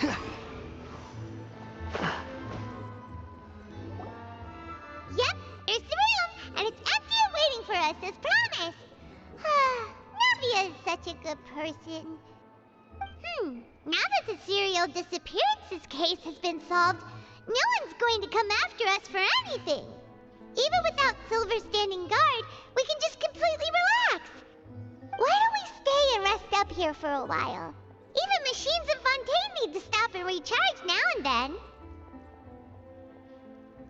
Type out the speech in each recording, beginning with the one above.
Yep, here's the room, and it's empty and waiting for us as promised. Navia is such a good person. Now that the serial disappearances case has been solved, no one's going to come after us for anything. Even without Silver standing guard, we can just completely relax. Why don't we stay and rest up here for a while? Even machines in Fontaine need to stop and recharge now and then.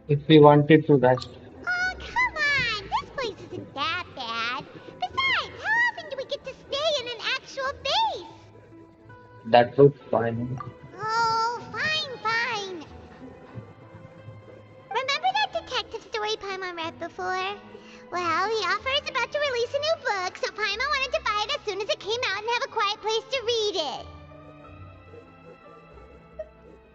If we wanted to rest. Oh, come on! This place isn't that bad. Besides, how often do we get to stay in an actual base? That looks fine. Oh, fine. Remember that detective story Paimon read before? Well, the author is about to release a new book, so Paimon wanted to buy it as soon as it came out and have a quiet place to read it.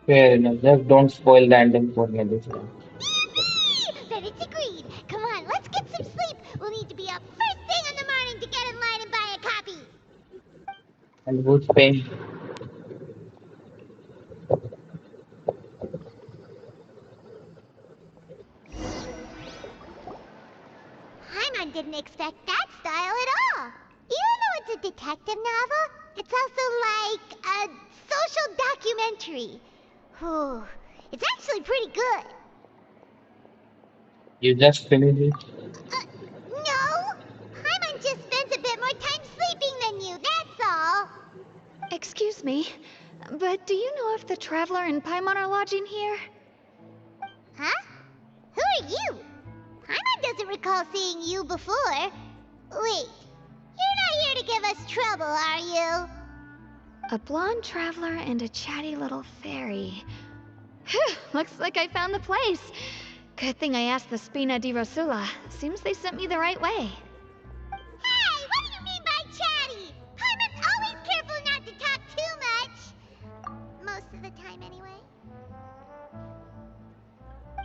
Fair enough. Just don't spoil the ending for me this time. Yippee! Then it's agreed. Come on, let's get some sleep. We'll need to be up first thing in the morning to get in line and buy a copy. And who's paying? Paimon didn't expect that style at all. Even though it's a detective novel, it's also like a social documentary. Whew. It's actually pretty good. You just finished it? No! Paimon just spends a bit more time sleeping than you, that's all. Excuse me, but do you know if the Traveler and Paimon are lodging here? Huh? Who are you? Paimon doesn't recall seeing you before. Wait, you're not here to give us trouble, are you? A blonde traveler and a chatty little fairy. Whew, looks like I found the place. Good thing I asked the Spina di Rosula. Seems they sent me the right way. Hey, what do you mean by chatty? Paimon's always careful not to talk too much. Most of the time, anyway.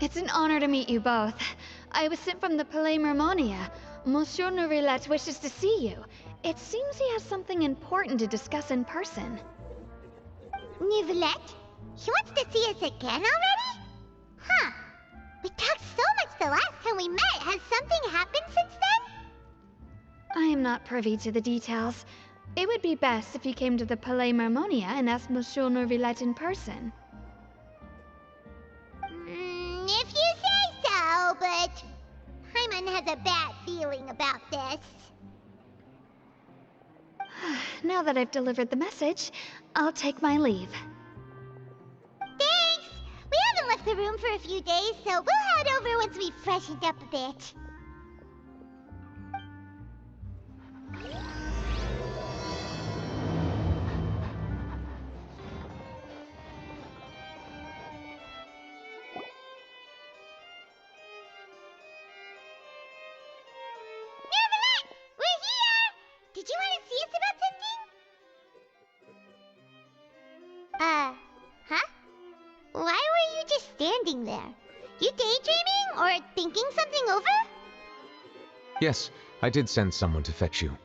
It's an honor to meet you both. I was sent from the Palais Mermonia. Monsieur Nourilette wishes to see you. It seems he has something important to discuss in person. Nourilette? He wants to see us again already? Huh. We talked so much the last time we met. Has something happened since then? I am not privy to the details. It would be best if you came to the Palais Mermonia and asked Monsieur Nourilette in person. If you say so, but Paimon has a bad feeling about this. Now that I've delivered the message, I'll take my leave. Thanks! We haven't left the room for a few days, so we'll head over once we've freshened up a bit. Nourilette! We're here! Did you want to see us about something? Huh? Why were you just standing there? You daydreaming or thinking something over? Yes, I did send someone to fetch you.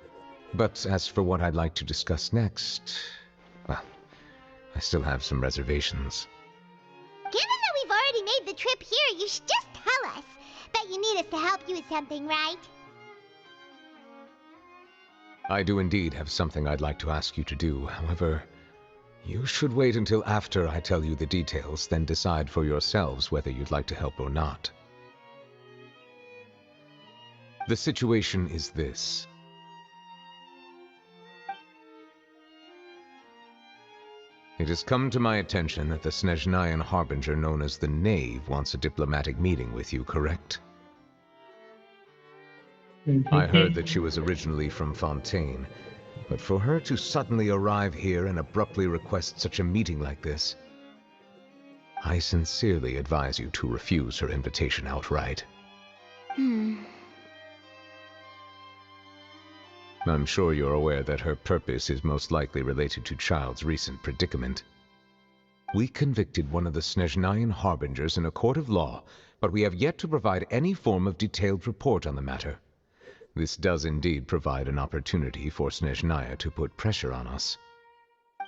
But as for what I'd like to discuss next, well, I still have some reservations. Given that we've already made the trip here, you should just tell us. Bet you need us to help you with something, right? I do indeed have something I'd like to ask you to do. However, you should wait until after I tell you the details, then decide for yourselves whether you'd like to help or not. The situation is this. It has come to my attention that the Snezhnayan harbinger known as the Knave wants a diplomatic meeting with you, correct? I heard that she was originally from Fontaine, but for her to suddenly arrive here and abruptly request such a meeting like this, I sincerely advise you to refuse her invitation outright. I'm sure you're aware that her purpose is most likely related to Child's recent predicament. We convicted one of the Snezhnayan harbingers in a court of law, but we have yet to provide any form of detailed report on the matter. This does indeed provide an opportunity for Snezhnaya to put pressure on us.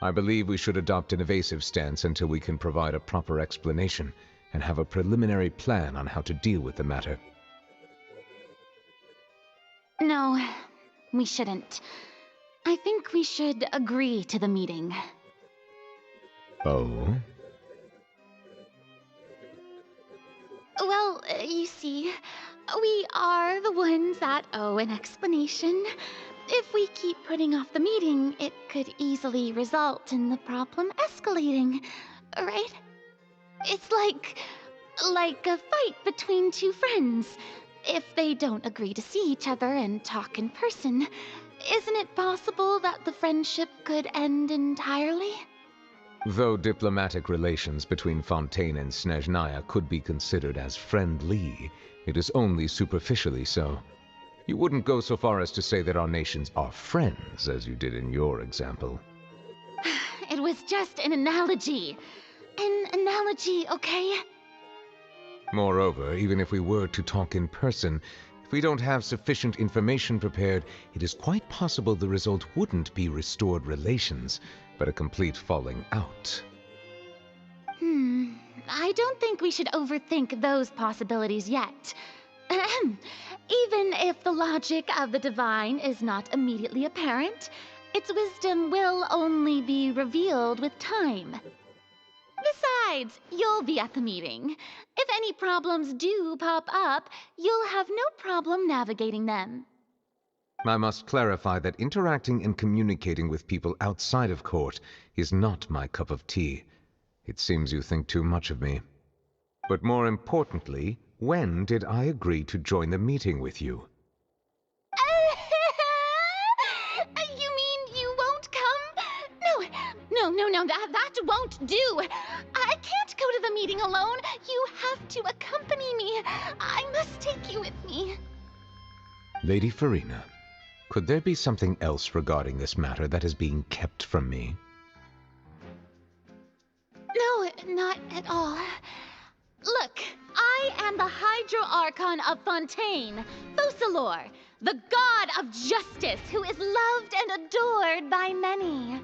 I believe we should adopt an evasive stance until we can provide a proper explanation and have a preliminary plan on how to deal with the matter. No, we shouldn't. I think we should agree to the meeting. Oh? Well, you see, we are the ones that owe an explanation. If we keep putting off the meeting, it could easily result in the problem escalating, right? It's like a fight between two friends. If they don't agree to see each other and talk in person, isn't it possible that the friendship could end entirely? Though diplomatic relations between Fontaine and Snezhnaya could be considered as friendly, it is only superficially so. You wouldn't go so far as to say that our nations are friends, as you did in your example. It was just an analogy. An analogy, okay? Moreover, even if we were to talk in person, if we don't have sufficient information prepared, it is quite possible the result wouldn't be restored relations, but a complete falling out. I don't think we should overthink those possibilities yet. Even if the logic of the divine is not immediately apparent, its wisdom will only be revealed with time. Besides, you'll be at the meeting. If any problems do pop up, you'll have no problem navigating them. I must clarify that interacting and communicating with people outside of court is not my cup of tea. It seems you think too much of me. But more importantly, when did I agree to join the meeting with you? You mean you won't come? No, that won't do. I can't go to the meeting alone. You have to accompany me. I must take you with me. Lady Farina, could there be something else regarding this matter that is being kept from me? No, not at all. Look, I am the Hydro Archon of Fontaine, Focalor, the god of justice who is loved and adored by many.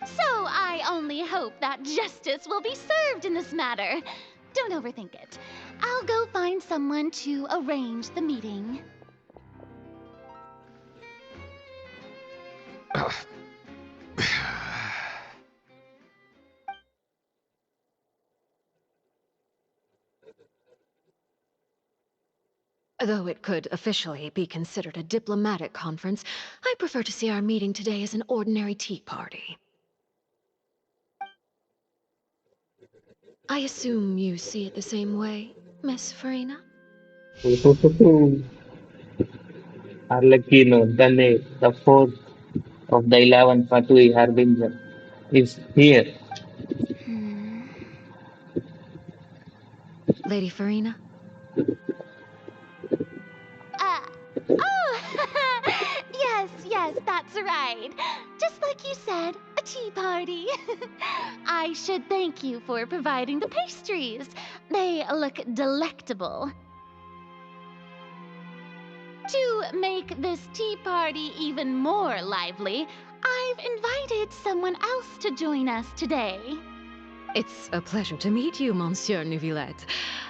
So I only hope that justice will be served in this matter. Don't overthink it. I'll go find someone to arrange the meeting. Though it could officially be considered a diplomatic conference, I prefer to see our meeting today as an ordinary tea party. I assume you see it the same way, Miss Farina? Arlecchino, the fourth of the 11 Fatui Harbinger, is here. Lady Farina? Yes, that's right. Just like you said, a tea party. I should thank you for providing the pastries. They look delectable. To make this tea party even more lively, I've invited someone else to join us today. It's a pleasure to meet you, Monsieur Neuvillette.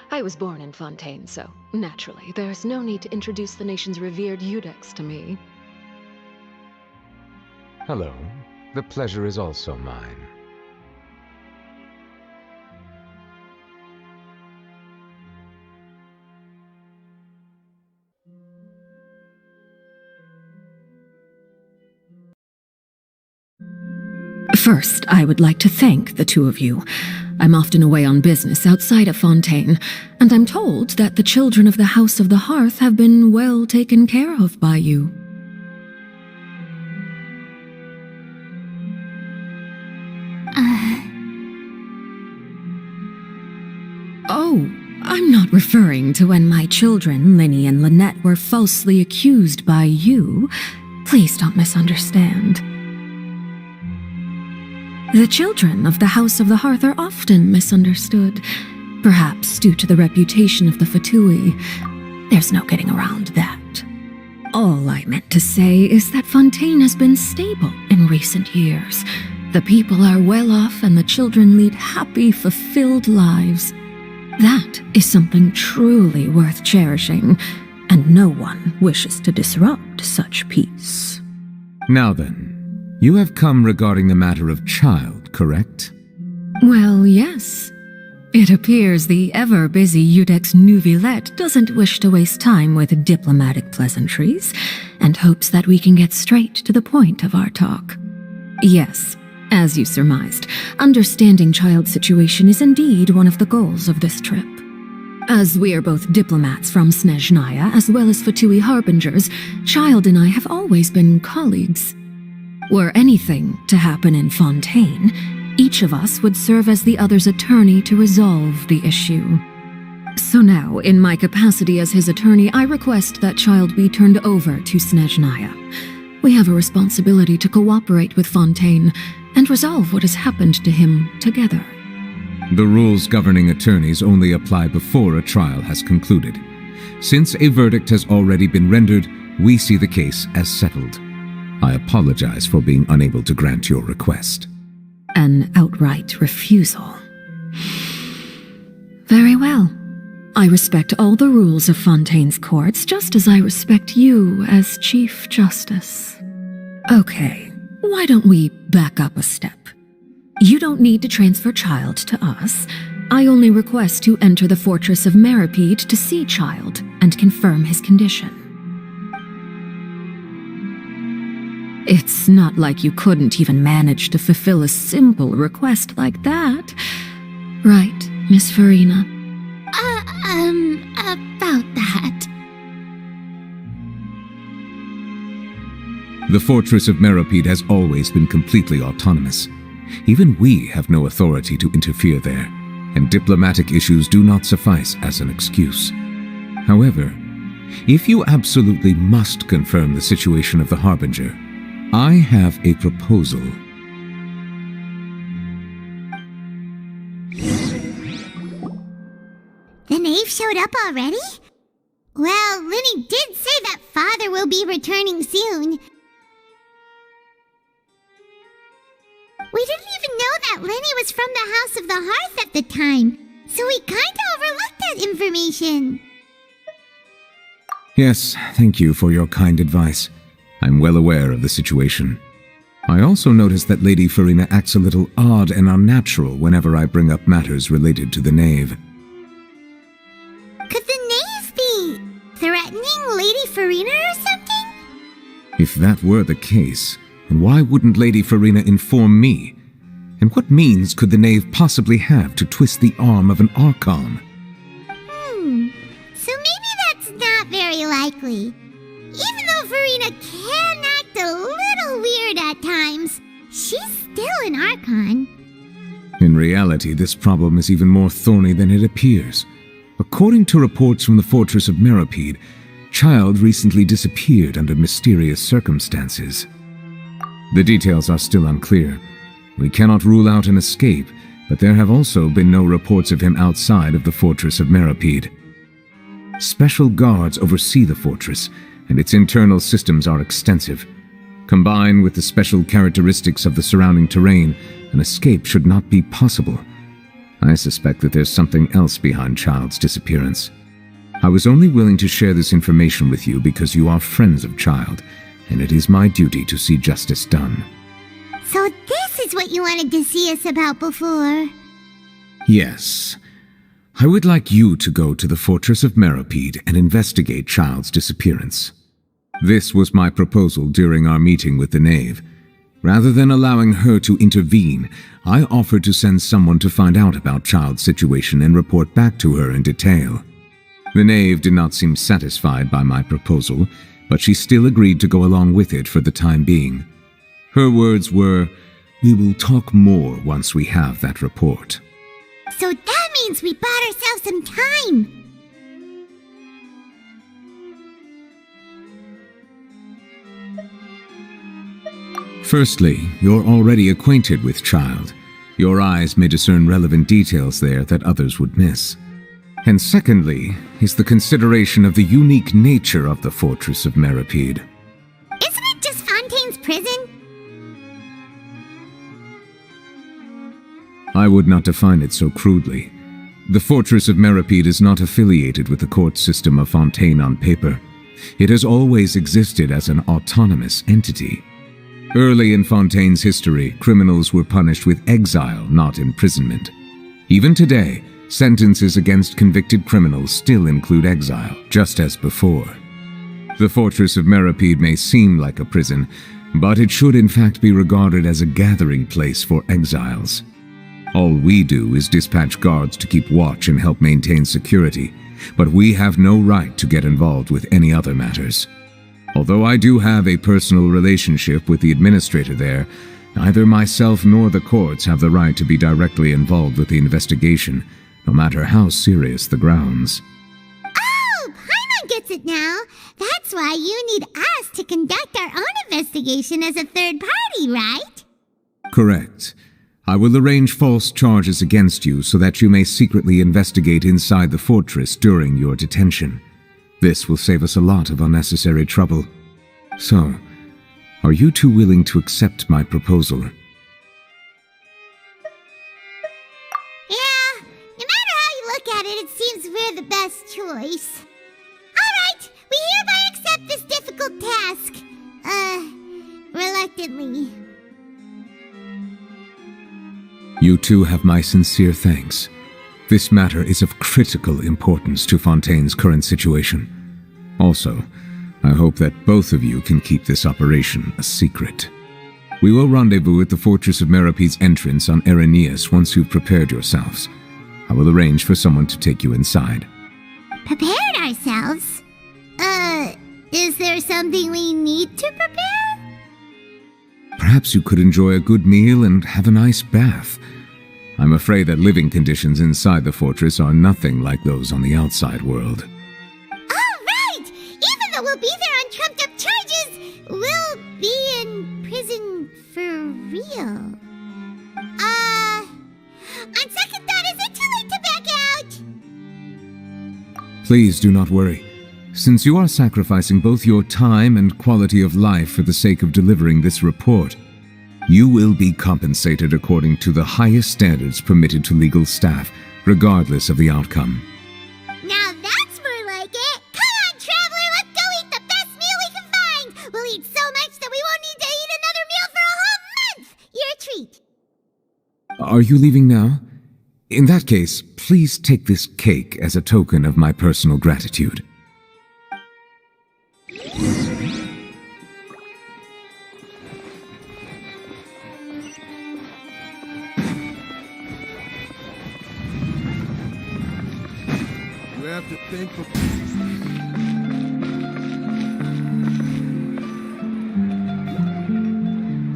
I was born in Fontaine, so naturally, there's no need to introduce the nation's revered Eudex to me. Hello. The pleasure is also mine. First, I would like to thank the two of you. I'm often away on business outside of Fontaine, and I'm told that the children of the House of the Hearth have been well taken care of by you. Oh, I'm not referring to when my children, Linny and Lynette, were falsely accused by you. Please don't misunderstand. The children of the House of the Hearth are often misunderstood, perhaps due to the reputation of the Fatui. There's no getting around that. All I meant to say is that Fontaine has been stable in in recent years. The people are well off and the children lead happy, fulfilled lives. That is something truly worth cherishing, and no one wishes to disrupt such peace. Now then, you have come regarding the matter of child, correct? Well, yes. It appears the ever-busy Iudex Nuvilette doesn't wish to waste time with diplomatic pleasantries, and hopes that we can get straight to the point of our talk. Yes, as you surmised, understanding child's situation is indeed one of the goals of this trip. As we are both diplomats from Snezhnaya as well as Fatui Harbingers, Child and I have always been colleagues. Were anything to happen in Fontaine, each of us would serve as the other's attorney to resolve the issue. So now, in my capacity as his attorney, I request that Child be turned over to Snezhnaya. We have a responsibility to cooperate with Fontaine and resolve what has happened to him together. The rules governing attorneys only apply before a trial has concluded. Since a verdict has already been rendered, we see the case as settled. I apologize for being unable to grant your request. An outright refusal. Very well. I respect all the rules of Fontaine's courts, just as I respect you as Chief Justice. Okay, why don't we back up a step? You don't need to transfer Child to us. I only request to enter the fortress of Meripede to see Child and confirm his condition. It's not like you couldn't even manage to fulfill a simple request like that. Right, Miss Farina? About that. The fortress of Meripede has always been completely autonomous. Even we have no authority to interfere there, and diplomatic issues do not suffice as an excuse. However, if you absolutely must confirm the situation of the Harbinger, I have a proposal. The knave showed up already? Well, Linny did say that Father will be returning soon. We didn't even know that Linny was from the House of the Hearth at the time, so we kinda overlooked that information. Yes, thank you for your kind advice. I'm well aware of the situation. I also noticed that Lady Farina acts a little odd and unnatural whenever I bring up matters related to the knave. Could the knave be threatening Lady Farina or something? If that were the case, then why wouldn't Lady Farina inform me? And what means could the knave possibly have to twist the arm of an Archon? So maybe that's not very likely. Even though Farina can act a little weird at times, she's still an Archon. In reality, this problem is even more thorny than it appears. According to reports from the fortress of Meripede, Child recently disappeared under mysterious circumstances. The details are still unclear. We cannot rule out an escape, but there have also been no reports of him outside of the fortress of Meripede. Special guards oversee the fortress, and its internal systems are extensive. Combined with the special characteristics of the surrounding terrain, an escape should not be possible. I suspect that there's something else behind Child's disappearance. I was only willing to share this information with you because you are friends of Child, and it is my duty to see justice done. So this is what you wanted to see us about before. Yes. I would like you to go to the fortress of Meripede and investigate Child's disappearance. This was my proposal during our meeting with the knave. Rather than allowing her to intervene, I offered to send someone to find out about Child's situation and report back to her in detail. The knave did not seem satisfied by my proposal, but she still agreed to go along with it for the time being. Her words were, "We will talk more once we have that report." So that means we bought ourselves some time. Firstly, you're already acquainted with Child. Your eyes may discern relevant details there that others would miss. And secondly, is the consideration of the unique nature of the fortress of Meripede. Isn't it just Fontaine's prison? I would not define it so crudely. The Fortress of Meripede is not affiliated with the court system of Fontaine on paper. It has always existed as an autonomous entity. Early in Fontaine's history, criminals were punished with exile, not imprisonment. Even today, sentences against convicted criminals still include exile, just as before. The Fortress of Meripede may seem like a prison, but it should in fact be regarded as a gathering place for exiles. All we do is dispatch guards to keep watch and help maintain security, but we have no right to get involved with any other matters. Although I do have a personal relationship with the administrator there, neither myself nor the courts have the right to be directly involved with the investigation, no matter how serious the grounds. Oh, Paimon gets it now. That's why you need us to conduct our own investigation as a third party, right? Correct. I will arrange false charges against you so that you may secretly investigate inside the fortress during your detention. This will save us a lot of unnecessary trouble. So, are you two willing to accept my proposal? Yeah, no matter how you look at it, it seems we're the best choice. Alright, we hereby accept this difficult task. Reluctantly. You two have my sincere thanks. This matter is of critical importance to Fontaine's current situation. Also, I hope that both of you can keep this operation a secret. We will rendezvous at the Fortress of Meripede's entrance on Erinius once you've prepared yourselves. I will arrange for someone to take you inside. Prepared ourselves? Is there something we need to prepare? Perhaps you could enjoy a good meal and have a nice bath. I'm afraid that living conditions inside the fortress are nothing like those on the outside world. Oh, right! Even though we'll be there on trumped-up charges, we'll be in prison for real. On second thought, is it too late to back out? Please do not worry. Since you are sacrificing both your time and quality of life for the sake of delivering this report, you will be compensated according to the highest standards permitted to legal staff, regardless of the outcome. Now that's more like it! Come on, Traveler, let's go eat the best meal we can find! We'll eat so much that we won't need to eat another meal for a whole month! You're a treat! Are you leaving now? In that case, please take this cake as a token of my personal gratitude. To think for...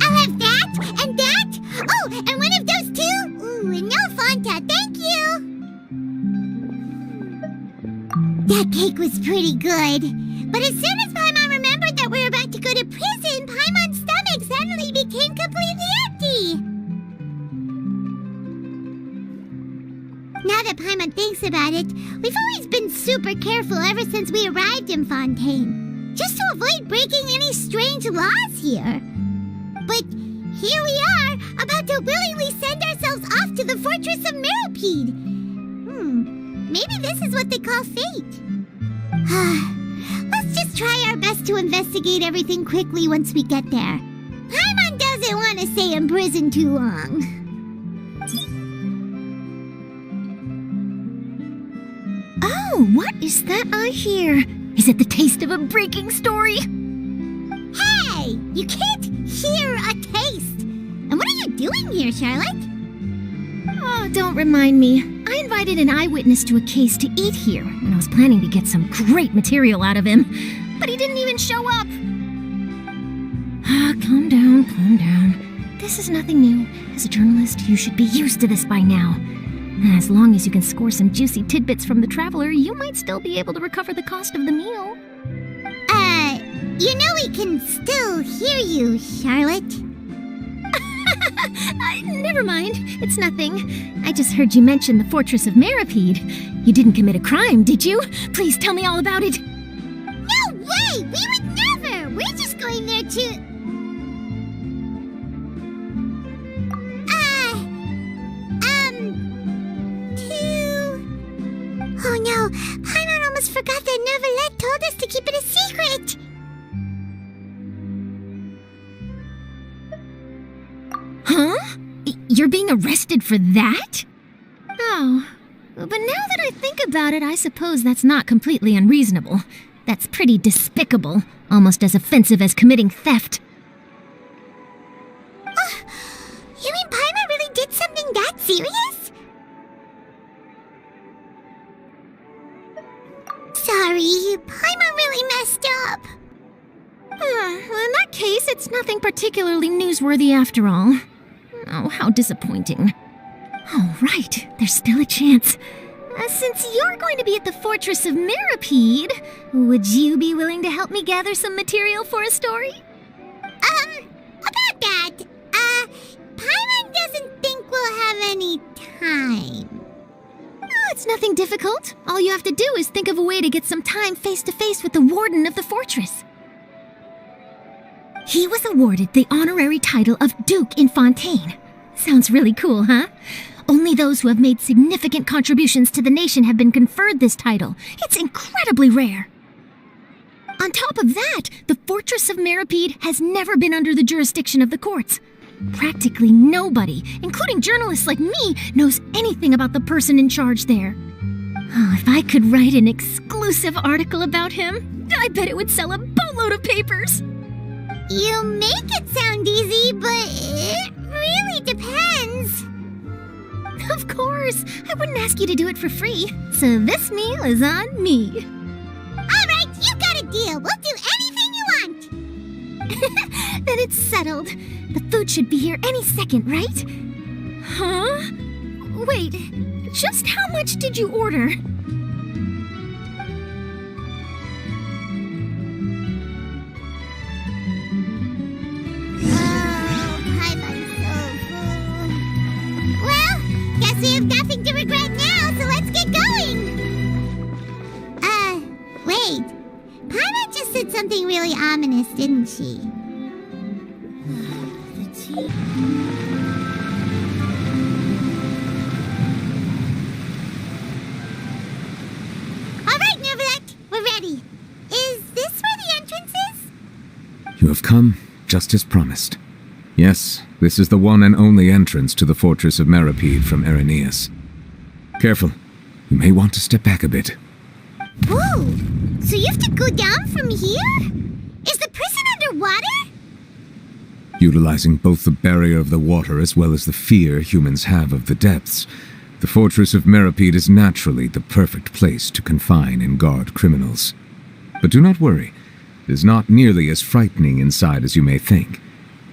I'll have that, and that! Oh, and one of those too! Ooh, and no Fanta, thank you! That cake was pretty good. But as soon as Paimon remembered that we were about to go to prison, Paimon's stomach suddenly became completely empty! Now that Paimon thinks about it, we've always been super careful ever since we arrived in Fontaine, just to avoid breaking any strange laws here. But here we are, about to willingly send ourselves off to the Fortress of Meripede. Maybe this is what they call fate. Let's just try our best to investigate everything quickly once we get there. Paimon doesn't want to stay in prison too long. Oh, what is that I hear? Is it the taste of a breaking story? Hey! You can't hear a taste! And what are you doing here, Charlotte? Oh, don't remind me. I invited an eyewitness to a case to eat here, and I was planning to get some great material out of him. But he didn't even show up. Calm down, calm down. This is nothing new. As a journalist, you should be used to this by now. As long as you can score some juicy tidbits from the Traveler, you might still be able to recover the cost of the meal. You know we can still hear you, Charlotte. Never mind. It's nothing. I just heard you mention the Fortress of Meripede. You didn't commit a crime, did you? Please tell me all about it. No way! We would never! We're just going there to... forgot that Neuvillette told us to keep it a secret. Huh? You're being arrested for that? Oh, but now that I think about it, I suppose that's not completely unreasonable. That's pretty despicable, almost as offensive as committing theft. You mean Paimon really did something that serious? Sorry, Paimon really messed up. Well, in that case, it's nothing particularly newsworthy after all. Oh, how disappointing. Oh, right, there's still a chance. Since you're going to be at the Fortress of Mirapede, would you be willing to help me gather some material for a story? About that, Paimon doesn't think we'll have any time. Oh, it's nothing difficult. All you have to do is think of a way to get some time face-to-face with the warden of the fortress. He was awarded the honorary title of Duke in Fontaine. Sounds really cool, huh? Only those who have made significant contributions to the nation have been conferred this title. It's incredibly rare. On top of that, the Fortress of Mirapede has never been under the jurisdiction of the courts. Practically nobody, including journalists like me, knows anything about the person in charge there. Oh, if I could write an exclusive article about him, I bet it would sell a boatload of papers. You make it sound easy, but it really depends. Of course, I wouldn't ask you to do it for free, so this meal is on me. All right, you got a deal. We'll do anything you want. Then it's settled. The food should be here any second, right? Huh? Wait, just how much did you order? We have nothing to regret now, so let's get going! Wait. Paimon just said something really ominous, didn't she? Alright, Neuvillette, we're ready. Is this where the entrance is? You have come, just as promised. Yes, this is the one and only entrance to the Fortress of Mirapede from Irenaeus. Careful. You may want to step back a bit. Whoa! So you have to go down from here? Is the prison underwater? Utilizing both the barrier of the water as well as the fear humans have of the depths, the Fortress of Mirapede is naturally the perfect place to confine and guard criminals. But do not worry. It is not nearly as frightening inside as you may think.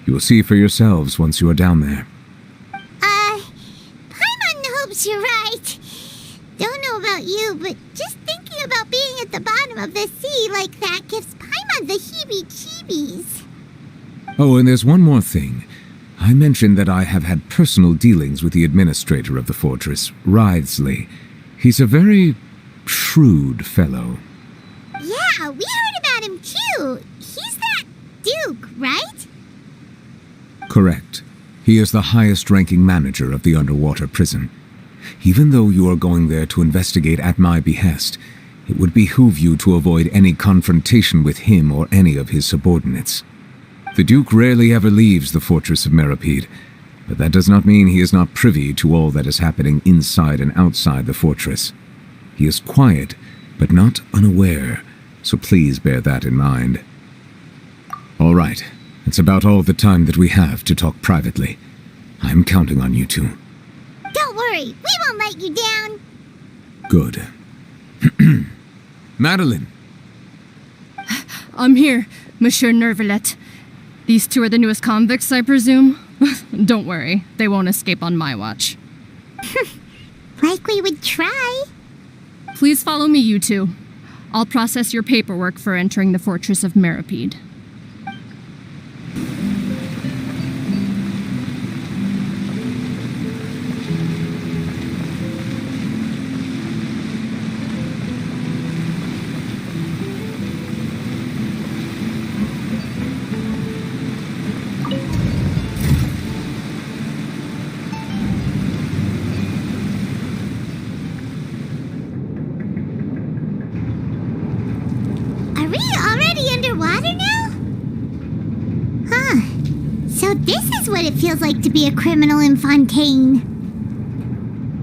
You will see for yourselves once you are down there. Paimon hopes you're right. Don't know about you, but just thinking about being at the bottom of the sea like that gives Paimon the heebie-jeebies. Oh, and there's one more thing. I mentioned that I have had personal dealings with the administrator of the fortress, Writhsley. He's a very shrewd fellow. Yeah, we heard about him too. He's that Duke, right? Correct. He is the highest-ranking manager of the underwater prison. Even though you are going there to investigate at my behest, it would behoove you to avoid any confrontation with him or any of his subordinates. The Duke rarely ever leaves the Fortress of Mirapede, but that does not mean he is not privy to all that is happening inside and outside the fortress. He is quiet, but not unaware, so please bear that in mind. All right. It's about all the time that we have to talk privately. I'm counting on you two. Don't worry, we won't let you down. Good. Madeline! I'm here, Monsieur Neuvillette. These two are the newest convicts, I presume? Don't worry, they won't escape on my watch. Like we would try. Please follow me, you two. I'll process your paperwork for entering the Fortress of Mirapede. what it feels like to be a criminal in Fontaine.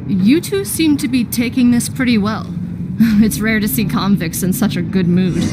You two seem to be taking this pretty well. It's rare to see convicts in such a good mood.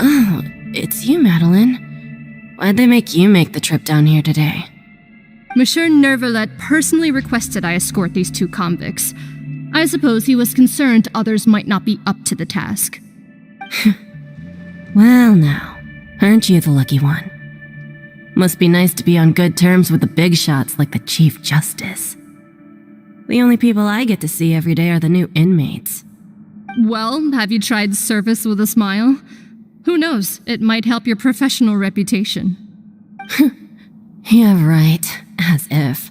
Oh, it's you, Madeline. Why'd they make you make the trip down here today? Monsieur Nervalet personally requested I escort these two convicts. I suppose he was concerned others might not be up to the task. Well now, aren't you the lucky one? Must be nice to be on good terms with the big shots like the Chief Justice. The only people I get to see every day are the new inmates. Well, have you tried service with a smile? Who knows, it might help your professional reputation. Yeah, right. As if.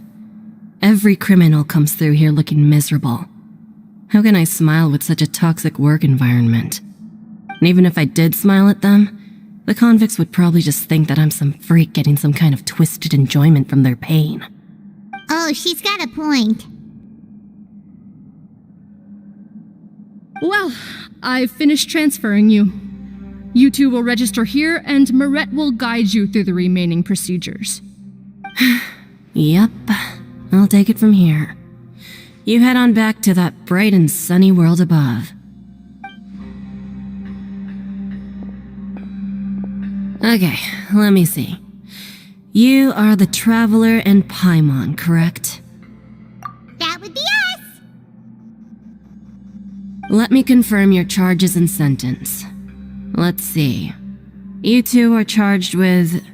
Every criminal comes through here looking miserable. How can I smile with such a toxic work environment? And even if I did smile at them, the convicts would probably just think that I'm some freak getting some kind of twisted enjoyment from their pain. Oh, she's got a point. Well, I've finished transferring you. You two will register here, and Mirette will guide you through the remaining procedures. Yep, I'll take it from here. You head on back to that bright and sunny world above. Okay, let me see. You are the Traveler and Paimon, correct? That would be us! Let me confirm your charges and sentence. Let's see. You two are charged with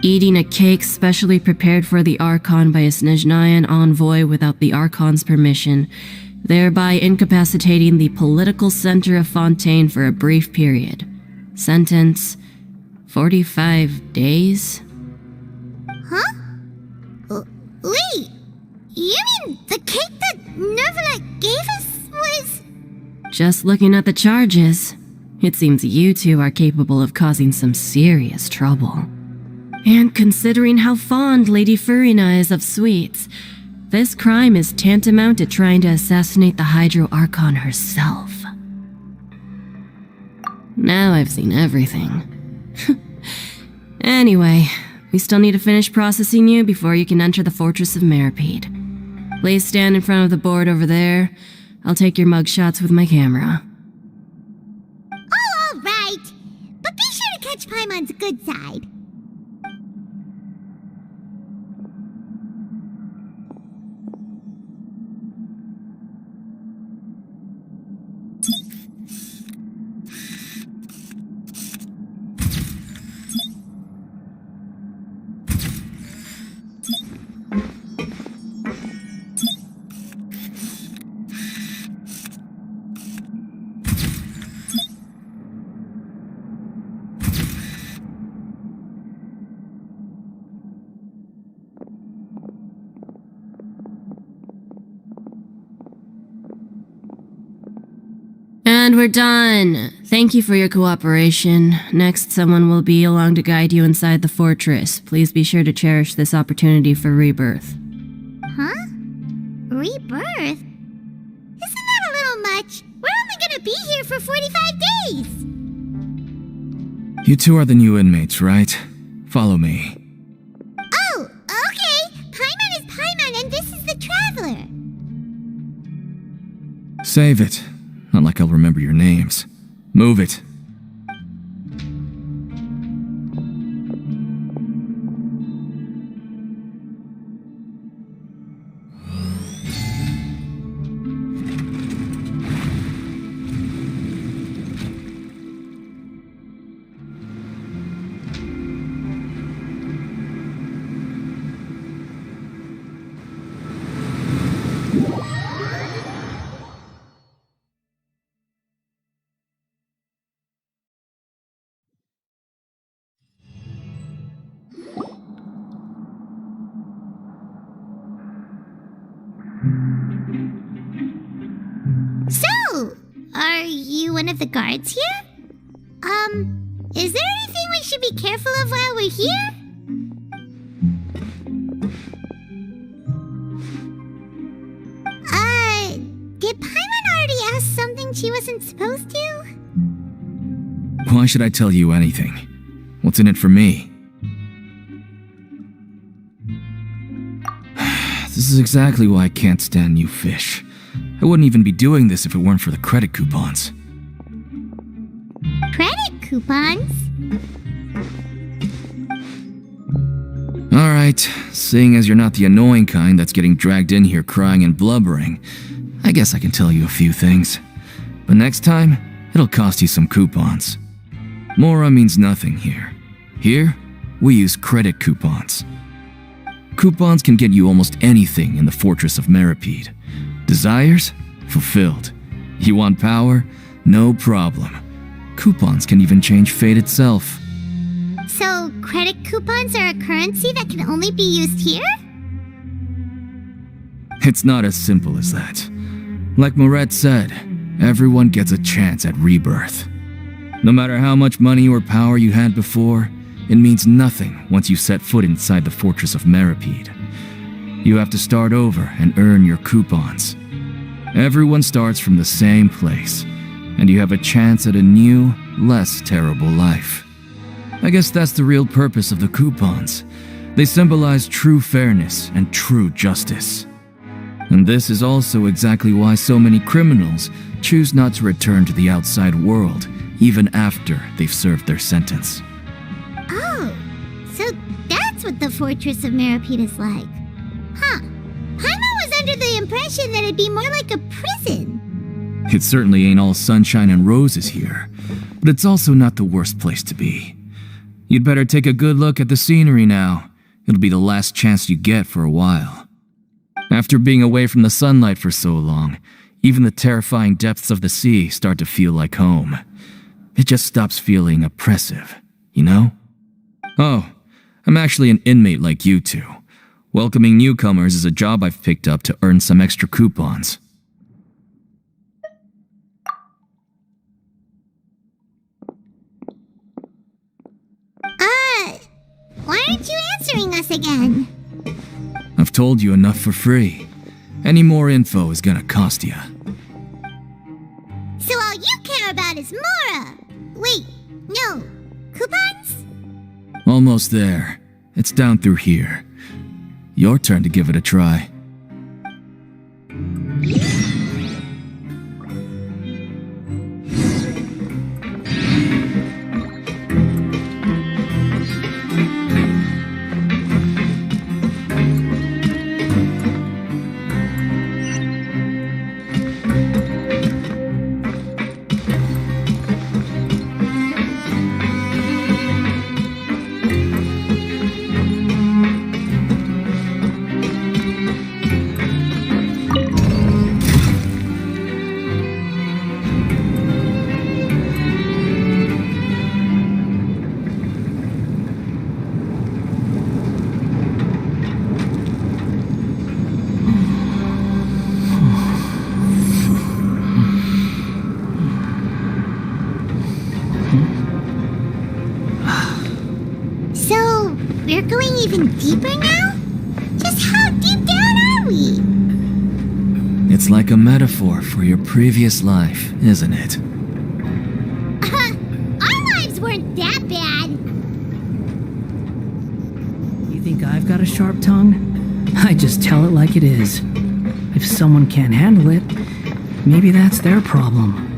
eating a cake specially prepared for the Archon by a Snezhnayan envoy without the Archon's permission, thereby incapacitating the political center of Fontaine for a brief period. Sentence: 45 days? Huh? Wait, you mean the cake that Nervalet gave us was... Just looking at the charges, it seems you two are capable of causing some serious trouble. And considering how fond Lady Furina is of sweets, this crime is tantamount to trying to assassinate the Hydro Archon herself. Now I've seen everything. Anyway, we still need to finish processing you before you can enter the Fortress of Meripede. Please stand in front of the board over there. I'll take your mugshots with my camera. Oh, all right. But be sure to catch Paimon's good side. And we're done. Thank you for your cooperation. Next, someone will be along to guide you inside the fortress. Please be sure to cherish this opportunity for rebirth. Huh? Rebirth? Isn't that a little much? We're only gonna be here for 45 days! You two are the new inmates, right? Follow me. Oh, okay! Paimon is Paimon and this is the Traveler! Save it. Not like I'll remember your names. Move it. you one of the guards here? Is there anything we should be careful of while we're here? Did Paimon already ask something she wasn't supposed to? Why should I tell you anything? What's in it for me? This is exactly why I can't stand new fish. I wouldn't even be doing this if it weren't for the credit coupons. Credit coupons? Alright, seeing as you're not the annoying kind that's getting dragged in here crying and blubbering, I guess I can tell you a few things. But next time, it'll cost you some coupons. Mora means nothing here. Here, we use credit coupons. Coupons can get you almost anything in the Fortress of Meripede. Desires? Fulfilled. You want power? No problem. Coupons can even change fate itself. So, credit coupons are a currency that can only be used here? It's not as simple as that. Like Moret said, everyone gets a chance at rebirth. No matter how much money or power you had before, it means nothing once you set foot inside the Fortress of Meripede. You have to start over and earn your coupons. Everyone starts from the same place, and you have a chance at a new, less terrible life. I guess that's the real purpose of the coupons. They symbolize true fairness and true justice. And this is also exactly why so many criminals choose not to return to the outside world, even after they've served their sentence. Oh, so that's what the Fortress of Meripede is like. Huh. Paimon was under the impression that it'd be more like a prison. It certainly ain't all sunshine and roses here, but it's also not the worst place to be. You'd better take a good look at the scenery now. It'll be the last chance you get for a while. After being away from the sunlight for so long, even the terrifying depths of the sea start to feel like home. It just stops feeling oppressive, you know? Oh, I'm actually an inmate like you two. Welcoming newcomers is a job I've picked up to earn some extra coupons. Why aren't you answering us again? I've told you enough for free. Any more info is gonna cost you. So all you care about is Mora! Wait, no. Coupons? Almost there. It's down through here. Your turn to give it a try. We're going even deeper now? Just how deep down are we? It's like a metaphor for your previous life, isn't it? Our lives weren't that bad. You think I've got a sharp tongue? I just tell it like it is. If someone can't handle it, maybe that's their problem.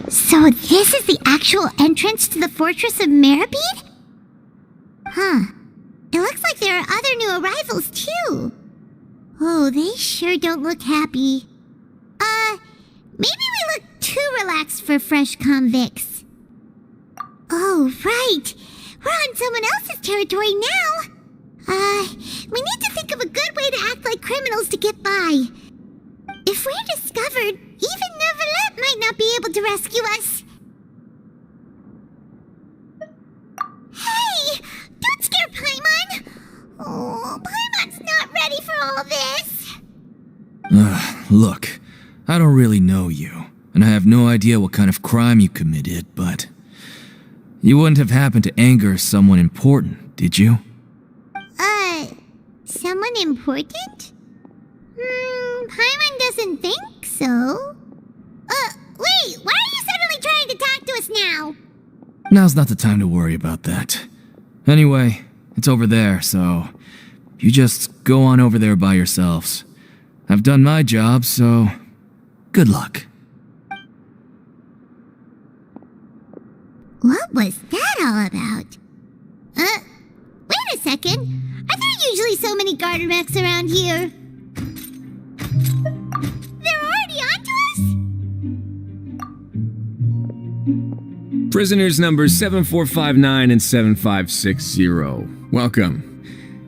So this is the actual entrance to the Fortress of Meripede? Huh. It looks like there are other new arrivals, too. Oh, they sure don't look happy. Maybe we look too relaxed for fresh convicts. Oh, right. We're on someone else's territory now. We need to think of a good way to act like criminals to get by. If we're discovered, even Nervalette might not be able to rescue us. Hey! Don't scare Paimon! Oh, Paimon's not ready for all this. Look, I don't really know you, and I have no idea what kind of crime you committed, but you wouldn't have happened to anger someone important, did you? Someone important? Paimon doesn't think so. Wait, why are you suddenly trying to talk to us now? Now's not the time to worry about that. Anyway, it's over there, so you just go on over there by yourselves. I've done my job, so good luck. What was that all about? Wait a second. Are there usually so many garter mechs around here? They're already onto us? Prisoners numbers 7459 and 7560. Welcome.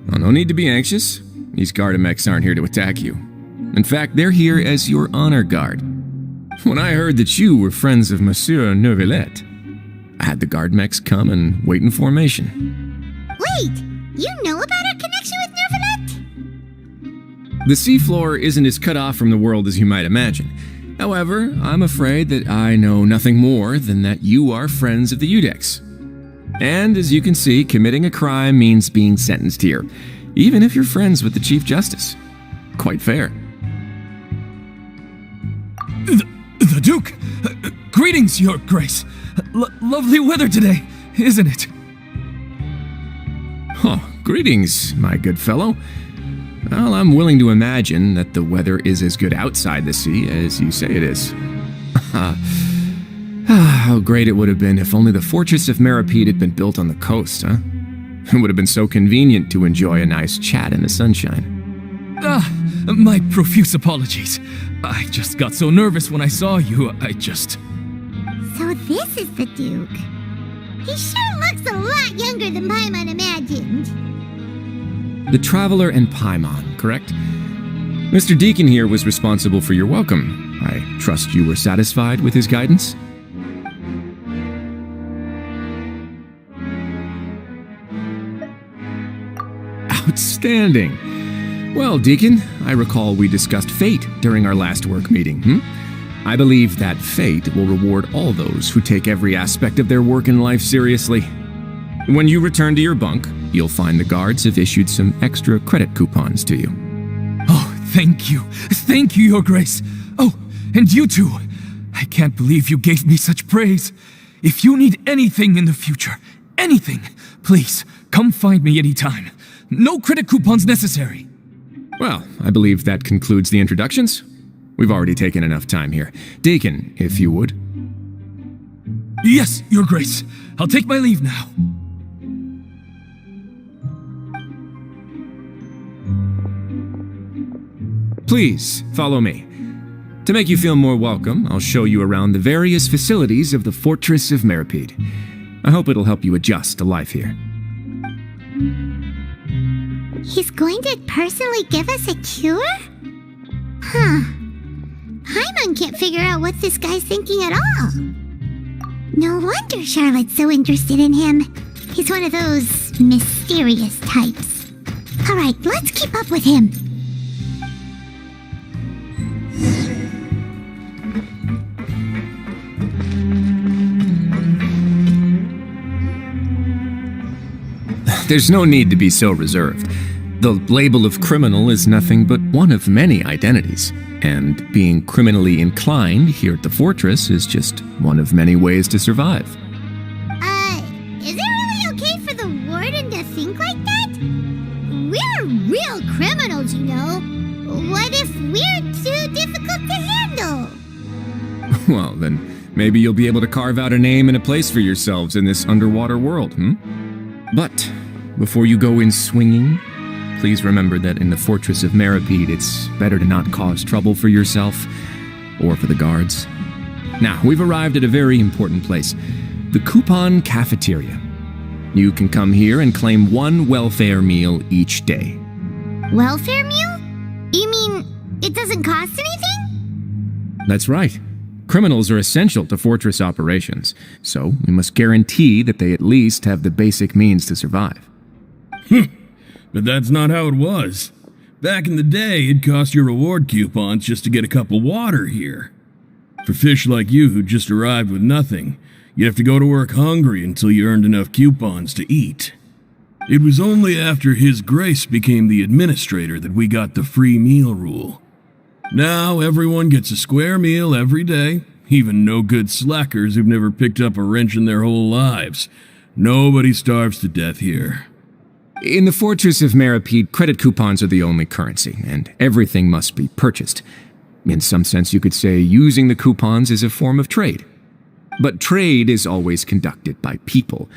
Well, no need to be anxious. These garter mechs aren't here to attack you. In fact, they're here as your honor guard. When I heard that you were friends of Monsieur Neuvillette, I had the guard mechs come and wait in formation. Wait, you know about our connection with Neuvillette? The seafloor isn't as cut off from the world as you might imagine. However, I'm afraid that I know nothing more than that you are friends of the Udex. And as you can see, committing a crime means being sentenced here, even if you're friends with the Chief Justice. Quite fair. The Duke! Greetings, Your Grace! Lovely weather today, isn't it? Oh, greetings, my good fellow. Well, I'm willing to imagine that the weather is as good outside the sea as you say it is. How great it would have been if only the Fortress of Meripede had been built on the coast, huh? It would have been so convenient to enjoy a nice chat in the sunshine. My profuse apologies. I just got so nervous when I saw you, So this is the Duke. He sure looks a lot younger than Paimon imagined. The Traveler and Paimon, correct? Mr. Deacon here was responsible for your welcome. I trust you were satisfied with his guidance? Outstanding. Well, Deacon, I recall we discussed fate during our last work meeting, I believe that fate will reward all those who take every aspect of their work in life seriously. When you return to your bunk, you'll find the guards have issued some extra credit coupons to you. Oh, thank you. Thank you, Your Grace. Oh, and you too. I can't believe you gave me such praise. If you need anything in the future, anything, please, come find me anytime. No credit coupons necessary. Well, I believe that concludes the introductions. We've already taken enough time here. Deacon, if you would. Yes, Your Grace. I'll take my leave now. Please, follow me. To make you feel more welcome, I'll show you around the various facilities of the Fortress of Meripede. I hope it'll help you adjust to life here. He's going to personally give us a cure? Huh. Paimon can't figure out what this guy's thinking at all. No wonder Charlotte's so interested in him. He's one of those mysterious types. Alright, let's keep up with him. There's no need to be so reserved. The label of criminal is nothing but one of many identities, and being criminally inclined here at the fortress is just one of many ways to survive. Is it really okay for the warden to think like that? We're real criminals, you know. What if we're too difficult to handle? Well, then maybe you'll be able to carve out a name and a place for yourselves in this underwater world, But before you go in swinging, please remember that in the Fortress of Meripede, it's better to not cause trouble for yourself or for the guards. Now, we've arrived at a very important place, the Coupon Cafeteria. You can come here and claim one welfare meal each day. Welfare meal? You mean it doesn't cost anything? That's right. Criminals are essential to Fortress operations, so we must guarantee that they at least have the basic means to survive. But that's not how it was. Back in the day, it cost your reward coupons just to get a cup of water here. For fish like you who just arrived with nothing, you'd have to go to work hungry until you earned enough coupons to eat. It was only after His Grace became the administrator that we got the free meal rule. Now everyone gets a square meal every day, even no-good slackers who've never picked up a wrench in their whole lives. Nobody starves to death here. In the Fortress of Meripede, credit coupons are the only currency, and everything must be purchased. In some sense, you could say using the coupons is a form of trade. But trade is always conducted by people.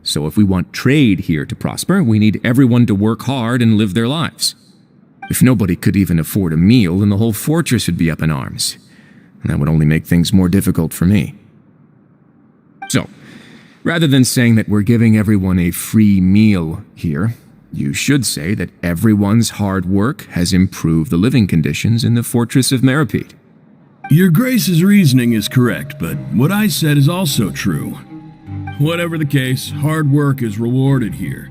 So if we want trade here to prosper, we need everyone to work hard and live their lives. If nobody could even afford a meal, then the whole fortress would be up in arms. And that would only make things more difficult for me. So, rather than saying that we're giving everyone a free meal here, you should say that everyone's hard work has improved the living conditions in the Fortress of Meripede. Your Grace's reasoning is correct, but what I said is also true. Whatever the case, hard work is rewarded here.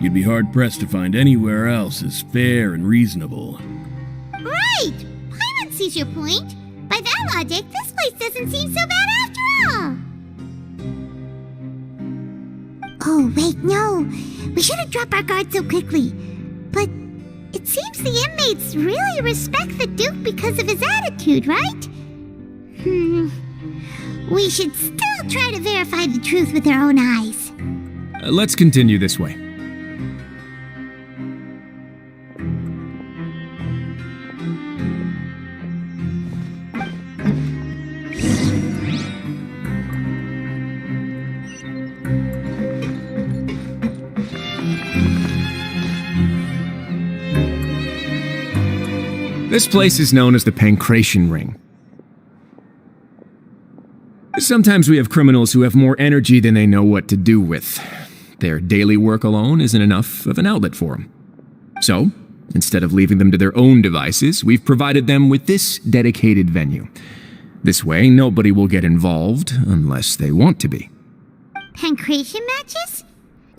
You'd be hard-pressed to find anywhere else as fair and reasonable. Right! Paimon sees your point. By that logic, this place doesn't seem so bad after all. Oh, wait, no. We shouldn't drop our guard so quickly. But it seems the inmates really respect the Duke because of his attitude, right? We should still try to verify the truth with our own eyes. Let's continue this way. This place is known as the Pancration Ring. Sometimes we have criminals who have more energy than they know what to do with. Their daily work alone isn't enough of an outlet for them. So, instead of leaving them to their own devices, we've provided them with this dedicated venue. This way, nobody will get involved unless they want to be. Pancration matches?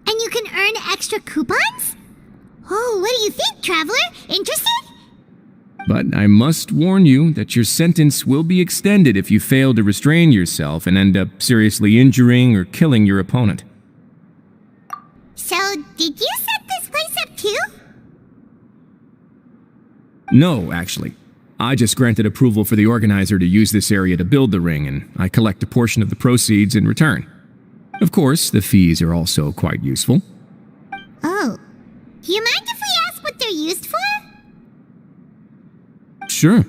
And you can earn extra coupons? Oh, what do you think, Traveler? Interested? But I must warn you that your sentence will be extended if you fail to restrain yourself and end up seriously injuring or killing your opponent. So, did you set this place up too? No, actually. I just granted approval for the organizer to use this area to build the ring, and I collect a portion of the proceeds in return. Of course, the fees are also quite useful. Oh. Do you mind if we ask what they're used for? Sure.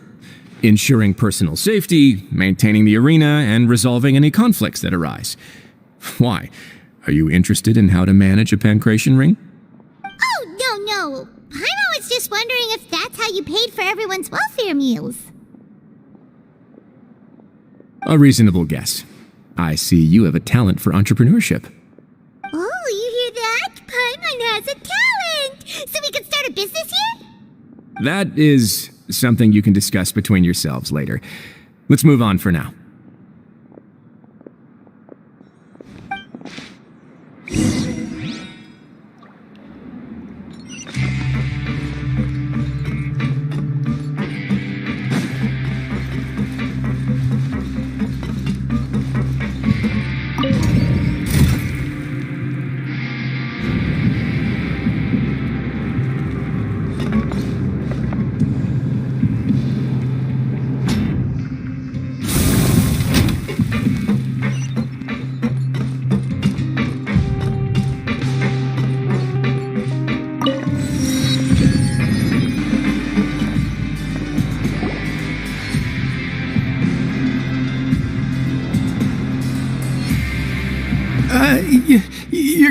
Ensuring personal safety, maintaining the arena, and resolving any conflicts that arise. Why? Are you interested in how to manage a pancration ring? Oh, no. Paimon was just wondering if that's how you paid for everyone's welfare meals. A reasonable guess. I see you have a talent for entrepreneurship. Oh, you hear that? Paimon has a talent! So we can start a business here? That is something you can discuss between yourselves later. Let's move on for now.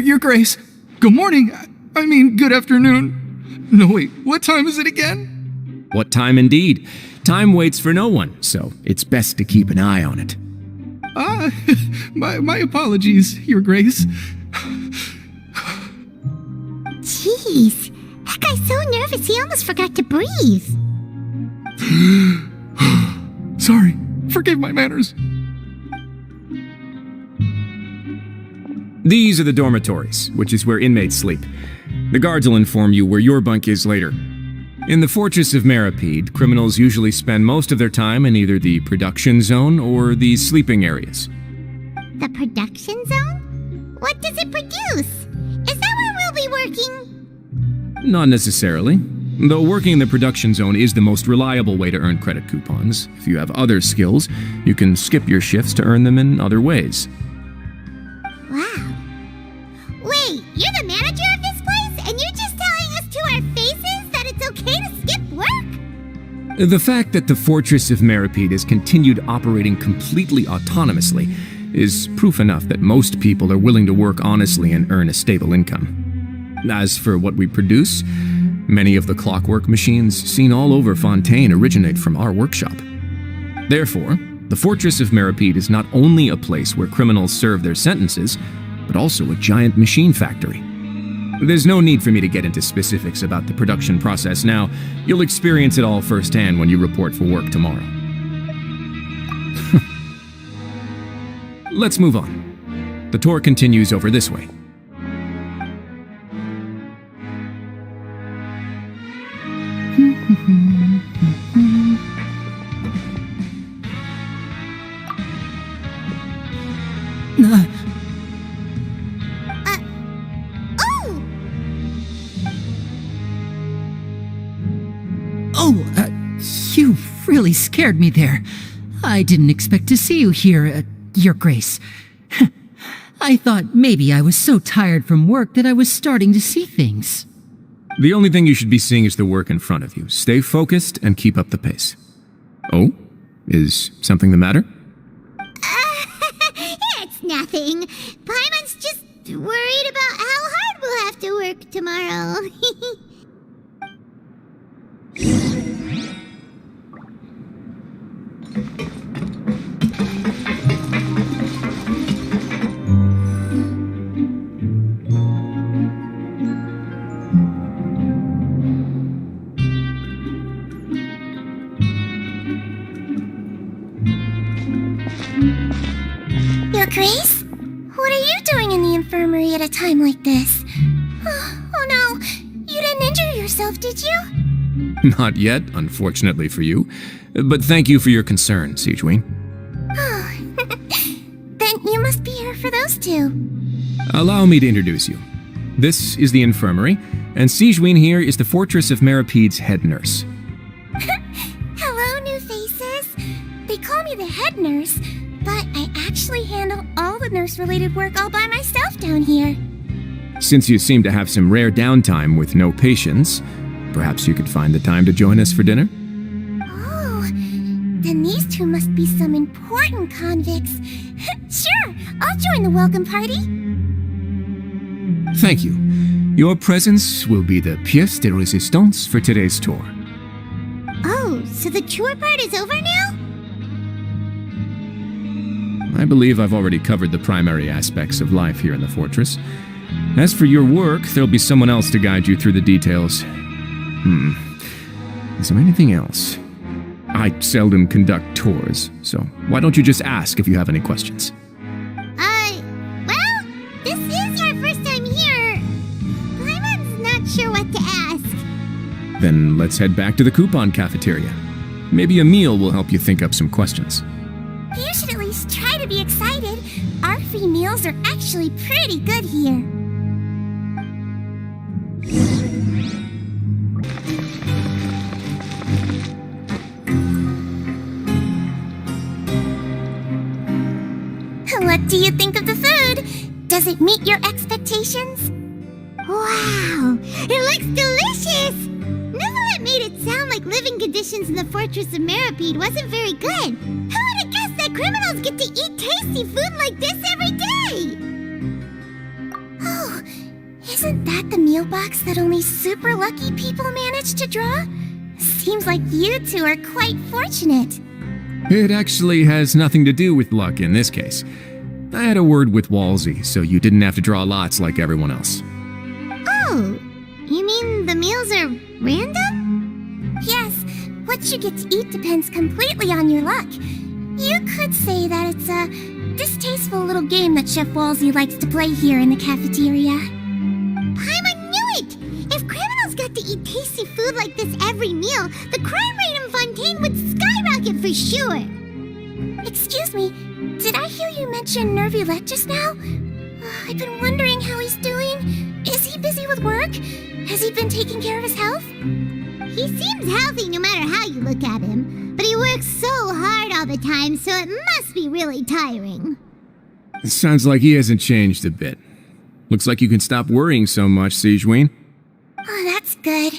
Your Grace, good morning. I mean, good afternoon. No, wait, what time is it again? What time indeed? Time waits for no one, so it's best to keep an eye on it. My apologies, Your Grace. Jeez, that guy's so nervous he almost forgot to breathe. Sorry, forgive my manners. These are the dormitories, which is where inmates sleep. The guards will inform you where your bunk is later. In the Fortress of Meripede, criminals usually spend most of their time in either the production zone or the sleeping areas. The production zone? What does it produce? Is that where we'll be working? Not necessarily. Though working in the production zone is the most reliable way to earn credit coupons. If you have other skills, you can skip your shifts to earn them in other ways. Wow. Wait, you're the manager of this place, and you're just telling us to our faces that it's okay to skip work? The fact that the Fortress of Meripede has continued operating completely autonomously is proof enough that most people are willing to work honestly and earn a stable income. As for what we produce, many of the clockwork machines seen all over Fontaine originate from our workshop. Therefore, the Fortress of Meripede is not only a place where criminals serve their sentences, but also a giant machine factory. There's no need for me to get into specifics about the production process now. You'll experience it all firsthand when you report for work tomorrow. Let's move on. The tour continues over this way. You really scared me there. I didn't expect to see you here, Your Grace. I thought maybe I was so tired from work that I was starting to see things. The only thing you should be seeing is the work in front of you. Stay focused and keep up the pace. Oh? Is something the matter? It's nothing. Paimon's just worried about how hard we'll have to work tomorrow. Your Grace? What are you doing in the infirmary at a time like this? Oh no, you didn't injure yourself, did you? Not yet, unfortunately for you. But thank you for your concern, Sigewinne. Oh, then you must be here for those two. Allow me to introduce you. This is the infirmary, and Sigewinne here is the Fortress of Meripede's head nurse. Hello, new faces. They call me the head nurse, but I actually handle all the nurse-related work all by myself down here. Since you seem to have some rare downtime with no patients, perhaps you could find the time to join us for dinner? Oh, then these two must be some important convicts. Sure, I'll join the welcome party. Thank you. Your presence will be the pièce de résistance for today's tour. Oh, so the tour part is over now? I believe I've already covered the primary aspects of life here in the fortress. As for your work, there'll be someone else to guide you through the details. Is there anything else? I seldom conduct tours, so why don't you just ask if you have any questions? Well, this is our first time here. Paimon's not sure what to ask. Then let's head back to the coupon cafeteria. Maybe a meal will help you think up some questions. You should at least try to be excited. Our free meals are actually pretty good here. What do you think of the food? Does it meet your expectations? Wow, it looks delicious! Neverlet made it sound like living conditions in the Fortress of Meripede wasn't very good. Who would have guessed that criminals get to eat tasty food like this every day? Oh, is Isn't that the meal box that only super lucky people manage to draw? Seems like you two are quite fortunate. It actually has nothing to do with luck in this case. I had a word with Walsey, so you didn't have to draw lots like everyone else. Oh, you mean the meals are random? Yes, what you get to eat depends completely on your luck. You could say that it's a distasteful little game that Chef Walsey likes to play here in the cafeteria. Paimon knew it! If criminals got to eat tasty food like this every meal, the crime rate in Fontaine would skyrocket for sure! Excuse me, did I hear you mention Nervulette just now? I've been wondering how he's doing. Is he busy with work? Has he been taking care of his health? He seems healthy no matter how you look at him, but he works so hard all the time, so it must be really tiring. It sounds like he hasn't changed a bit. Looks like you can stop worrying so much, Sigewinne. Oh, that's good.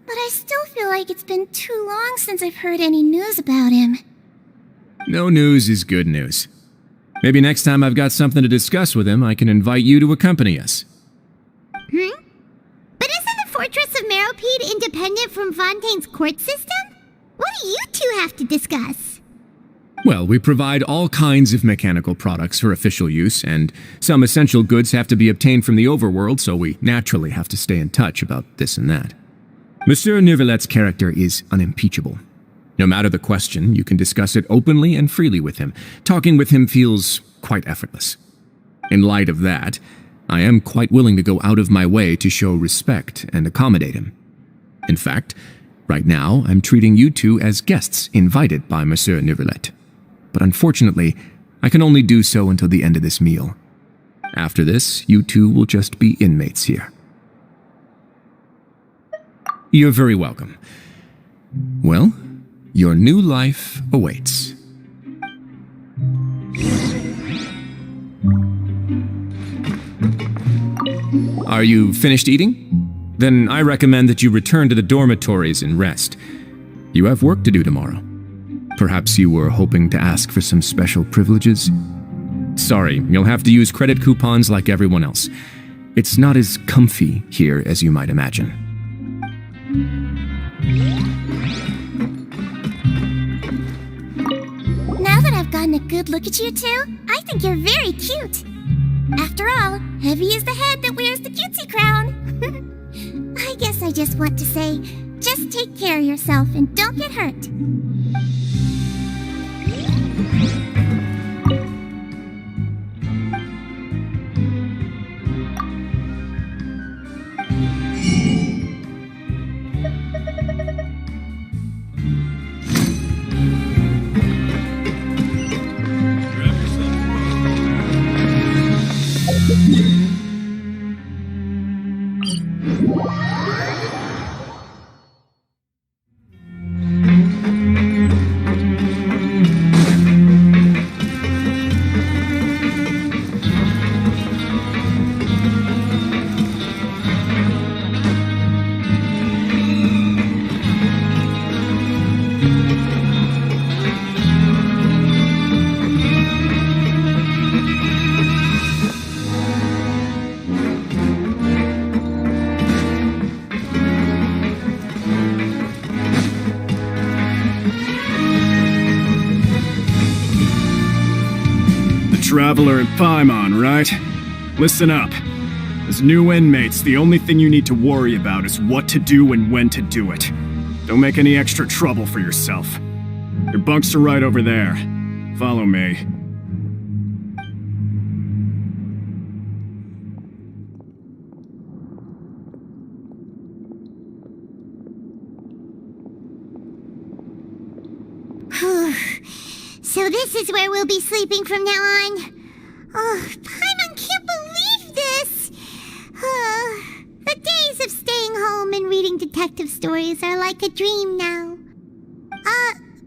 But I still feel like it's been too long since I've heard any news about him. No news is good news. Maybe next time I've got something to discuss with him, I can invite you to accompany us. But isn't the Fortress of Meropide independent from Fontaine's court system? What do you two have to discuss? Well, we provide all kinds of mechanical products for official use, and some essential goods have to be obtained from the overworld, so we naturally have to stay in touch about this and that. Monsieur Nervulette's character is unimpeachable. No matter the question, you can discuss it openly and freely with him. Talking with him feels quite effortless. In light of that, I am quite willing to go out of my way to show respect and accommodate him. In fact, right now I'm treating you two as guests invited by Monsieur Nervulette. But unfortunately, I can only do so until the end of this meal. After this, you two will just be inmates here. You're very welcome. Well, your new life awaits. Are you finished eating? Then I recommend that you return to the dormitories and rest. You have work to do tomorrow. Perhaps you were hoping to ask for some special privileges? Sorry, you'll have to use credit coupons like everyone else. It's not as comfy here as you might imagine. Now that I've gotten a good look at you two, I think you're very cute. After all, heavy is the head that wears the cutesy crown. I guess I just want to say, just take care of yourself and don't get hurt. Traveler and Paimon, right? Listen up. As new inmates, the only thing you need to worry about is what to do and when to do it. Don't make any extra trouble for yourself. Your bunks are right over there. Follow me. So this is where we'll be sleeping from now on? Oh, Paimon can't believe this! The days of staying home and reading detective stories are like a dream now.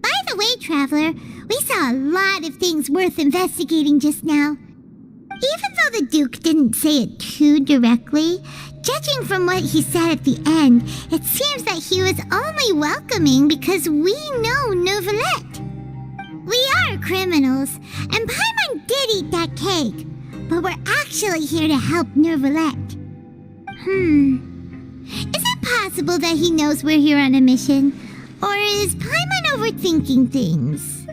By the way, Traveler, we saw a lot of things worth investigating just now. Even though the Duke didn't say it too directly, judging from what he said at the end, it seems that he was only welcoming because we know Nervulette. We are criminals, and Paimon did eat that cake, but we're actually here to help Nervulette. Is it possible that he knows we're here on a mission? Or is Paimon overthinking things?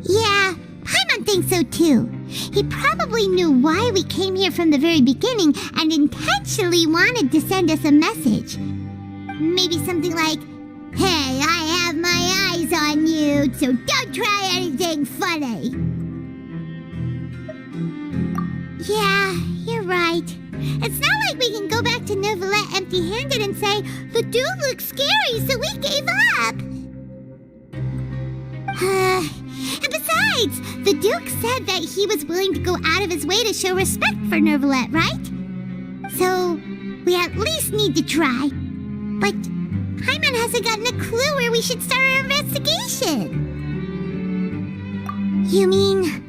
Yeah, Paimon thinks so too. He probably knew why we came here from the very beginning and intentionally wanted to send us a message. Maybe something like, "Hey, I have my eyes on you, so don't try anything funny." Yeah, you're right. It's not like we can go back to Neuvillette empty-handed and say, "The dude looks scary, so we gave up." And besides, the Duke said that he was willing to go out of his way to show respect for Neuvillette, right? So, we at least need to try. But Paimon hasn't gotten a clue where we should start our investigation. You mean...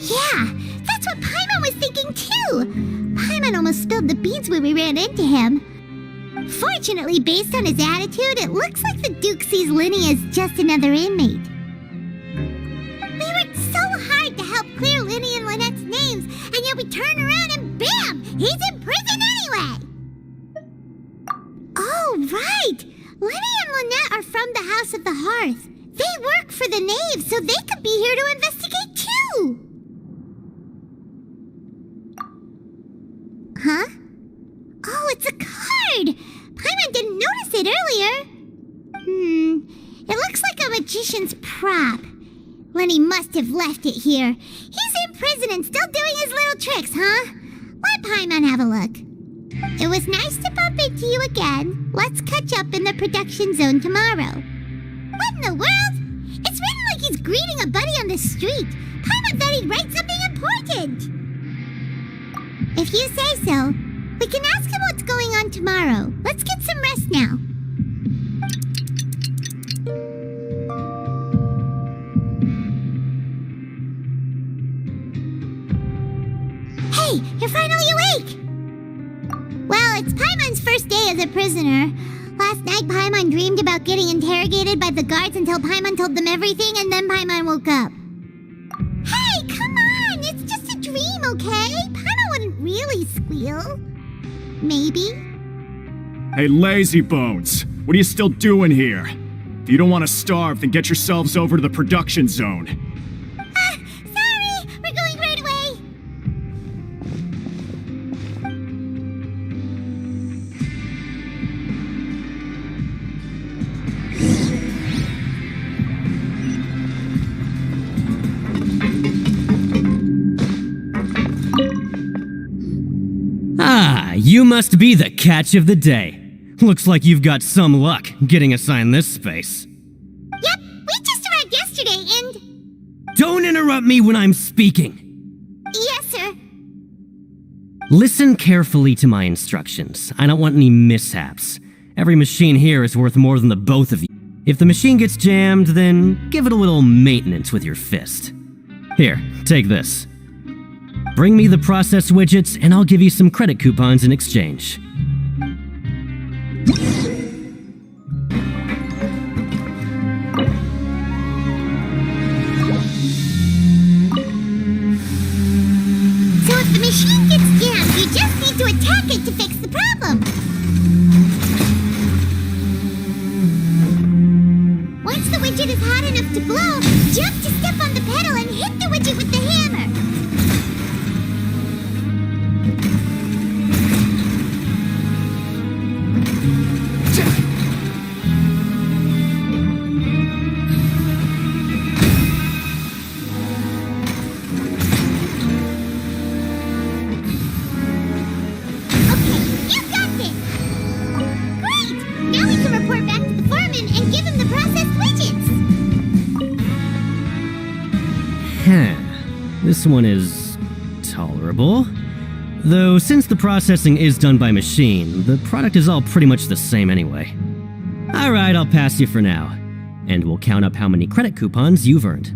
Yeah, that's what Paimon was thinking too! Paimon almost spilled the beans when we ran into him. Fortunately, based on his attitude, it looks like the Duke sees Linny as just another inmate. We worked so hard to help clear Linny and Lynette's names, and yet we turn around and bam! He's in prison anyway! Oh, right! Linny and Lynette are from the House of the Hearth. They work for the Knave, so they could be here to investigate too! Huh? Oh, it's a card! Paimon didn't notice it earlier. It looks like a magician's prop. Lenny must have left it here. He's in prison and still doing his little tricks, huh? Let Paimon have a look. It was nice to bump into you again. Let's catch up in the production zone tomorrow. What in the world? It's written like he's greeting a buddy on the street. Paimon thought he'd write something important. If you say so, we can ask him what's going on tomorrow. Let's get some rest now. Hey, you're finally awake! Well, it's Paimon's first day as a prisoner. Last night, Paimon dreamed about getting interrogated by the guards until Paimon told them everything, and then Paimon woke up. Hey, come on! It's just a dream, okay? Paimon wouldn't really squeal. Maybe. Hey, lazy bones! What are you still doing here? If you don't want to starve, then get yourselves over to the production zone. Sorry! We're going right away! Ah, you must be the catch of the day. Looks like you've got some luck getting assigned this space. Yep, we just arrived yesterday and... Don't interrupt me when I'm speaking. Yes, sir. Listen carefully to my instructions. I don't want any mishaps. Every machine here is worth more than the both of you. If the machine gets jammed, then give it a little maintenance with your fist. Here, take this. Bring me the process widgets, and I'll give you some credit coupons in exchange. So if the machine gets jammed, you just need to attack it to fix the problem. Once the widget is hot enough to blow, jump to step on the pedal and hit the widget with the hammer. This one is tolerable. Though since the processing is done by machine, the product is all pretty much the same anyway. Alright, I'll pass you for now. And we'll count up how many credit coupons you've earned.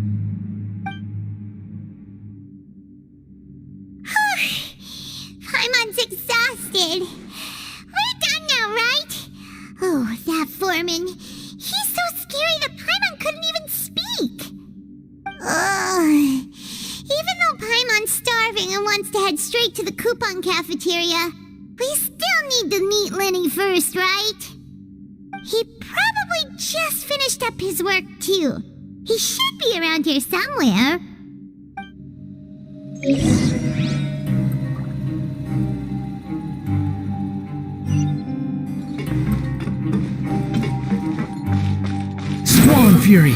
Paimon's exhausted. We're done now, right? Oh, that foreman. He's so scary that Paimon couldn't even speak. Ugh. Even though Paimon's starving and wants to head straight to the coupon cafeteria. We still need to meet Lenny first, right? He probably just finished up his work, too. He should be around here somewhere. Swan Fury!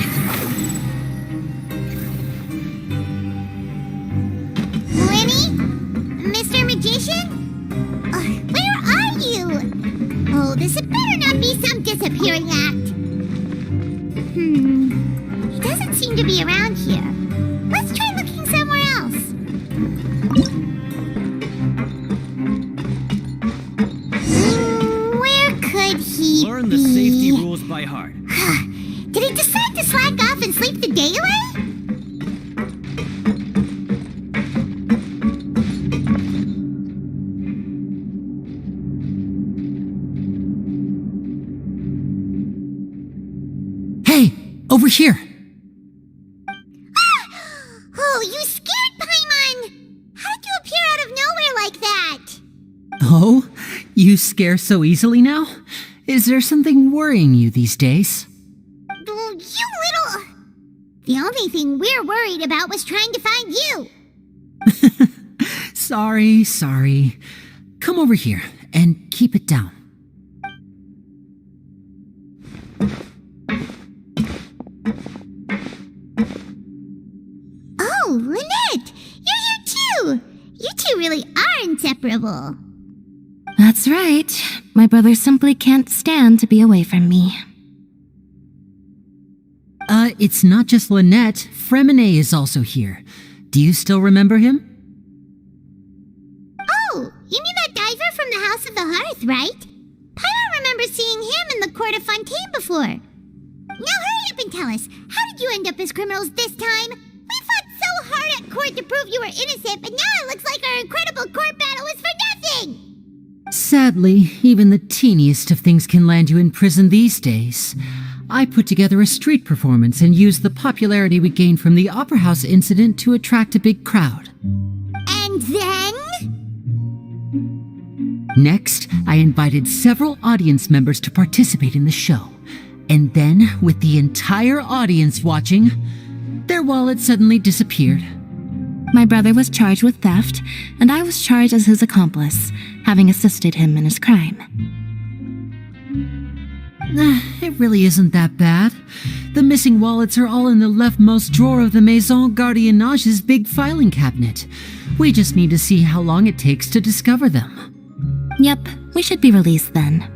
Lenny? Mr. Magician? Where are you? Oh, this had better not be some disappearing act. He doesn't seem to be around here. Let's try looking somewhere else. Where could he Learn be? the safety rules by heart. Did he decide to slack off and sleep the day away? Hey, over here! Oh, you scared Paimon! How did you appear out of nowhere like that? Oh, you scare so easily now? Is there something worrying you these days? Oh, you little... The only thing we're worried about was trying to find you. Sorry. Come over here and keep it down. Oh, Lynette! You're here too! You two really are inseparable. That's right. My brother simply can't stand to be away from me. It's not just Lynette. Fremine is also here. Do you still remember him? Oh, you mean that diver from the House of the Hearth, right? Paimon remembers seeing him in the court of Fontaine before. Now hurry up and tell us, how did you end up as criminals this time? We fought so hard at court to prove you were innocent, but now it looks like our incredible court battle was for nothing! Sadly, even the teeniest of things can land you in prison these days. I put together a street performance and used the popularity we gained from the Opera House incident to attract a big crowd. And then? Next, I invited several audience members to participate in the show. And then, with the entire audience watching, their wallet suddenly disappeared. My brother was charged with theft, and I was charged as his accomplice, having assisted him in his crime. It really isn't that bad. The missing wallets are all in the leftmost drawer of the Maison Gardiennage's big filing cabinet. We just need to see how long it takes to discover them. Yep, we should be released then.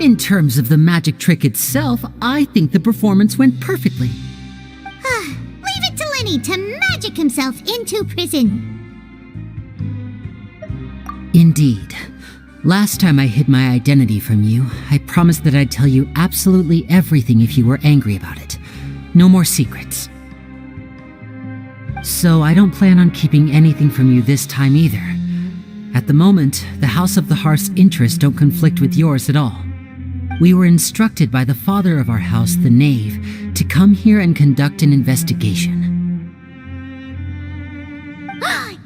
In terms of the magic trick itself, I think the performance went perfectly. Leave it to Lenny to magic himself into prison. Indeed. Last time I hid my identity from you, I promised that I'd tell you absolutely everything if you were angry about it. No more secrets. So I don't plan on keeping anything from you this time either. At the moment, the House of the Hearth's interests don't conflict with yours at all. We were instructed by the father of our house, the Knave, to come here and conduct an investigation.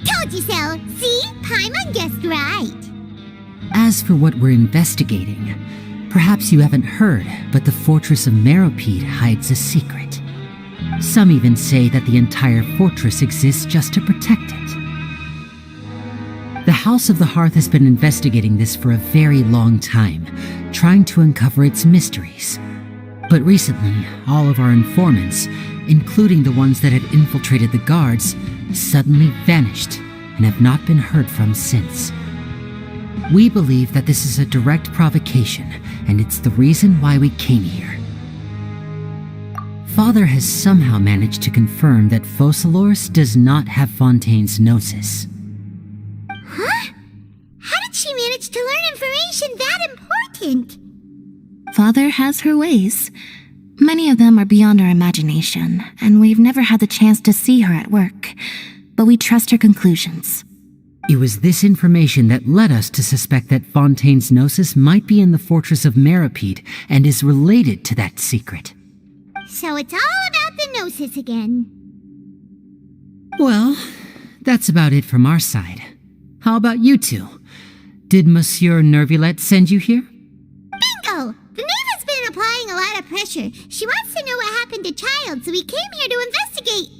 Told you so! See? Paimon guessed right. As for what we're investigating, perhaps you haven't heard, but the fortress of Meropide hides a secret. Some even say that the entire fortress exists just to protect it. The House of the Hearth has been investigating this for a very long time, trying to uncover its mysteries. But recently, all of our informants, including the ones that had infiltrated the guards, suddenly vanished and have not been heard from since. We believe that this is a direct provocation, and it's the reason why we came here. Father has somehow managed to confirm that Focalors does not have Fontaine's gnosis. Huh? How did she manage to learn information that important? Father has her ways. Many of them are beyond our imagination, and we've never had the chance to see her at work. But we trust her conclusions. It was this information that led us to suspect that Fontaine's gnosis might be in the fortress of Meropide and is related to that secret. So it's all about the gnosis again. Well, that's about it from our side. How about you two? Did Monsieur Nervulette send you here? Bingo! The knave has been applying a lot of pressure. She wants to know what happened to Child, so we came here to investigate.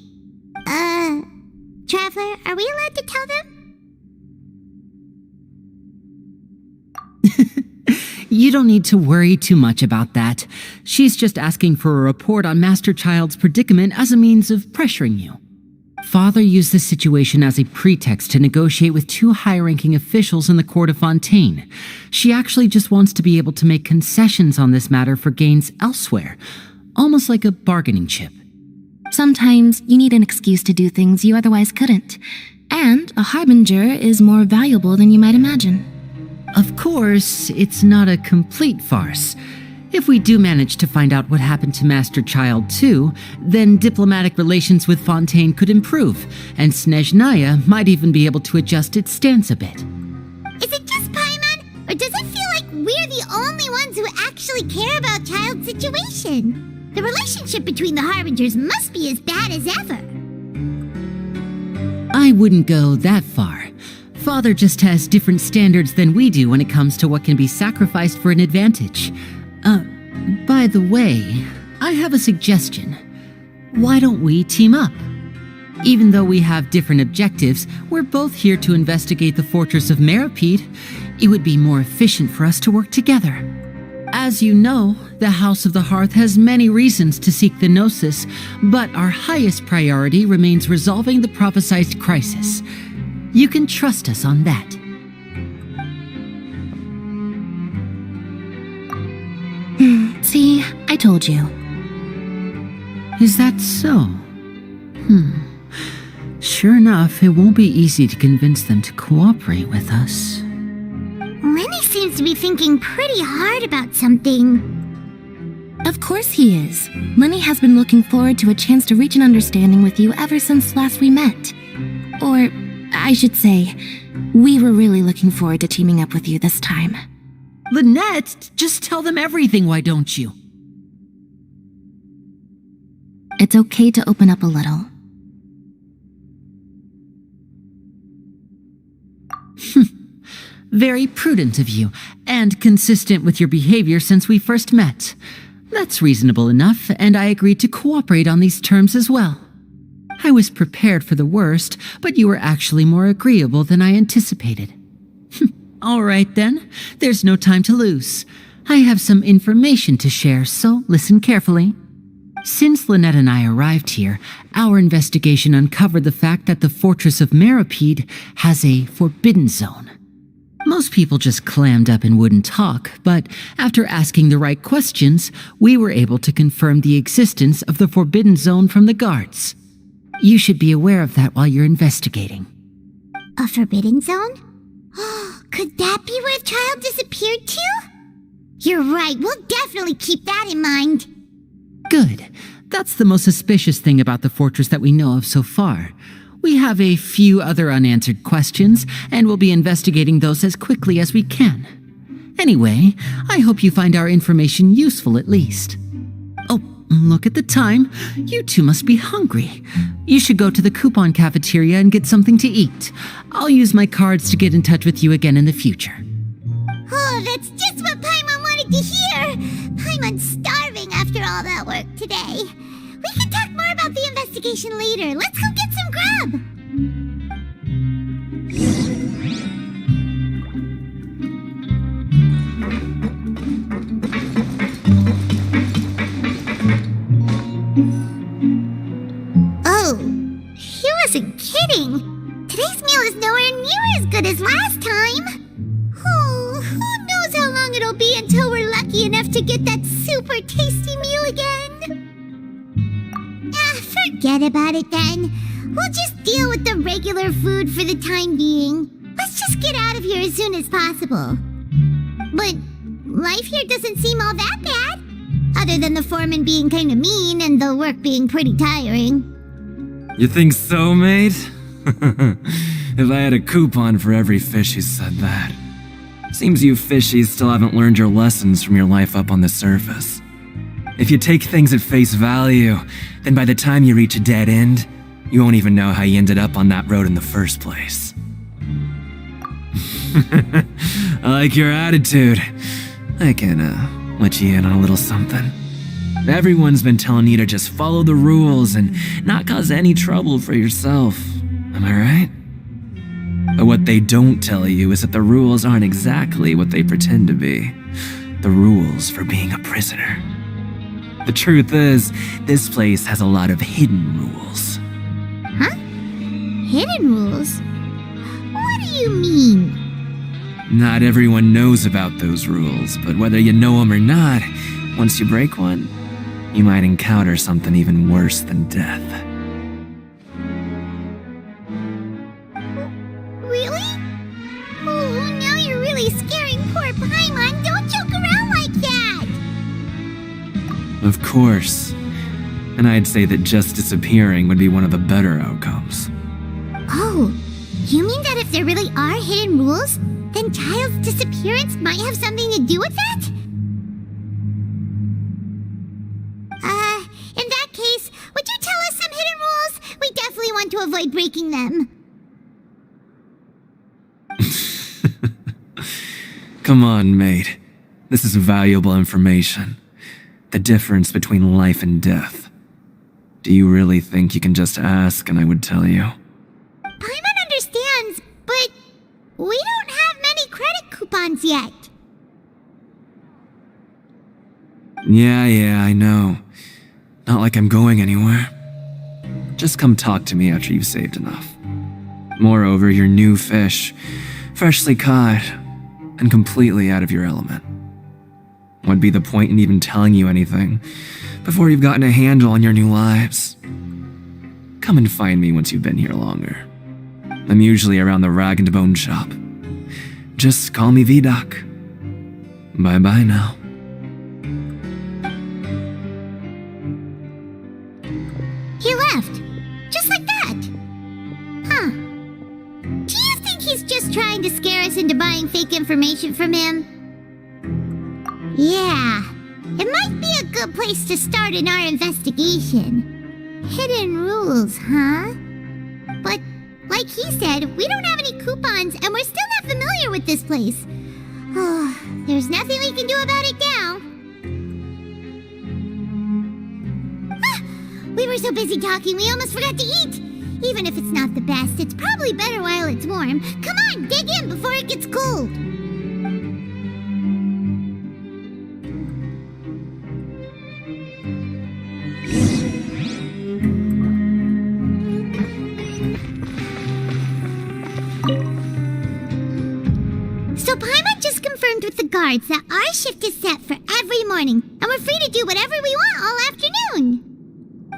Traveler, are we allowed to tell them? You don't need to worry too much about that. She's just asking for a report on Master Child's predicament as a means of pressuring you. Father used this situation as a pretext to negotiate with two high-ranking officials in the court of Fontaine. She actually just wants to be able to make concessions on this matter for gains elsewhere, almost like a bargaining chip. Sometimes you need an excuse to do things you otherwise couldn't. And a harbinger is more valuable than you might imagine. Of course, it's not a complete farce. If we do manage to find out what happened to Master Child too, then diplomatic relations with Fontaine could improve, and Snezhnaya might even be able to adjust its stance a bit. Is it just Paimon, or does it feel like we're the only ones who actually care about Child's situation? The relationship between the Harbingers must be as bad as ever. I wouldn't go that far. Father just has different standards than we do when it comes to what can be sacrificed for an advantage. By the way, I have a suggestion. Why don't we team up? Even though we have different objectives, we're both here to investigate the fortress of Meropide. It would be more efficient for us to work together. As you know, the House of the Hearth has many reasons to seek the Gnosis, but our highest priority remains resolving the prophesized crisis. You can trust us on that. See, I told you. Is that so? Sure enough, it won't be easy to convince them to cooperate with us. Lenny seems to be thinking pretty hard about something. Of course he is. Lenny has been looking forward to a chance to reach an understanding with you ever since last we met. Or, I should say, we were really looking forward to teaming up with you this time. Lynette, just tell them everything, why don't you? It's okay to open up a little. Very prudent of you, and consistent with your behavior since we first met. That's reasonable enough, and I agreed to cooperate on these terms as well. I was prepared for the worst, but you were actually more agreeable than I anticipated. All right then, there's no time to lose. I have some information to share, so listen carefully. Since Lynette and I arrived here, our investigation uncovered the fact that the fortress of Meropide has a forbidden zone. Most people just clammed up and wouldn't talk, but after asking the right questions, we were able to confirm the existence of the forbidden zone from the guards. You should be aware of that while you're investigating. A forbidden zone? Could that be where Child disappeared to? You're right, we'll definitely keep that in mind. Good. That's the most suspicious thing about the fortress that we know of so far. We have a few other unanswered questions, and we'll be investigating those as quickly as we can. Anyway, I hope you find our information useful at least. Oh, look at the time. You two must be hungry. You should go to the coupon cafeteria and get something to eat. I'll use my cards to get in touch with you again in the future. Oh, that's just what Paimon wanted to hear! Paimon's starving after all that work today. We can talk more about the investigation later. Let's go get some grub! Oh, he wasn't kidding. Today's meal is nowhere near as good as last time. Oh, who knows how long it'll be until we're lucky enough to get that super tasty meal again. Forget about it then. We'll just deal with the regular food for the time being. Let's just get out of here as soon as possible. But life here doesn't seem all that bad. Other than the foreman being kind of mean and the work being pretty tiring. You think so, mate? If I had a coupon for every fish who said that. Seems you fishies still haven't learned your lessons from your life up on the surface. If you take things at face value, then by the time you reach a dead end, you won't even know how you ended up on that road in the first place. I like your attitude. I can, let you in on a little something. Everyone's been telling you to just follow the rules and not cause any trouble for yourself. Am I right? But what they don't tell you is that the rules aren't exactly what they pretend to be. The rules for being a prisoner. The truth is, this place has a lot of hidden rules. Huh? Hidden rules? What do you mean? Not everyone knows about those rules, but whether you know them or not, once you break one, you might encounter something even worse than death. Really? Oh, now you're really scaring poor Paimon. Don't joke around like that! Of course. And I'd say that just disappearing would be one of the better outcomes. Oh, you mean that if there really are hidden rules, then Child's disappearance might have something to do with that? In that case, would you tell us some hidden rules? We definitely want to avoid breaking them. Come on, mate. This is valuable information. The difference between life and death. Do you really think you can just ask and I would tell you? Paimon understands, but we don't have many credit coupons yet. Yeah, I know. Not like I'm going anywhere. Just come talk to me after you've saved enough. Moreover, you're new fish, freshly caught, and completely out of your element. What'd be the point in even telling you anything before you've gotten a handle on your new lives? Come and find me once you've been here longer. I'm usually around the rag and bone shop. Just call me Vidoc. Bye-bye now. He left. Just like that. Huh. Do you think he's just trying to scare us into buying fake information from him? Yeah. It might be a good place to start in our investigation. Hidden rules, huh? But, like he said, we don't have any coupons and we're still not familiar with this place. Oh, there's nothing we can do about it now. We were so busy talking, we almost forgot to eat. Even if it's not the best, it's probably better while it's warm. Come on, dig in before it gets cold. So Paimon just confirmed with the guards that our shift is set for every morning, and we're free to do whatever we want all afternoon.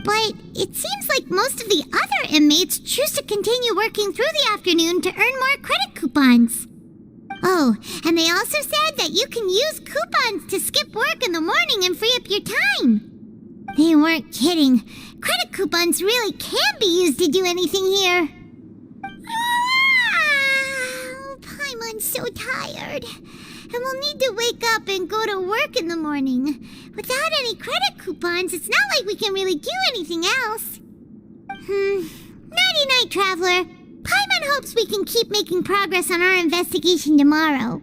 But it seems like most of the other inmates choose to continue working through the afternoon to earn more credit coupons. Oh, and they also said that you can use coupons to skip work in the morning and free up your time. They weren't kidding. Credit coupons really can be used to do anything here. Paimon's so tired. And we'll need to wake up and go to work in the morning. Without any credit coupons, it's not like we can really do anything else. Nighty-night, Traveler. Paimon hopes we can keep making progress on our investigation tomorrow.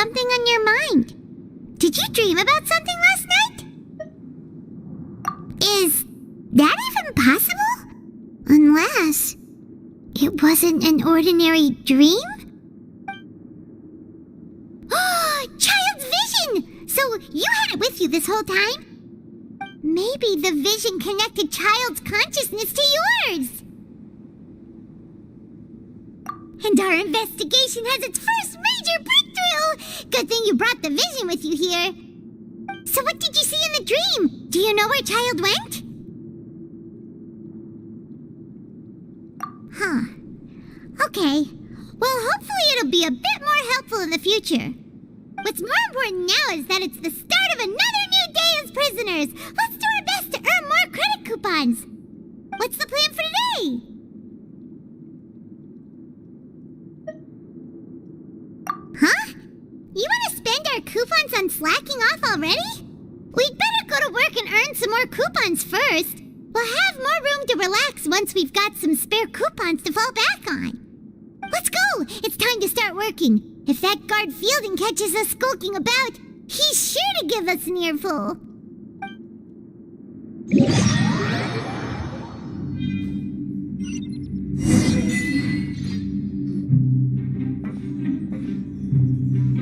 something on your mind. Did you dream about something last night? Is that even possible? Unless it wasn't an ordinary dream? Oh, child's vision! So you had it with you this whole time? Maybe the vision connected child's consciousness to yours. And our investigation has its first major breakthrough! Good thing you brought the vision with you here. So what did you see in the dream? Do you know where child went? Huh. Okay. Well, hopefully it'll be a bit more helpful in the future. What's more important now is that it's the start of another new day as prisoners. Let's do our best to earn more credit coupons. What's the plan for today? Huh? You want to spend our coupons on slacking off already? We'd better go to work and earn some more coupons first. We'll have more room to relax once we've got some spare coupons to fall back on. Let's go! It's time to start working. If that guard Fielding catches us skulking about, he's sure to give us an earful.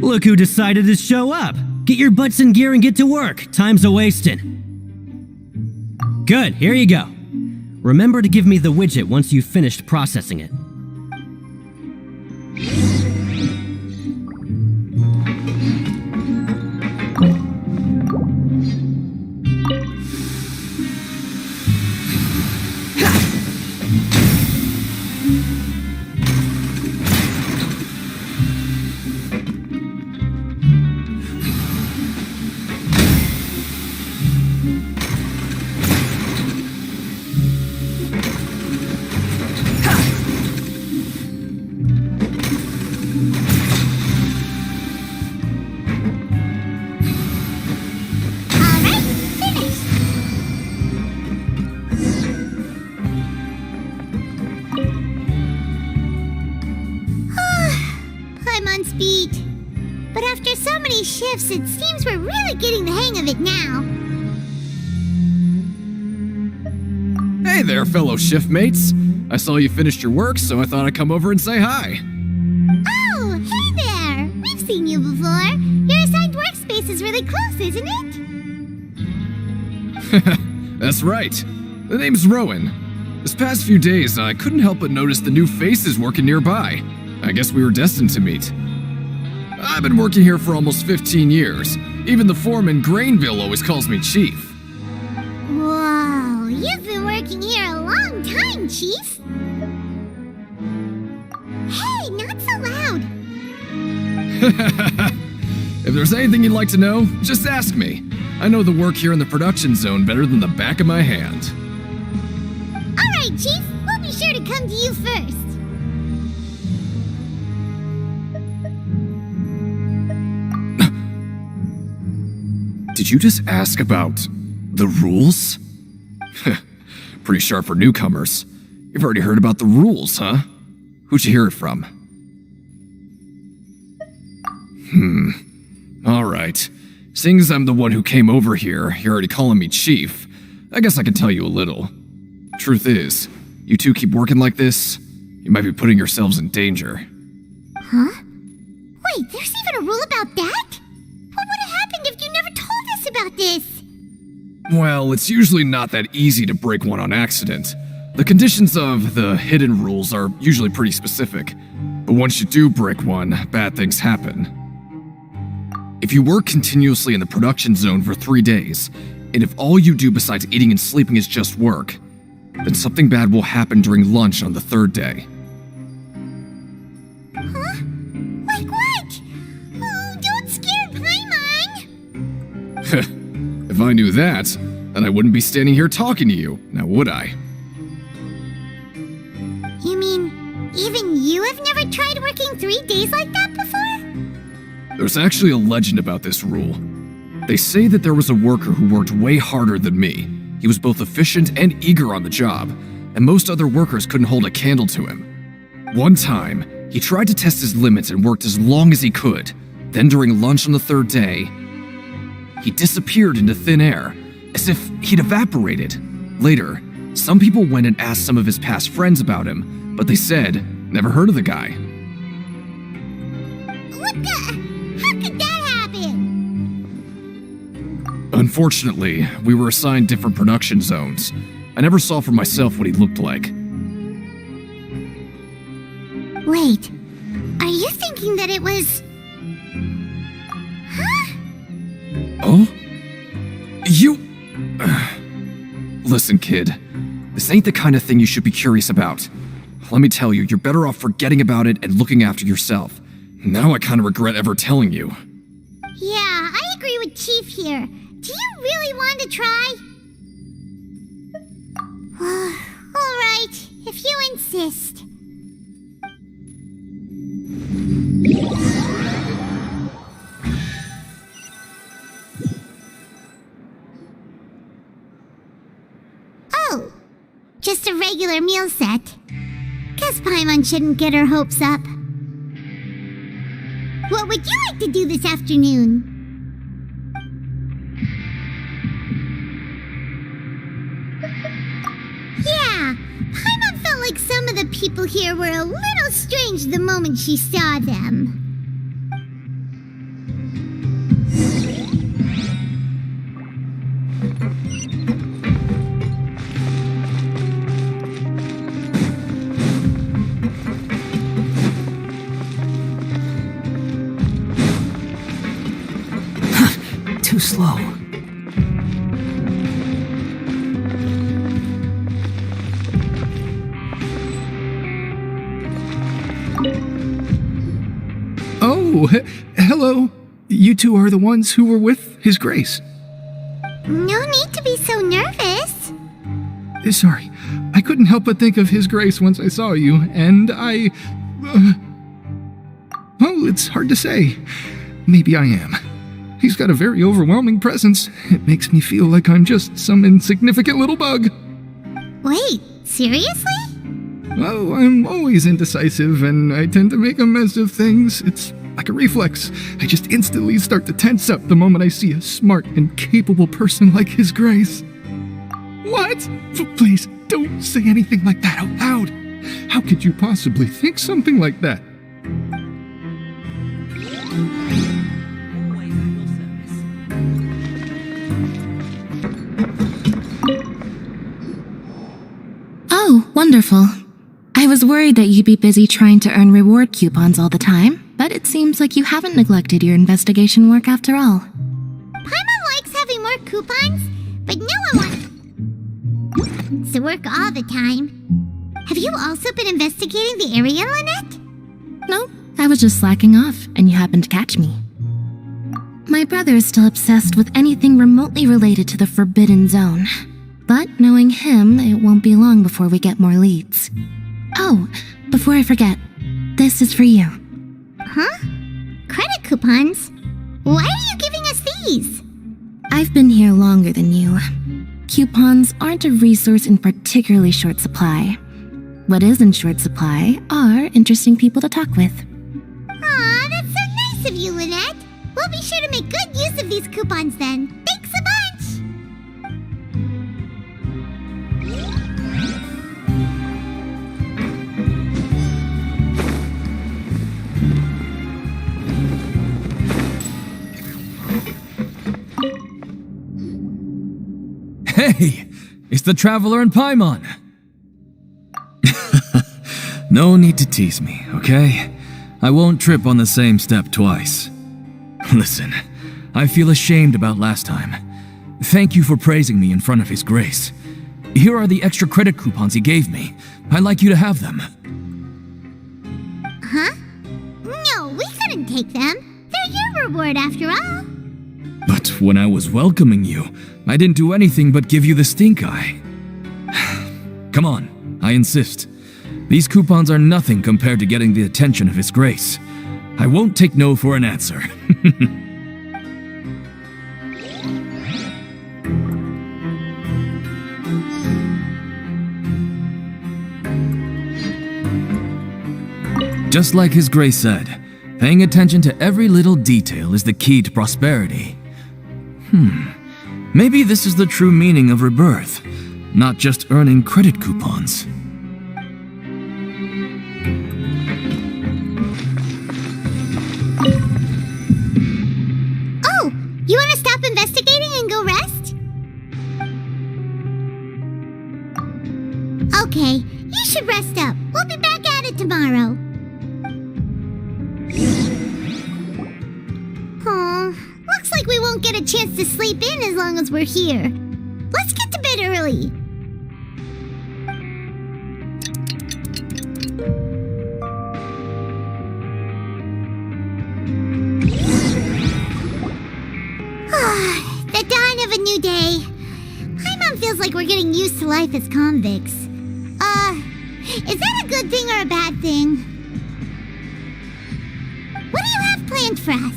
Look who decided to show up! Get your butts in gear and get to work. Time's a-wasting. Good, here you go. Remember to give me the widget once you've finished processing it. It seems we're really getting the hang of it now. Hey there, fellow shiftmates. I saw you finished your work, so I thought I'd come over and say hi. Oh, hey there! We've seen you before. Your assigned workspace is really close, isn't it? That's right. The name's Rowan. This past few days, I couldn't help but notice the new faces working nearby. I guess we were destined to meet. I've been working here for almost 15 years. Even the foreman, Grainville, always calls me Chief. Whoa, you've been working here a long time, Chief. Hey, not so loud. If there's anything you'd like to know, just ask me. I know the work here in the production zone better than the back of my hand. All right, Chief. We'll be sure to come to you first. Did you just ask about the rules? Pretty sharp for newcomers. You've already heard about the rules, huh? Who'd you hear it from? Alright. Seeing as I'm the one who came over here, you're already calling me Chief. I guess I can tell you a little. Truth is, you two keep working like this, you might be putting yourselves in danger. Huh? Wait, there's even a rule about that? What would have happened if you never told us about this? Well, it's usually not that easy to break one on accident. The conditions of the hidden rules are usually pretty specific, but once you do break one, bad things happen. If you work continuously in the production zone for 3 days, and if all you do besides eating and sleeping is just work, then something bad will happen during lunch on the 3rd day. Huh? Like what? Oh, don't scare Paimon! If I knew that, then I wouldn't be standing here talking to you, now would I? You mean, even you have never tried working 3 days like that before? There's actually a legend about this rule. They say that there was a worker who worked way harder than me. He was both efficient and eager on the job, and most other workers couldn't hold a candle to him. One time, he tried to test his limits and worked as long as he could, Then during lunch on the third day, he disappeared into thin air, as if he'd evaporated. Later, some people went and asked some of his past friends about him, but they said, never heard of the guy. How could that happen? Unfortunately, we were assigned different production zones. I never saw for myself what he looked like. Wait, are you thinking that it was... Huh? Oh? You... Listen, kid. This ain't the kind of thing you should be curious about. Let me tell you, you're better off forgetting about it and looking after yourself. Now I kind of regret ever telling you. Yeah, I agree with Chief here. Do you really want to try? Alright, if you insist. Oh, just a regular meal set. Guess Paimon shouldn't get her hopes up. What would you like to do this afternoon? Yeah, Paimon felt like some of the people here were a little strange the moment she saw them. Too slow. Oh, hello. You two are the ones who were with His Grace. No need to be so nervous. Sorry, I couldn't help but think of His Grace once I saw you, and I... well, it's hard to say. Maybe I am. He's got a very overwhelming presence. It makes me feel like I'm just some insignificant little bug. Wait, seriously? Well, I'm always indecisive, and I tend to make a mess of things. It's like a reflex. I just instantly start to tense up the moment I see a smart and capable person like His Grace. What? Please, don't say anything like that out loud. How could you possibly think something like that? Oh, wonderful. I was worried that you'd be busy trying to earn reward coupons all the time, but it seems like you haven't neglected your investigation work after all. Paimon likes having more coupons, but no one wants to work all the time. Have you also been investigating the area, Lynette? No, I was just slacking off, and you happened to catch me. My brother is still obsessed with anything remotely related to the Forbidden Zone. But knowing him, it won't be long before we get more leads. Oh, before I forget, this is for you. Huh? Credit coupons? Why are you giving us these? I've been here longer than you. Coupons aren't a resource in particularly short supply. What is in short supply are interesting people to talk with. Aw, that's so nice of you, Lynette. We'll be sure to make good use of these coupons then. Thanks a bunch! Hey, it's the Traveler and Paimon. No need to tease me, okay? I won't trip on the same step twice. Listen, I feel ashamed about last time. Thank you for praising me in front of His Grace. Here are the extra credit coupons he gave me. I'd like you to have them. Huh? No, we couldn't take them. They're your reward after all. But when I was welcoming you, I didn't do anything but give you the stink eye. Come on, I insist. These coupons are nothing compared to getting the attention of His Grace. I won't take no for an answer. Just like His Grace said, Paying attention to every little detail is the key to prosperity. Maybe this is the true meaning of rebirth, not just earning credit coupons. Oh, you want to stop investigating and go rest? Okay, you should rest up. We'll be back at it tomorrow. Looks like we won't get a chance to sleep in as long as we're here. Let's get to bed early. The dawn of a new day. Paimon feels like we're getting used to life as convicts. Is that a good thing or a bad thing? What do you have planned for us?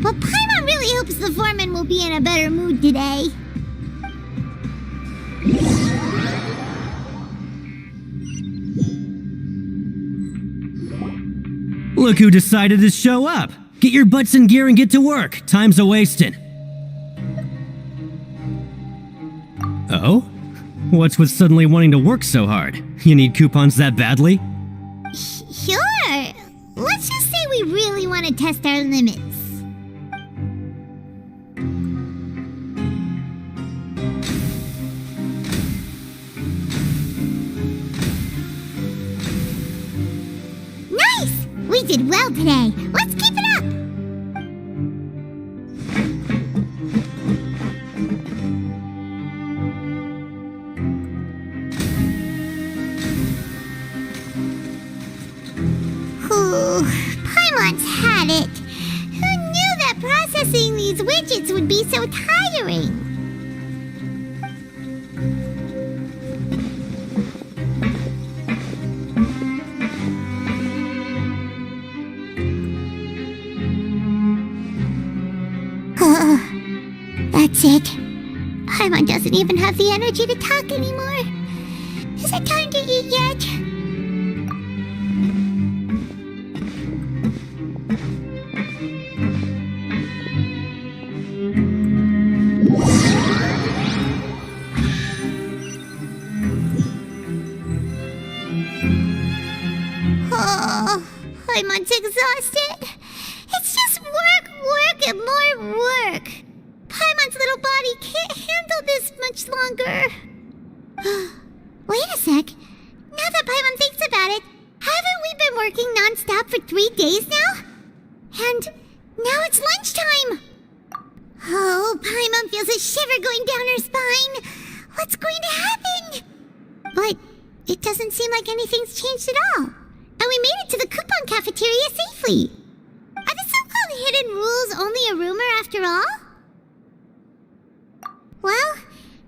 Well, Paimon really hopes the foreman will be in a better mood today. Look who decided to show up! Get your butts in gear and get to work. Time's a-wasting. Oh? What's with suddenly wanting to work so hard? You need coupons that badly? Sure. Let's just say we really want to test our limits. Nice! We did well today. Let's keep it up! Paimon's had it. Who knew that processing these widgets would be so tiring? That's it. Paimon doesn't even have the energy to talk anymore. Is it time to eat yet? Paimon's exhausted. It's just work, and more work. Paimon's little body can't handle this much longer. Wait a sec. Now that Paimon thinks about it, haven't we been working non-stop for 3 days now? And now it's lunchtime. Oh, Paimon feels a shiver going down her spine. What's going to happen? But it doesn't seem like anything's changed at all. And we made it to the coupon cafeteria safely. Are the so-called hidden rules only a rumor after all? Well,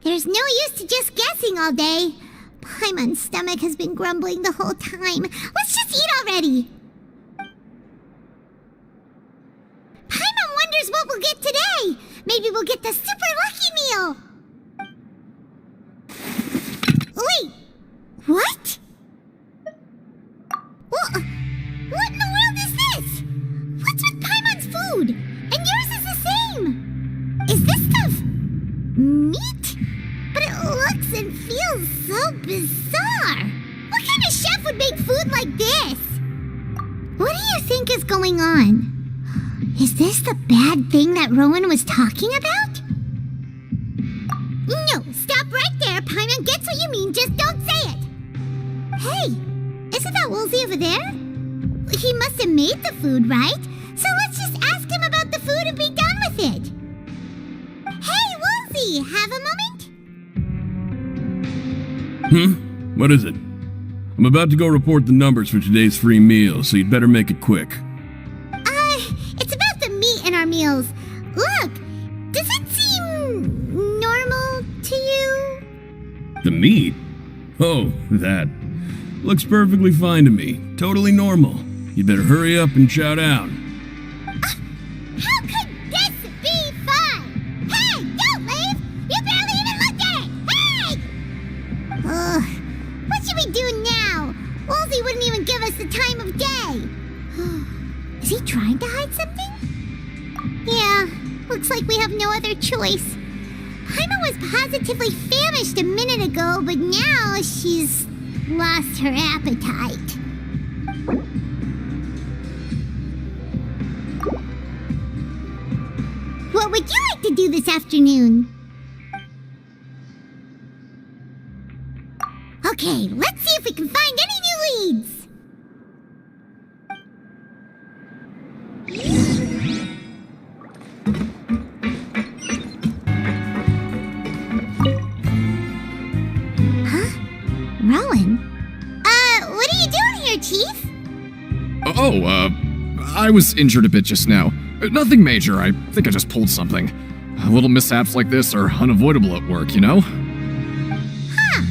there's no use to just guessing all day. Paimon's stomach has been grumbling the whole time. Let's just eat already. Paimon wonders what we'll get today. Maybe we'll get the super lucky meal. Wait, what? What in the world is this? What's with Paimon's food? And yours is the same. Is this stuff meat? But it looks and feels so bizarre. What kind of chef would make food like this? What do you think is going on? Is this the bad thing that Rowan was talking about? No, stop right there. Paimon gets what you mean, just don't say it. Hey, isn't that Woolsey over there? He must have made the food, right? So let's just ask him about the food and be done with it. Hey, Woolsey, have a moment? What is it? I'm about to go report the numbers for today's free meal, so you'd better make it quick. It's about the meat in our meals. Look, does it seem normal to you? The meat? Oh, that. Looks perfectly fine to me. Totally normal. You better hurry up and chow down. How could this be fun? Hey, don't leave! You barely even looked at it! Hey! Ugh, what should we do now? Wolsey wouldn't even give us the time of day. Is he trying to hide something? Yeah, looks like we have no other choice. Paimon was positively famished a minute ago, but now she's lost her appetite. What would you like to do this afternoon? Okay, let's see if we can find any new leads. Huh? Rowan? What are you doing here, Chief? I was injured a bit just now. Nothing major, I think I just pulled something. Little mishaps like this are unavoidable at work, you know? Huh.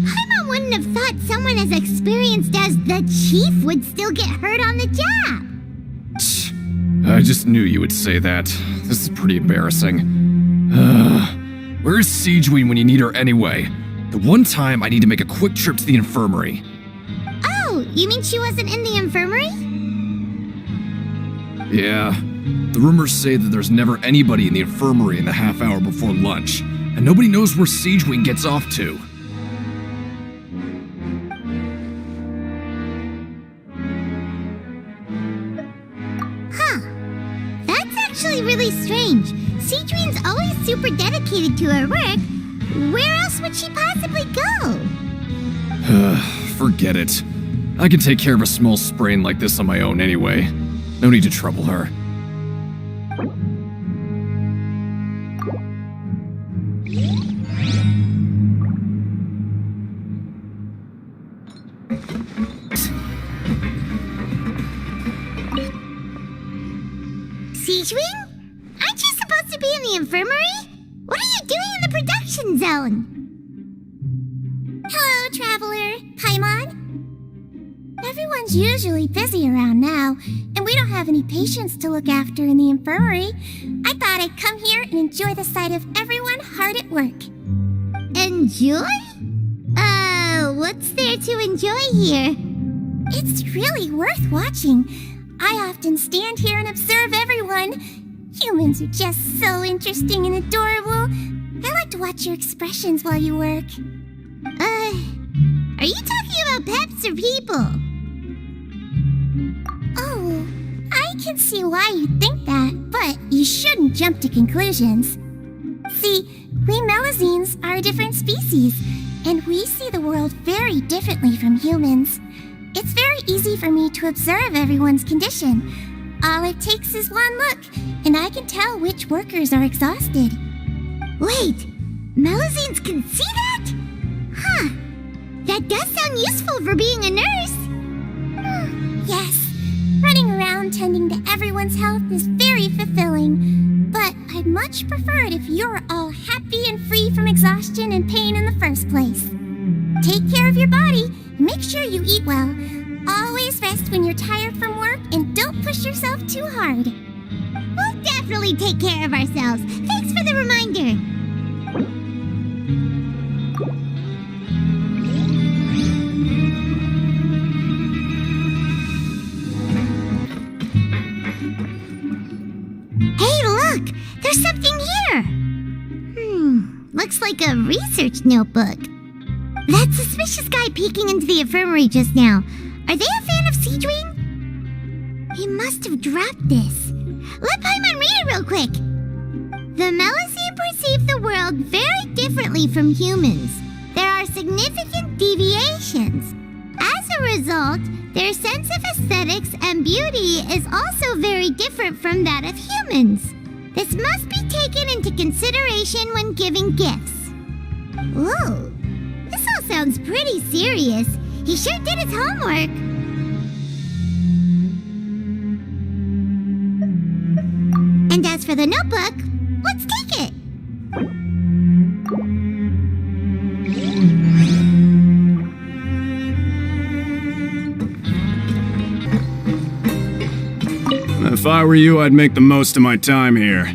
Paimon wouldn't have thought someone as experienced as the Chief would still get hurt on the job. I just knew you would say that. This is pretty embarrassing. Where's Sigewinne when you need her anyway? The one time I need to make a quick trip to the infirmary. Oh, you mean she wasn't in the infirmary? Yeah. The rumors say that there's never anybody in the infirmary in the half hour before lunch, and nobody knows where Sigewinne gets off to. Huh. That's actually really strange. Sigewinne's always super dedicated to her work. Where else would she possibly go? Forget it. I can take care of a small sprain like this on my own anyway. No need to trouble her. Sigewinne? Aren't you supposed to be in the infirmary? What are you doing in the production zone? Hello, Traveler. Paimon? Everyone's usually busy around now, and we don't have any patients to look after in the infirmary. I thought I'd come here and enjoy the sight of everyone hard at work. Enjoy? What's there to enjoy here? It's really worth watching. I often stand here and observe everyone. Humans are just so interesting and adorable. I like to watch your expressions while you work. Are you talking about pets or people? Oh, I can see why you think that, but you shouldn't jump to conclusions. See, we Melazines are a different species, and we see the world very differently from humans. It's very easy for me to observe everyone's condition. All it takes is one look, and I can tell which workers are exhausted. Wait, Melazines can see that? Huh. That does sound useful for being a nurse. Yes, running around tending to everyone's health is very fulfilling. But I'd much prefer it if you're all happy and free from exhaustion and pain in the first place. Take care of your body and make sure you eat well. Always rest when you're tired from work and don't push yourself too hard. We'll definitely take care of ourselves. Thanks for the reminder. Hey, look! There's something here! Looks like a research notebook. That suspicious guy peeking into the infirmary just now. Are they a fan of Sigewinne? He must have dropped this. Let Paimon read it real quick. The Melazine perceive the world very differently from humans. There are significant deviations. As a result, their sense of aesthetics and beauty is also very different from that of humans. This must be taken into consideration when giving gifts. Whoa, this all sounds pretty serious. He sure did his homework. And as for the notebook, let's take it. If I were you, I'd make the most of my time here.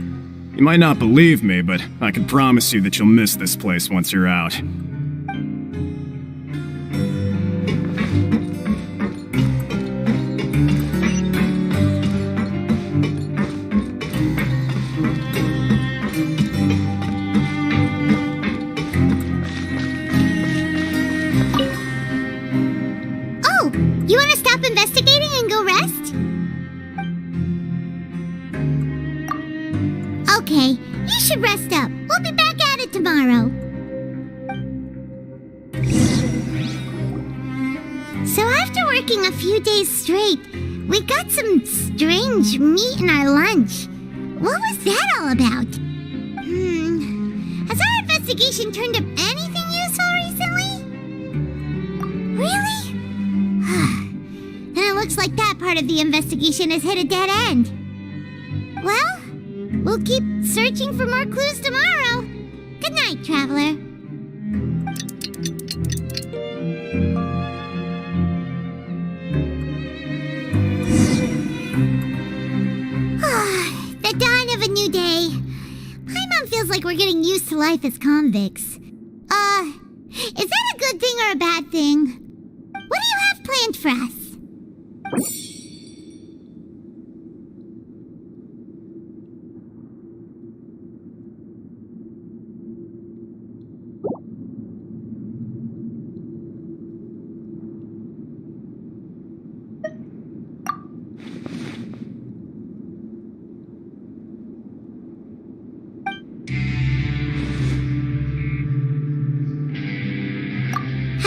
You might not believe me, but I can promise you that you'll miss this place once you're out. Oh, you want to stop investigating and go rest? Okay, you should rest up. We'll be back at it tomorrow. So after working a few days straight, we got some strange meat in our lunch. What was that all about? Has our investigation turned up anything useful recently? Really? Then it looks like that part of the investigation has hit a dead end. Well, we'll keep searching for more clues tomorrow. Good night, Traveler. The dawn of a new day. Paimon feels like we're getting used to life as convicts. Is that a good thing or a bad thing? What do you have planned for us?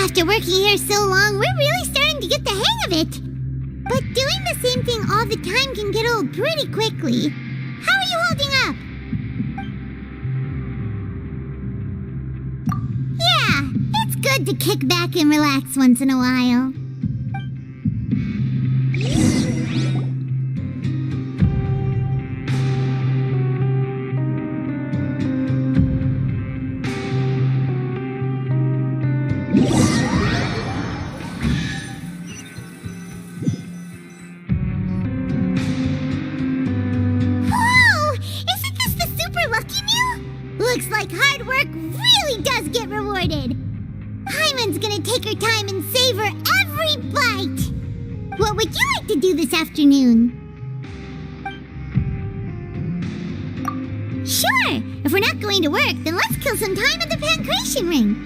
After working here so long, we're really starting to get the hang of it. But doing the same thing all the time can get old pretty quickly. How are you holding up? Yeah, it's good to kick back and relax once in a while. Looks like hard work really does get rewarded. Paimon's gonna take her time and savor every bite. What would you like to do this afternoon? Sure, if we're not going to work, then let's kill some time at the Pancration Ring.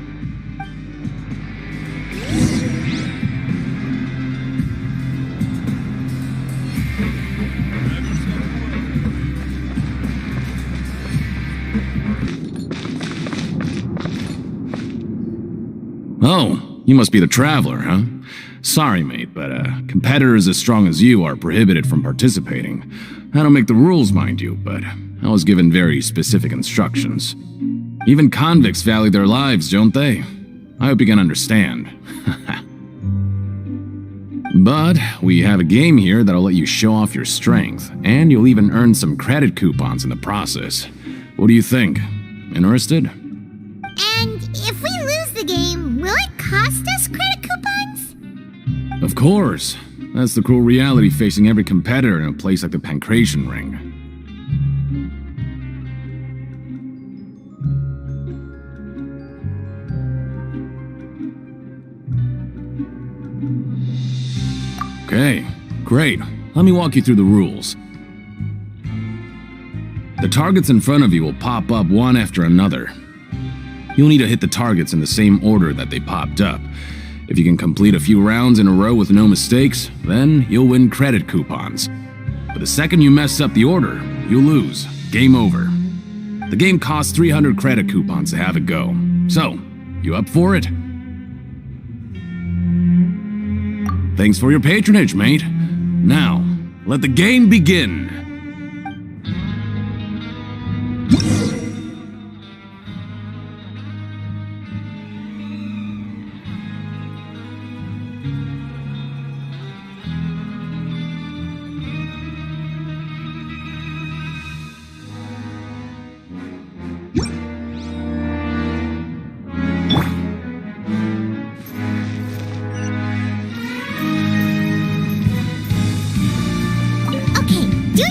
Oh, you must be the Traveler, huh? Sorry, mate, but competitors as strong as you are prohibited from participating. I don't make the rules, mind you, but I was given very specific instructions. Even convicts value their lives, don't they? I hope you can understand. But we have a game here that'll let you show off your strength, and you'll even earn some credit coupons in the process. What do you think? Interested? And if we lose the game, will it cost us credit coupons? Of course. That's the cruel reality facing every competitor in a place like the Pancration Ring. Okay, great. Let me walk you through the rules. The targets in front of you will pop up one after another. You'll need to hit the targets in the same order that they popped up. If you can complete a few rounds in a row with no mistakes, then you'll win credit coupons. But the second you mess up the order, you'll lose. Game over. The game costs 300 credit coupons to have it go. So, you up for it? Thanks for your patronage, mate. Now, let the game begin. Do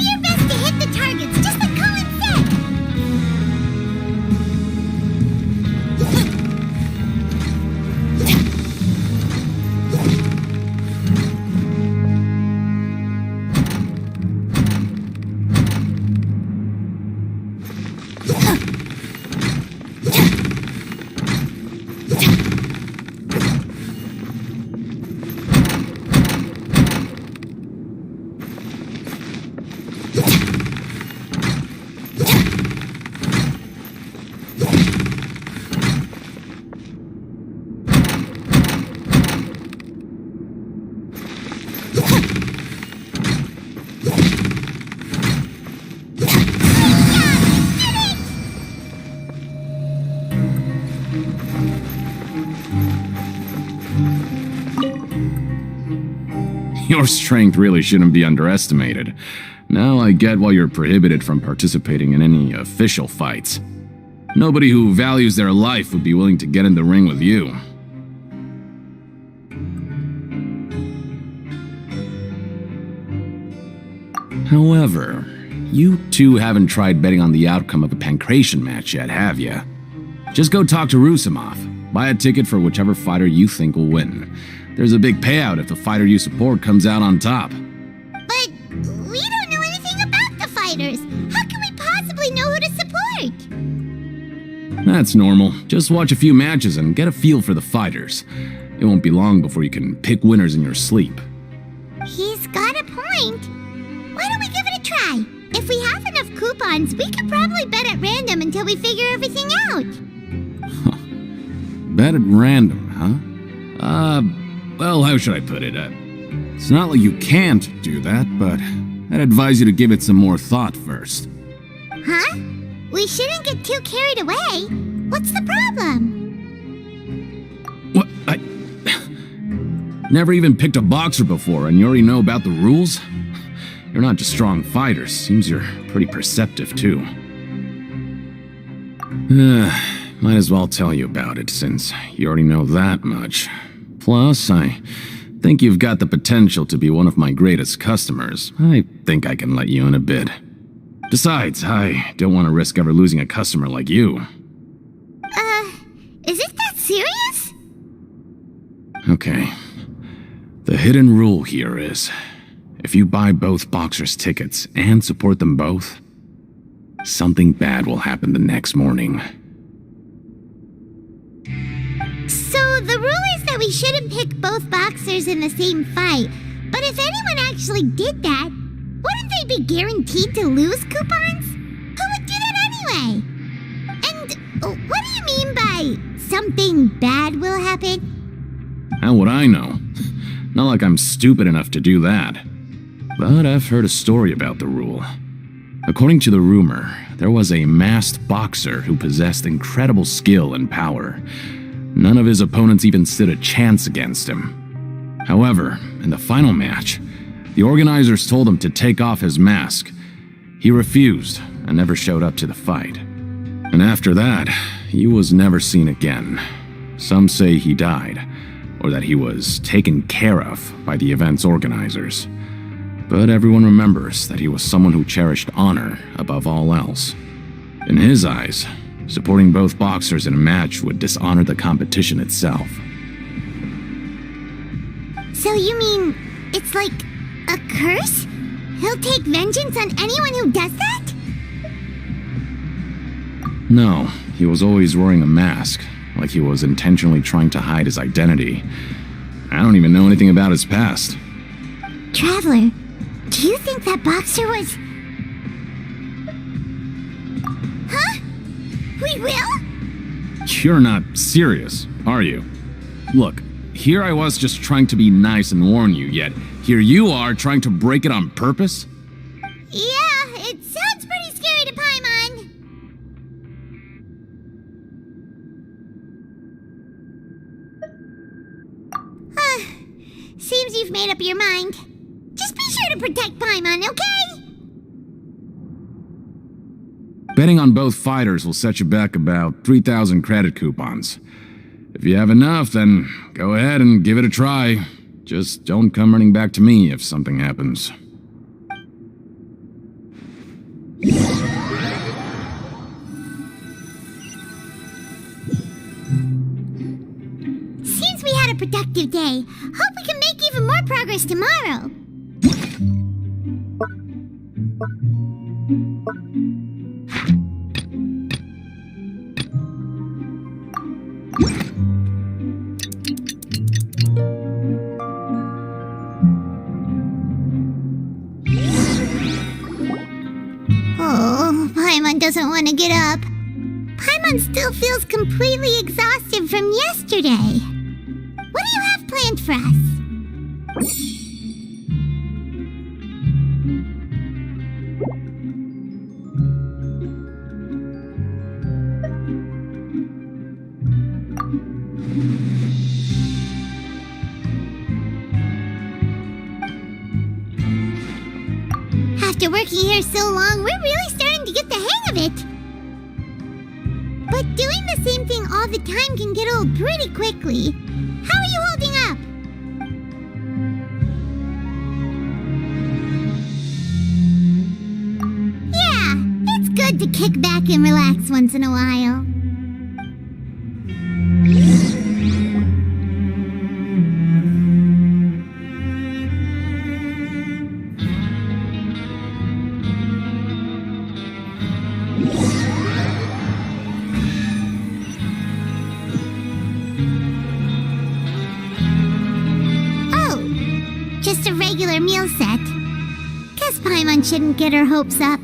Your strength really shouldn't be underestimated. Now I get why you're prohibited from participating in any official fights. Nobody who values their life would be willing to get in the ring with you. However, you two haven't tried betting on the outcome of a pancration match yet, have ya? Just go talk to Rusimov. Buy a ticket for whichever fighter you think will win. There's a big payout if the fighter you support comes out on top. But we don't know anything about the fighters. How can we possibly know who to support? That's normal. Just watch a few matches and get a feel for the fighters. It won't be long before you can pick winners in your sleep. He's got a point. Why don't we give it a try? If we have enough coupons, we could probably bet at random until we figure everything out. Bet at random, huh? Well, how should I put it? It's not like you can't do that, but I'd advise you to give it some more thought first. Huh? We shouldn't get too carried away. What's the problem? What? I never even picked a boxer before, and you already know about the rules? You're not just strong fighters. Seems you're pretty perceptive, too. Might as well tell you about it, since you already know that much. Plus, I think you've got the potential to be one of my greatest customers. I think I can let you in a bit. Besides, I don't want to risk ever losing a customer like you. Is it that serious? Okay. The hidden rule here is, if you buy both boxers' tickets and support them both, something bad will happen the next morning. So the rule is that we shouldn't pick both boxers in the same fight, but if anyone actually did that, wouldn't they be guaranteed to lose coupons? Who would do that anyway? And what do you mean by something bad will happen? How would I know? Not like I'm stupid enough to do that. But I've heard a story about the rule. According to the rumor, there was a masked boxer who possessed incredible skill and power. None of his opponents even stood a chance against him. However, in the final match, the organizers told him to take off his mask. He refused and never showed up to the fight. And after that, he was never seen again. Some say he died, or that he was taken care of by the event's organizers. But everyone remembers that he was someone who cherished honor above all else. In his eyes, supporting both boxers in a match would dishonor the competition itself. So you mean it's like a curse? He'll take vengeance on anyone who does that? No, he was always wearing a mask, like he was intentionally trying to hide his identity. I don't even know anything about his past. Traveler, do you think that boxer was... Huh? We will? You're not serious, are you? Look, here I was just trying to be nice and warn you, yet here you are trying to break it on purpose? Yeah, it sounds pretty scary to Paimon. Seems you've made up your mind. Just be sure to protect Paimon, okay? Betting on both fighters will set you back about 3,000 credit coupons. If you have enough, then go ahead and give it a try. Just don't come running back to me if something happens. Seems we had a productive day. Hope we can make even more progress tomorrow. Oh, Paimon doesn't want to get up. Paimon still feels completely exhausted from yesterday. What do you have planned for us? After working here so long, we're really starting to get the hang of it. But doing the same thing all the time can get old pretty quickly. How are you holding up? Yeah, it's good to kick back and relax once in a while. Meal set. Guess Paimon shouldn't get her hopes up.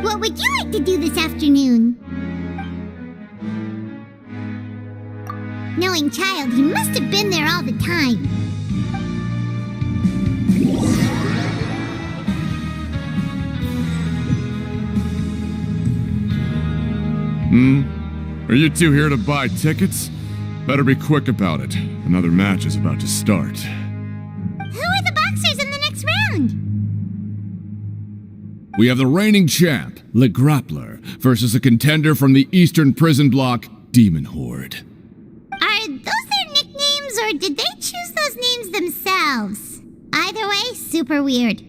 What would you like to do this afternoon? Knowing child, he must have been there all the time. Are you two here to buy tickets? Better be quick about it. Another match is about to start. We have the reigning champ, Le Grappler, versus a contender from the Eastern Prison Block, Demon Horde. Are those their nicknames, or did they choose those names themselves? Either way, super weird.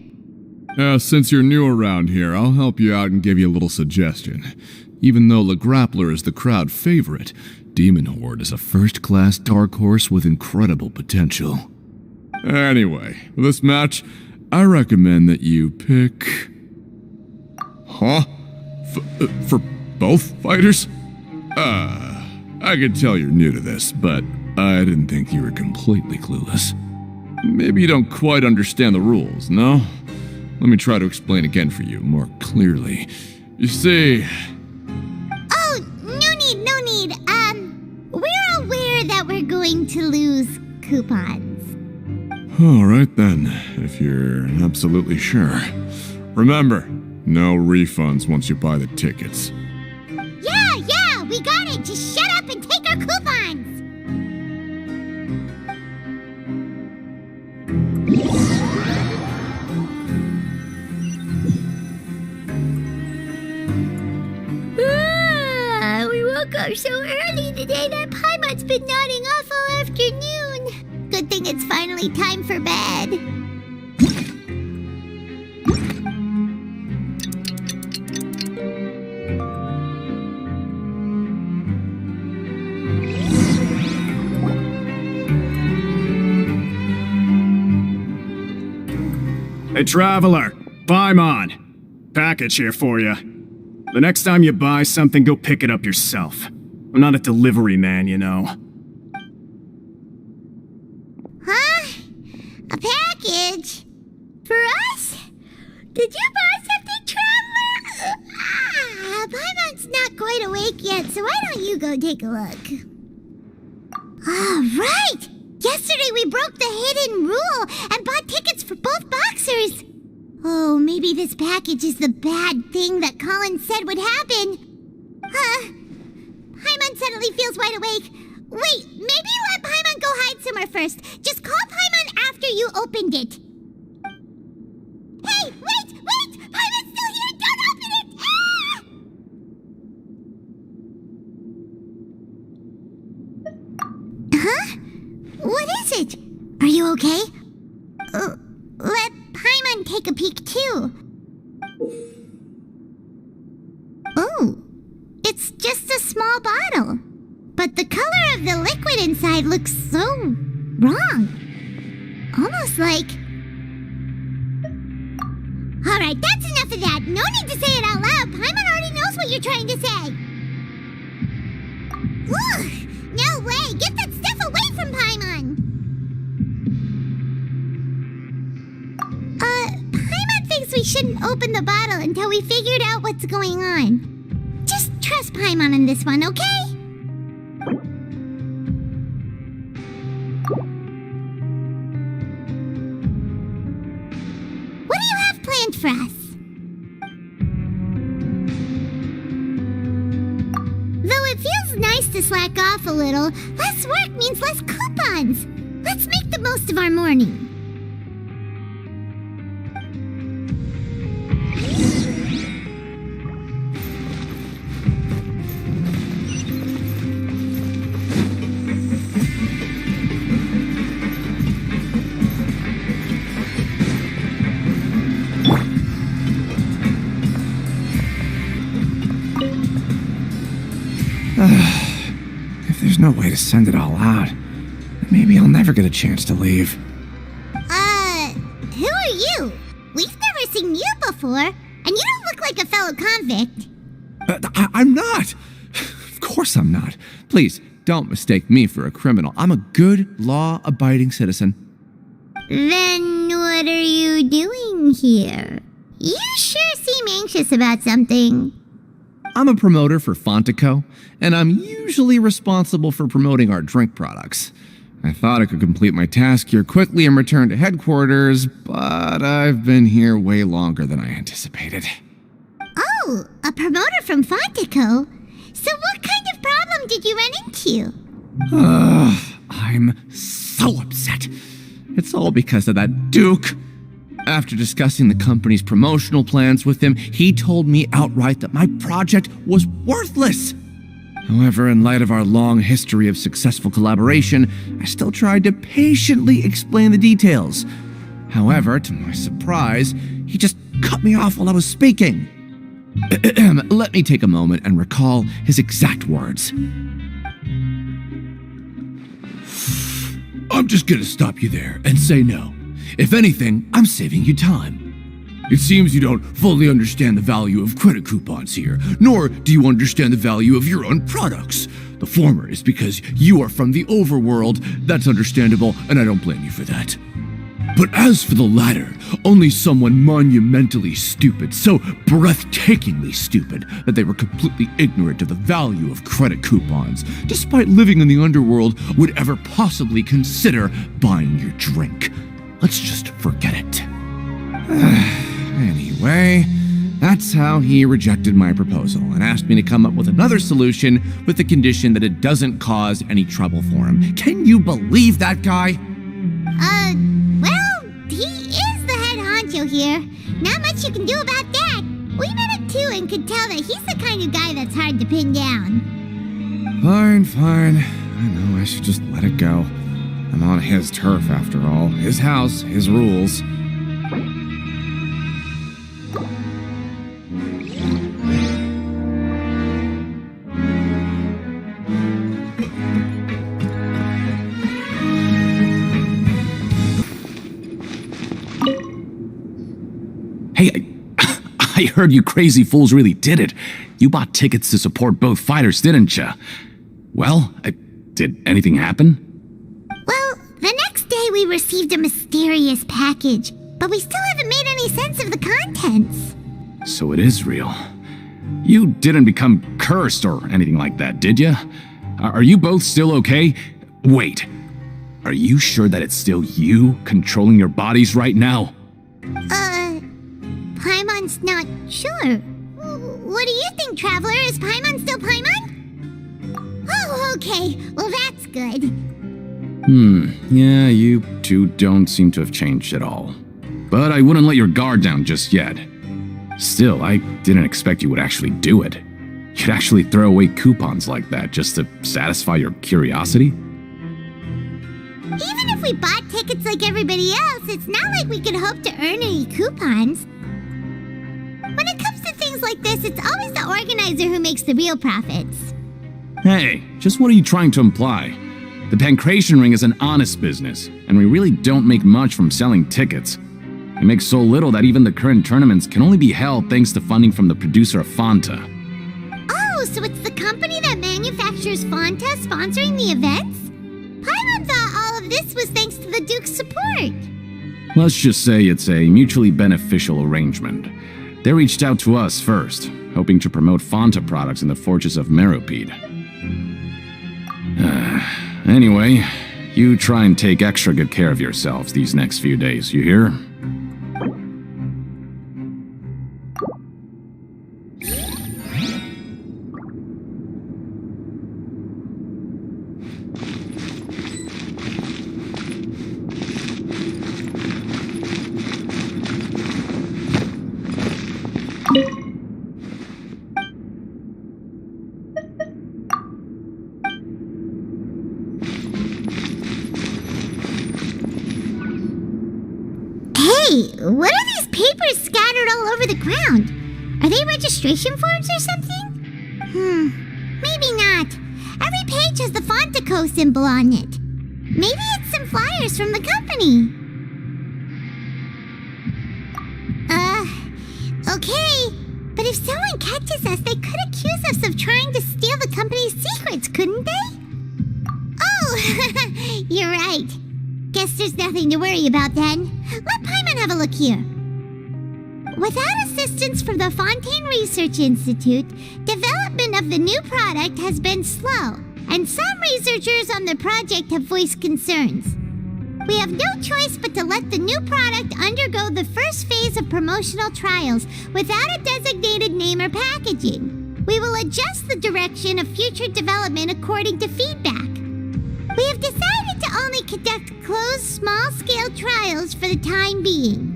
Since you're new around here, I'll help you out and give you a little suggestion. Even though Le Grappler is the crowd favorite, Demon Horde is a first-class dark horse with incredible potential. Anyway, for this match, I recommend that you pick... Huh? For both fighters? I can tell you're new to this, but I didn't think you were completely clueless. Maybe you don't quite understand the rules, no? Let me try to explain again for you more clearly. You see... Oh, no need. We're aware that we're going to lose coupons. Alright then, if you're absolutely sure. Remember, no refunds once you buy the tickets. Yeah, we got it! Just shut up and take our coupons! We woke up so early today that Paimon's been nodding off all afternoon. Good thing it's finally time for bed. Hey, Traveler! Paimon! Package here for you. The next time you buy something, go pick it up yourself. I'm not a delivery man, you know. Huh? A package? For us? Did you buy something, Traveler? Paimon's not quite awake yet, so why don't you go take a look? Right! Yesterday we broke the hidden rule and bought tickets for both boxers. Oh, maybe this package is the bad thing that Colin said would happen. Paimon suddenly feels wide awake. Wait, maybe let Paimon go hide somewhere first. Just call Paimon after you opened it. Hey, wait! Paimon's still here! Don't open it! Huh? What is it? Are you okay? Let Paimon take a peek too. Oh, it's just a small bottle. But the color of the liquid inside looks so wrong. Almost like... Alright, that's enough of that. No need to say it out loud. Paimon already knows what you're trying to say. Ugh! No way! Get that stuff away from Paimon! Paimon thinks we shouldn't open the bottle until we figured out what's going on. Just trust Paimon on this one, okay? What do you have planned for us? Though it feels It's nice to slack off a little. Less work means less coupons. Let's make the most of our morning. If there's no way to send it all out, maybe I'll never get a chance to leave. Who are you? We've never seen you before, and you don't look like a fellow convict. I'm not! Of course I'm not. Please, don't mistake me for a criminal. I'm a good, law-abiding citizen. Then what are you doing here? You sure seem anxious about something. I'm a promoter for Fontaine, and I'm usually responsible for promoting our drink products. I thought I could complete my task here quickly and return to headquarters, but I've been here way longer than I anticipated. Oh, a promoter from Fontaine. So what kind of problem did you run into? I'm so upset. It's all because of that Duke. After discussing the company's promotional plans with him, he told me outright that my project was worthless. However, in light of our long history of successful collaboration, I still tried to patiently explain the details. However, to my surprise, he just cut me off while I was speaking. Let me take a moment and recall his exact words. I'm just gonna stop you there and say no. If anything, I'm saving you time. It seems you don't fully understand the value of credit coupons here, nor do you understand the value of your own products. The former is because you are from the overworld. That's understandable, and I don't blame you for that. But as for the latter, only someone monumentally stupid, so breathtakingly stupid that they were completely ignorant of the value of credit coupons, despite living in the underworld, would ever possibly consider buying your drink. Let's just forget it. Anyway, that's how he rejected my proposal and asked me to come up with another solution with the condition that it doesn't cause any trouble for him. Can you believe that guy? Well, he is the head honcho here. Not much you can do about that. We met him too and could tell that he's the kind of guy that's hard to pin down. Fine. I know I should just let it go. I'm on his turf, after all. His house, his rules. Hey, I heard you crazy fools really did it. You bought tickets to support both fighters, didn't you? Well, did anything happen? Well, the next day we received a mysterious package, but we still haven't made any sense of the contents. So it is real. You didn't become cursed or anything like that, did you? Are you both still okay? Wait, are you sure that it's still you controlling your bodies right now? Paimon's not sure. What do you think, Traveler? Is Paimon still Paimon? Oh, okay. Well, that's good. Yeah, you two don't seem to have changed at all. But I wouldn't let your guard down just yet. Still, I didn't expect you would actually do it. You'd actually throw away coupons like that just to satisfy your curiosity? Even if we bought tickets like everybody else, it's not like we could hope to earn any coupons. When it comes to things like this, it's always the organizer who makes the real profits. Hey, just what are you trying to imply? The Pancration Ring is an honest business, and we really don't make much from selling tickets. We make so little that even the current tournaments can only be held thanks to funding from the producer of Fanta. Oh, so it's the company that manufactures Fanta sponsoring the events? Paimon thought all of this was thanks to the Duke's support. Let's just say it's a mutually beneficial arrangement. They reached out to us first, hoping to promote Fanta products in the fortress of Meropide. Anyway, you try and take extra good care of yourselves these next few days, you hear? Hey, what are these papers scattered all over the ground? Are they registration forms or something? Maybe not. Every page has the Fontaco symbol on it. Maybe it's some flyers from the company. Okay. But if someone catches us, they could accuse us of trying to steal the company's secrets, couldn't they? Oh, you're right. Guess there's nothing to worry about then. Let Paimon have a look here. Without assistance from the Fontaine Research Institute, development of the new product has been slow, and some researchers on the project have voiced concerns. We have no choice but to let the new product undergo the first phase of promotional trials without a designated name or packaging. We will adjust the direction of future development according to feedback. We have decided to only conduct closed, small-scale trials for the time being.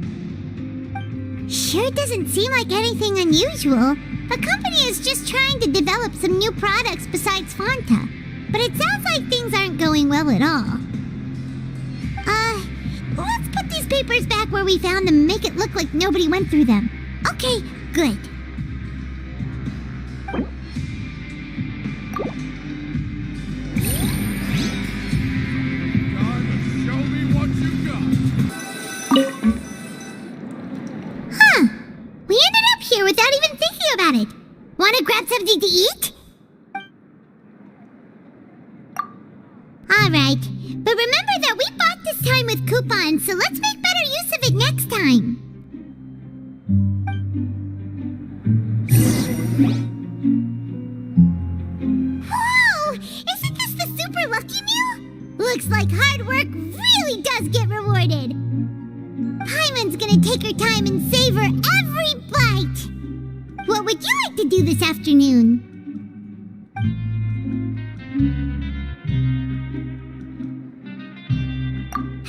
Sure doesn't seem like anything unusual. The company is just trying to develop some new products besides Fonta. But it sounds like things aren't going well at all. Let's put these papers back where we found them and make it look like nobody went through them. Okay, good. Show me what you got. Huh. We ended up here without even thinking about it. Want to grab something to eat? Alright, but remember that we bought this time with coupons, so let's make better use of it next time. Whoa! Isn't this the super lucky meal? Looks like hard work really does get rewarded. Paimon's gonna take her time and savor every bite. What would you like to do this afternoon?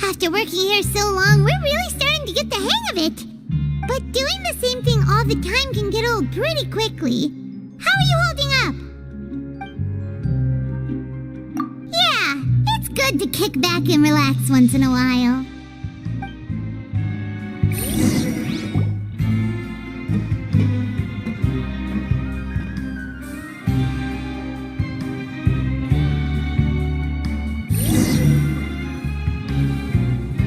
After working here so long, we're really starting to get the hang of it. But doing the same thing all the time can get old pretty quickly. How are you holding up? Yeah, it's good to kick back and relax once in a while.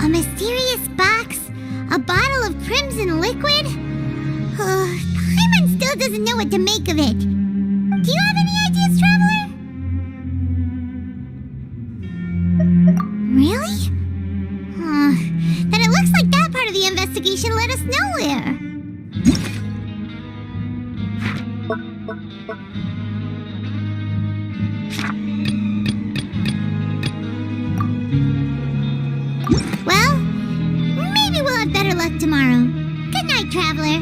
A mysterious box? A bottle of crimson liquid? Paimon still doesn't know what to make of it. Do you have any ideas, Traveler? Really? Then it looks like that part of the investigation led us nowhere. Well, maybe we'll have better luck tomorrow. Good night, Traveler.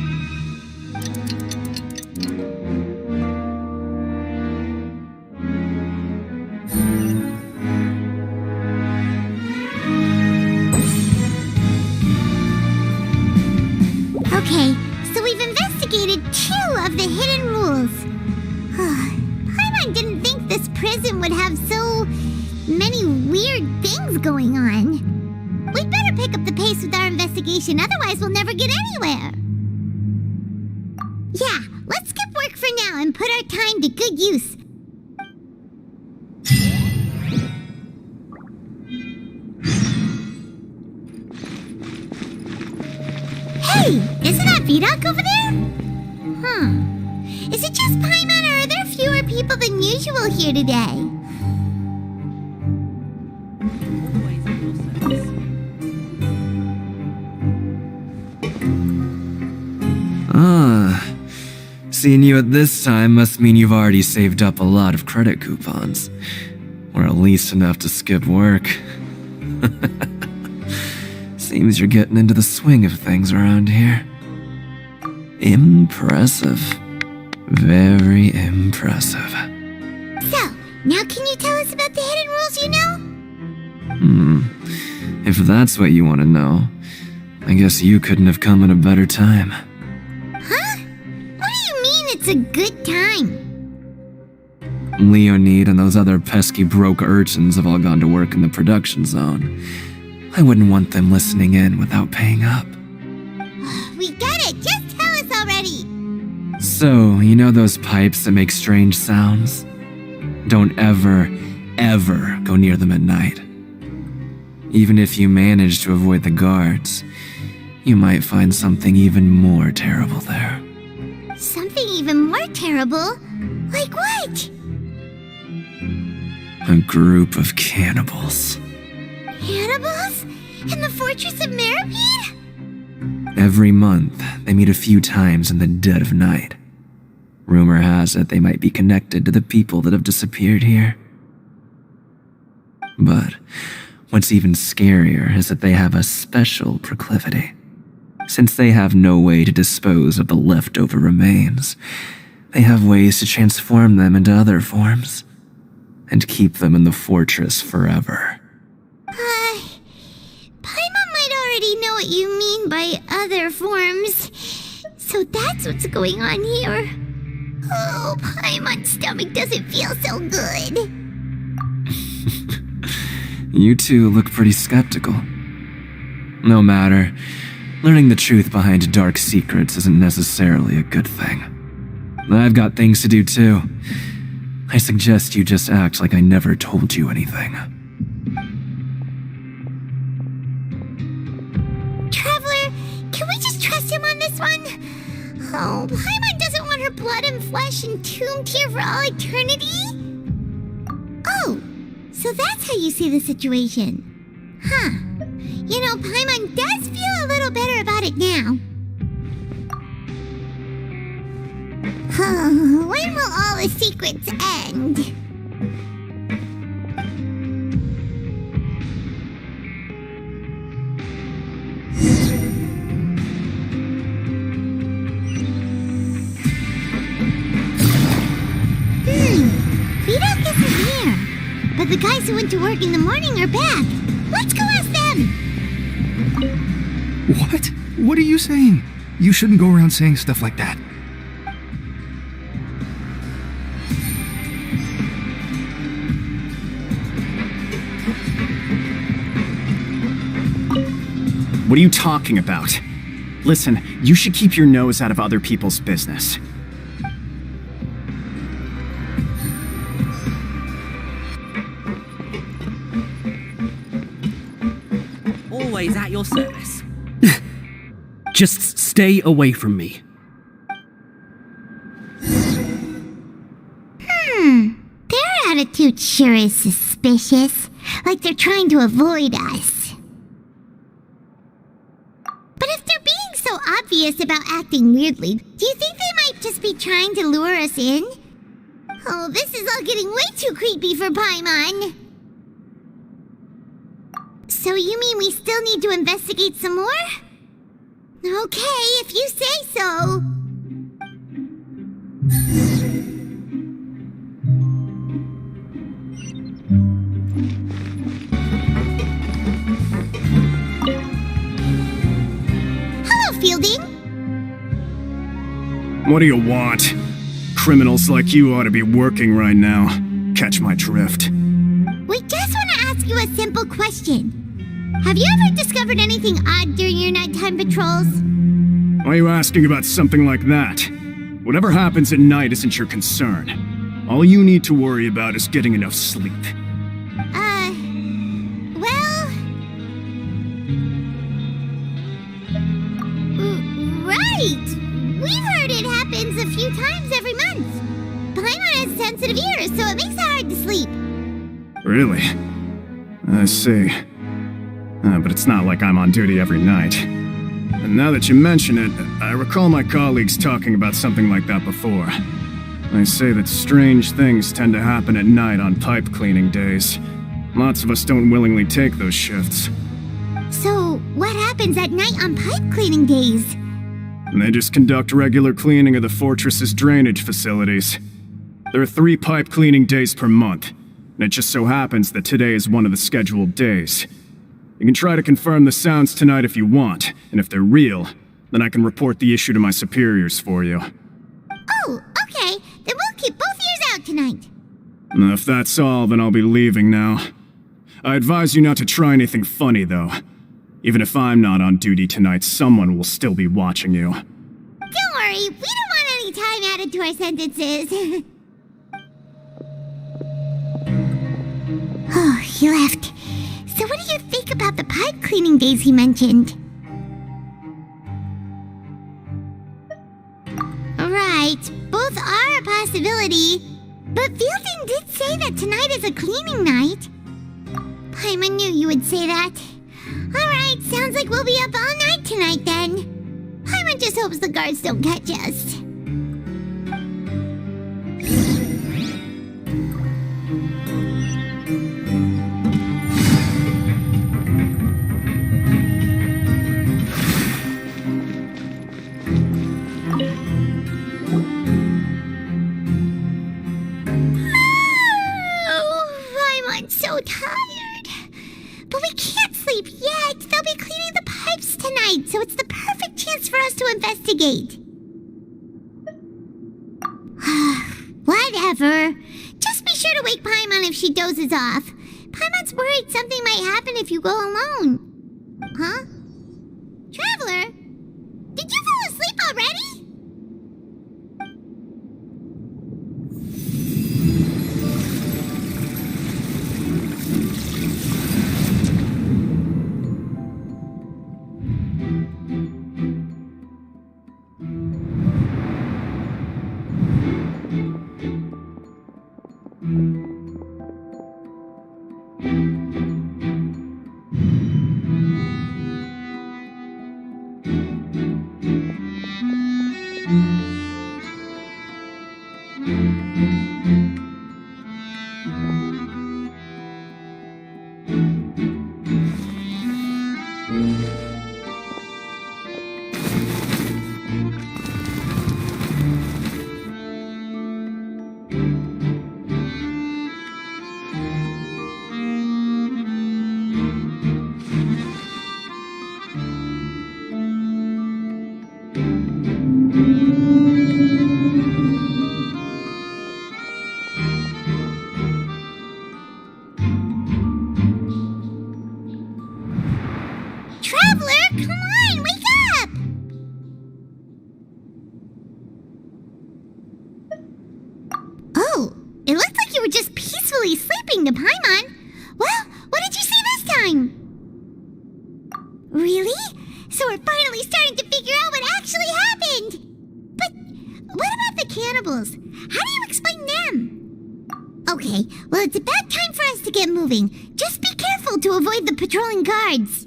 Okay, so we've investigated 2 of the hidden rules. Paimon didn't think this prison would have so many weird things going on. We'd better pick up the pace with our investigation, otherwise we'll never get anywhere. Yeah, let's skip work for now and put our time to good use. Hey, isn't that Vidoc over there? Is it just Paimon, or are there fewer people than usual here today? Seeing you at this time must mean you've already saved up a lot of credit coupons. Or at least enough to skip work. Seems you're getting into the swing of things around here. Impressive. Very impressive. So, now can you tell us about the hidden rules you know? If that's what you want to know, I guess you couldn't have come at a better time. Huh? What do you mean it's a good time? Leonid and those other pesky broke urchins have all gone to work in the production zone. I wouldn't want them listening in without paying up. So, you know those pipes that make strange sounds? Don't ever, ever go near them at night. Even if you manage to avoid the guards, you might find something even more terrible there. Something even more terrible? Like what? A group of cannibals. Cannibals? In the fortress of Meripede? Every month, they meet a few times in the dead of night. Rumor has it they might be connected to the people that have disappeared here. But what's even scarier is that they have a special proclivity. Since they have no way to dispose of the leftover remains, they have ways to transform them into other forms and keep them in the fortress forever. Paimon might already know what you mean by other forms. So that's what's going on here. Oh, Paimon's stomach doesn't feel so good. You two look pretty skeptical. No matter, learning the truth behind dark secrets isn't necessarily a good thing. I've got things to do too. I suggest you just act like I never told you anything. Traveler, can we just trust him on this one? Oh, Paimon doesn't want her blood and flesh entombed here for all eternity? Oh, so that's how you see the situation. Huh. You know, Paimon does feel a little better about it now. When will all the secrets end? Vidok isn't here. But the guys who went to work in the morning are back. Let's go ask them! What? What are you saying? You shouldn't go around saying stuff like that. What are you talking about? Listen, you should keep your nose out of other people's business. Always at your service. Just stay away from me. Their attitude sure is suspicious. Like they're trying to avoid us. But if they're being so obvious about acting weirdly, do you think they might just be trying to lure us in? Oh, this is all getting way too creepy for Paimon. So you mean we still need to investigate some more? Okay, if you say so. Hello, Fielding. What do you want? Criminals like you ought to be working right now. Catch my drift. We just want to ask you a simple question. Have you ever discovered anything odd during your nighttime patrols? Why are you asking about something like that? Whatever happens at night isn't your concern. All you need to worry about is getting enough sleep. Right! We've heard it happens a few times every month. Paimon has sensitive ears, so it makes it hard to sleep. Really? I see. But it's not like I'm on duty every night. And now that you mention it, I recall my colleagues talking about something like that before. They say that strange things tend to happen at night on pipe cleaning days. Lots of us don't willingly take those shifts. So, what happens at night on pipe cleaning days? And they just conduct regular cleaning of the fortress's drainage facilities. There are 3 pipe cleaning days per month, and it just so happens that today is one of the scheduled days. You can try to confirm the sounds tonight if you want, and if they're real, then I can report the issue to my superiors for you. Oh, okay. Then we'll keep both ears out tonight. If that's all, then I'll be leaving now. I advise you not to try anything funny, though. Even if I'm not on duty tonight, someone will still be watching you. Don't worry, we don't want any time add to our sentences. Oh, he left. So what do you think about the pipe cleaning days he mentioned? Right, both are a possibility. But Fontaine did say that tonight is a cleaning night. Paimon knew you would say that. Alright, sounds like we'll be up all night tonight then. Paimon just hopes the guards don't catch us. So tired. But we can't sleep yet. They'll be cleaning the pipes tonight, so it's the perfect chance for us to investigate. Whatever. Just be sure to wake Paimon if she dozes off. Paimon's worried something might happen if you go alone. Huh? Traveler? Did you fall asleep already? Just be careful to avoid the patrolling guards.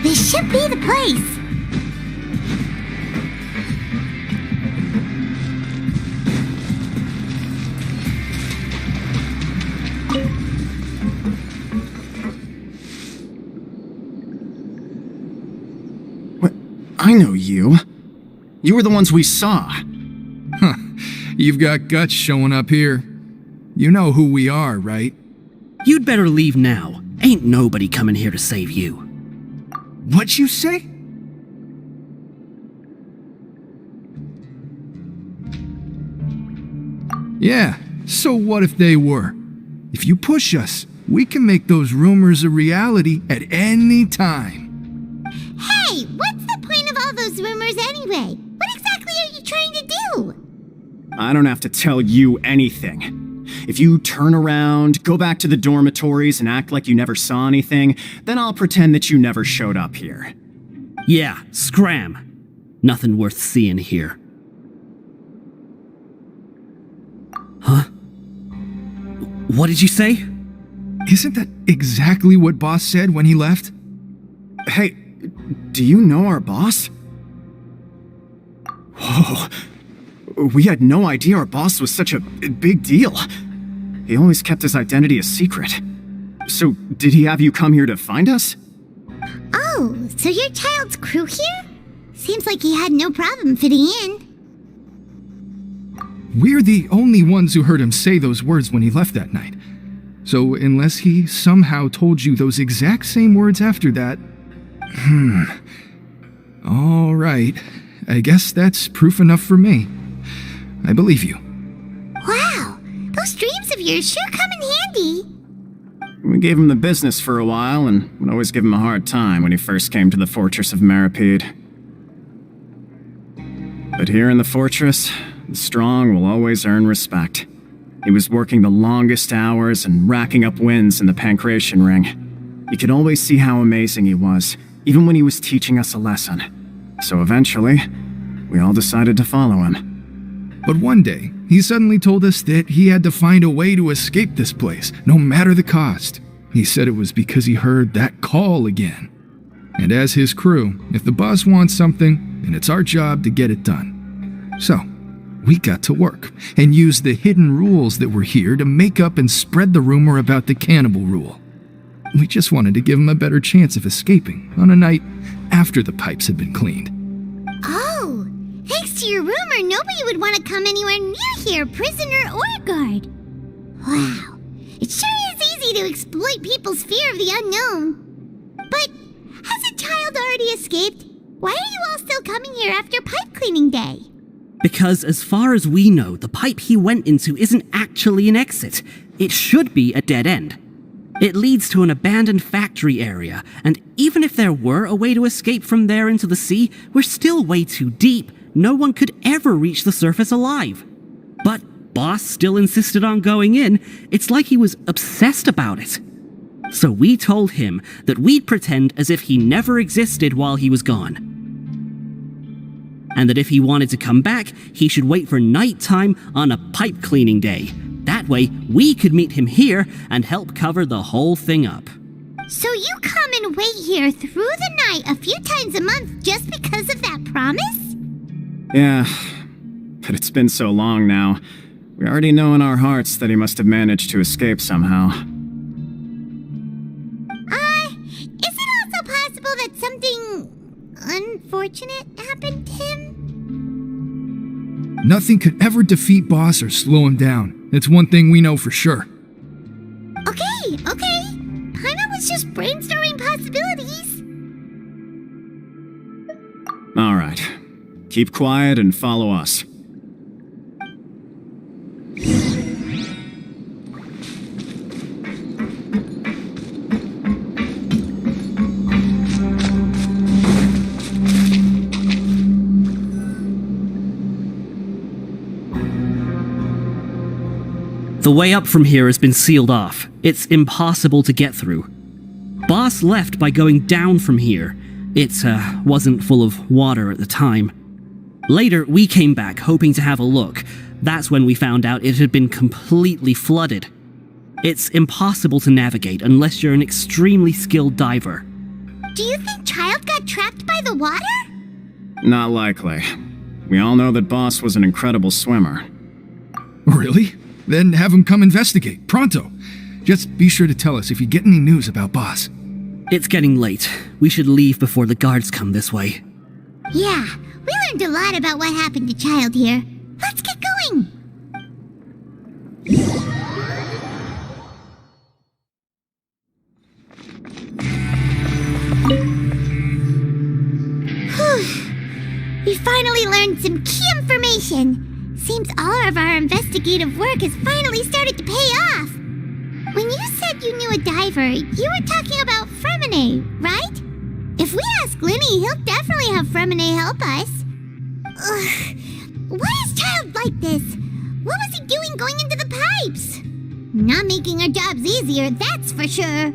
This should be the place. I know you. You were the ones we saw. Huh. You've got guts showing up here. You know who we are, right? You'd better leave now. Ain't nobody coming here to save you. What'd you say? Yeah, so what if they were? If you push us, we can make those rumors a reality at any time. Hey, what's the point of all those rumors anyway? What exactly are you trying to do? I don't have to tell you anything. If you turn around, go back to the dormitories and act like you never saw anything, then I'll pretend that you never showed up here. Yeah, scram. Nothing worth seeing here. Huh? What did you say? Isn't that exactly what Boss said when he left? Hey, do you know our boss? Whoa. We had no idea our boss was such a big deal. He always kept his identity a secret. So, did he have you come here to find us? Oh, so you're Child's crew here? Seems like he had no problem fitting in. We're the only ones who heard him say those words when he left that night. So, unless he somehow told you those exact same words after that... All right. I guess that's proof enough for me. I believe you. Wow, those of yours sure come in handy. We gave him the business for a while and would always give him a hard time when he first came to the fortress of Meripede. But here in the fortress, the strong will always earn respect. He was working the longest hours and racking up wins in the Pancration Ring. You could always see how amazing he was, even when he was teaching us a lesson. So eventually, we all decided to follow him. But one day, he suddenly told us that he had to find a way to escape this place, no matter the cost. He said it was because he heard that call again. And as his crew, if the boss wants something, then it's our job to get it done. So, we got to work, and used the hidden rules that were here to make up and spread the rumor about the cannibal rule. We just wanted to give him a better chance of escaping on a night after the pipes had been cleaned. Oh, thanks to your rumor, nobody would want to come anywhere near here, prisoner or guard. Wow, it sure is easy to exploit people's fear of the unknown. But has a child already escaped? Why are you all still coming here after pipe cleaning day? Because as far as we know, the pipe he went into isn't actually an exit. It should be a dead end. It leads to an abandoned factory area, and even if there were a way to escape from there into the sea, we're still way too deep. No one could ever reach the surface alive. But Boss still insisted on going in. It's like he was obsessed about it. So we told him that we'd pretend as if he never existed while he was gone. And that if he wanted to come back, he should wait for nighttime on a pipe cleaning day. That way, we could meet him here and help cover the whole thing up. So you come and wait here through the night a few times a month just because of that promise? Yeah, but it's been so long now. We already know in our hearts that he must have managed to escape somehow. Is it also possible that something unfortunate happened to him? Nothing could ever defeat Boss or slow him down. It's one thing we know for sure. Okay. Paimon was just brainstorming possibilities. All right. Keep quiet and follow us. The way up from here has been sealed off. It's impossible to get through. Boss left by going down from here. It wasn't full of water at the time. Later, we came back hoping to have a look. That's when we found out it had been completely flooded. It's impossible to navigate unless you're an extremely skilled diver. Do you think Child got trapped by the water? Not likely. We all know that Boss was an incredible swimmer. Really? Then have him come investigate, pronto. Just be sure to tell us if you get any news about Boss. It's getting late. We should leave before the guards come this way. Yeah, we learned a lot about what happened to Child here. Let's get going! Whew. We finally learned some key information. Seems all of our investigative work has finally started to pay off. When you said you knew a diver, you were talking about Fremine, right? If we ask Linny, he'll definitely have Fremine help us. Ugh. Why is Child like this? What was he doing going into the pipes? Not making our jobs easier, that's for sure.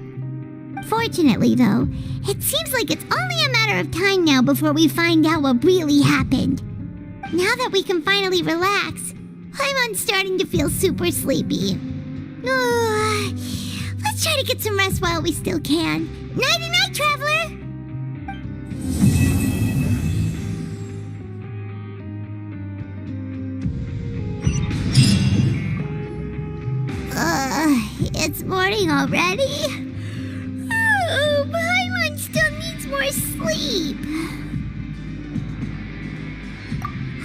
Fortunately, though, it seems like it's only a matter of time now before we find out what really happened. Now that we can finally relax, I'm starting to feel super sleepy. Let's try to get some rest while we still can. Nighty-night, traveler! It's morning already? Oh, Paimon still needs more sleep.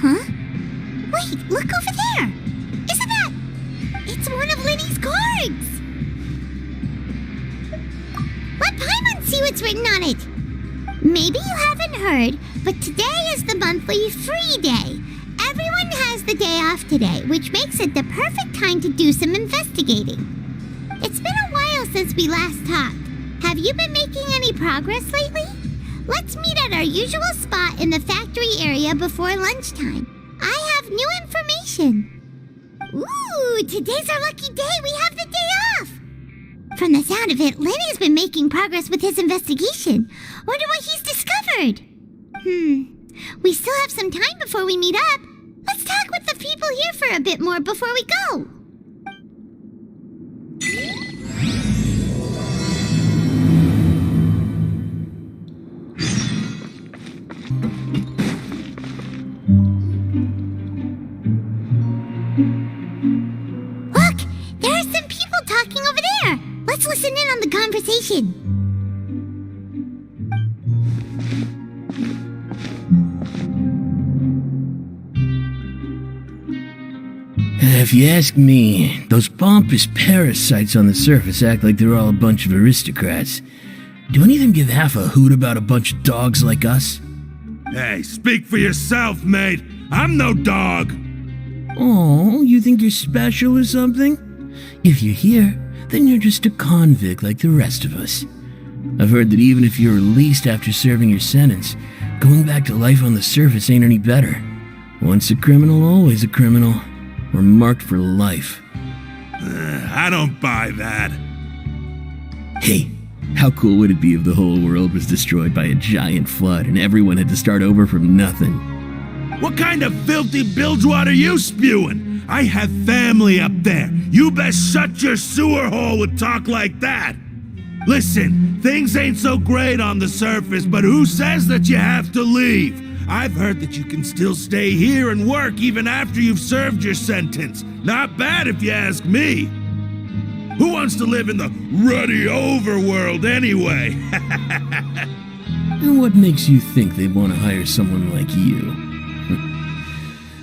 Huh? Wait, look over there! Isn't that... It's one of Linny's cards! Let Paimon see what's written on it! Maybe you haven't heard, but today is the monthly free day. Everyone has the day off today, which makes it the perfect time to do some investigating. It's been a while since we last talked. Have you been making any progress lately? Let's meet at our usual spot in the factory area before lunchtime. I have new information. Ooh, today's our lucky day. We have the day off. From the sound of it, Lenny's been making progress with his investigation. Wonder what he's discovered. We still have some time before we meet up. Let's talk with the people here for a bit more before we go. Look, there are some people talking over there. Let's listen in on the conversation. If you ask me, those pompous parasites on the surface act like they're all a bunch of aristocrats. Do any of them give half a hoot about a bunch of dogs like us? Hey, speak for yourself, mate. I'm no dog. Oh, you think you're special or something? If you're here, then you're just a convict like the rest of us. I've heard that even if you're released after serving your sentence, going back to life on the surface ain't any better. Once a criminal, always a criminal. We're marked for life. I don't buy that. Hey, how cool would it be if the whole world was destroyed by a giant flood and everyone had to start over from nothing? What kind of filthy bilgewater are you spewing? I have family up there. You best shut your sewer hole with talk like that. Listen, things ain't so great on the surface, but who says that you have to leave? I've heard that you can still stay here and work even after you've served your sentence. Not bad if you ask me. Who wants to live in the ruddy overworld anyway? And what makes you think they'd want to hire someone like you?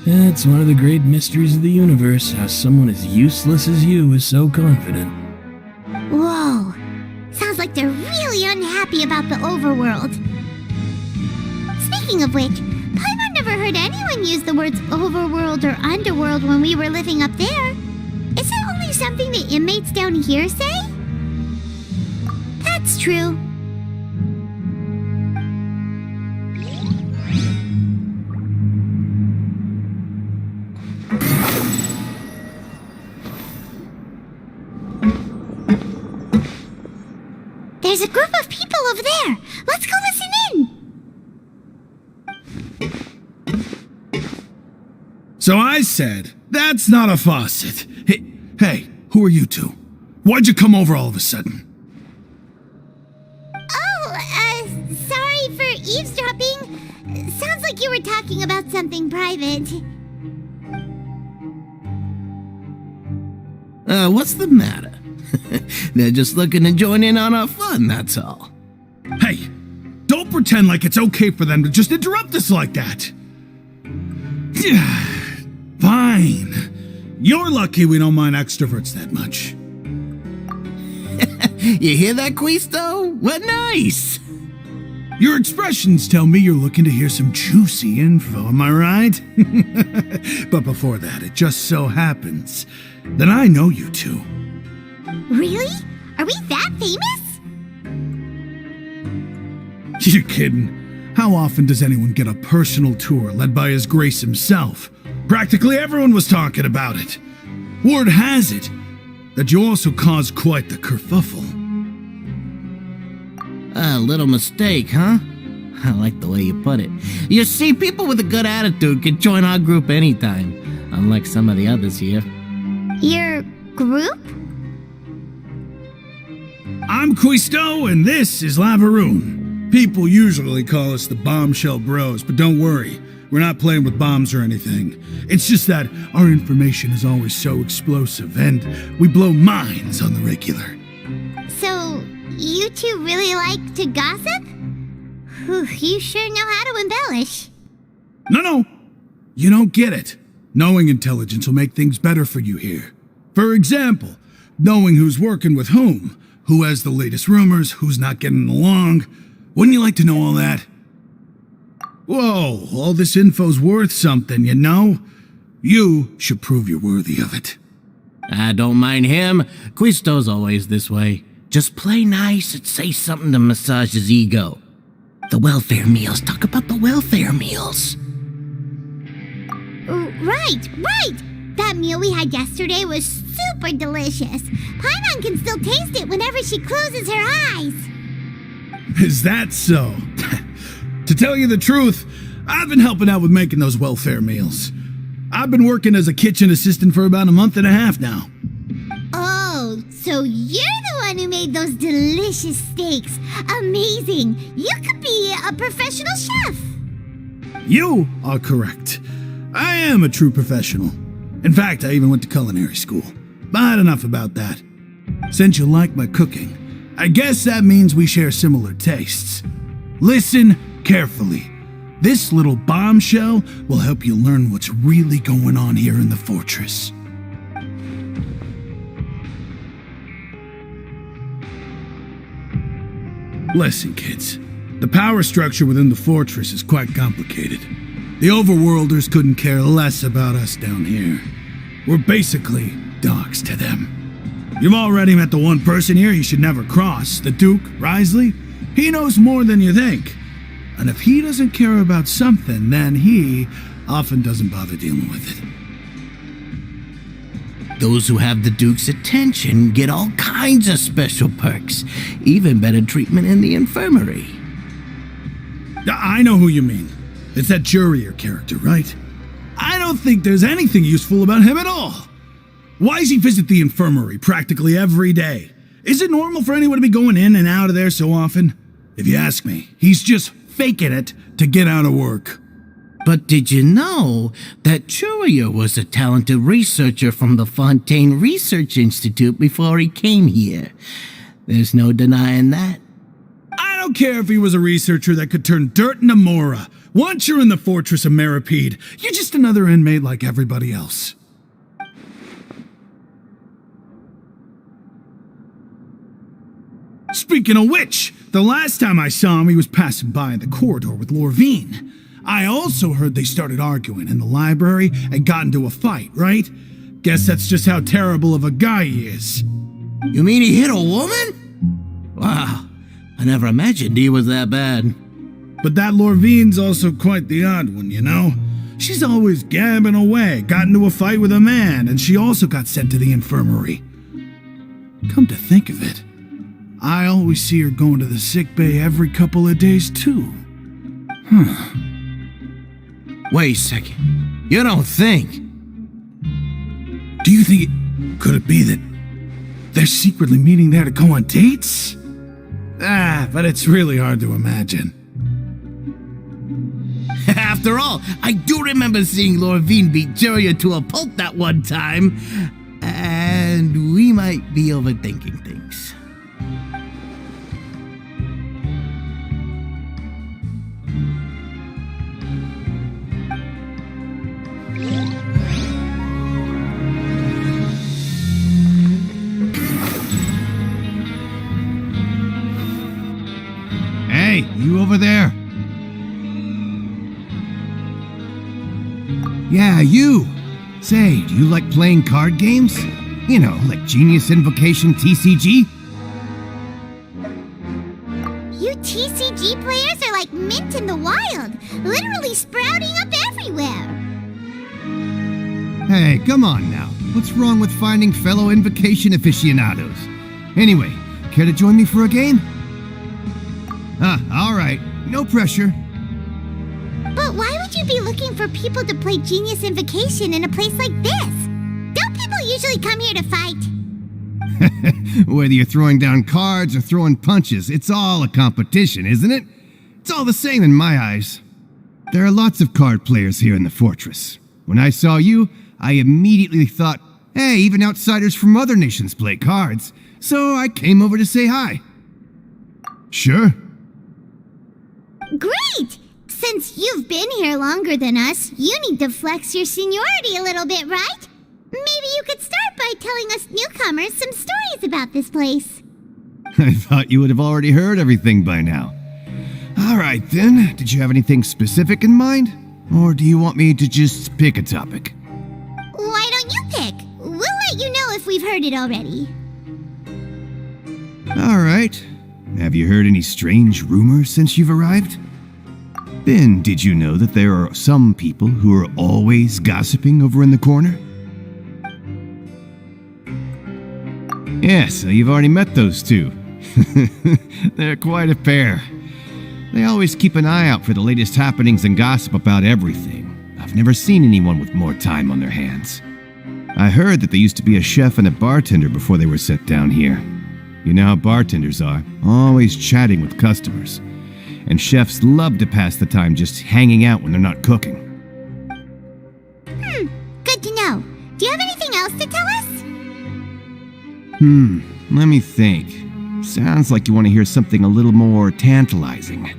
That's one of the great mysteries of the universe, how someone as useless as you is so confident. Whoa. Sounds like they're really unhappy about the overworld. Speaking of which, Paimon never heard anyone use the words overworld or underworld when we were living up there. Is it only something the inmates down here say? That's true. There's a group of people over there. Let's go listen in. So I said, that's not a faucet. Hey, who are you two? Why'd you come over all of a sudden? Oh, sorry for eavesdropping. Sounds like you were talking about something private. What's the matter? They're just looking to join in on our fun, that's all. Hey, don't pretend like it's okay for them to just interrupt us like that. Fine. You're lucky we don't mind extroverts that much. You hear that, Quisto? What nice! Your expressions tell me you're looking to hear some juicy info, am I right? But before that, it just so happens that I know you two. Really? Are we that famous? You're kidding. How often does anyone get a personal tour led by His Grace himself? Practically everyone was talking about it. Word has it that you also caused quite the kerfuffle. A little mistake, huh? I like the way you put it. You see, people with a good attitude can join our group anytime, unlike some of the others here. Your group? I'm Quisto, and this is Lavaroon. People usually call us the Bombshell Bros, but don't worry, we're not playing with bombs or anything. It's just that our information is always so explosive, and we blow minds on the regular. So, you two really like to gossip? Whew, you sure know how to embellish. No, you don't get it. Knowing intelligence will make things better for you here. For example, knowing who's working with whom, who has the latest rumors, who's not getting along. Wouldn't you like to know all that? Whoa, all this info's worth something, you know? You should prove you're worthy of it. I don't mind him. Quisto's always this way. Just play nice and say something to massage his ego. The welfare meals. Talk about the welfare meals. Right. That meal we had yesterday was super delicious. Paimon can still taste it whenever she closes her eyes. Is that so? To tell you the truth, I've been helping out with making those welfare meals. I've been working as a kitchen assistant for about a month and a half now. Oh, so you're the one who made those delicious steaks. Amazing. You could be a professional chef. You are correct. I am a true professional. In fact, I even went to culinary school. But enough about that. Since you like my cooking, I guess that means we share similar tastes. Listen carefully. This little bombshell will help you learn what's really going on here in the fortress. Listen, kids. The power structure within the fortress is quite complicated. The overworlders couldn't care less about us down here. We're basically dogs to them. You've already met the one person here you should never cross, the Duke, Risley. He knows more than you think. And if he doesn't care about something, then he often doesn't bother dealing with it. Those who have the Duke's attention get all kinds of special perks, even better treatment in the infirmary. I know who you mean. It's that Jurier character, right? I don't think there's anything useful about him at all. Why does he visit the infirmary practically every day? Is it normal for anyone to be going in and out of there so often? If you ask me, he's just faking it to get out of work. But did you know that Jurier was a talented researcher from the Fontaine Research Institute before he came here? There's no denying that. I don't care if he was a researcher that could turn dirt into Mora. Once you're in the fortress of Meripede, you're just another inmate like everybody else. Speaking of which, the last time I saw him, he was passing by in the corridor with Lorvine. I also heard they started arguing in the library and got into a fight, right? Guess that's just how terrible of a guy he is. You mean he hit a woman? Wow, I never imagined he was that bad. But that Lorvine's also quite the odd one, you know? She's always gabbing away, got into a fight with a man, and she also got sent to the infirmary. Come to think of it, I always see her going to the sick bay every couple of days, too. Wait a second. You don't think? Do you think could it be that they're secretly meeting there to go on dates? But it's really hard to imagine. After all, I do remember seeing Lorvine beat Jurier to a pulp that one time. And we might be overthinking things. Hey, you over there? Yeah, you! Say, do you like playing card games? You know, like Genius Invocation TCG? You TCG players are like mint in the wild, literally sprouting up everywhere. Hey, come on now. What's wrong with finding fellow Invocation aficionados? Anyway, care to join me for a game? Alright. No pressure. But why would you be looking for people to play Genius Invocation in a place like this? Don't people usually come here to fight? Whether you're throwing down cards or throwing punches, it's all a competition, isn't it? It's all the same in my eyes. There are lots of card players here in the fortress. When I saw you, I immediately thought, hey, even outsiders from other nations play cards. So I came over to say hi. Sure. Great! Since you've been here longer than us, you need to flex your seniority a little bit, right? Maybe you could start by telling us newcomers some stories about this place. I thought you would have already heard everything by now. All right, then. Did you have anything specific in mind? Or do you want me to just pick a topic? we've heard it already. Alright. Have you heard any strange rumors since you've arrived? Then, did you know that there are some people who are always gossiping over in the corner? Yeah, so you've already met those two. They're quite a pair. They always keep an eye out for the latest happenings and gossip about everything. I've never seen anyone with more time on their hands. I heard that they used to be a chef and a bartender before they were sent down here. You know how bartenders are, always chatting with customers. And chefs love to pass the time just hanging out when they're not cooking. Good to know. Do you have anything else to tell us? Let me think. Sounds like you want to hear something a little more tantalizing.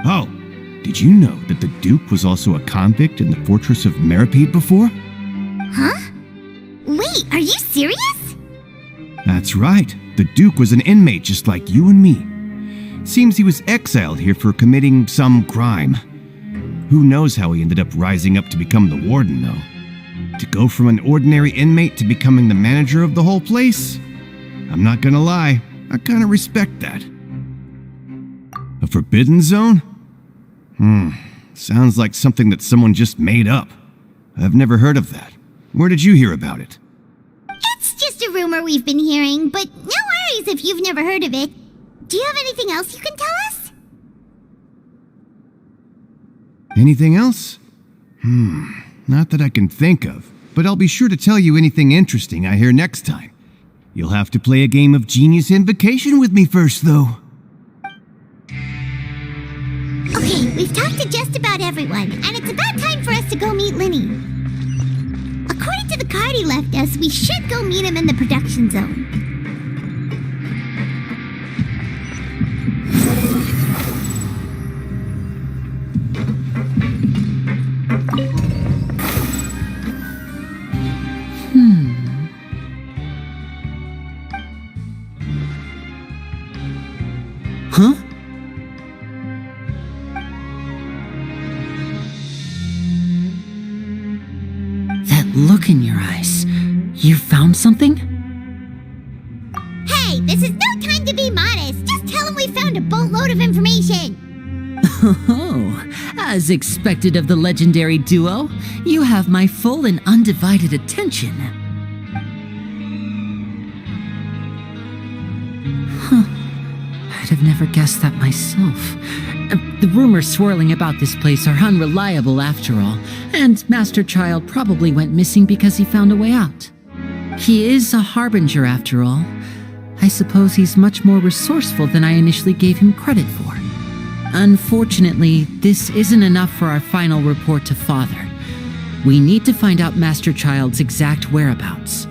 Oh, did you know that the Duke was also a convict in the fortress of Meripede before? Huh? Wait, are you serious? That's right. The Duke was an inmate just like you and me. Seems he was exiled here for committing some crime. Who knows how he ended up rising up to become the warden, though. To go from an ordinary inmate to becoming the manager of the whole place? I'm not gonna lie, I kinda respect that. A forbidden zone? Sounds like something that someone just made up. I've never heard of that. Where did you hear about it? It's just a rumor we've been hearing, but no worries if you've never heard of it. Do you have anything else you can tell us? Anything else? Not that I can think of, but I'll be sure to tell you anything interesting I hear next time. You'll have to play a game of Genius Invocation with me first, though. Okay, we've talked to just about everyone, and it's about time for us to go meet Linny. According to the card he left us, we should go meet him in the production zone. Huh? That look in your eyes. You found something? Hey, this is no time to be modest. Just tell him we found a boatload of information. Oh, as expected of the legendary duo, you have my full and undivided attention. I'd have never guessed that myself. The rumors swirling about this place are unreliable after all, and Master Child probably went missing because he found a way out. He is a harbinger after all. I suppose he's much more resourceful than I initially gave him credit for. Unfortunately, this isn't enough for our final report to Father. We need to find out Master Child's exact whereabouts.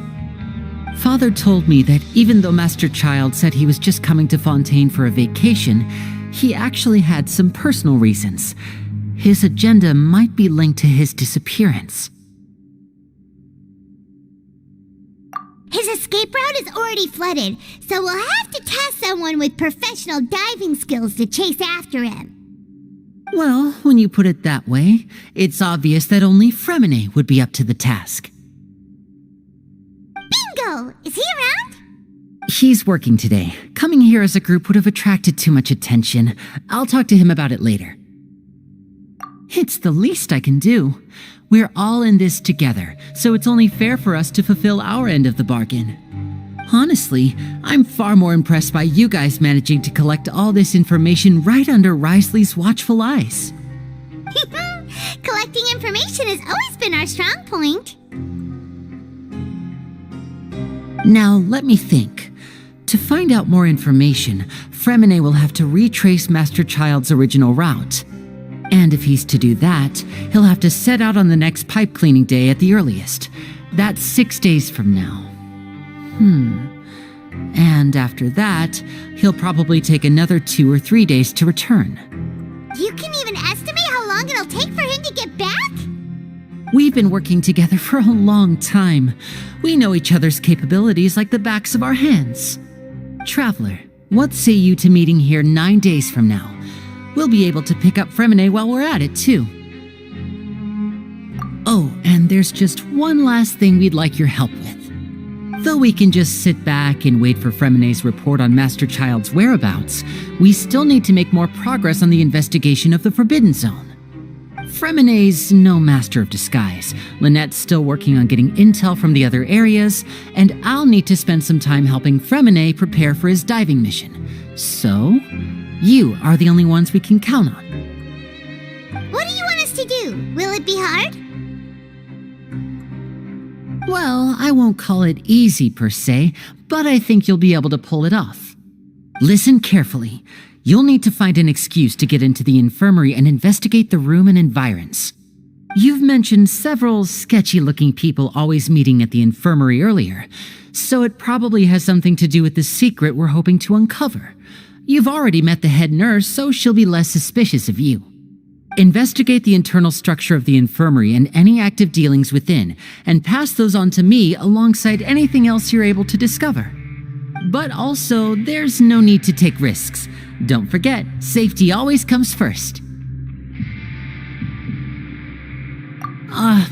Father told me that even though Master Child said he was just coming to Fontaine for a vacation, he actually had some personal reasons. His agenda might be linked to his disappearance. His escape route is already flooded, so we'll have to task someone with professional diving skills to chase after him. Well, when you put it that way, it's obvious that only Fremine would be up to the task. Bingo! Is he around? He's working today. Coming here as a group would have attracted too much attention. I'll talk to him about it later. It's the least I can do. We're all in this together, so it's only fair for us to fulfill our end of the bargain. Honestly, I'm far more impressed by you guys managing to collect all this information right under Risley's watchful eyes. Collecting information has always been our strong point. Now, let me think. To find out more information, Fremine will have to retrace Master Child's original route. And if he's to do that, he'll have to set out on the next pipe cleaning day at the earliest. That's 6 days from now. And after that, he'll probably take another 2 or 3 days to return. You can even estimate how long it'll take for him to get back? We've been working together for a long time. We know each other's capabilities like the backs of our hands. Traveler, what say you to meeting here 9 days from now? We'll be able to pick up Fremine while we're at it, too. Oh, and there's just one last thing we'd like your help with. Though we can just sit back and wait for Fremene's report on Master Child's whereabouts, we still need to make more progress on the investigation of the Forbidden Zone. Fremene's no master of disguise, Lynette's still working on getting intel from the other areas, and I'll need to spend some time helping Fremene prepare for his diving mission. So, you are the only ones we can count on. What do you want us to do? Will it be hard? Well, I won't call it easy per se, but I think you'll be able to pull it off. Listen carefully. You'll need to find an excuse to get into the infirmary and investigate the room and environs. You've mentioned several sketchy-looking people always meeting at the infirmary earlier, so it probably has something to do with the secret we're hoping to uncover. You've already met the head nurse, so she'll be less suspicious of you. Investigate the internal structure of the infirmary and any active dealings within, and pass those on to me alongside anything else you're able to discover. But also, there's no need to take risks. Don't forget, safety always comes first.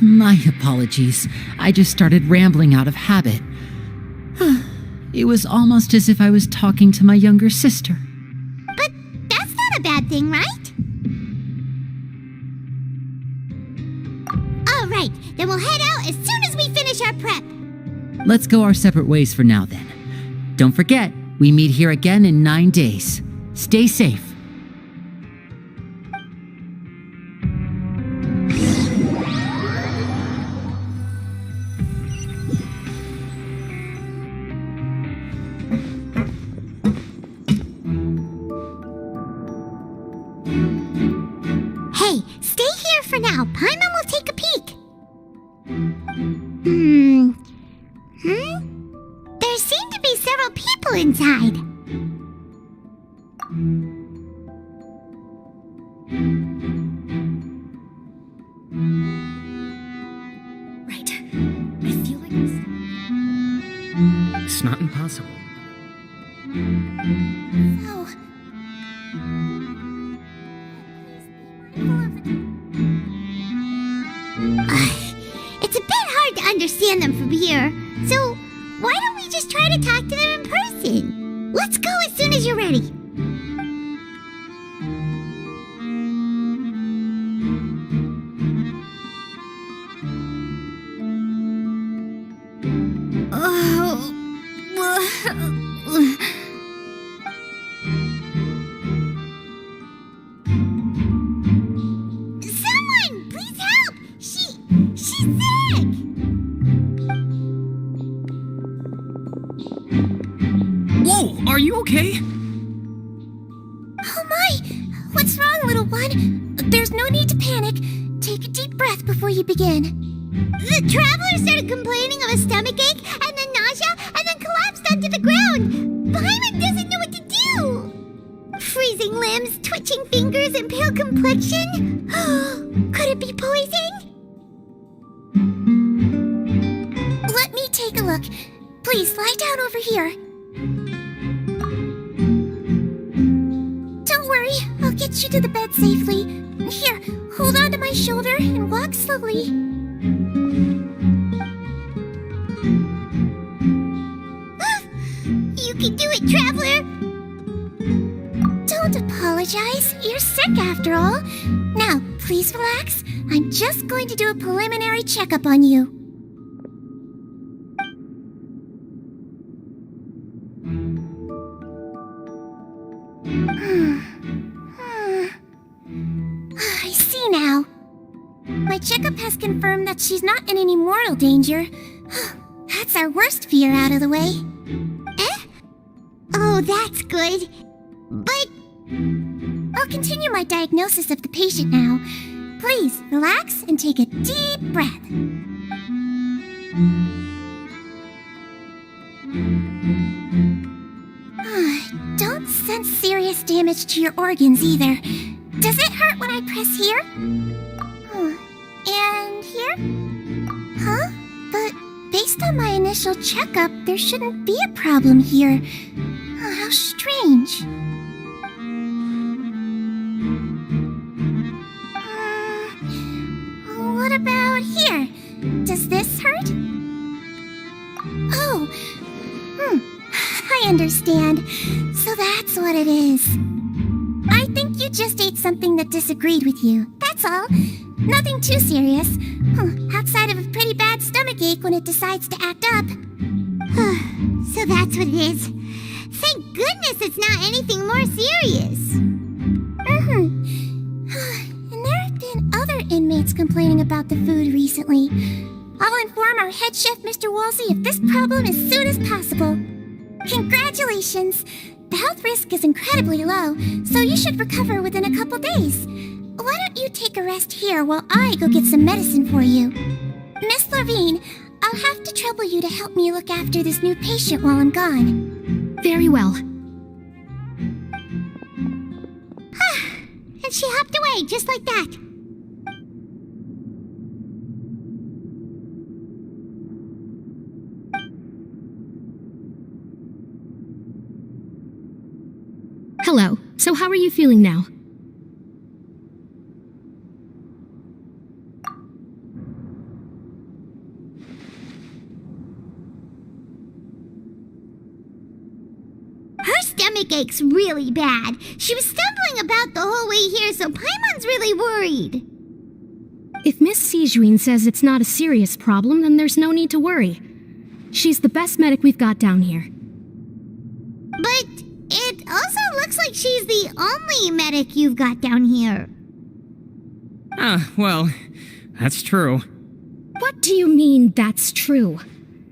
My apologies. I just started rambling out of habit. It was almost as if I was talking to my younger sister. But that's not a bad thing, right? All right, then we'll head out as soon as we finish our prep. Let's go our separate ways for now, then. Don't forget, we meet here again in 9 days. Stay safe. Hey, stay here for now. Paimon will take a peek. There seem to be several people inside. Right. I feel like this. It's not impossible. Oh. It's a bit hard to understand them from here, so why don't we just try to talk to them in person? Let's go as soon as you're ready. Someone, please help! She's sick! Whoa, are you okay? Oh my! What's wrong, little one? There's no need to panic. Take a deep breath before you begin. The traveler started complaining of a stomachache, and then nausea, and then collapsed onto the ground. Paimon doesn't know what to do. Freezing limbs, twitching fingers, and pale complexion? Could it be poison? Let me take a look. Please lie down over here. Don't worry, I'll get you to the bed safely. Here, hold on to my shoulder and walk slowly. You can do it, traveler! Don't apologize. You're sick after all. Now, please relax. I'm just going to do a preliminary checkup on you. I see now. My checkup has confirmed that she's not in any mortal danger. That's our worst fear out of the way. Oh, that's good. But I'll continue my diagnosis of the patient now. Please relax and take a deep breath. Don't sense serious damage to your organs either. Does it hurt when I press here? And here? Huh? But based on my initial checkup, there shouldn't be a problem here. How strange. What about here? understand. So that's what it is. I think you just ate something that disagreed with you. That's all. Nothing too serious. Outside of a pretty bad stomachache when it decides to act up. So that's what it is. Thank goodness it's not anything more serious. And there have been other inmates complaining about the food recently. I'll inform our head chef, Mr. Wolsey, of this problem as soon as possible. Congratulations! The health risk is incredibly low, so you should recover within a couple days. Why don't you take a rest here while I go get some medicine for you? Miss Lorvine, I'll have to trouble you to help me look after this new patient while I'm gone. Very well. And she hopped away just like that. Hello. So how are you feeling now? Her stomach ache's really bad. She was stumbling about the whole way here, so Paimon's really worried. If Miss Sijuin says it's not a serious problem, then there's no need to worry. She's the best medic we've got down here. But it also looks like she's the only medic you've got down here. Well, that's true. What do you mean, that's true?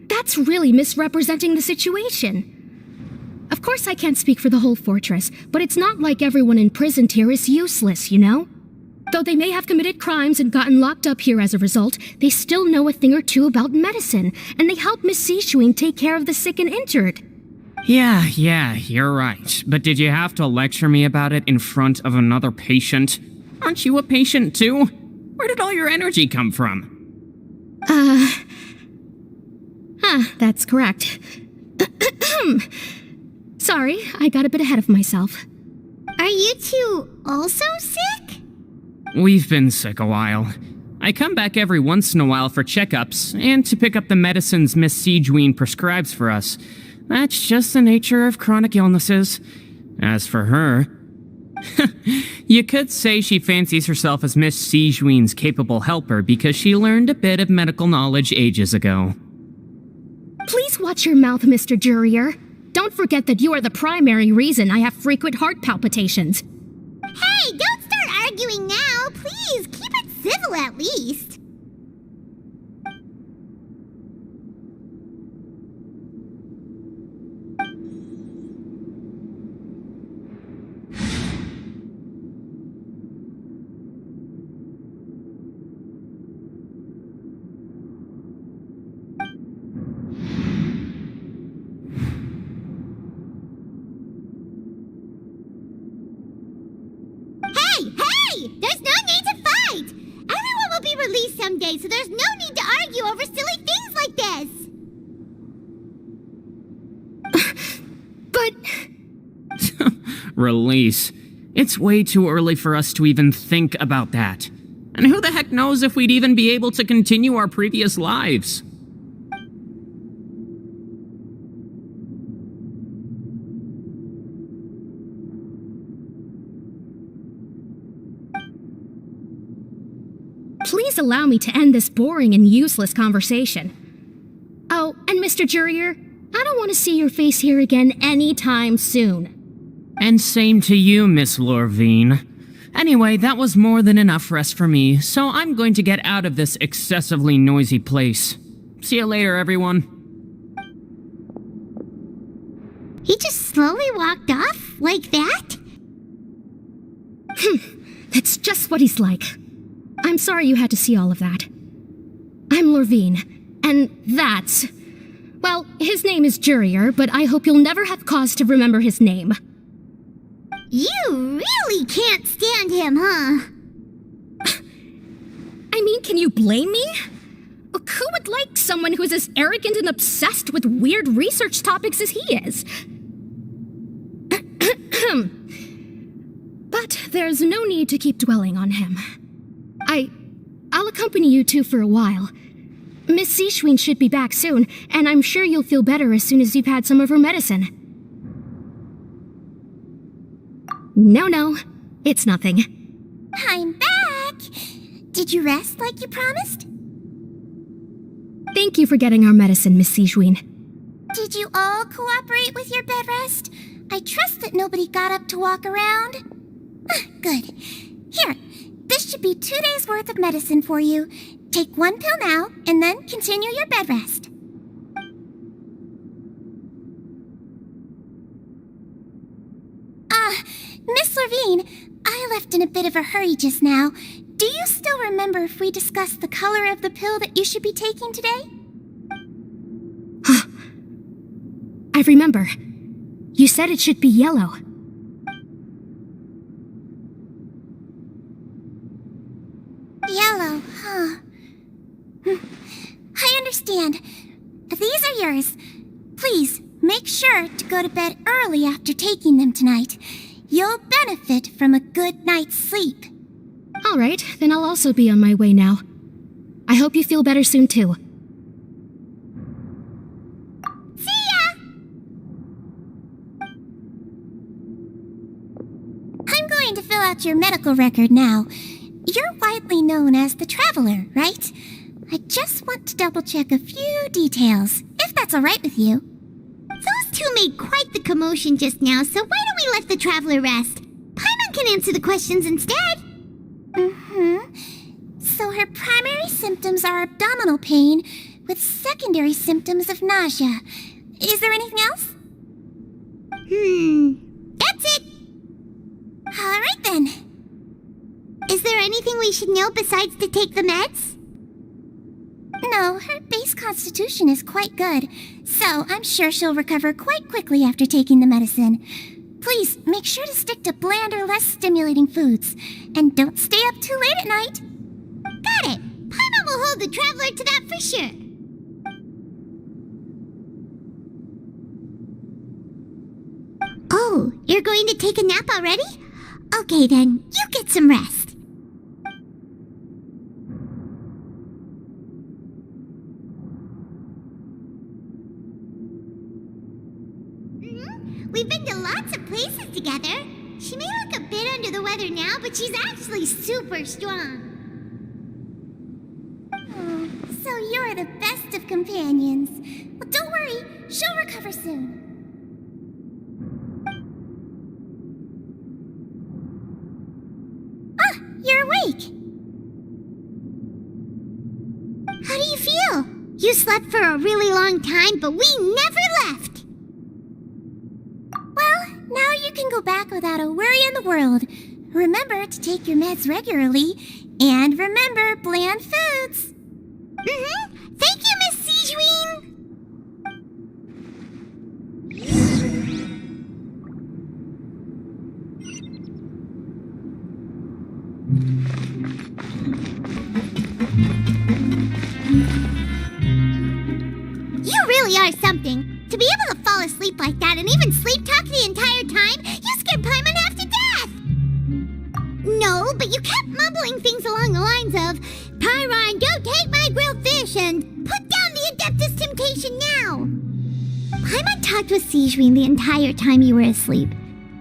That's really misrepresenting the situation. Of course I can't speak for the whole fortress, but it's not like everyone imprisoned here is useless, you know? Though they may have committed crimes and gotten locked up here as a result, they still know a thing or two about medicine, and they help Miss Sijuin take care of the sick and injured. Yeah, you're right. But did you have to lecture me about it in front of another patient? Aren't you a patient too? Where did all your energy come from? That's correct. Sorry, I got a bit ahead of myself. Are you two also sick? We've been sick a while. I come back every once in a while for checkups, and to pick up the medicines Miss Sijuin prescribes for us. That's just the nature of chronic illnesses. As for her... you could say she fancies herself as Miss Sijuin's capable helper because she learned a bit of medical knowledge ages ago. Please watch your mouth, Mr. Jurier. Don't forget that you are the primary reason I have frequent heart palpitations. Hey, don't start arguing now. Please, keep it civil at least. There's no need to fight! Everyone will be released someday, so there's no need to argue over silly things like this! But... Release. It's way too early for us to even think about that. And who the heck knows if we'd even be able to continue our previous lives? Please allow me to end this boring and useless conversation. Oh, and Mr. Jurier, I don't want to see your face here again anytime soon. And same to you, Miss Lorvine. Anyway, that was more than enough rest for me, so I'm going to get out of this excessively noisy place. See you later, everyone. He just slowly walked off like that? That's just what he's like. I'm sorry you had to see all of that. I'm Lorvine, and that's... Well, his name is Jurier, but I hope you'll never have cause to remember his name. You really can't stand him, huh? I mean, can you blame me? Who would like someone who is as arrogant and obsessed with weird research topics as he is? But there's no need to keep dwelling on him. I'll accompany you two for a while. Miss Sijuin should be back soon, and I'm sure you'll feel better as soon as you've had some of her medicine. No, it's nothing. I'm back! Did you rest like you promised? Thank you for getting our medicine, Miss Sigewin. Did you all cooperate with your bed rest? I trust that nobody got up to walk around. Good. Here, this should be 2 days' worth of medicine for you. Take 1 pill now, and then continue your bed rest. Miss Levine, I left in a bit of a hurry just now. Do you still remember if we discussed the color of the pill that you should be taking today? I remember. You said it should be yellow. Yellow, huh? I understand. These are yours. Please, make sure to go to bed early after taking them tonight. You'll benefit from a good night's sleep. All right, then I'll also be on my way now. I hope you feel better soon, too. See ya! I'm going to fill out your medical record now. You're widely known as the Traveler, right? I just want to double-check a few details, if that's all right with you. Those two made quite the commotion just now, so why don't we let the Traveler rest? Paimon can answer the questions instead. So her primary symptoms are abdominal pain, with secondary symptoms of nausea. Is there anything else? That's it. All right then. Is there anything we should know besides to take the meds? No, her base constitution is quite good, so I'm sure she'll recover quite quickly after taking the medicine. Please, make sure to stick to bland or less stimulating foods, and don't stay up too late at night. Got it! Paimon will hold the Traveler to that for sure. Oh, you're going to take a nap already? Okay then, you get some rest. We've been to lots of places together. She may look a bit under the weather now, but she's actually super strong. Oh, so you're the best of companions. Well, don't worry, she'll recover soon. Ah, you're awake. How do you feel? You slept for a really long time, but we never left. Now you can go back without a worry in the world. Remember to take your meds regularly, and remember bland foods. Thank you, Miss Sigewin. You really are something. To be able to fall asleep like that and even sleep talk the entire time, you scared Paimon half to death! No, but you kept mumbling things along the lines of, Pyron, go take my grilled fish and put down the Adeptus Temptation now! Paimon talked with Sigewin the entire time you were asleep.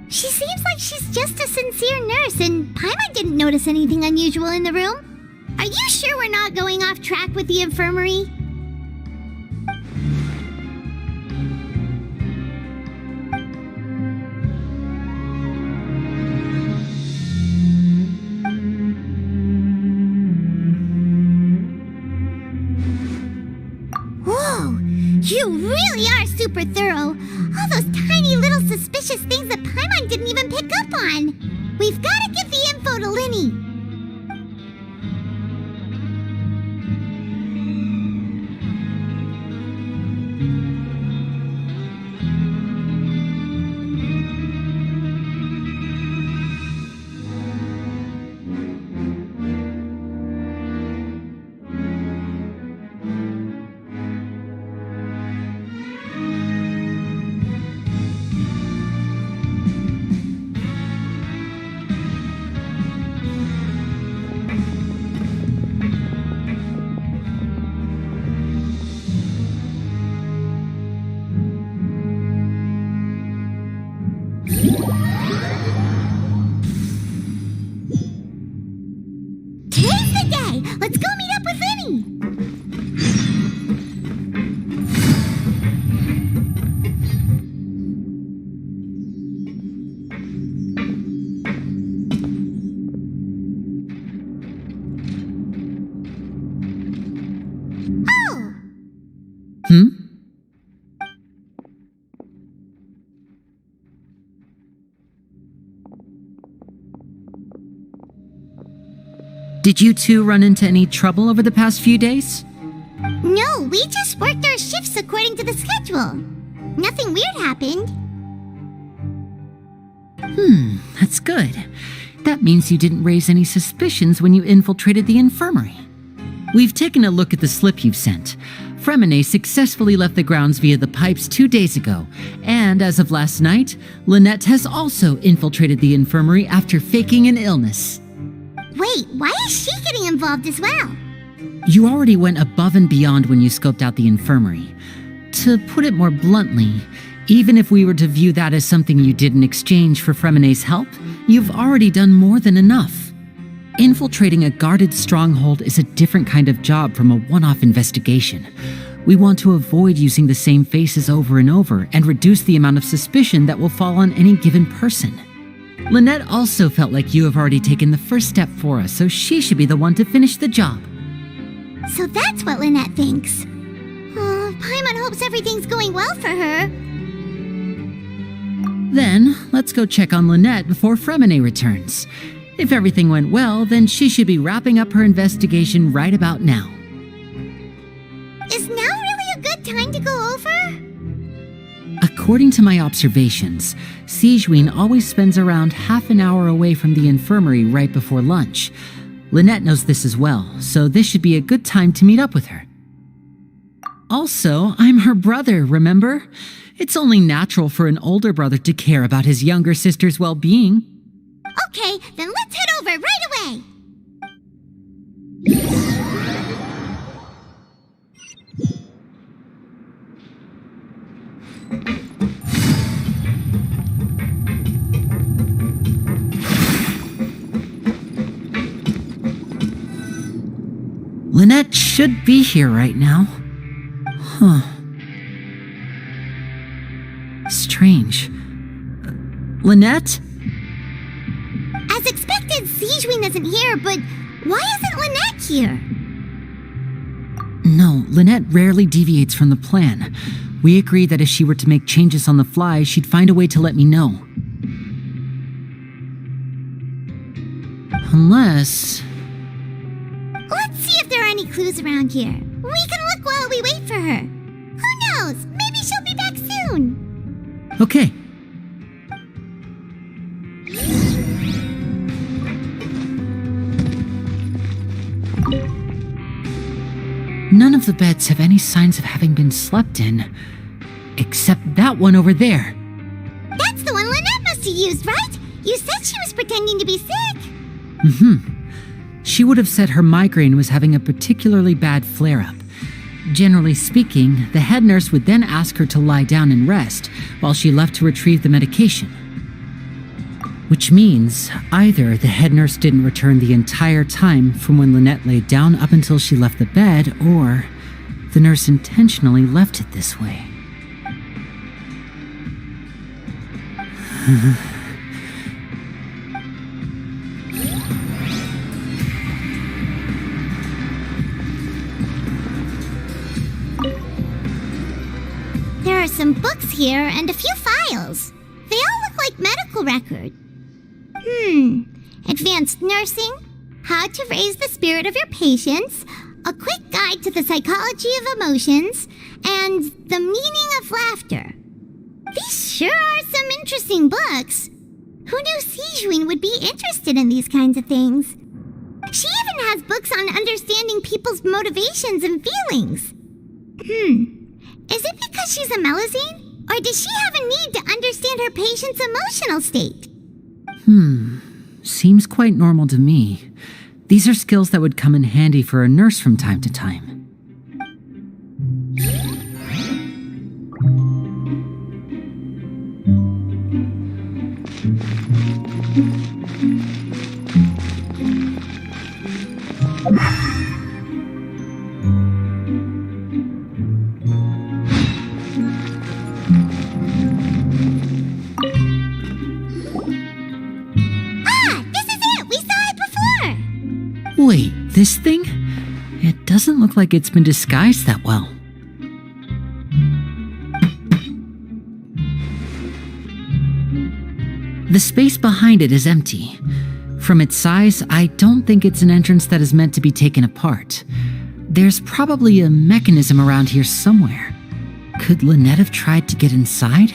She seems like she's just a sincere nurse, and Paimon didn't notice anything unusual in the room. Are you sure we're not going off track with the infirmary? You really are super thorough. All those tiny little suspicious things that Paimon didn't even pick up on. We've got to give the info to Linny. Did you two run into any trouble over the past few days? No, we just worked our shifts according to the schedule. Nothing weird happened. That's good. That means you didn't raise any suspicions when you infiltrated the infirmary. We've taken a look at the slip you've sent. Fremine successfully left the grounds via the pipes 2 days ago, and as of last night, Lynette has also infiltrated the infirmary after faking an illness. Wait, why is she getting involved as well? You already went above and beyond when you scoped out the infirmary. To put it more bluntly, even if we were to view that as something you did in exchange for Fremine's help, you've already done more than enough. Infiltrating a guarded stronghold is a different kind of job from a one-off investigation. We want to avoid using the same faces over and over and reduce the amount of suspicion that will fall on any given person. Lynette also felt like you have already taken the first step for us, so she should be the one to finish the job. So that's what Lynette thinks. Paimon hopes everything's going well for her. Then, let's go check on Lynette before Fremine returns. If everything went well, then she should be wrapping up her investigation right about now. Is now really a good time to go over? According to my observations, Sigewinne always spends around half an hour away from the infirmary right before lunch. Lynette knows this as well, so this should be a good time to meet up with her. Also, I'm her brother, remember? It's only natural for an older brother to care about his younger sister's well-being. Okay, then let's head over right away! Lynette should be here right now. Huh. Strange. Lynette? As expected, Sigewinne isn't here, but why isn't Lynette here? No, Lynette rarely deviates from the plan. We agreed that if she were to make changes on the fly, she'd find a way to let me know. Unless... Let's see if there are any clues around here. We can look while we wait for her. Who knows? Maybe she'll be back soon. Okay. None of the beds have any signs of having been slept in. Except that one over there. That's the one Lynette must have used, right? You said she was pretending to be sick. She would have said her migraine was having a particularly bad flare-up. Generally speaking, the head nurse would then ask her to lie down and rest while she left to retrieve the medication. Which means either the head nurse didn't return the entire time from when Lynette laid down up until she left the bed, or the nurse intentionally left it this way. There are some books here and a few files. They all look like medical records. Advanced nursing, how to raise the spirit of your patients, a quick guide to the psychology of emotions, and the meaning of laughter. These sure are some interesting books. Who knew Sigewinne would be interested in these kinds of things? She even has books on understanding people's motivations and feelings. Is it because she's a Melusine? Or does she have a need to understand her patient's emotional state? Seems quite normal to me. These are skills that would come in handy for a nurse from time to time. Wait, this thing? It doesn't look like it's been disguised that well. The space behind it is empty. From its size, I don't think it's an entrance that is meant to be taken apart. There's probably a mechanism around here somewhere. Could Lynette have tried to get inside?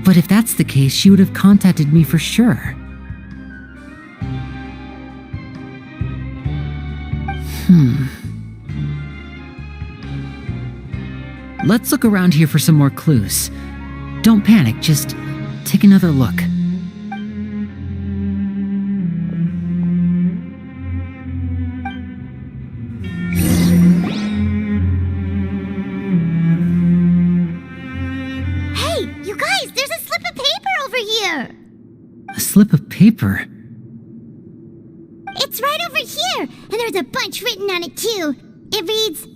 But if that's the case, she would have contacted me for sure. Let's look around here for some more clues. Don't panic, just take another look. Hey, you guys, there's a slip of paper over here! A slip of paper? It's right over here, and there's a bunch written on it too. It reads,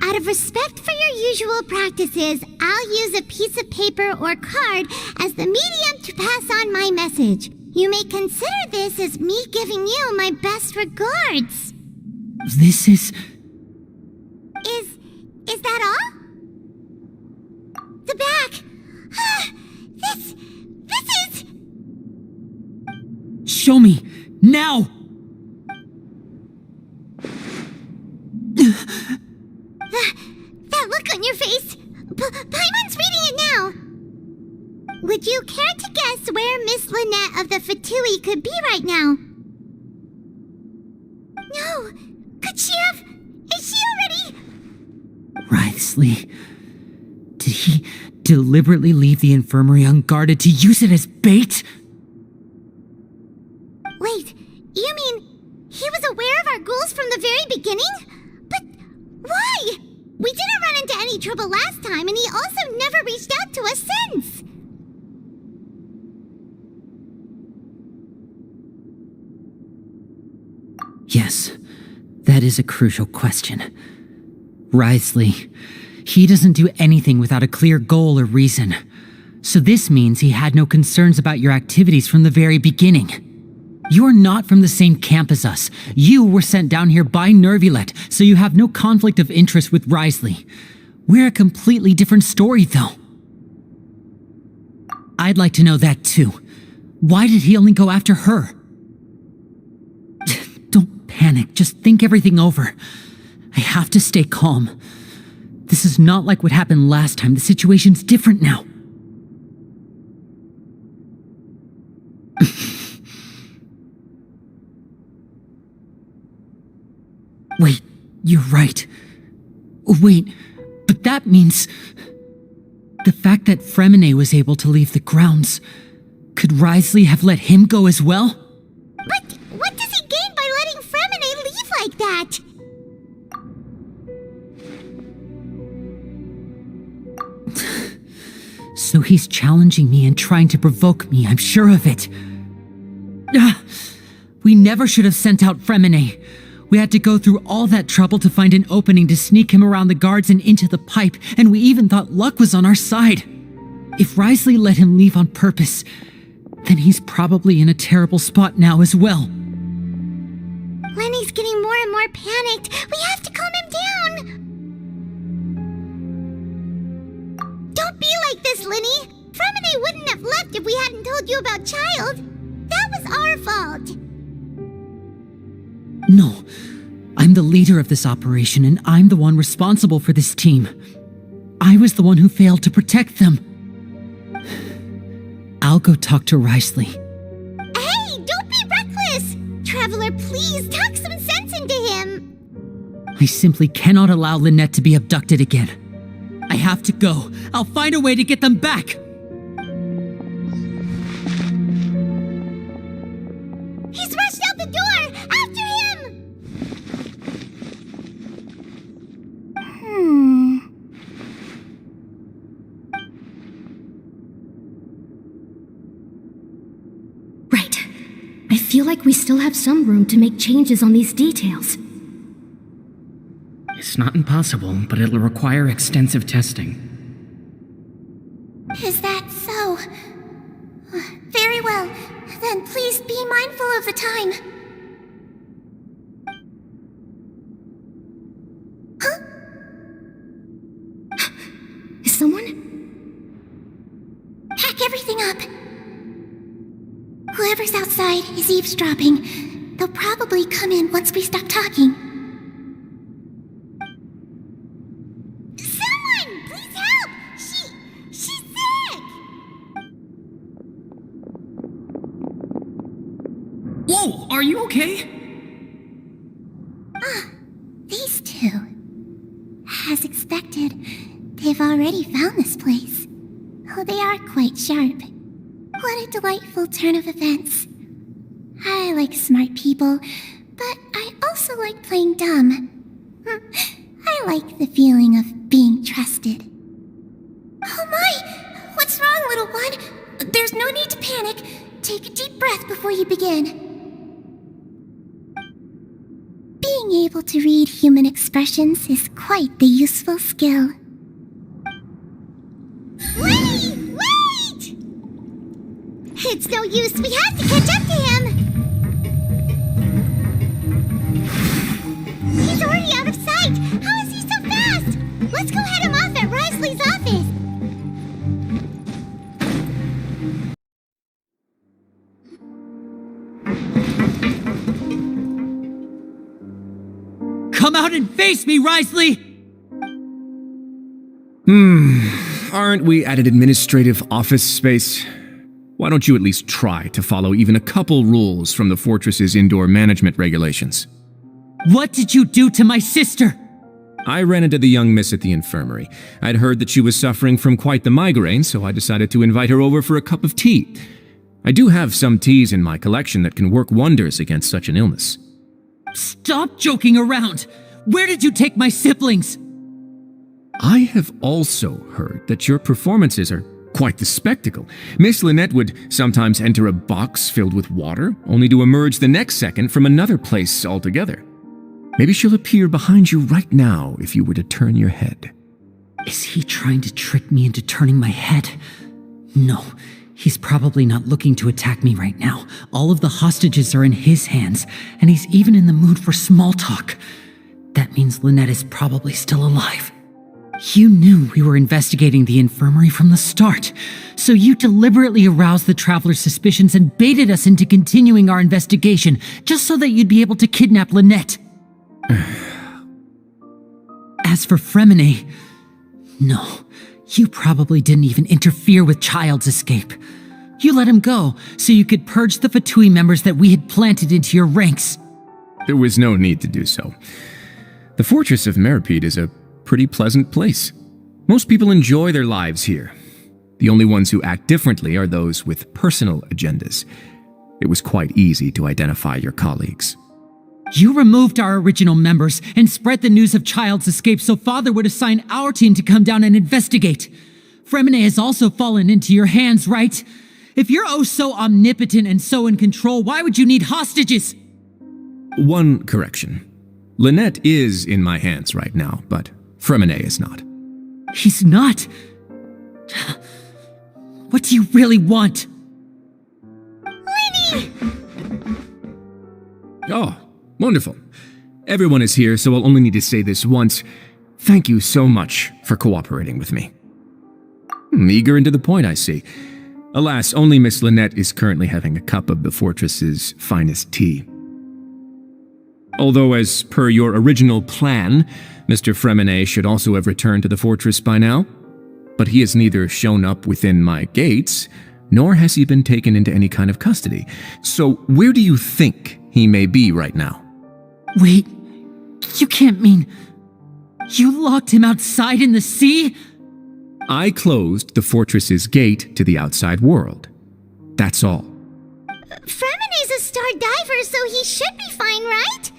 "Out of respect for your usual practices, I'll use a piece of paper or card as the medium to pass on my message. You may consider this as me giving you my best regards." This is... Is that all? The back! This is... Show me! Now! That look on your face! Paimon's reading it now! Would you care to guess where Miss Lynette of the Fatui could be right now? No! Could she have... Is she already... Writhsley. Did he deliberately leave the infirmary unguarded to use it as bait? Wait, you mean he was aware of our goals from the very beginning? But why? We didn't run into any trouble last time, and he also never reached out to us since. Yes, that is a crucial question. Writhsley. He doesn't do anything without a clear goal or reason. So this means he had no concerns about your activities from the very beginning. You're not from the same camp as us. You were sent down here by Nervulet, so you have no conflict of interest with Writhsley. We're a completely different story, though. I'd like to know that, too. Why did he only go after her? Don't panic, just think everything over. I have to stay calm. This is not like what happened last time. The situation's different now. Wait, you're right. Wait, but that means... The fact that Fremine was able to leave the grounds... Could Writhsley have let him go as well? But what does he gain by letting Fremine leave like that? So he's challenging me and trying to provoke me, I'm sure of it. We never should have sent out Fremine. We had to go through all that trouble to find an opening to sneak him around the guards and into the pipe, and we even thought luck was on our side. If Writhsley let him leave on purpose, then he's probably in a terrible spot now as well. Lenny's getting more and more panicked. We have to calm him down. Don't be like this, Lenny. Fremine wouldn't have left if we hadn't told you about Child. That was our fault. No, I'm the leader of this operation, and I'm the one responsible for this team. I was the one who failed to protect them. I'll go talk to Writhsley. Hey, don't be reckless! Traveler, please talk some sense into him. I simply cannot allow Lynette to be abducted again. I have to go. I'll find a way to get them back. He's rushed out the door! After him! Right. I feel like we still have some room to make changes on these details. It's not impossible, but it'll require extensive testing. Is that so? Very well. Then please be mindful of the time. Huh? Is someone? Pack everything up. Whoever's outside is eavesdropping. They'll probably come in once we stop talking. Someone! Please help! She's sick! Whoa! Are you okay? These two. As expected, they've already found this place. Oh, they are quite sharp. What a delightful turn of events. I like smart people, but I also like playing dumb. I like the feeling of being trusted. Oh my! What's wrong, little one? There's no need to panic. Take a deep breath before you begin. Being able to read human expressions is quite the useful skill. Wait! It's no use, we have to catch up to him! He's already out of sight! How is he so fast? Let's go head him off at Risley's office! Come out and face me, Risley! Aren't we at an administrative office space? Why don't you at least try to follow even a couple rules from the fortress's indoor management regulations? What did you do to my sister? I ran into the young miss at the infirmary. I'd heard that she was suffering from quite the migraine, so I decided to invite her over for a cup of tea. I do have some teas in my collection that can work wonders against such an illness. Stop joking around! Where did you take my siblings? I have also heard that your performances are quite the spectacle. Miss Lynette would sometimes enter a box filled with water, only to emerge the next second from another place altogether. Maybe she'll appear behind you right now if you were to turn your head. Is he trying to trick me into turning my head? No, he's probably not looking to attack me right now. All of the hostages are in his hands, and he's even in the mood for small talk. That means Lynette is probably still alive. You knew we were investigating the infirmary from the start, so you deliberately aroused the traveler's suspicions and baited us into continuing our investigation, just so that you'd be able to kidnap Lynette. As for Fremine, no, you probably didn't even interfere with Child's escape. You let him go, so you could purge the Fatui members that we had planted into your ranks. There was no need to do so. The fortress of Meripede is a pretty pleasant place. Most people enjoy their lives here. The only ones who act differently are those with personal agendas. It was quite easy to identify your colleagues. You removed our original members and spread the news of Child's escape so Father would assign our team to come down and investigate. Fremine has also fallen into your hands, right? If you're oh so omnipotent and so in control, why would you need hostages? One correction. Lynette is in my hands right now, but Fremine is not. He's not? What do you really want? Lenny! Oh, wonderful. Everyone is here, so I'll only need to say this once. Thank you so much for cooperating with me. Eager and to the point, I see. Alas, only Miss Lynette is currently having a cup of the fortress's finest tea. Although, as per your original plan, Mr. Fremine should also have returned to the fortress by now. But he has neither shown up within my gates, nor has he been taken into any kind of custody. So where do you think he may be right now? Wait, you can't mean... You locked him outside in the sea? I closed the fortress's gate to the outside world. That's all. Fremine's a star diver, so he should be fine, right?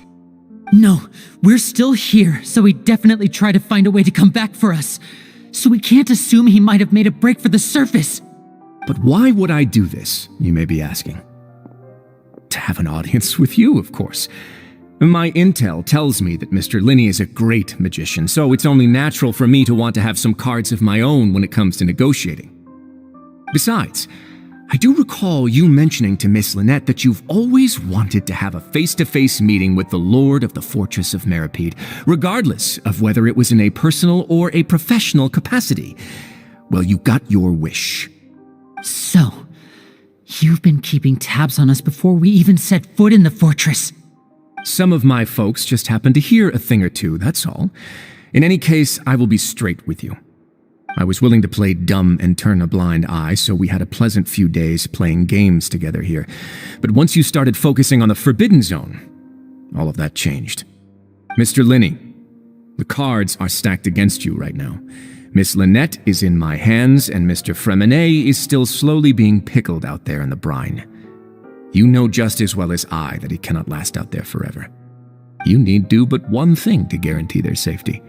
No, we're still here, so he definitely tried to find a way to come back for us. So we can't assume he might have made a break for the surface. But why would I do this, you may be asking? To have an audience with you, of course. My intel tells me that Mr. Linney is a great magician, so it's only natural for me to want to have some cards of my own when it comes to negotiating. Besides, I do recall you mentioning to Miss Lynette that you've always wanted to have a face-to-face meeting with the Lord of the Fortress of Meripede, regardless of whether it was in a personal or a professional capacity. Well, you got your wish. So, You've been keeping tabs on us before we even set foot in the fortress. Some of my folks just happened to hear a thing or two, that's all. In any case, I will be straight with you. I was willing to play dumb and turn a blind eye, so we had a pleasant few days playing games together here. But once you started focusing on the Forbidden Zone, all of that changed. Mr. Linney, the cards are stacked against you right now. Miss Lynette is in my hands, and Mr. Fremenet is still slowly being pickled out there in the brine. You know just as well as I that he cannot last out there forever. You need do but one thing to guarantee their safety.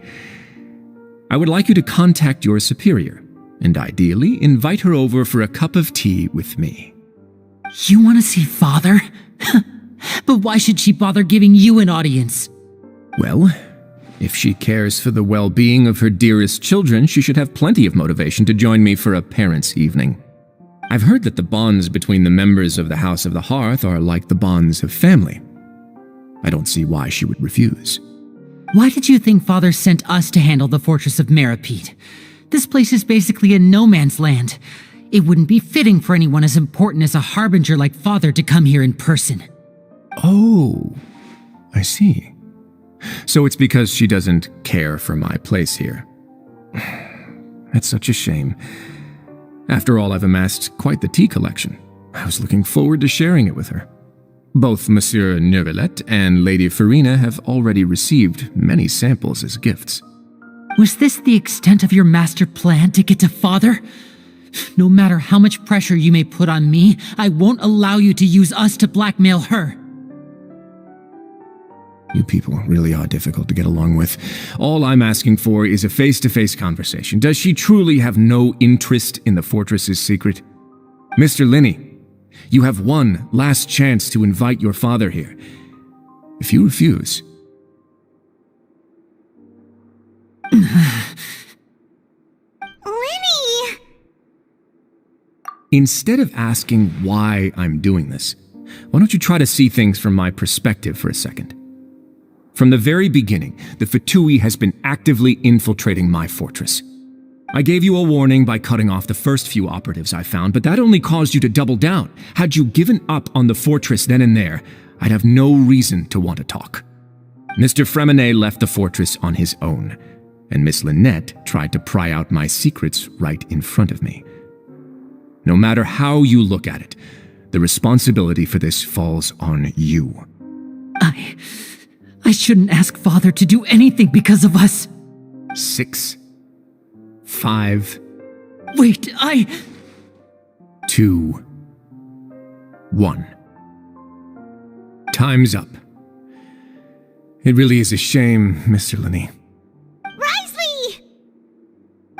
I would like you to contact your superior, and ideally invite her over for a cup of tea with me. You want to see Father? But why should she bother giving you an audience? Well, if she cares for the well-being of her dearest children, she should have plenty of motivation to join me for a parents' evening. I've heard that the bonds between the members of the House of the Hearth are like the bonds of family. I don't see why she would refuse. Why did you think Father sent us to handle the fortress of Meripede? This place is basically a no-man's land. It wouldn't be fitting for anyone as important as a harbinger like Father to come here in person. Oh, I see. So it's because she doesn't care for my place here. That's such a shame. After all, I've amassed quite the tea collection. I was looking forward to sharing it with her. Both Monsieur Neuvillette and Lady Farina have already received many samples as gifts. Was this the extent of your master plan to get to Father? No matter how much pressure you may put on me, I won't allow you to use us to blackmail her. You people really are difficult to get along with. All I'm asking for is a face-to-face conversation. Does she truly have no interest in the fortress's secret? Mr. Linney, you have one last chance to invite your father here. If you refuse... Linney! Instead of asking why I'm doing this, why don't you try to see things from my perspective for a second? From the very beginning, the Fatui has been actively infiltrating my fortress. I gave you a warning by cutting off the first few operatives I found, but that only caused you to double down. Had you given up on the fortress then and there, I'd have no reason to want to talk. Mr. Fremenet left the fortress on his own, and Miss Lynette tried to pry out my secrets right in front of me. No matter how you look at it, the responsibility for this falls on you. I shouldn't ask Father to do anything because of us. 6, 5... Wait, 2, 1. Time's up. It really is a shame, Mr. Linney. Risley!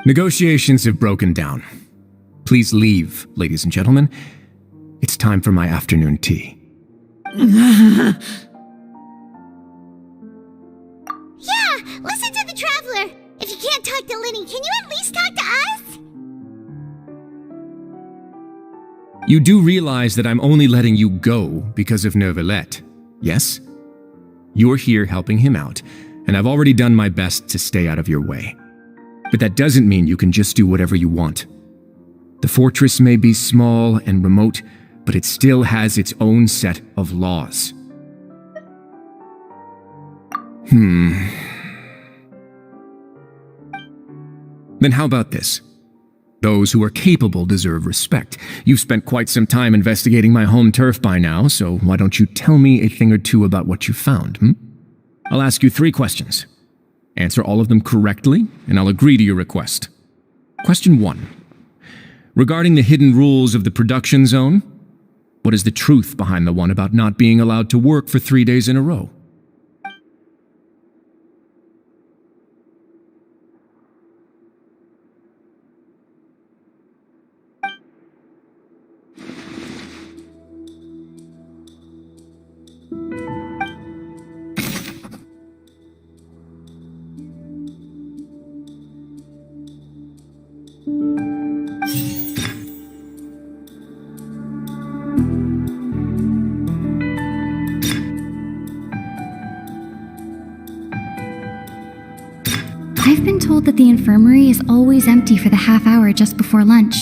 Negotiations have broken down. Please leave, ladies and gentlemen. It's time for my afternoon tea. Yeah, listen to the Traveler. If you can't talk to Linney, can you at least talk to us? You do realize that I'm only letting you go because of Neuvillette, yes? You're here helping him out, and I've already done my best to stay out of your way. But that doesn't mean you can just do whatever you want. The fortress may be small and remote, but it still has its own set of laws. Then how about this? Those who are capable deserve respect. You've spent quite some time investigating my home turf by now, so why don't you tell me a thing or two about what you found, I'll ask you 3 questions. Answer all of them correctly, and I'll agree to your request. Question 1. Regarding the hidden rules of the production zone, what is the truth behind the one about not being allowed to work for 3 days in a row? I've been told that the infirmary is always empty for the half hour just before lunch.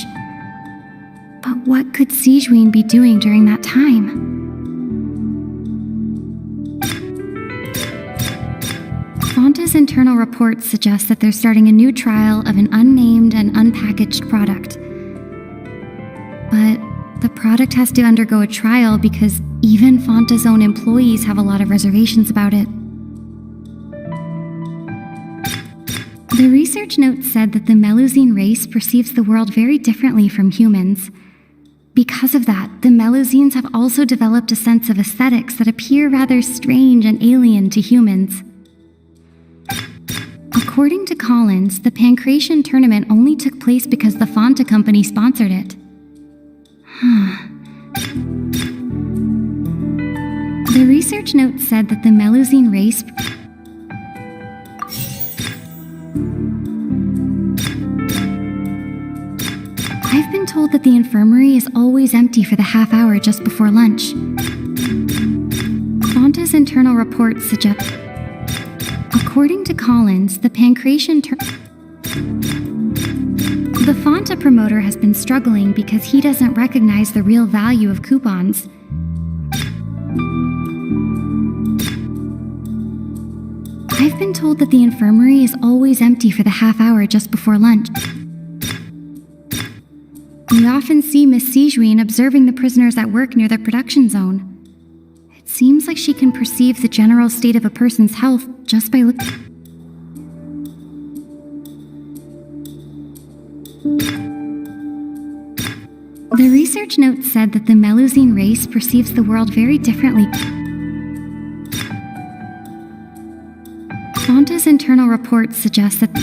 But What could Sigewinne be doing during that time? Fonta's internal reports suggest that they're starting a new trial of an unnamed and unpackaged product. But the product has to undergo a trial because even Fonta's own employees have a lot of reservations about it. The research note said that the Melusine race perceives the world very differently from humans. Because of that, the Melusines have also developed a sense of aesthetics that appear rather strange and alien to humans. According to Collins, the Pancration tournament only took place because the Fonta company sponsored it. The research note said that the Melusine race I've been told that the infirmary is always empty for the half hour just before lunch. Fonta's internal reports suggest... According to Collins, the Pancration The Fonta promoter has been struggling because he doesn't recognize the real value of coupons. I've been told that the infirmary is always empty for the half hour just before lunch. We often see Miss Sigewinne observing the prisoners at work near the production zone. It seems like she can perceive the general state of a person's health just by looking. The research note said that the Melusine race perceives the world very differently. Fonta's internal reports suggest that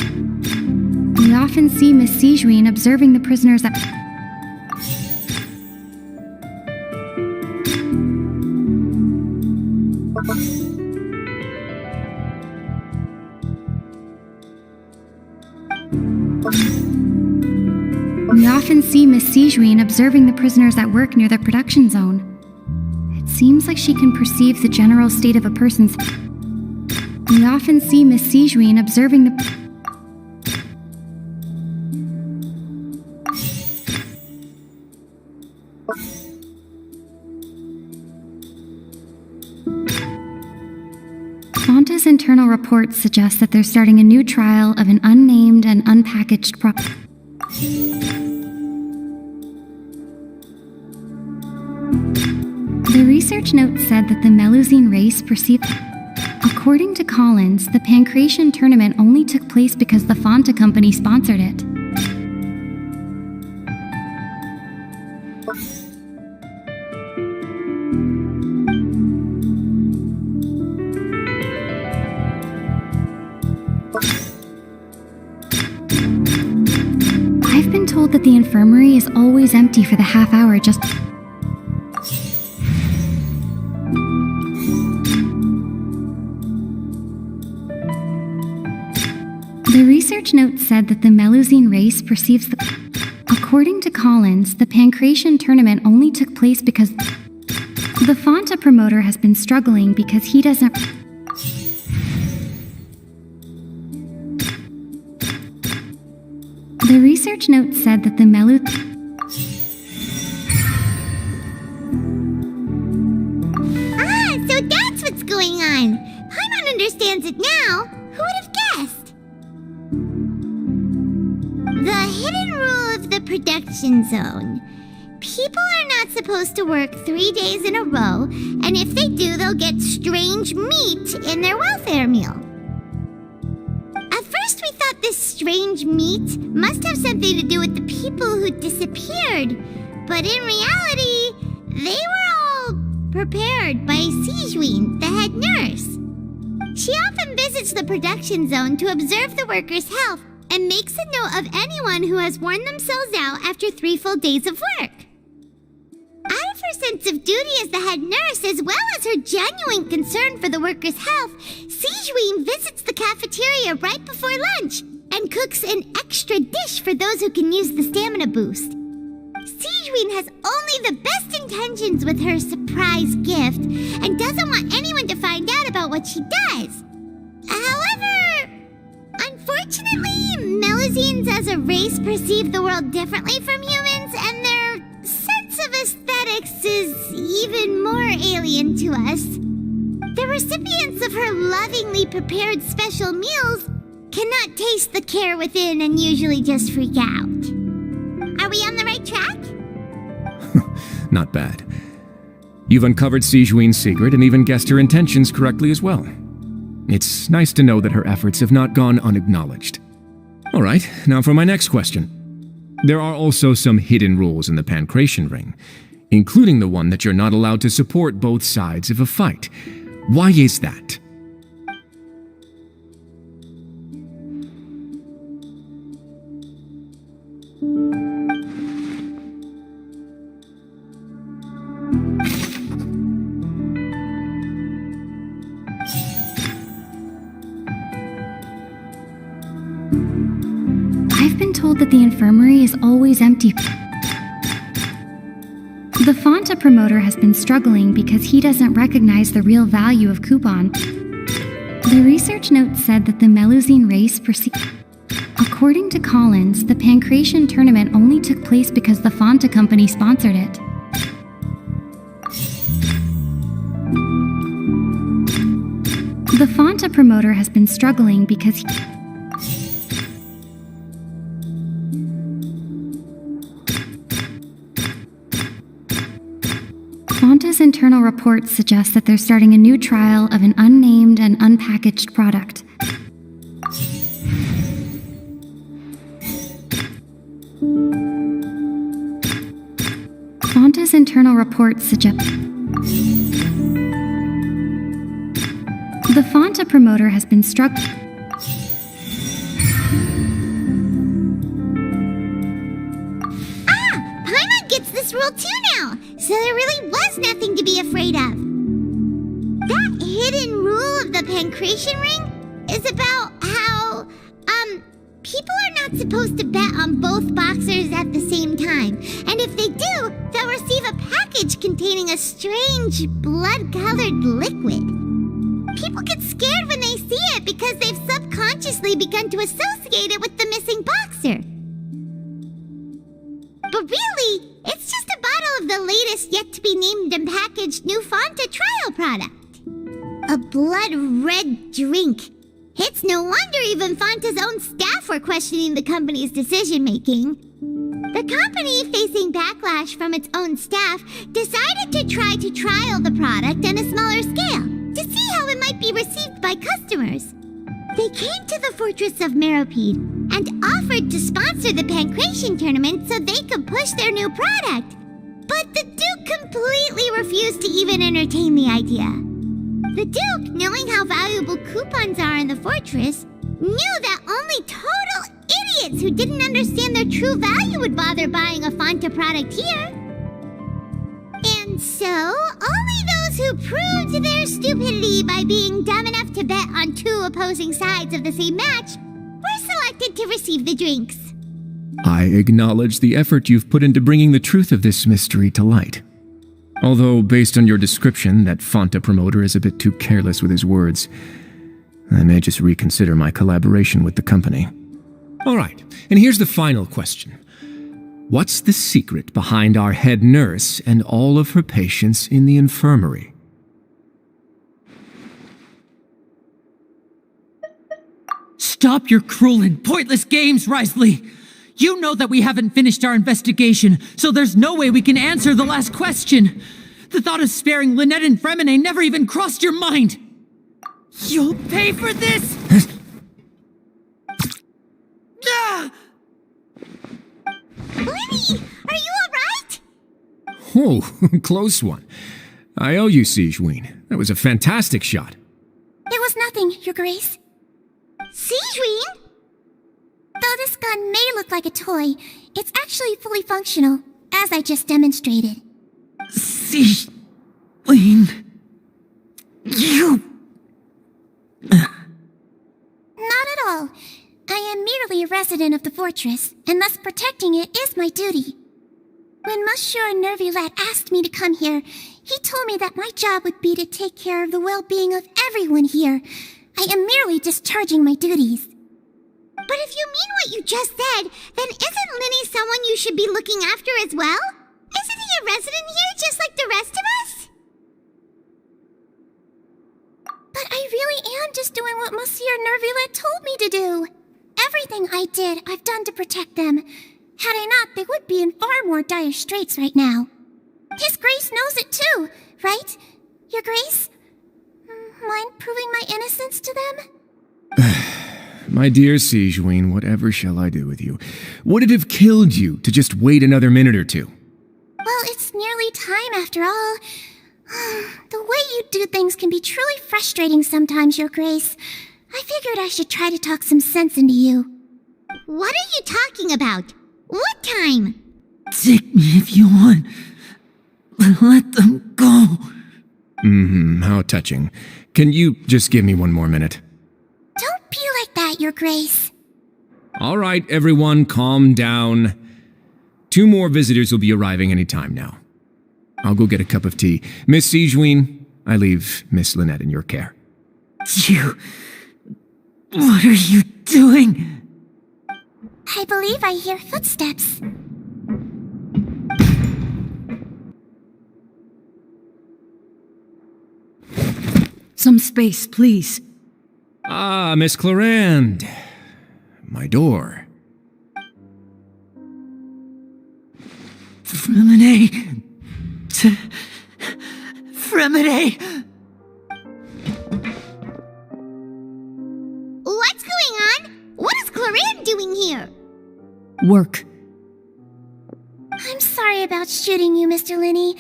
we often see Miss Sigewinne observing the prisoners at... We often see Miss Sigewinne observing the prisoners at work near the production zone. It seems like she can perceive the general state of a person's... We often see Miss Sigewinne observing the... Fonta's internal reports suggest that they're starting a new trial of an unnamed and unpackaged product. The research note said that the Melusine race perceived... According to Collins, the Pancration tournament only took place because the Fonta company sponsored it. I've been told that the infirmary is always empty for the half hour just... The research note said that the Melusine race perceives the... According to Collins, the Pancration tournament only took place because... The Fonta promoter has been struggling because he doesn't... The research note said that the So that's what's going on! Paimon understands it now! Who would have guessed? The hidden rule of the production zone. People are not supposed to work 3 days in a row, and if they do, they'll get strange meat in their welfare meal. At first we thought this strange meat must have something to do with the people who disappeared, but in reality, they were all prepared by Sigewinne, the head nurse. She often visits the production zone to observe the workers' health and makes a note of anyone who has worn themselves out after 3 full days of work. Out of her sense of duty as the head nurse, as well as her genuine concern for the workers' health, Sigewinne visits the cafeteria right before lunch and cooks an extra dish for those who can use the stamina boost. Sigewinne has only the best intentions with her surprise gift and doesn't want anyone to find out about what she does. However, unfortunately, Melusines as a race perceive the world differently from humans, and their sense aesthetics is even more alien to us. The recipients of her lovingly prepared special meals cannot taste the care within and usually just freak out. Are we on the right track? Not bad. You've uncovered Sijuin's secret and even guessed her intentions correctly as well. It's nice to know that her efforts have not gone unacknowledged. All right, now for my next question. There are also some hidden rules in the Pancration Ring, including the one that you're not allowed to support both sides of a fight. Why is that? I've been told that the infirmary is always empty. The Fonta promoter has been struggling because he doesn't recognize the real value of coupon. The research note said that the Melusine race According to Collins, the Pancration tournament only took place because the Fonta company sponsored it. The Fonta promoter has been struggling because Fonta's internal reports suggest that they're starting a new trial of an unnamed and unpackaged product. Fonta's internal reports suggest the Fonta promoter has been struggling. Paimon gets this rule too now, so there really was nothing to be afraid of. That hidden rule of the Pancration Ring is about how, people are not supposed to bet on both boxers at the same time. And if they do, they'll receive a package containing a strange, blood-colored liquid. People get scared when they see it because they've subconsciously begun to associate it with the missing boxer. But really, it's just a bottle of the latest yet-to-be-named and packaged new Fonta trial product. A blood-red drink. It's no wonder even Fonta's own staff were questioning the company's decision-making. The company, facing backlash from its own staff, decided to try to trial the product on a smaller scale to see how it might be received by customers. They came to the Fortress of Meropide and offered to sponsor the Pancration tournament so they could push their new product. But the Duke completely refused to even entertain the idea. The Duke, knowing how valuable coupons are in the fortress, knew that only total idiots who didn't understand their true value would bother buying a Fonta product here. And so, only those who proved their stupidity by being dumb enough to bet on two opposing sides of the same match were selected to receive the drinks. I acknowledge the effort you've put into bringing the truth of this mystery to light. Although, based on your description, that Fonta promoter is a bit too careless with his words, I may just reconsider my collaboration with the company. All right, and here's the final question. What's the secret behind our head nurse and all of her patients in the infirmary? Stop your cruel and pointless games, Risley! You know that we haven't finished our investigation, so there's no way we can answer the last question. The thought of sparing Lynette and Fremine never even crossed your mind. You'll pay for this! Lenny, are you alright? Oh, close one. I owe you, Sijuin. That was a fantastic shot. It was nothing, Your Grace. Sijuin? Though this gun may look like a toy, it's actually fully functional, as I just demonstrated. Sijuin... You... Not at all. I am merely a resident of the fortress, and thus protecting it is my duty. When Monsieur Nervilet asked me to come here, he told me that my job would be to take care of the well-being of everyone here. I am merely discharging my duties. But if you mean what you just said, then isn't Linny someone you should be looking after as well? Isn't he a resident here just like the rest of us? But I really am just doing what Monsieur Nervulette told me to do. Everything I did, I've done to protect them. Had I not, they would be in far more dire straits right now. His Grace knows it too, right? Your Grace? Mind proving my innocence to them? My dear Sigewinne, whatever shall I do with you? Would it have killed you to just wait another minute or two? Well, it's nearly time after all. The way you do things can be truly frustrating sometimes, Your Grace. I figured I should try to talk some sense into you. What are you talking about? What time? Take me if you want. Let them go. How touching. Can you just give me one more minute? Don't be like that, Your Grace. All right, everyone, calm down. 2 more visitors will be arriving any time now. I'll go get a cup of tea. Miss Sigewinne, I leave Miss Lynette in your care. You... What are you doing? I believe I hear footsteps. Some space, please. Ah, Miss Clarande. My door. Fremine. Fremine. What's going on? What is Clarande doing here? Work. I'm sorry about shooting you, Mr. Linney.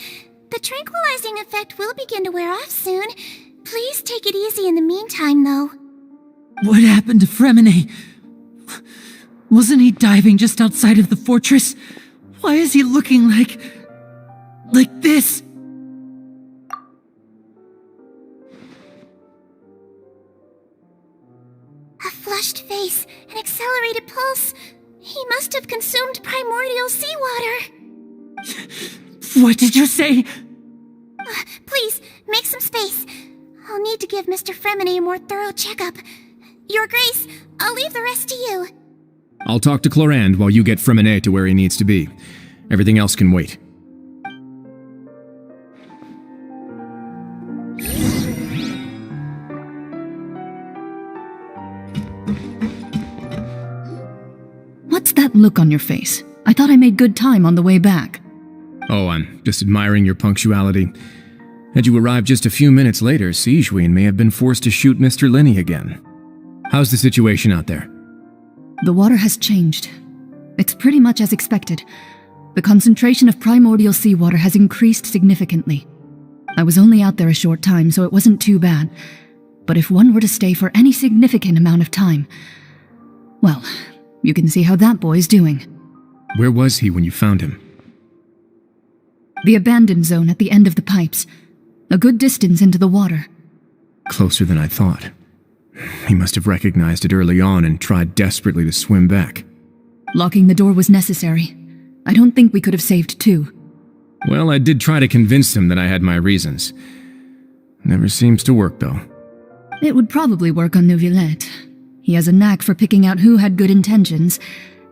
The tranquilizing effect will begin to wear off soon. Please take it easy in the meantime, though. What happened to Fremine? Wasn't he diving just outside of the fortress? Why is he looking like this? A flushed face, an accelerated pulse. He must have consumed primordial seawater. What did you say? Please, make some space. I'll need to give Mr. Fremine a more thorough checkup. Your Grace, I'll leave the rest to you. I'll talk to Clarande while you get Fremine to where he needs to be. Everything else can wait. What's that look on your face? I thought I made good time on the way back. Oh, I'm just admiring your punctuality. Had you arrived just a few minutes later, Sigewinne may have been forced to shoot Mr. Linney again. How's the situation out there? The water has changed. It's pretty much as expected. The concentration of primordial seawater has increased significantly. I was only out there a short time, so it wasn't too bad. But if one were to stay for any significant amount of time, well, you can see how that boy's doing. Where was he when you found him? The abandoned zone at the end of the pipes. A good distance into the water. Closer than I thought. He must have recognized it early on and tried desperately to swim back. Locking the door was necessary. I don't think we could have saved 2. Well, I did try to convince him that I had my reasons. Never seems to work, though. It would probably work on Neuvillette. He has a knack for picking out who had good intentions,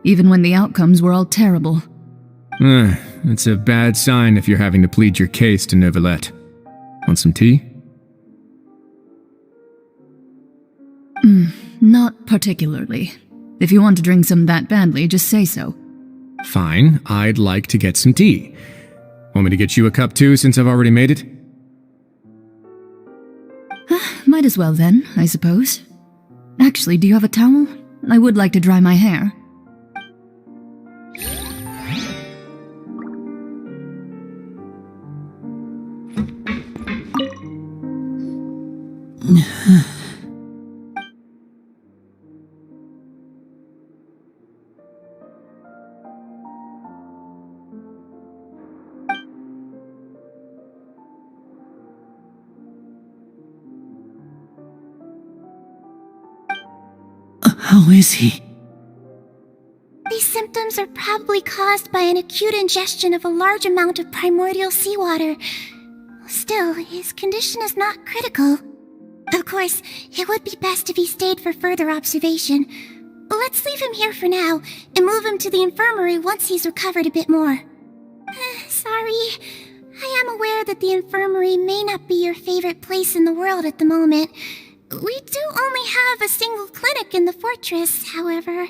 even when the outcomes were all terrible. It's a bad sign if you're having to plead your case to Neuvillette. Want some tea? Not particularly. If you want to drink some that badly, just say so. Fine, I'd like to get some tea. Want me to get you a cup too, since I've already made it? Might as well then, I suppose. Actually, do you have a towel? I would like to dry my hair. How is he? These symptoms are probably caused by an acute ingestion of a large amount of primordial seawater. Still, his condition is not critical. Of course, it would be best if he stayed for further observation. Let's leave him here for now, and move him to the infirmary once he's recovered a bit more. Sorry. I am aware that the infirmary may not be your favorite place in the world at the moment. We do only have a single clinic in the fortress, however.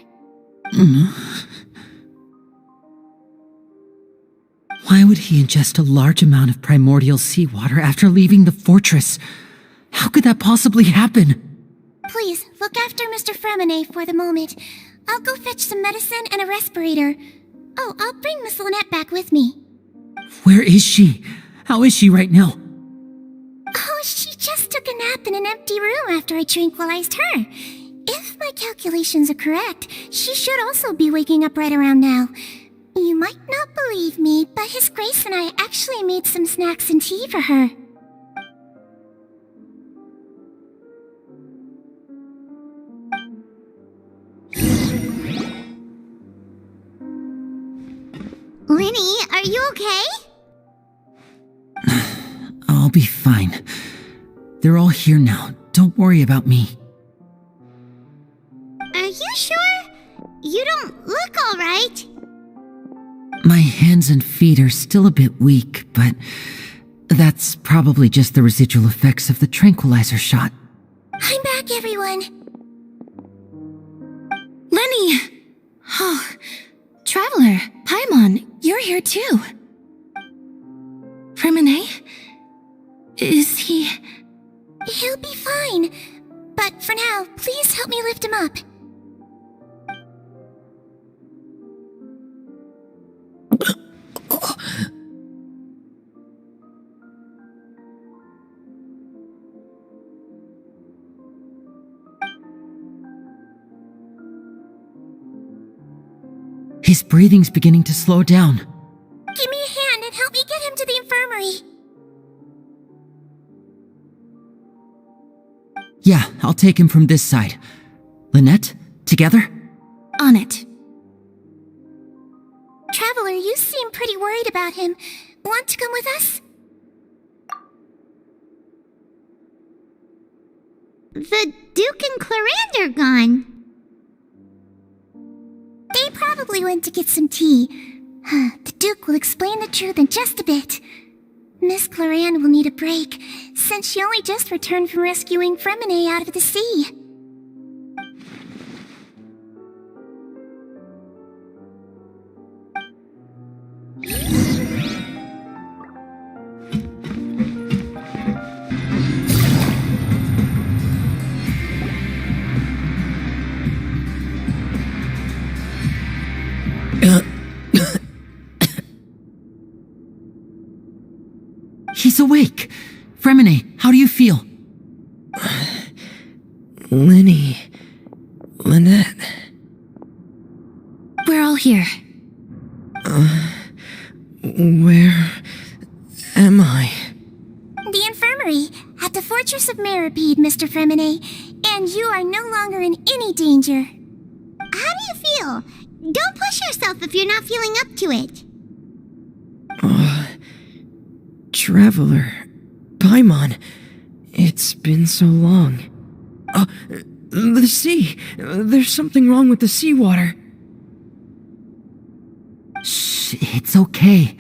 Why would he ingest a large amount of primordial seawater after leaving the fortress? How could that possibly happen? Please, look after Mr. Fremine for the moment. I'll go fetch some medicine and a respirator. Oh, I'll bring Miss Lynette back with me. Where is she? How is she right now? Oh, she just took a nap in an empty room after I tranquilized her. If my calculations are correct, she should also be waking up right around now. You might not believe me, but His Grace and I actually made some snacks and tea for her. Linny, are you okay? I'll be fine. They're all here now. Don't worry about me. Are you sure? You don't look alright. My hands and feet are still a bit weak, but that's probably just the residual effects of the tranquilizer shot. I'm back, everyone. Lenny! Oh, Traveler, Paimon, you're here too. Fremine? Is he... He'll be fine. But for now, please help me lift him up. His breathing's beginning to slow down. Give me a hand and help me get him to the infirmary. Yeah, I'll take him from this side. Lynette, together? On it. Traveler, you seem pretty worried about him. Want to come with us? The Duke and Clarande are gone. They probably went to get some tea. The Duke will explain the truth in just a bit. Miss Clarande will need a break, since she only just returned from rescuing Fremine out of the sea. He's awake. Fremine, how do you feel? Lynette. We're all here. Where am I? The infirmary, at the Fortress of Meripede, Mr. Fremine, and you are no longer in any danger. How do you feel? Don't push yourself if you're not feeling up to it. Traveler, Paimon, it's been so long. The sea! There's something wrong with the seawater. Shh, it's okay.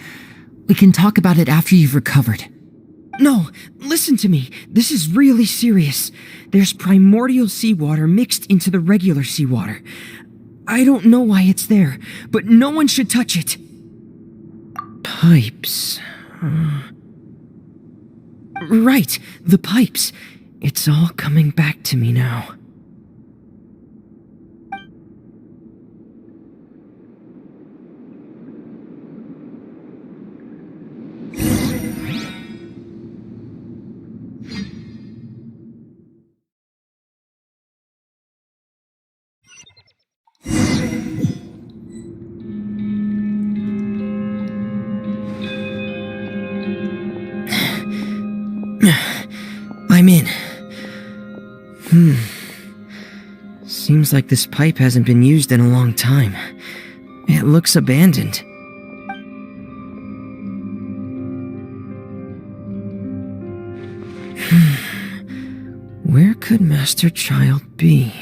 We can talk about it after you've recovered. No, listen to me. This is really serious. There's primordial seawater mixed into the regular seawater. I don't know why it's there, but no one should touch it. Pipes. Right, the pipes. It's all coming back to me now. I'm in. Seems like this pipe hasn't been used in a long time. It looks abandoned. Where could Master Child be?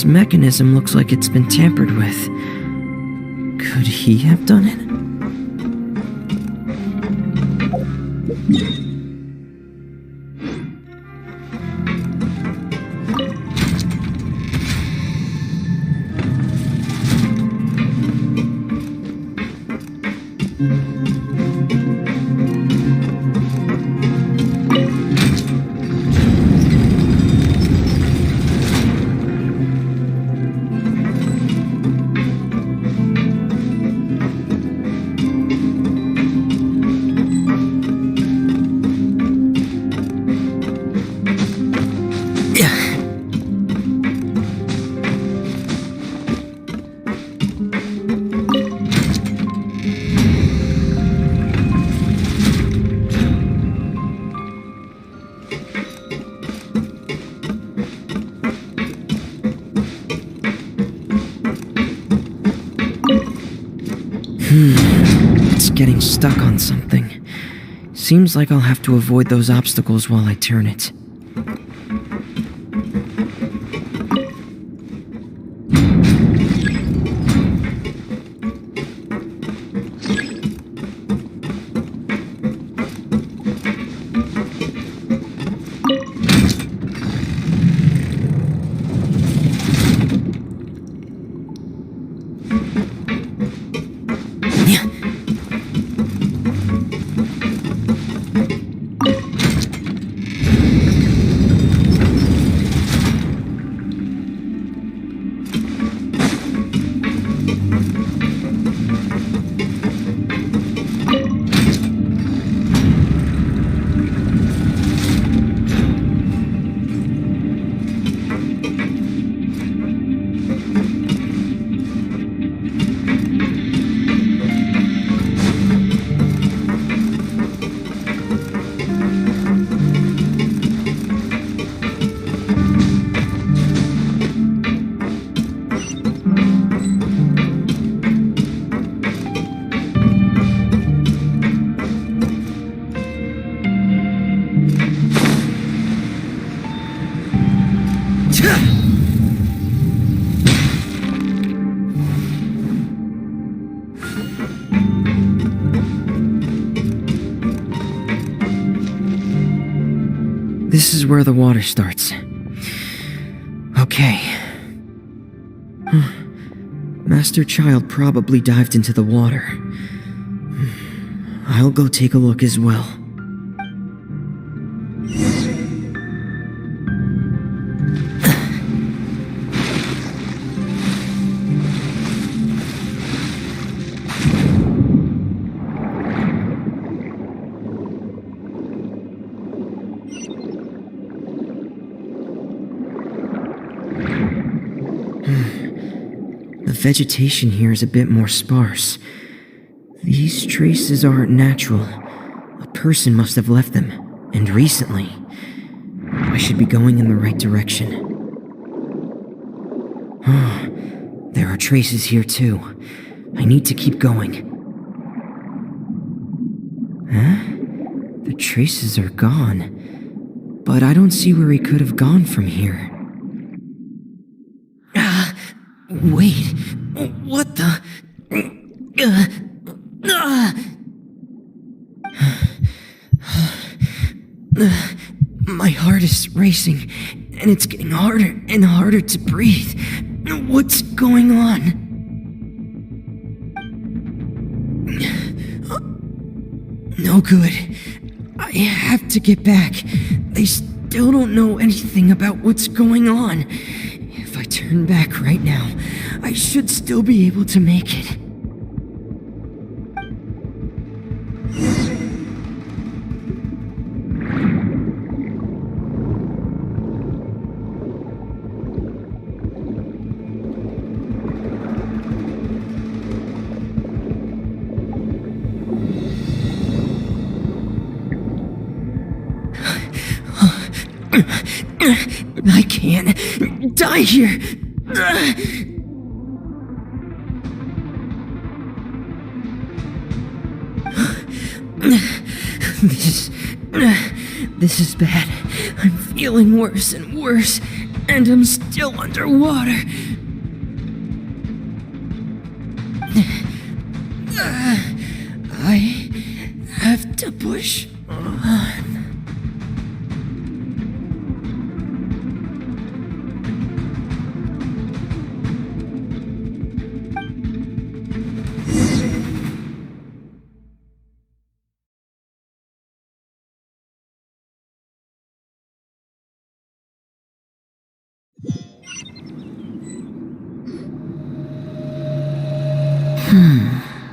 This mechanism looks like it's been tampered with. Could he have done it? It's getting stuck on something. Seems like I'll have to avoid those obstacles while I turn it. This is where the water starts. Okay. Master Child probably dived into the water. I'll go take a look as well. The vegetation here is a bit more sparse. These traces aren't natural. A person must have left them, and recently. I should be going in the right direction. There are traces here too. I need to keep going. Huh? The traces are gone. But I don't see where he could have gone from here. Wait, what the? My heart is racing, and it's getting harder and harder to breathe. What's going on? No good. I have to get back. They still don't know anything about what's going on. If I turn back right now, I should still be able to make it. I can't die here. This is bad. I'm feeling worse and worse. And I'm still underwater. I have to push on.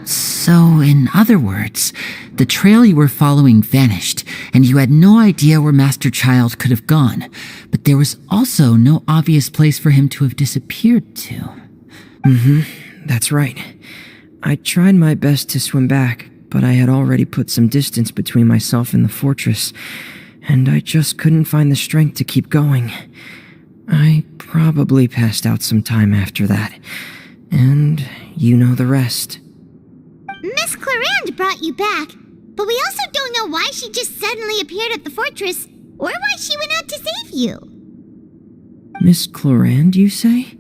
So, in other words, the trail you were following vanished, and you had no idea where Master Child could have gone, but there was also no obvious place for him to have disappeared to. That's right. I tried my best to swim back, but I had already put some distance between myself and the fortress, and I just couldn't find the strength to keep going. I probably passed out some time after that, and you know the rest. Miss Clarande brought you back, but we also don't know why she just suddenly appeared at the fortress, or why she went out to save you. Miss Clarande, you say?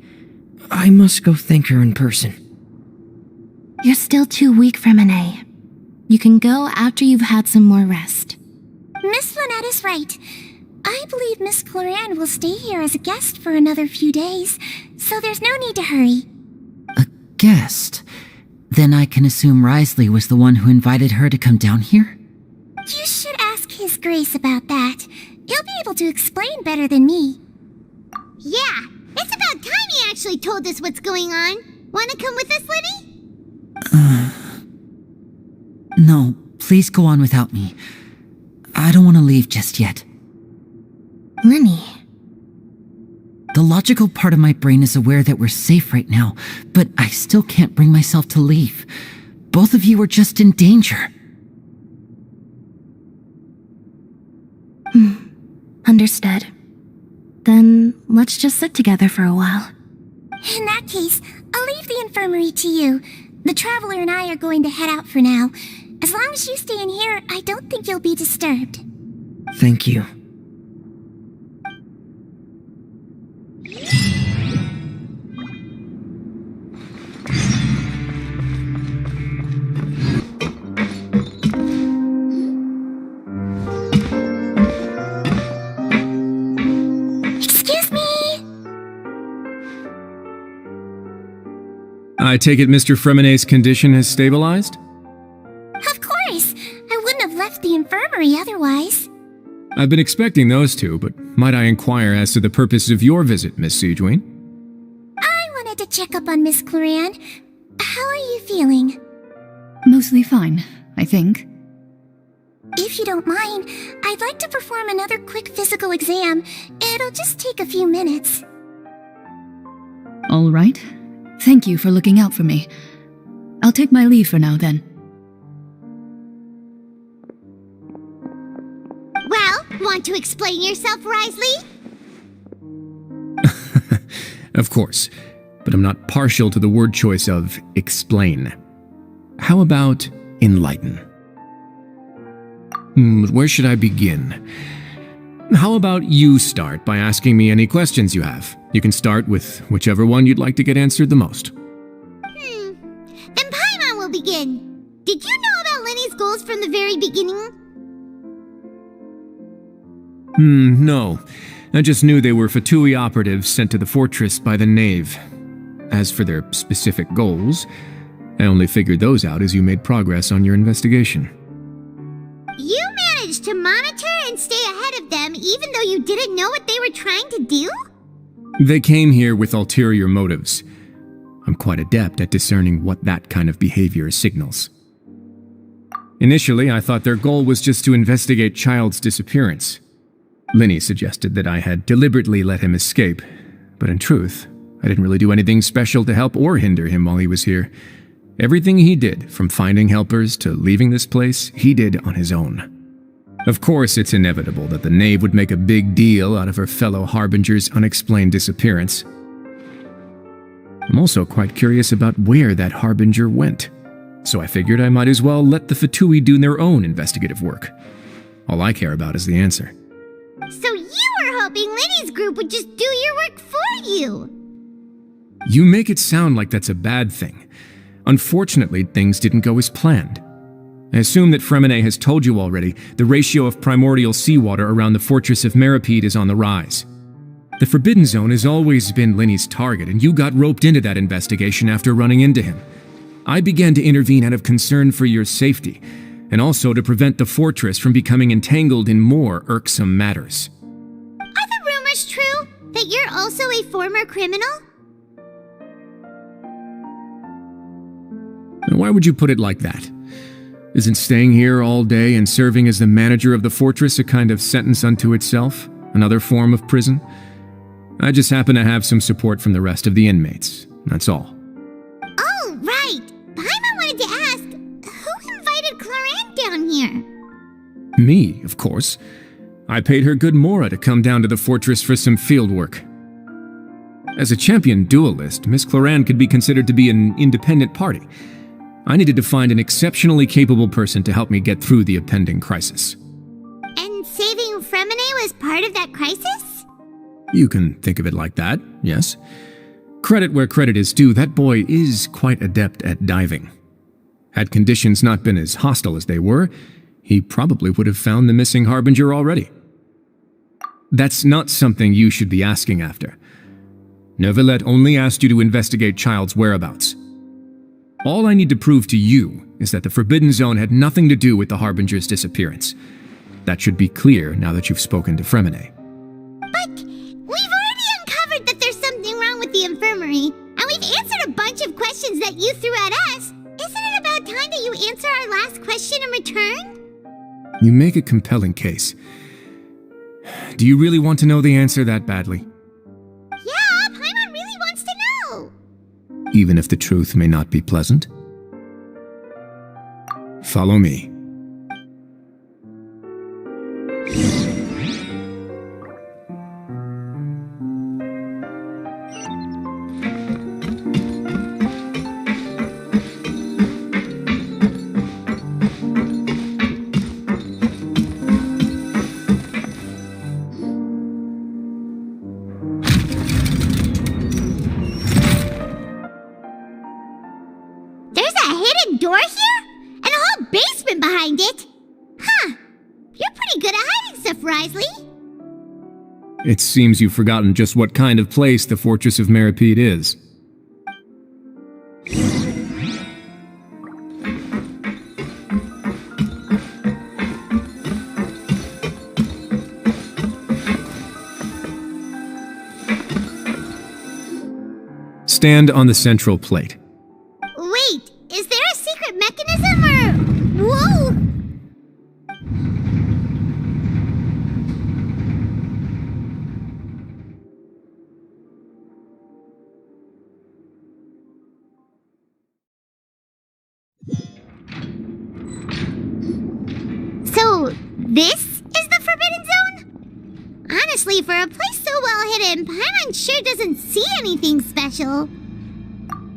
I must go thank her in person. You're still too weak for Monet. You can go after you've had some more rest. Miss Lynette is right. I believe Miss Clarande will stay here as a guest for another few days, so there's no need to hurry. A guest? Then I can assume Risley was the one who invited her to come down here? You should ask His Grace about that. He'll be able to explain better than me. Yeah, it's about time he actually told us what's going on. Wanna come with us, Linny? No, please go on without me. I don't want to leave just yet. Linny. The logical part of my brain is aware that we're safe right now, but I still can't bring myself to leave. Both of you are just in danger. Understood. Then let's just sit together for a while. In that case, I'll leave the infirmary to you. The Traveler and I are going to head out for now. As long as you stay in here, I don't think you'll be disturbed. Thank you. Excuse me! I take it Mr. Fremonet's condition has stabilized? Of course! I wouldn't have left the infirmary otherwise. I've been expecting those two, but might I inquire as to the purpose of your visit, Miss Sidgeween? I wanted to check up on Miss Clarande. How are you feeling? Mostly fine, I think. If you don't mind, I'd like to perform another quick physical exam. It'll just take a few minutes. All right. Thank you for looking out for me. I'll take my leave for now, then. Well, want to explain yourself, Risley? Of course, but I'm not partial to the word choice of explain. How about enlighten? Where should I begin? How about you start by asking me any questions you have? You can start with whichever one you'd like to get answered the most. Then Paimon will begin. Did you know about Lenny's goals from the very beginning? No. I just knew they were Fatui operatives sent to the fortress by the Knave. As for their specific goals, I only figured those out as you made progress on your investigation. You managed to monitor and stay ahead of them even though you didn't know what they were trying to do? They came here with ulterior motives. I'm quite adept at discerning what that kind of behavior signals. Initially, I thought their goal was just to investigate Child's disappearance. Linny suggested that I had deliberately let him escape, but in truth, I didn't really do anything special to help or hinder him while he was here. Everything he did, from finding helpers to leaving this place, he did on his own. Of course, it's inevitable that the Knave would make a big deal out of her fellow Harbinger's unexplained disappearance. I'm also quite curious about where that Harbinger went, so I figured I might as well let the Fatui do their own investigative work. All I care about is the answer. So you were hoping Linny's group would just do your work hurt you. You make it sound like that's a bad thing. Unfortunately, things didn't go as planned. I assume that Fremine has told you already the ratio of primordial seawater around the fortress of Meripede is on the rise. The Forbidden Zone has always been Linny's target, and you got roped into that investigation after running into him. I began to intervene out of concern for your safety, and also to prevent the fortress from becoming entangled in more irksome matters. Are the rumors true that you're also a former criminal? Now, why would you put it like that? Isn't staying here all day and serving as the manager of the fortress a kind of sentence unto itself? Another form of prison? I just happen to have some support from the rest of the inmates. That's all. Oh, right. Paimon wanted to ask, who invited Cloran down here? Me, of course. I paid her good mora to come down to the fortress for some field work. As a champion duelist, Miss Cloran could be considered to be an independent party. I needed to find an exceptionally capable person to help me get through the impending crisis. And saving Fremine was part of that crisis? You can think of it like that, yes. Credit where credit is due, that boy is quite adept at diving. Had conditions not been as hostile as they were, he probably would have found the missing Harbinger already. That's not something you should be asking after. Neuvillette only asked you to investigate Child's whereabouts. All I need to prove to you is that the Forbidden Zone had nothing to do with the Harbinger's disappearance. That should be clear now that you've spoken to Fremine. But we've already uncovered that there's something wrong with the infirmary, and we've answered a bunch of questions that you threw at us. Isn't it about time that you answer our last question in return? You make a compelling case. Do you really want to know the answer that badly? Yeah, Paimon really wants to know. Even if the truth may not be pleasant? Follow me. Door here? And a whole basement behind it? Huh. You're pretty good at hiding stuff, Wriothesley. It seems you've forgotten just what kind of place the Fortress of Meripede is. Stand on the central plate. Wait, is there a secret mechanism or... Whoa! So, this is the Forbidden Zone? Honestly, for a place so well hidden, Paimon sure doesn't see anything special.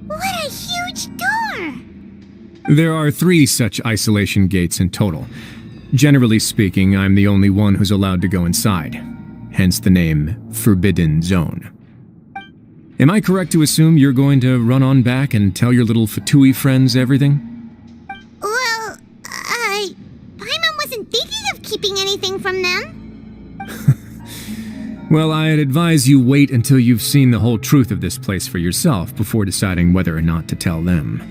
What a huge door! There are 3 such isolation gates in total. Generally speaking, I'm the only one who's allowed to go inside. Hence the name Forbidden Zone. Am I correct to assume you're going to run on back and tell your little Fatui friends everything? Well, Paimon wasn't thinking of keeping anything from them. Well, I'd advise you wait until you've seen the whole truth of this place for yourself before deciding whether or not to tell them.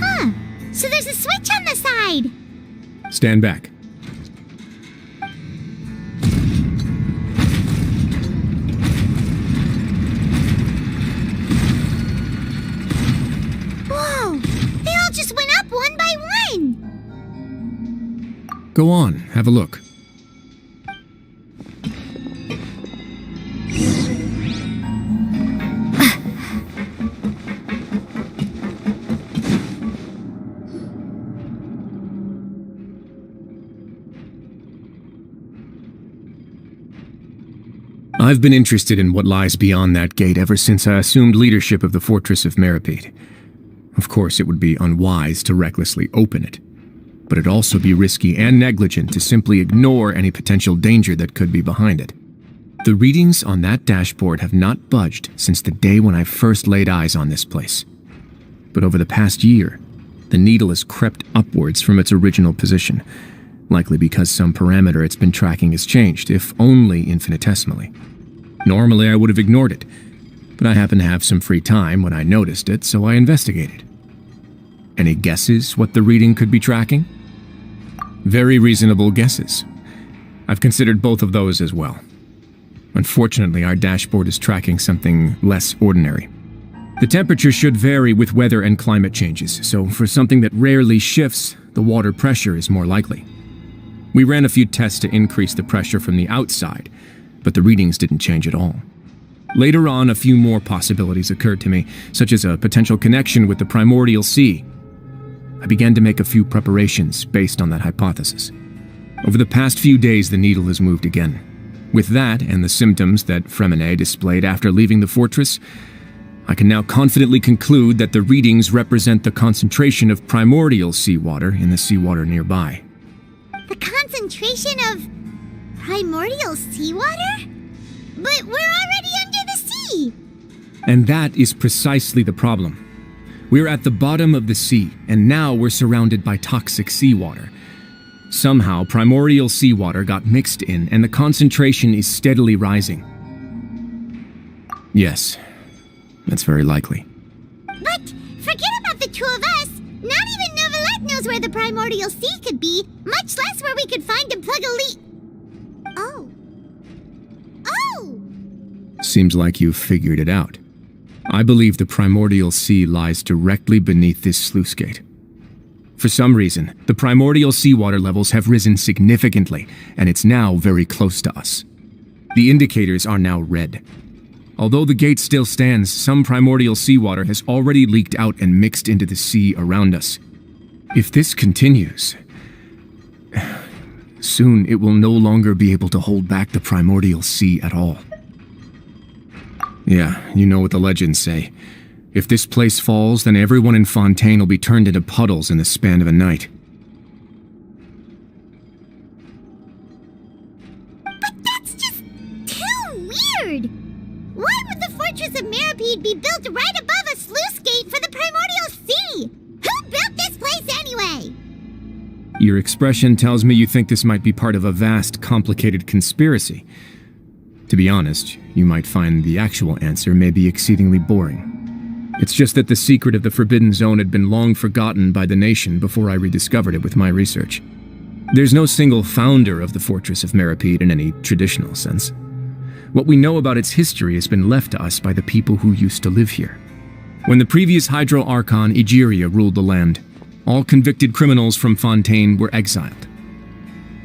Huh. So there's a switch on the side. Stand back. Go on, have a look. I've been interested in what lies beyond that gate ever since I assumed leadership of the Fortress of Meripede. Of course, it would be unwise to recklessly open it, but it'd also be risky and negligent to simply ignore any potential danger that could be behind it. The readings on that dashboard have not budged since the day when I first laid eyes on this place. But over the past year, the needle has crept upwards from its original position, likely because some parameter it's been tracking has changed, if only infinitesimally. Normally I would have ignored it, but I happened to have some free time when I noticed it, so I investigated. Any guesses what the reading could be tracking? Very reasonable guesses. I've considered both of those as well. Unfortunately, our dashboard is tracking something less ordinary. The temperature should vary with weather and climate changes, so for something that rarely shifts, the water pressure is more likely. We ran a few tests to increase the pressure from the outside, but the readings didn't change at all. Later on, a few more possibilities occurred to me, such as a potential connection with the primordial sea. I began to make a few preparations based on that hypothesis. Over the past few days, the needle has moved again. With that, and the symptoms that Fremine displayed after leaving the fortress, I can now confidently conclude that the readings represent the concentration of primordial seawater in the seawater nearby. The concentration of primordial seawater? But we're already under the sea! And that is precisely the problem. We're at the bottom of the sea, and now we're surrounded by toxic seawater. Somehow, primordial seawater got mixed in, and the concentration is steadily rising. Yes, that's very likely. But forget about the two of us! Not even Novelette knows where the primordial sea could be, much less where we could find and plug a leak. Oh. Oh! Seems like you've figured it out. I believe the primordial sea lies directly beneath this sluice gate. For some reason, the primordial seawater levels have risen significantly, and it's now very close to us. The indicators are now red. Although the gate still stands, some primordial seawater has already leaked out and mixed into the sea around us. If this continues, soon it will no longer be able to hold back the primordial sea at all. Yeah, you know what the legends say. If this place falls, then everyone in Fontaine will be turned into puddles in the span of a night. But that's just too weird! Why would the Fortress of Meripede be built right above a sluice gate for the primordial sea? Who built this place anyway? Your expression tells me you think this might be part of a vast, complicated conspiracy. To be honest, you might find the actual answer may be exceedingly boring. It's just that the secret of the Forbidden Zone had been long forgotten by the nation before I rediscovered it with my research. There's no single founder of the Fortress of Meripede in any traditional sense. What we know about its history has been left to us by the people who used to live here. When the previous Hydro Archon Egeria ruled the land, all convicted criminals from Fontaine were exiled.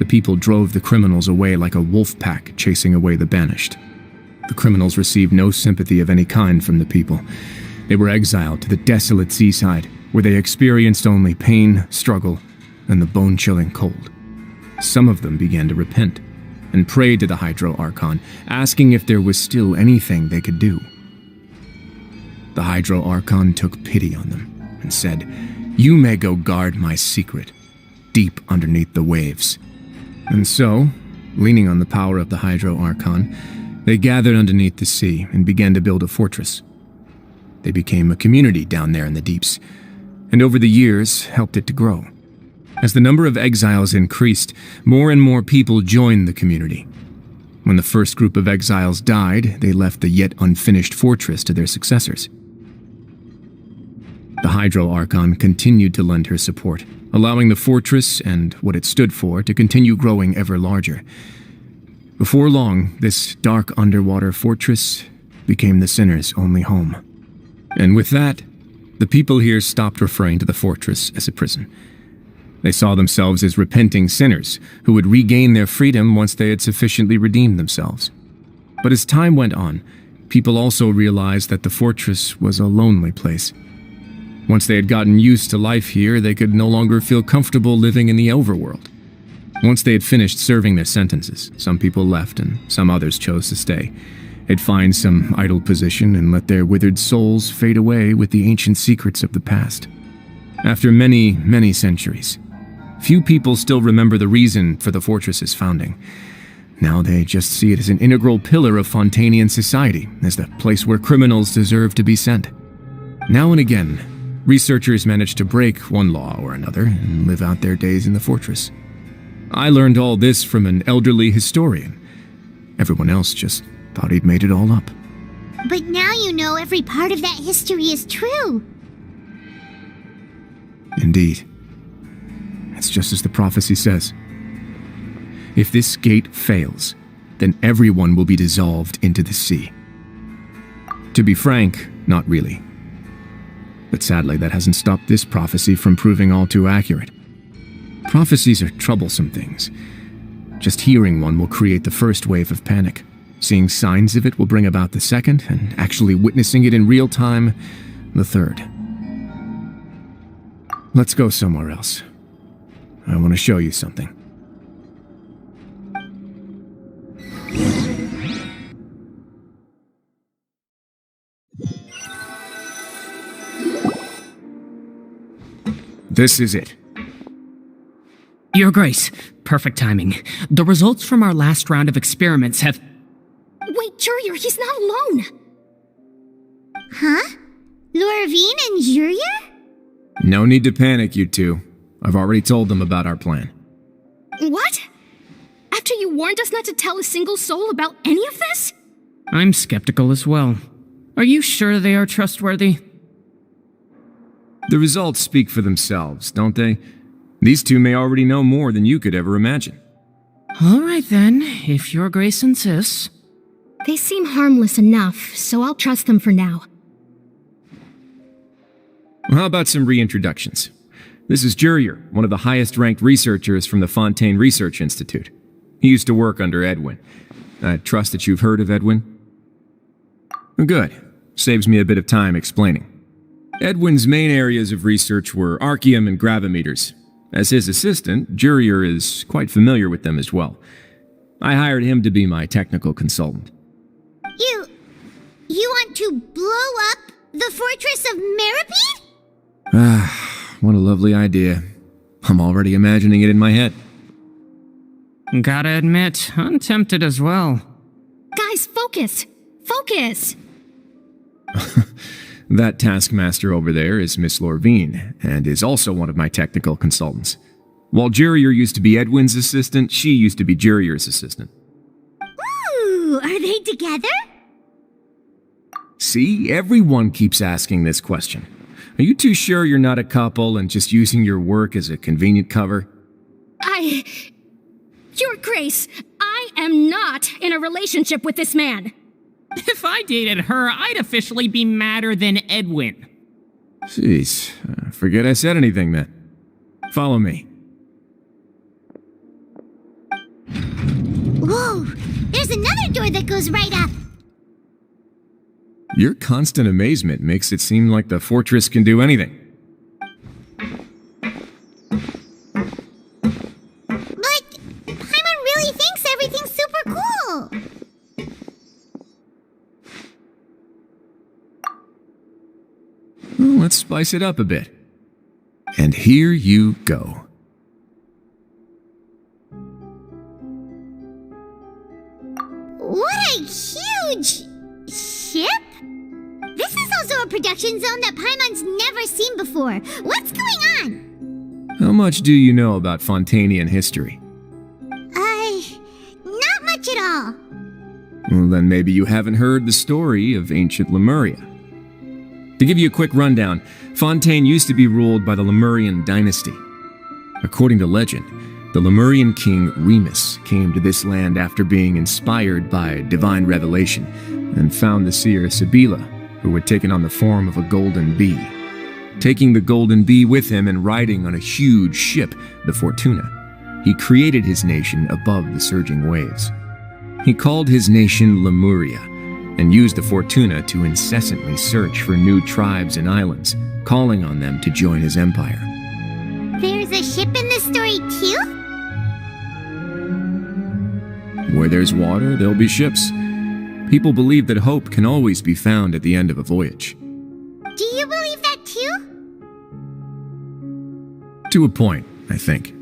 The people drove the criminals away like a wolf pack chasing away the banished. The criminals received no sympathy of any kind from the people. They were exiled to the desolate seaside, where they experienced only pain, struggle, and the bone-chilling cold. Some of them began to repent, and prayed to the Hydro Archon, asking if there was still anything they could do. The Hydro Archon took pity on them, and said, "You may go guard my secret, deep underneath the waves." And so, leaning on the power of the Hydro Archon, they gathered underneath the sea and began to build a fortress. They became a community down there in the deeps, and over the years helped it to grow. As the number of exiles increased, more and more people joined the community. When the first group of exiles died, they left the yet unfinished fortress to their successors. The Hydro Archon continued to lend her support, allowing the fortress and what it stood for to continue growing ever larger. Before long, this dark underwater fortress became the sinner's only home. And with that, the people here stopped referring to the fortress as a prison. They saw themselves as repenting sinners who would regain their freedom once they had sufficiently redeemed themselves. But as time went on, people also realized that the fortress was a lonely place. Once they had gotten used to life here, they could no longer feel comfortable living in the overworld. Once they had finished serving their sentences, some people left and some others chose to stay. They'd find some idle position and let their withered souls fade away with the ancient secrets of the past. After many, many centuries, few people still remember the reason for the fortress's founding. Now they just see it as an integral pillar of Fontainian society, as the place where criminals deserve to be sent. Now and again, researchers manage to break one law or another and live out their days in the fortress. I learned all this from an elderly historian. Everyone else just thought he'd made it all up. But now you know every part of that history is true. Indeed. It's just as the prophecy says. If this gate fails, then everyone will be dissolved into the sea. To be frank, not really. But sadly, that hasn't stopped this prophecy from proving all too accurate. Prophecies are troublesome things. Just hearing one will create the first wave of panic. Seeing signs of it will bring about the second, and actually witnessing it in real time, the third. Let's go somewhere else. I want to show you something. This is it. Your Grace, perfect timing. The results from our last round of experiments have... Wait, Jurier, he's not alone! Huh? Lorvine and Jurier? No need to panic, you two. I've already told them about our plan. What? After you warned us not to tell a single soul about any of this? I'm skeptical as well. Are you sure they are trustworthy? The results speak for themselves, don't they? These two may already know more than you could ever imagine. All right then, if Your Grace insists. They seem harmless enough, so I'll trust them for now. How about some reintroductions? This is Jurier, one of the highest-ranked researchers from the Fontaine Research Institute. He used to work under Edwin. I trust that you've heard of Edwin? Good. Saves me a bit of time explaining. Edwin's main areas of research were archaeum and gravimeters. As his assistant, Jurier is quite familiar with them as well. I hired him to be my technical consultant. You want to blow up the fortress of Meripede? Ah, what a lovely idea. I'm already imagining it in my head. Gotta admit, I'm tempted as well. Guys, focus! Focus! That taskmaster over there is Miss Lorvine, and is also one of my technical consultants. While Jurier used to be Edwin's assistant, she used to be Jurier's assistant. Ooh, are they together? See, everyone keeps asking this question. Are you too sure you're not a couple and just using your work as a convenient cover? Your Grace, I am not in a relationship with this man. If I dated her, I'd officially be madder than Edwin. Jeez, forget I said anything then. Follow me. Whoa, there's another door that goes right up. Your constant amazement makes it seem like the fortress can do anything. But Paimon really thinks everything's super cool. Well, let's spice it up a bit. And here you go. What a huge ship! This is also a production zone that Paimon's never seen before. What's going on? How much do you know about Fontainian history? Not much at all. Well, then maybe you haven't heard the story of ancient Lemuria. To give you a quick rundown, Fontaine used to be ruled by the Lemurian dynasty. According to legend, the Lemurian king Remus came to this land after being inspired by divine revelation and found the seer Sibilla, who had taken on the form of a golden bee. Taking the golden bee with him and riding on a huge ship, the Fortuna, he created his nation above the surging waves. He called his nation Lemuria and used the Fortuna to incessantly search for new tribes and islands, calling on them to join his empire. There's a ship in this story too? Where there's water, there'll be ships. People believe that hope can always be found at the end of a voyage. Do you believe that too? To a point, I think.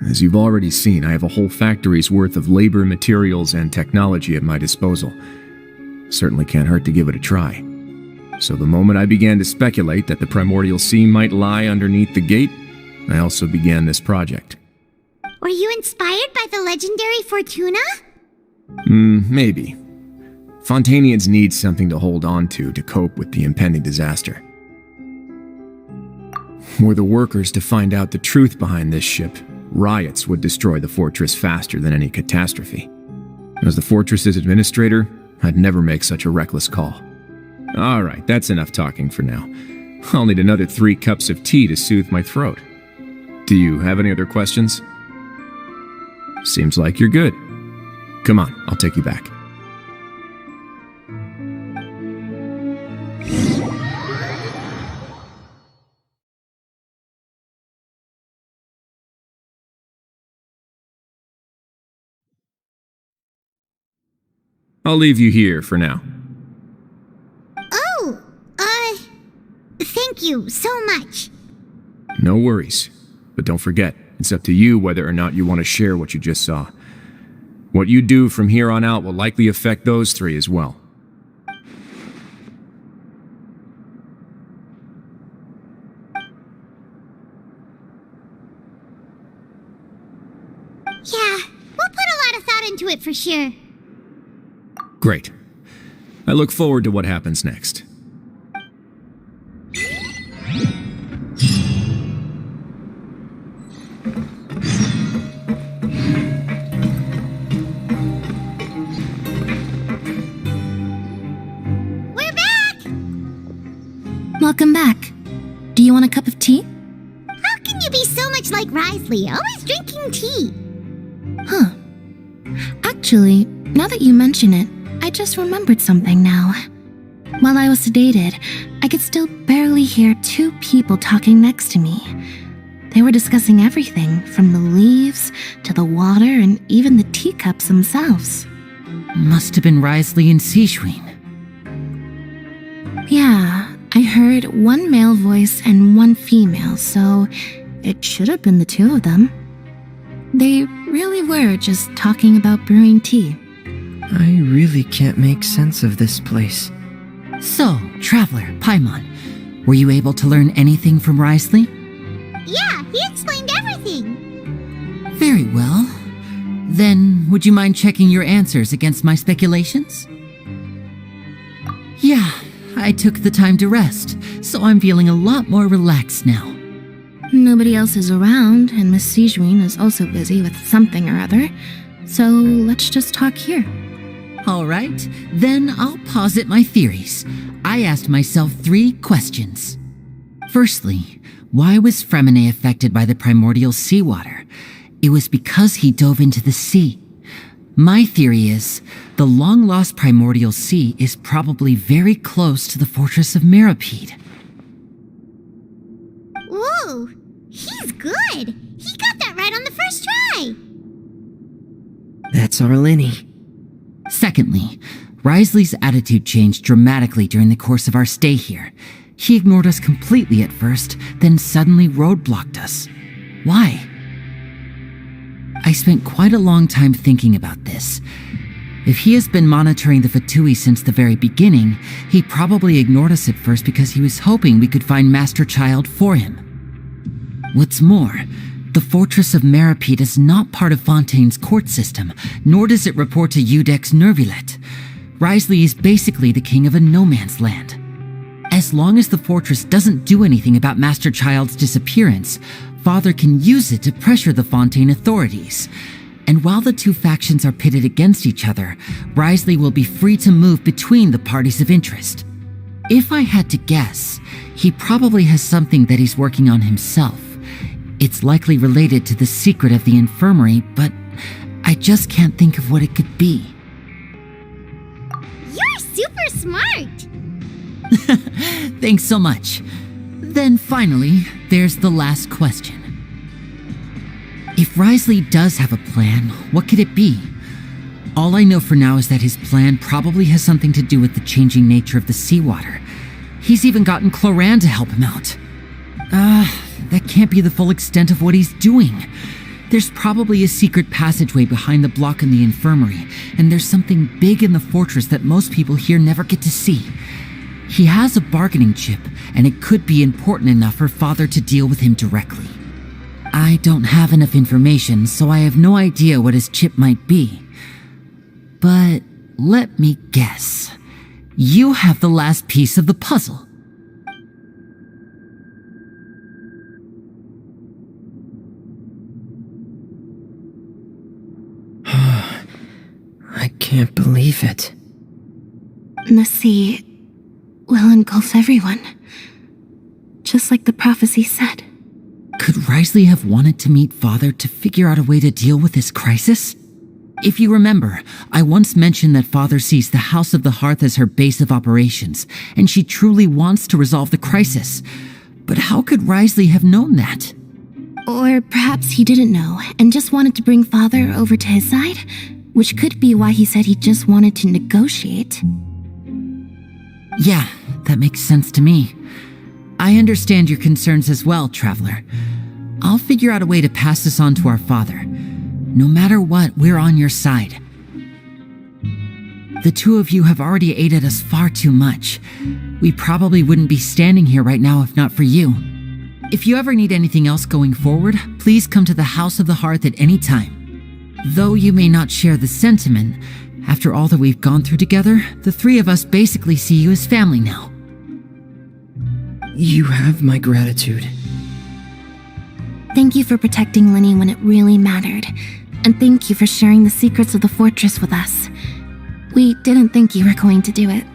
As you've already seen, I have a whole factory's worth of labor, materials, and technology at my disposal. Certainly can't hurt to give it a try. So the moment I began to speculate that the primordial sea might lie underneath the gate, I also began this project. Were you inspired by the legendary Fortuna? Maybe. Fontainians need something to hold on to cope with the impending disaster. Were the workers to find out the truth behind this ship, riots would destroy the fortress faster than any catastrophe. As the fortress's administrator, I'd never make such a reckless call. Alright, that's enough talking for now. I'll need another 3 cups of tea to soothe my throat. Do you have any other questions? Seems like you're good. Come on, I'll take you back. I'll leave you here for now. Oh, thank you so much. No worries. But don't forget, it's up to you whether or not you want to share what you just saw. What you do from here on out will likely affect those 3 as well. Yeah, we'll put a lot of thought into it for sure. Great. I look forward to what happens next. We're back! Welcome back. Do you want a cup of tea? How can you be so much like Risley, always drinking tea? Huh. Actually, now that you mention it, I just remembered something now. While I was sedated, I could still barely hear 2 people talking next to me. They were discussing everything, from the leaves to the water and even the teacups themselves. Must have been Risley and Sejuin. Yeah, I heard 1 male voice and 1 female, so it should have been the 2 of them. They really were just talking about brewing tea. I really can't make sense of this place. So, Traveler, Paimon, were you able to learn anything from Risley? Yeah, he explained everything. Very well. Then, would you mind checking your answers against my speculations? Yeah, I took the time to rest, so I'm feeling a lot more relaxed now. Nobody else is around, and Miss Sejuin is also busy with something or other, so let's just talk here. All right, then I'll posit my theories. I asked myself 3 questions. Firstly, why was Fremine affected by the primordial seawater? It was because he dove into the sea. My theory is, the long-lost primordial sea is probably very close to the fortress of Meropide. Whoa, he's good. He got that right on the first try. That's Arlini. Secondly, Risley's attitude changed dramatically during the course of our stay here. He ignored us completely at first, then suddenly roadblocked us. Why? I spent quite a long time thinking about this. If he has been monitoring the Fatui since the very beginning, he probably ignored us at first because he was hoping we could find Master Child for him. What's more, the Fortress of Meropide is not part of Fontaine's court system, nor does it report to Iudex Nervulet. Risley is basically the king of a no-man's land. As long as the fortress doesn't do anything about Master Child's disappearance, Father can use it to pressure the Fontaine authorities. And while the 2 factions are pitted against each other, Risley will be free to move between the parties of interest. If I had to guess, he probably has something that he's working on himself. It's likely related to the secret of the infirmary, but I just can't think of what it could be. You're super smart. Thanks so much. Then finally, there's the last question. If Risley does have a plan, what could it be? All I know for now is that his plan probably has something to do with the changing nature of the seawater. He's even gotten Cloran to help him out. That can't be the full extent of what he's doing. There's probably a secret passageway behind the block in the infirmary, and there's something big in the fortress that most people here never get to see. He has a bargaining chip, and it could be important enough for Father to deal with him directly. I don't have enough information, so I have no idea what his chip might be. But let me guess. You have the last piece of the puzzle. I can't believe it. The sea will engulf everyone, just like the prophecy said. Could Risley have wanted to meet Father to figure out a way to deal with this crisis? If you remember, I once mentioned that Father sees the House of the Hearth as her base of operations, and she truly wants to resolve the crisis. But how could Risley have known that? Or perhaps he didn't know, and just wanted to bring Father over to his side, which could be why he said he just wanted to negotiate. Yeah, that makes sense to me. I understand your concerns as well, Traveler. I'll figure out a way to pass this on to our father. No matter what, we're on your side. The two of you have already aided us far too much. We probably wouldn't be standing here right now if not for you. If you ever need anything else going forward, please come to the House of the Hearth at any time. Though you may not share the sentiment, after all that we've gone through together, the three of us basically see you as family now. You have my gratitude. Thank you for protecting Lenny when it really mattered. And thank you for sharing the secrets of the fortress with us. We didn't think you were going to do it.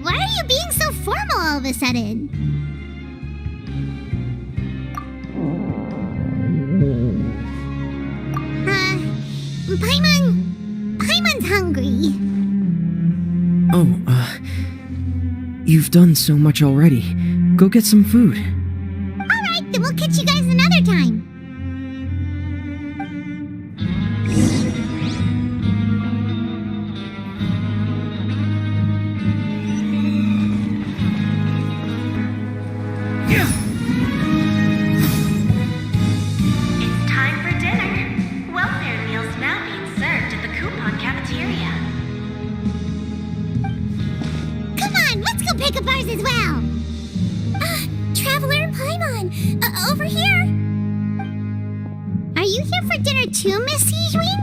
Why are you being so formal all of a sudden? Paimon's hungry. You've done so much already. Go get some food. Alright, then we'll catch you guys another time. It's time for dinner. Welfare meals now being served at the coupon cafeteria. Come on, let's go pick up ours as well. Traveler and Paimon, over here. Are you here for dinner too, Miss Sijween?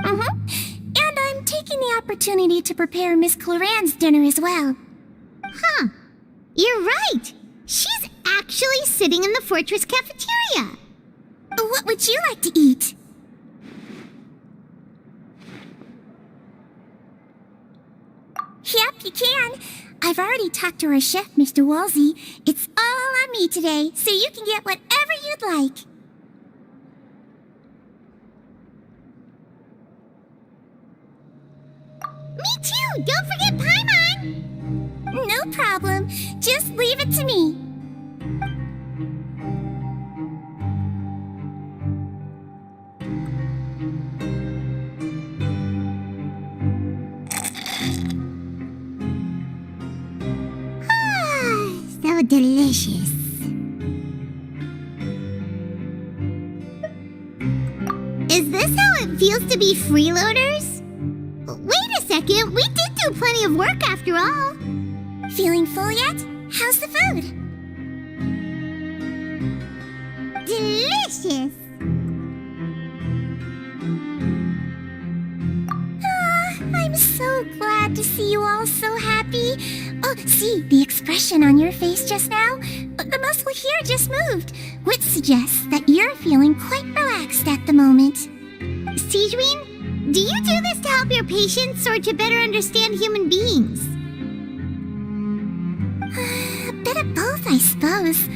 And I'm taking the opportunity to prepare Miss Cloran's dinner as well. Huh. You're right. She's actually sitting in the fortress cafeteria. What would you like to eat? Yep, you can. I've already talked to our chef, Mr. Wolsey. It's all on me today, so you can get whatever you'd like. Me too! Don't forget Paimon! No problem. Just leave it to me. So delicious. Is this how it feels to be freeloaders? Wait a second, we did do plenty of work after all. Feeling full yet? How's the food? Delicious. I'm so glad to see you all so happy. Oh, see, the expression on your face just now? The muscle here just moved, which suggests that you're feeling quite relaxed at the moment. Sijween, do you do this to help your patients or to better understand human beings? A bit of both, I suppose.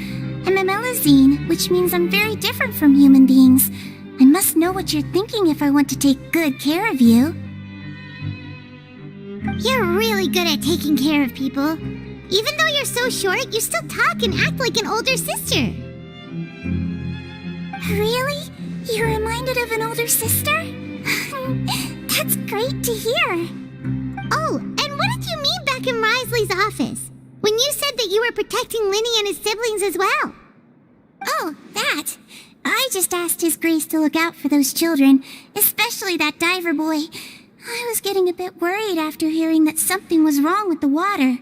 I'm a Melusine, which means I'm very different from human beings. I must know what you're thinking if I want to take good care of you. You're really good at taking care of people. Even though you're so short, you still talk and act like an older sister. Really? You're reminded of an older sister? That's great to hear. Oh, and what did you mean back in Risley's office? When you said that you were protecting Linny and his siblings as well? Oh, that. I just asked His Grace to look out for those children, especially that diver boy. I was getting a bit worried after hearing that something was wrong with the water.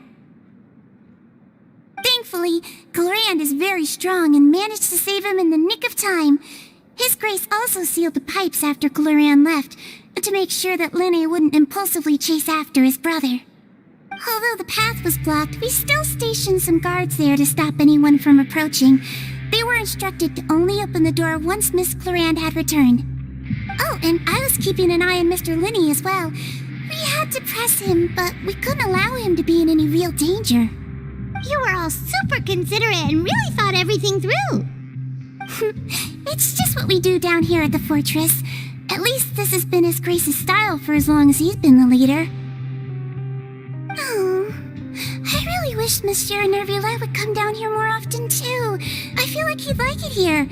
Thankfully, Glorand is very strong and managed to save him in the nick of time. His Grace also sealed the pipes after Glorand left, to make sure that Linny wouldn't impulsively chase after his brother. Although the path was blocked, we still stationed some guards there to stop anyone from approaching. They were instructed to only open the door once Miss Glorand had returned. Oh, and I was keeping an eye on Mr. Linny as well. We had to press him, but we couldn't allow him to be in any real danger. You were all super considerate and really thought everything through. It's just what we do down here at the fortress. At least this has been His Grace's style for as long as he's been the leader. Oh, I really wish Monsieur Nervula would come down here more often too. I feel like he'd like it here,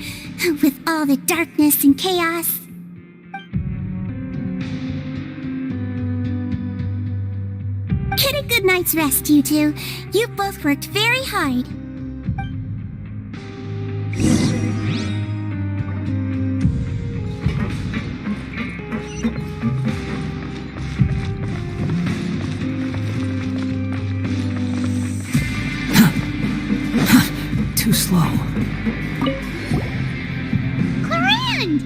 with all the darkness and chaos. Get a good night's rest, you two. You've both worked very hard. Too slow. Glorand!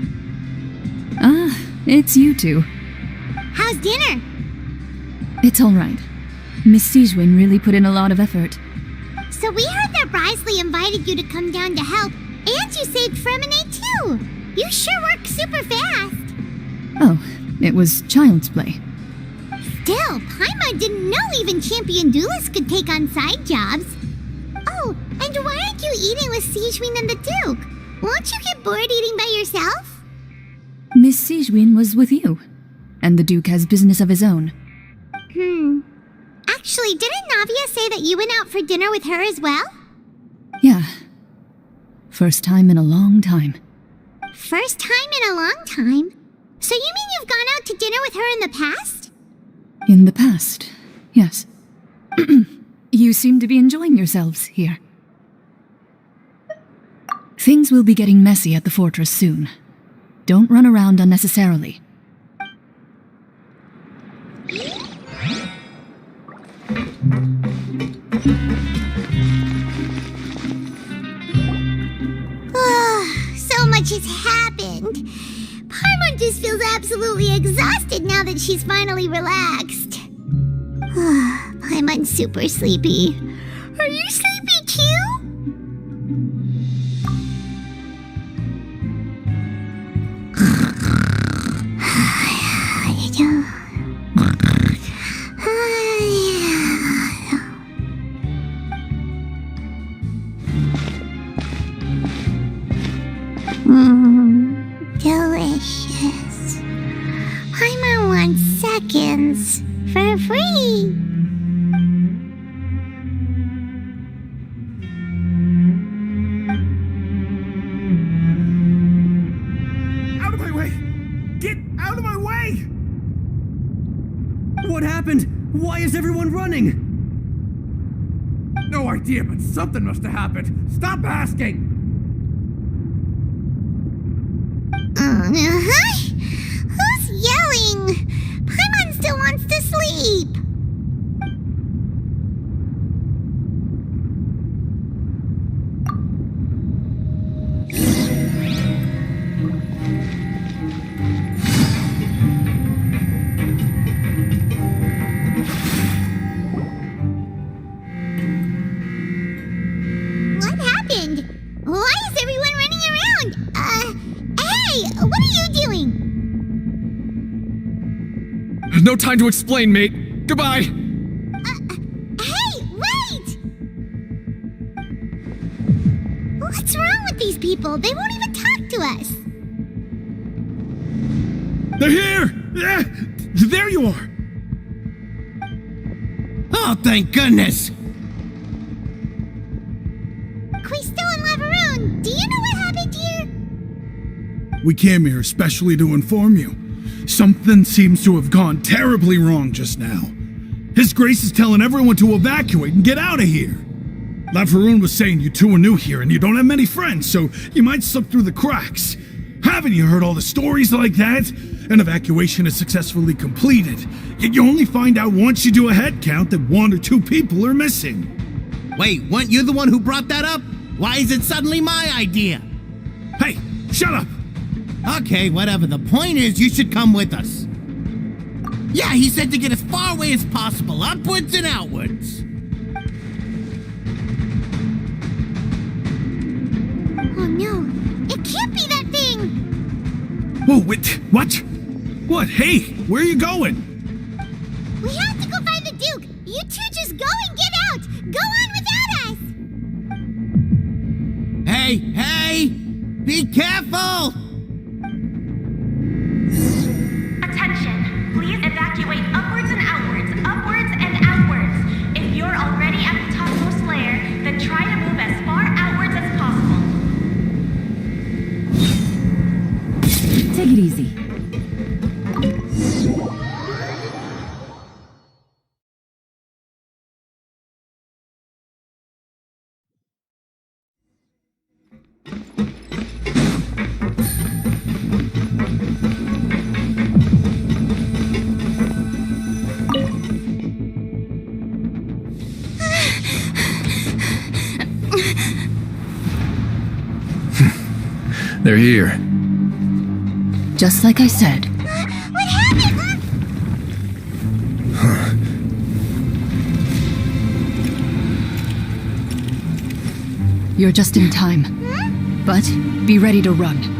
Ah, it's you two. How's dinner? It's all right. Miss Sigewin really put in a lot of effort. So we heard that Risley invited you to come down to help, and you saved Fremine too. You sure work super fast. Oh, it was child's play. Still, Paimon didn't know even champion duelists could take on side jobs. Oh, and why aren't you eating with Sigewin and the Duke? Won't you get bored eating by yourself? Miss Sigewin was with you, and the Duke has business of his own. Actually, didn't Navia say that you went out for dinner with her as well? Yeah. First time in a long time. First time in a long time? So you mean you've gone out to dinner with her in the past? In the past, yes. You seem to be enjoying yourselves here. Things will be getting messy at the fortress soon. Don't run around unnecessarily. So much has happened. Paimon just feels absolutely exhausted now that she's finally relaxed. Paimon's super sleepy. Are you sleepy too? Delicious. Paimon wants seconds for free. Out of my way! Get out of my way! What happened? Why is everyone running? No idea, but something must have happened. Stop asking! Who's yelling? Paimon still wants to sleep. What happened? Why is everyone running around? Hey, what are you doing? There's no time to explain, mate. Goodbye. Hey, wait! What's wrong with these people? They won't even talk to us. They're here! There you are! Oh, thank goodness! Quisto and Lavaroon, do you know what happened here? We came here especially to inform you. Something seems to have gone terribly wrong just now. His Grace is telling everyone to evacuate and get out of here. Laveroon was saying you two are new here and you don't have many friends, so you might slip through the cracks. Haven't you heard all the stories like that? An evacuation is successfully completed, yet you only find out once you do a head count that 1 or 2 people are missing. Wait, weren't you the one who brought that up? Why is it suddenly my idea? Hey, shut up! Okay, whatever. The point is, you should come with us. Yeah, he said to get as far away as possible, upwards and outwards. Oh no, it can't be that thing! Whoa, wait, what? What? Hey, where are you going? We have to go find the Duke! You two just go and get out! Go on without us! Hey! Be careful! Attention, please evacuate upwards and outwards, upwards and outwards. If you're already at the topmost layer, then try to move as far outwards as possible. Take it easy. They're here. Just like I said. What happened? You're just in time. But be ready to run.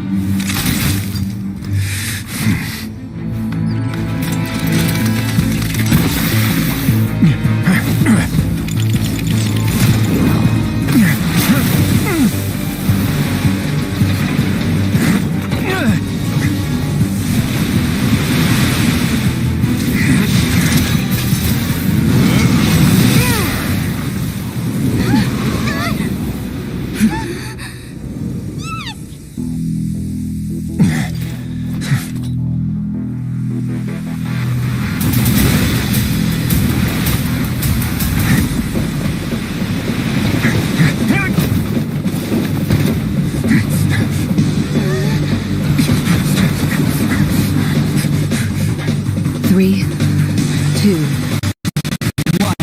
Three, 2, 1.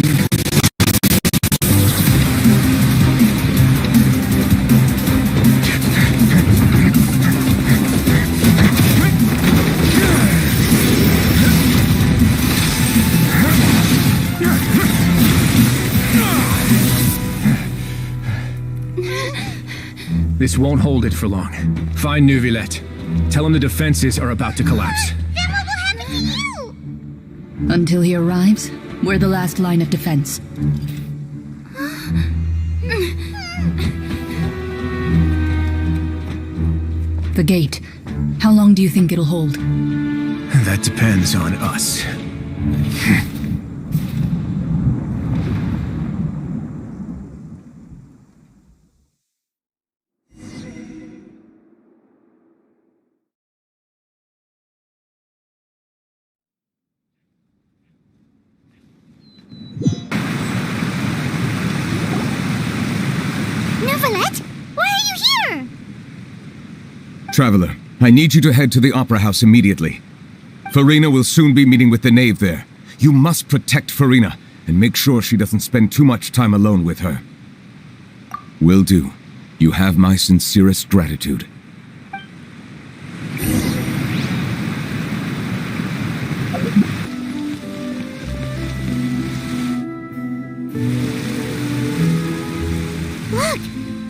This won't hold it for long. Find Neuvillette. Tell him the defenses are about to collapse. Then what will happen to you? Until he arrives, we're the last line of defense. The gate. How long do you think it'll hold? That depends on us. Neuvillette? Why are you here? Traveler, I need you to head to the Opera House immediately. Farina will soon be meeting with the knave there. You must protect Farina, and make sure she doesn't spend too much time alone with her. Will do. You have my sincerest gratitude. Look!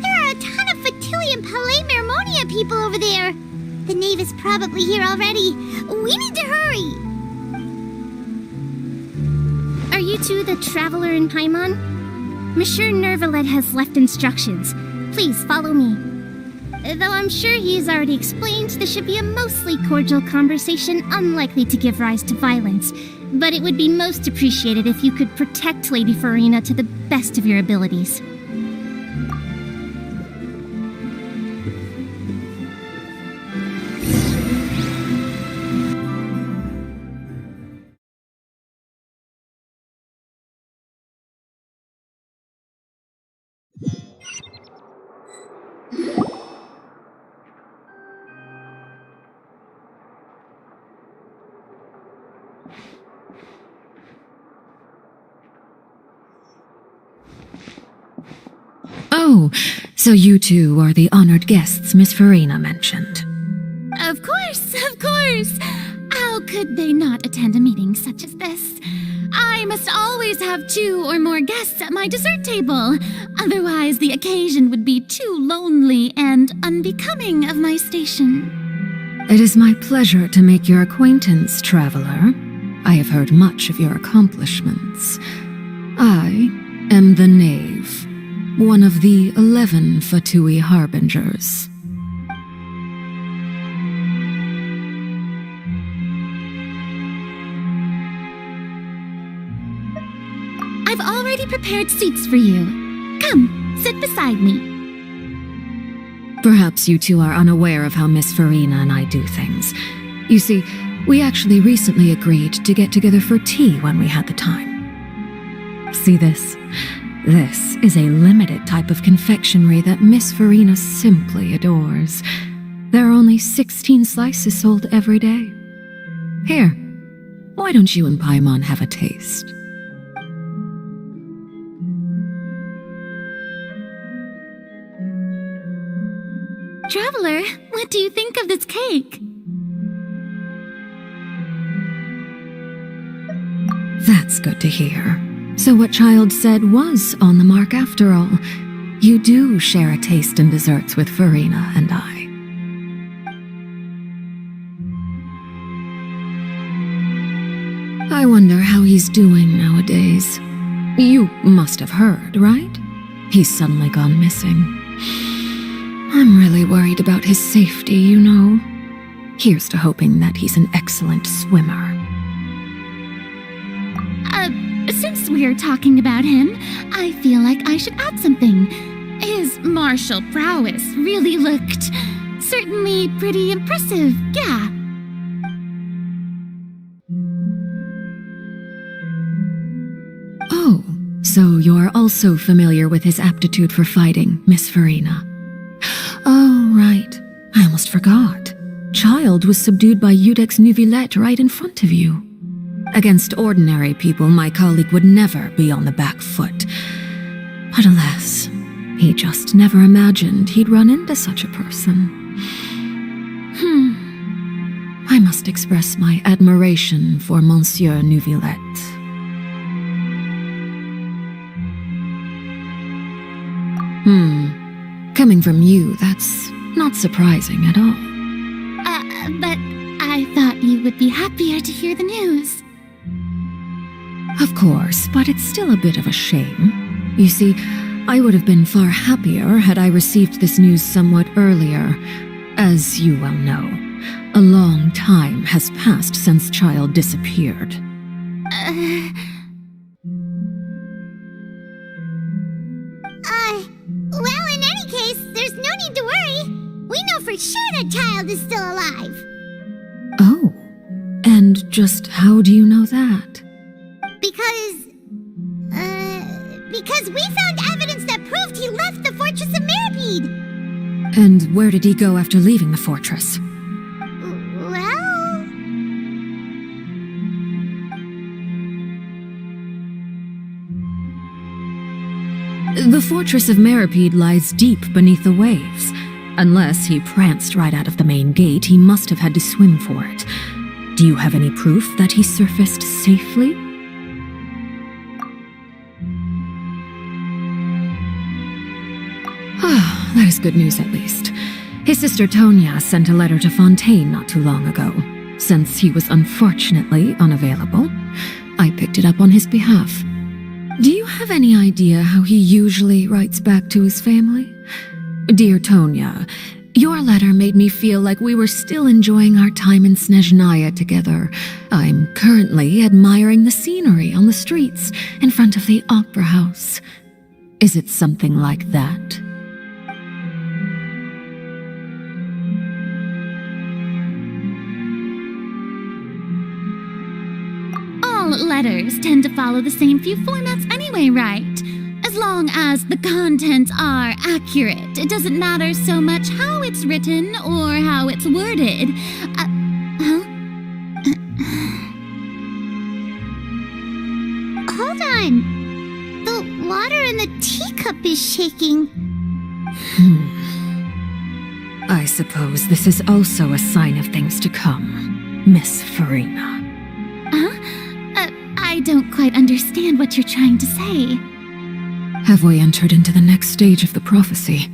There are a ton of Fatilian Palais Mermonia people over there! The knave is probably here already. We need to hurry! Are you two the traveler in Paimon? Monsieur Neuvillette has left instructions. Please follow me. Though I'm sure he's already explained, this should be a mostly cordial conversation, unlikely to give rise to violence. But it would be most appreciated if you could protect Lady Farina to the best of your abilities. Oh, so you two are the honored guests Miss Farina mentioned. Of course, of course. How could they not attend a meeting such as this? I must always have 2 or more guests at my dessert table. Otherwise, the occasion would be too lonely and unbecoming of my station. It is my pleasure to make your acquaintance, traveler. I have heard much of your accomplishments. I am the Knave, one of the 11 Fatui Harbingers. I've already prepared seats for you. Come, sit beside me. Perhaps you two are unaware of how Miss Farina and I do things. You see, we actually recently agreed to get together for tea when we had the time. See this? This is a limited type of confectionery that Miss Farina simply adores. There are only 16 slices sold every day. Here, why don't you and Paimon have a taste? Traveler, what do you think of this cake? That's good to hear. So what Child said was on the mark after all. You do share a taste in desserts with Farina and I. I wonder how he's doing nowadays. You must have heard, right? He's suddenly gone missing. I'm really worried about his safety, you know. Here's to hoping that he's an excellent swimmer. Since we're talking about him, I feel like I should add something. His martial prowess really looked certainly pretty impressive, yeah. Oh, so you're also familiar with his aptitude for fighting, Miss Farina. Oh, right. I almost forgot. Child was subdued by Udex Nuvillette right in front of you. Against ordinary people, my colleague would never be on the back foot. But alas, he just never imagined he'd run into such a person. I must express my admiration for Monsieur Nuvillette. Coming from you, that's not surprising at all. But I thought you would be happier to hear the news. Of course, but it's still a bit of a shame. You see, I would have been far happier had I received this news somewhat earlier. As you well know, a long time has passed since Child disappeared. Well, in any case, there's no need to worry. We know for sure that Child is still alive. Oh, and just how do you know that? Because we found evidence that proved he left the Fortress of Meripede. And where did he go after leaving the fortress? Well... The Fortress of Meripede lies deep beneath the waves. Unless he pranced right out of the main gate, he must have had to swim for it. Do you have any proof that he surfaced safely? That is good news, at least. His sister Tonya sent a letter to Fontaine not too long ago. Since he was unfortunately unavailable, I picked it up on his behalf. Do you have any idea how he usually writes back to his family? Dear Tonya, your letter made me feel like we were still enjoying our time in Snezhnaya together. I'm currently admiring the scenery on the streets in front of the opera house. Is it something like that? Letters tend to follow the same few formats anyway, right? As long as the contents are accurate, it doesn't matter so much how it's written or how it's worded. hold on. The water in the teacup is shaking. I suppose this is also a sign of things to come, Miss Farina. I don't quite understand what you're trying to say. Have we entered into the next stage of the prophecy?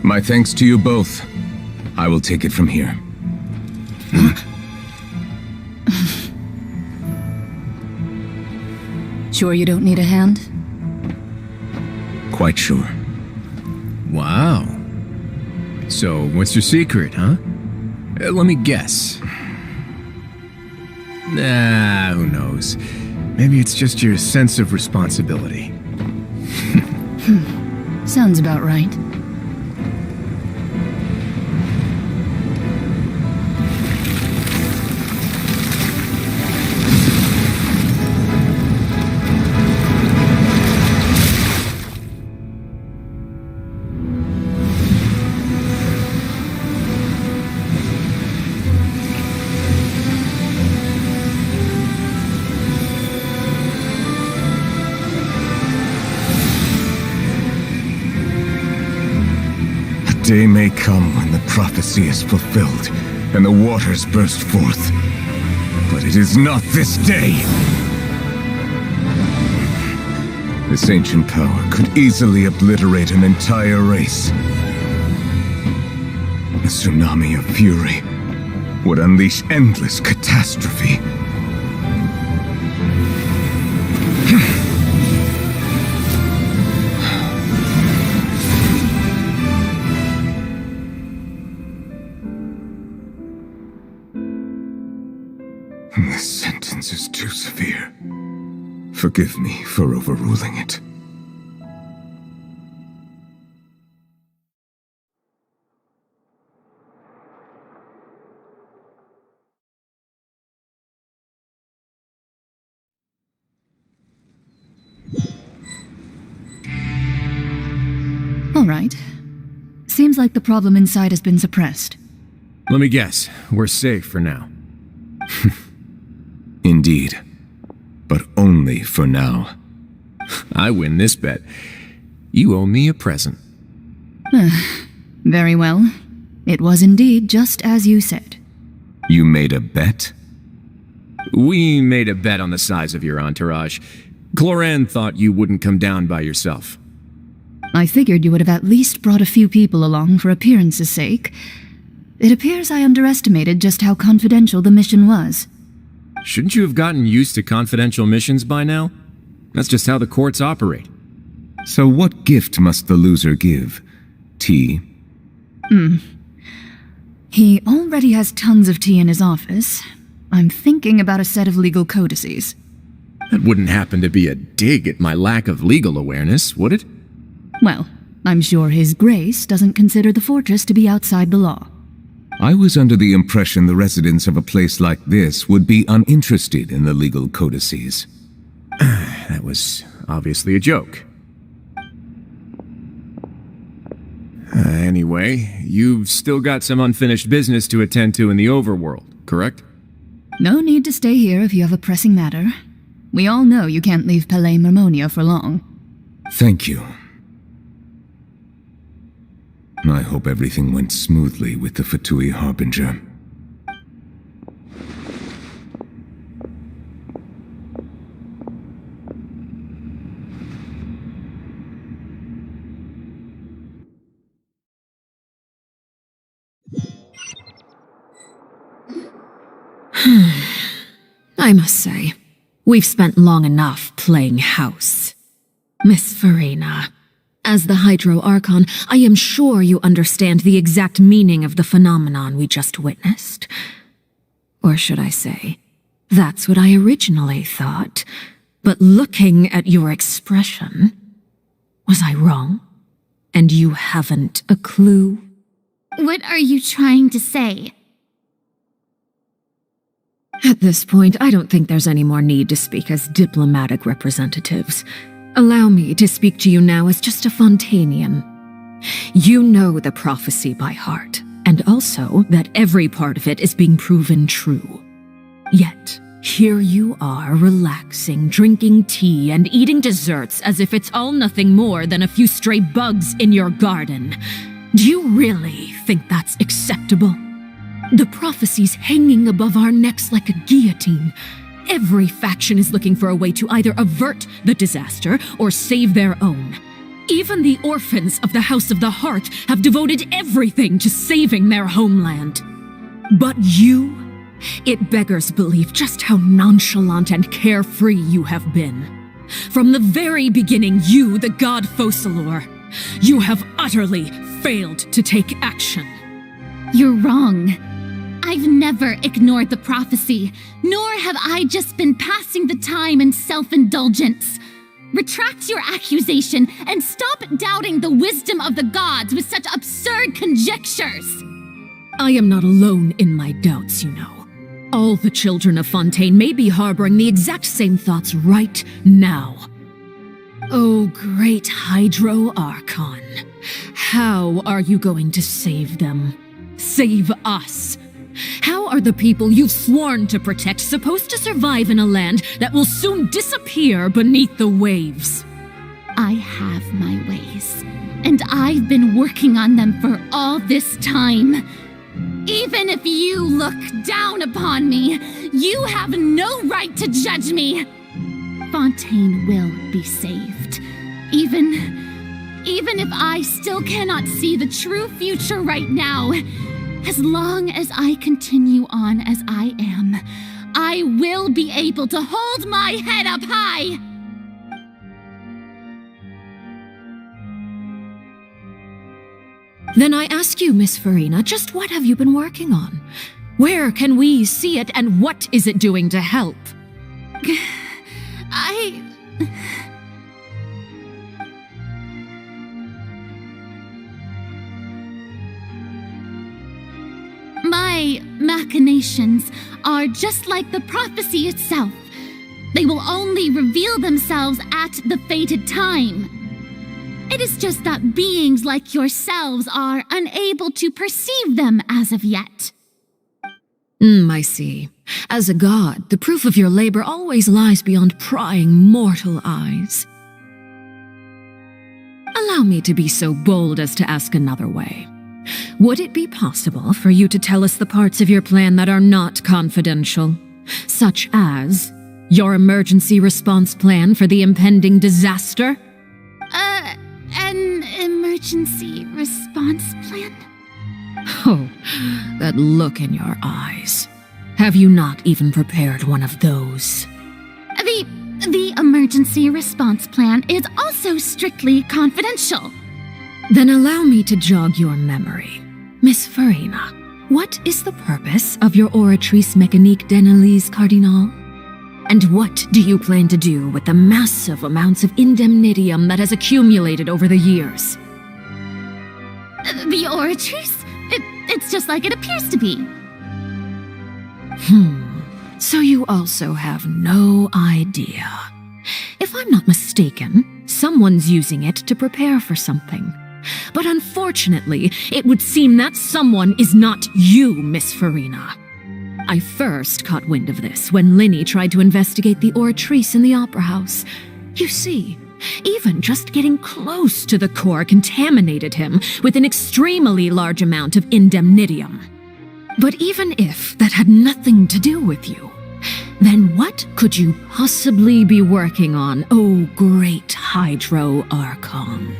My thanks to you both. I will take it from here. Sure you don't need a hand? Quite sure. Wow. So, what's your secret, huh? Let me guess. Nah, who knows? Maybe it's just your sense of responsibility. Sounds about right. Day may come when the prophecy is fulfilled, and the waters burst forth. But it is not this day! This ancient power could easily obliterate an entire race. A tsunami of fury would unleash endless catastrophe. This sentence is too severe. Forgive me for overruling it. All right. Seems like the problem inside has been suppressed. Let me guess. We're safe for now. Indeed. But only for now. I win this bet. You owe me a present. Very well. It was indeed just as you said. You made a bet? We made a bet on the size of your entourage. Cloran thought you wouldn't come down by yourself. I figured you would have at least brought a few people along for appearance's sake. It appears I underestimated just how confidential the mission was. Shouldn't you have gotten used to confidential missions by now? That's just how the courts operate. So what gift must the loser give? Tea? He already has tons of tea in his office. I'm thinking about a set of legal codices. That wouldn't happen to be a dig at my lack of legal awareness, would it? Well, I'm sure His Grace doesn't consider the fortress to be outside the law. I was under the impression the residents of a place like this would be uninterested in the legal codices. That was obviously a joke. Anyway, you've still got some unfinished business to attend to in the overworld, correct? No need to stay here if you have a pressing matter. We all know you can't leave Palais Mermonia for long. Thank you. I hope everything went smoothly with the Fatui Harbinger. I must say, we've spent long enough playing house. Miss Farina, as the Hydro Archon, I am sure you understand the exact meaning of the phenomenon we just witnessed. Or should I say, that's what I originally thought. But looking at your expression, was I wrong? And you haven't a clue? What are you trying to say? At this point, I don't think there's any more need to speak as diplomatic representatives. Allow me to speak to you now as just a Fontainian. You know the prophecy by heart, and also that every part of it is being proven true. Yet, here you are relaxing, drinking tea, and eating desserts as if it's all nothing more than a few stray bugs in your garden. Do you really think that's acceptable? The prophecy's hanging above our necks like a guillotine. Every faction is looking for a way to either avert the disaster or save their own. Even the orphans of the House of the Heart have devoted everything to saving their homeland. But you, it beggars belief just how nonchalant and carefree you have been. From the very beginning, you, the god Focalor, you have utterly failed to take action. You're wrong. I've never ignored the prophecy, nor have I just been passing the time in self-indulgence. Retract your accusation and stop doubting the wisdom of the gods with such absurd conjectures. I am not alone in my doubts, you know. All the children of Fontaine may be harboring the exact same thoughts right now. Oh, great Hydro Archon, how are you going to save them? Save us? How are the people you've sworn to protect supposed to survive in a land that will soon disappear beneath the waves? I have my ways, and I've been working on them for all this time. Even if you look down upon me, you have no right to judge me. Fontaine will be saved. Even if I still cannot see the true future right now, as long as I continue on as I am, I will be able to hold my head up high. Then I ask you, Miss Farina, just what have you been working on? Where can we see it, and what is it doing to help? My machinations are just like the prophecy itself. They will only reveal themselves at the fated time. It is just that beings like yourselves are unable to perceive them as of yet. I see. As a god, the proof of your labor always lies beyond prying mortal eyes. Allow me to be so bold as to ask another way. Would it be possible for you to tell us the parts of your plan that are not confidential? Such as your emergency response plan for the impending disaster? An emergency response plan? Oh, that look in your eyes. Have you not even prepared one of those? The emergency response plan is also strictly confidential. Then allow me to jog your memory. Miss Farina, what is the purpose of your Oratrice Mécanique d'Analyse Cardinal? And what do you plan to do with the massive amounts of indemnitium that has accumulated over the years? The Oratrice? It's just like it appears to be. So you also have no idea. If I'm not mistaken, someone's using it to prepare for something. But unfortunately, it would seem that someone is not you, Miss Farina. I first caught wind of this when Linny tried to investigate the Oratrice in the Opera House. You see, even just getting close to the core contaminated him with an extremely large amount of indemnitium. But even if that had nothing to do with you, then what could you possibly be working on, oh great Hydro Archon?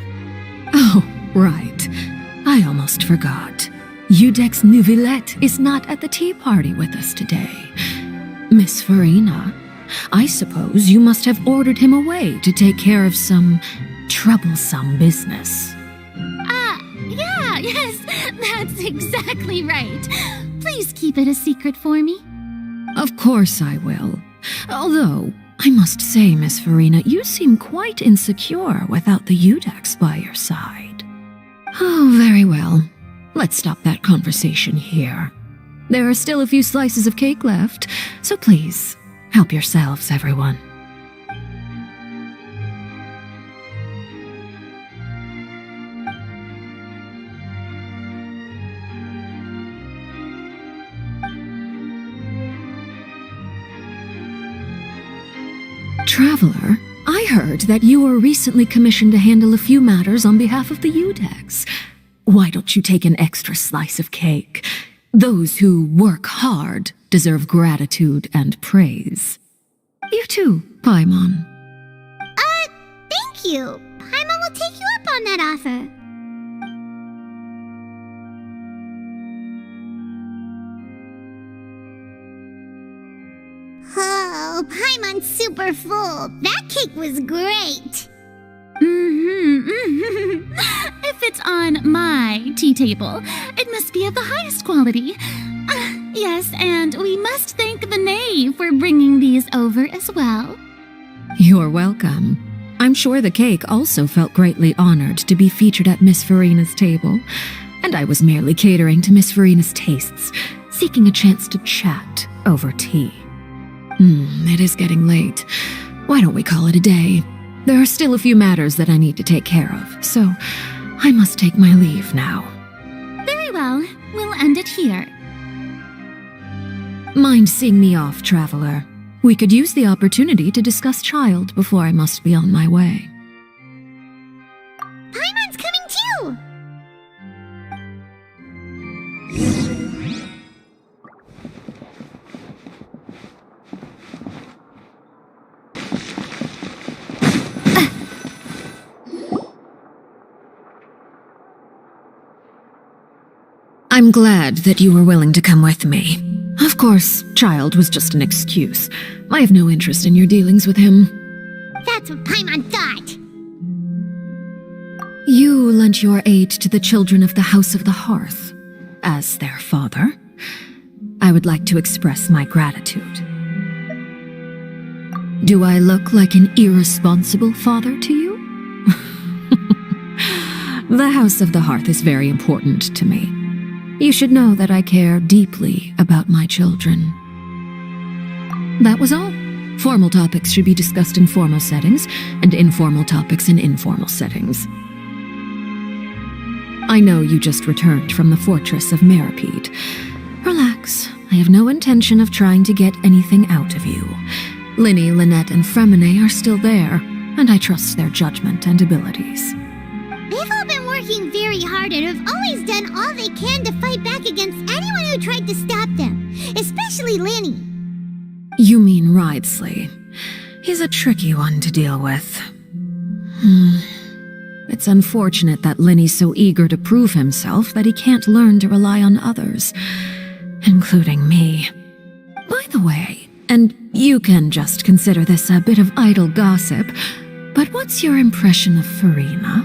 Oh, right. I almost forgot. Udex Neuvillette is not at the tea party with us today. Miss Farina, I suppose you must have ordered him away to take care of some troublesome business. Yes, that's exactly right. Please keep it a secret for me. Of course I will. Although, I must say, Miss Farina, you seem quite insecure without the Udex by your side. Oh, very well. Let's stop that conversation here. There are still a few slices of cake left, so please, help yourselves, everyone. Traveler, I heard that you were recently commissioned to handle a few matters on behalf of the Udex. Why don't you take an extra slice of cake? Those who work hard deserve gratitude and praise. You too, Paimon. Thank you. Paimon will take you up on that offer. Oh, Paimon's super full. That cake was great. If it's on my tea table, it must be of the highest quality. Yes, and we must thank the knave for bringing these over as well. You're welcome. I'm sure the cake also felt greatly honored to be featured at Miss Farina's table, and I was merely catering to Miss Farina's tastes, seeking a chance to chat over tea. It is getting late. Why don't we call it a day? There are still a few matters that I need to take care of, so I must take my leave now. Very well. We'll end it here. Mind seeing me off, traveler? We could use the opportunity to discuss Child before I must be on my way. Paimon's coming too! I'm glad that you were willing to come with me. Of course, Child was just an excuse. I have no interest in your dealings with him. That's what Paimon thought. You lent your aid to the children of the House of the Hearth. As their father, I would like to express my gratitude. Do I look like an irresponsible father to you? The House of the Hearth is very important to me. You should know that I care deeply about my children. That was all. Formal topics should be discussed in formal settings, and informal topics in informal settings. I know you just returned from the fortress of Meripede. Relax. I have no intention of trying to get anything out of you. Linny, Lynette, and Fremine are still there, and I trust their judgment and abilities. They've all been working very hard and have always done all they can to fight back against anyone who tried to stop them, especially Linny. You mean Ridesley. He's a tricky one to deal with. It's unfortunate that Linny's so eager to prove himself that he can't learn to rely on others, including me. By the way, and you can just consider this a bit of idle gossip, but what's your impression of Farina?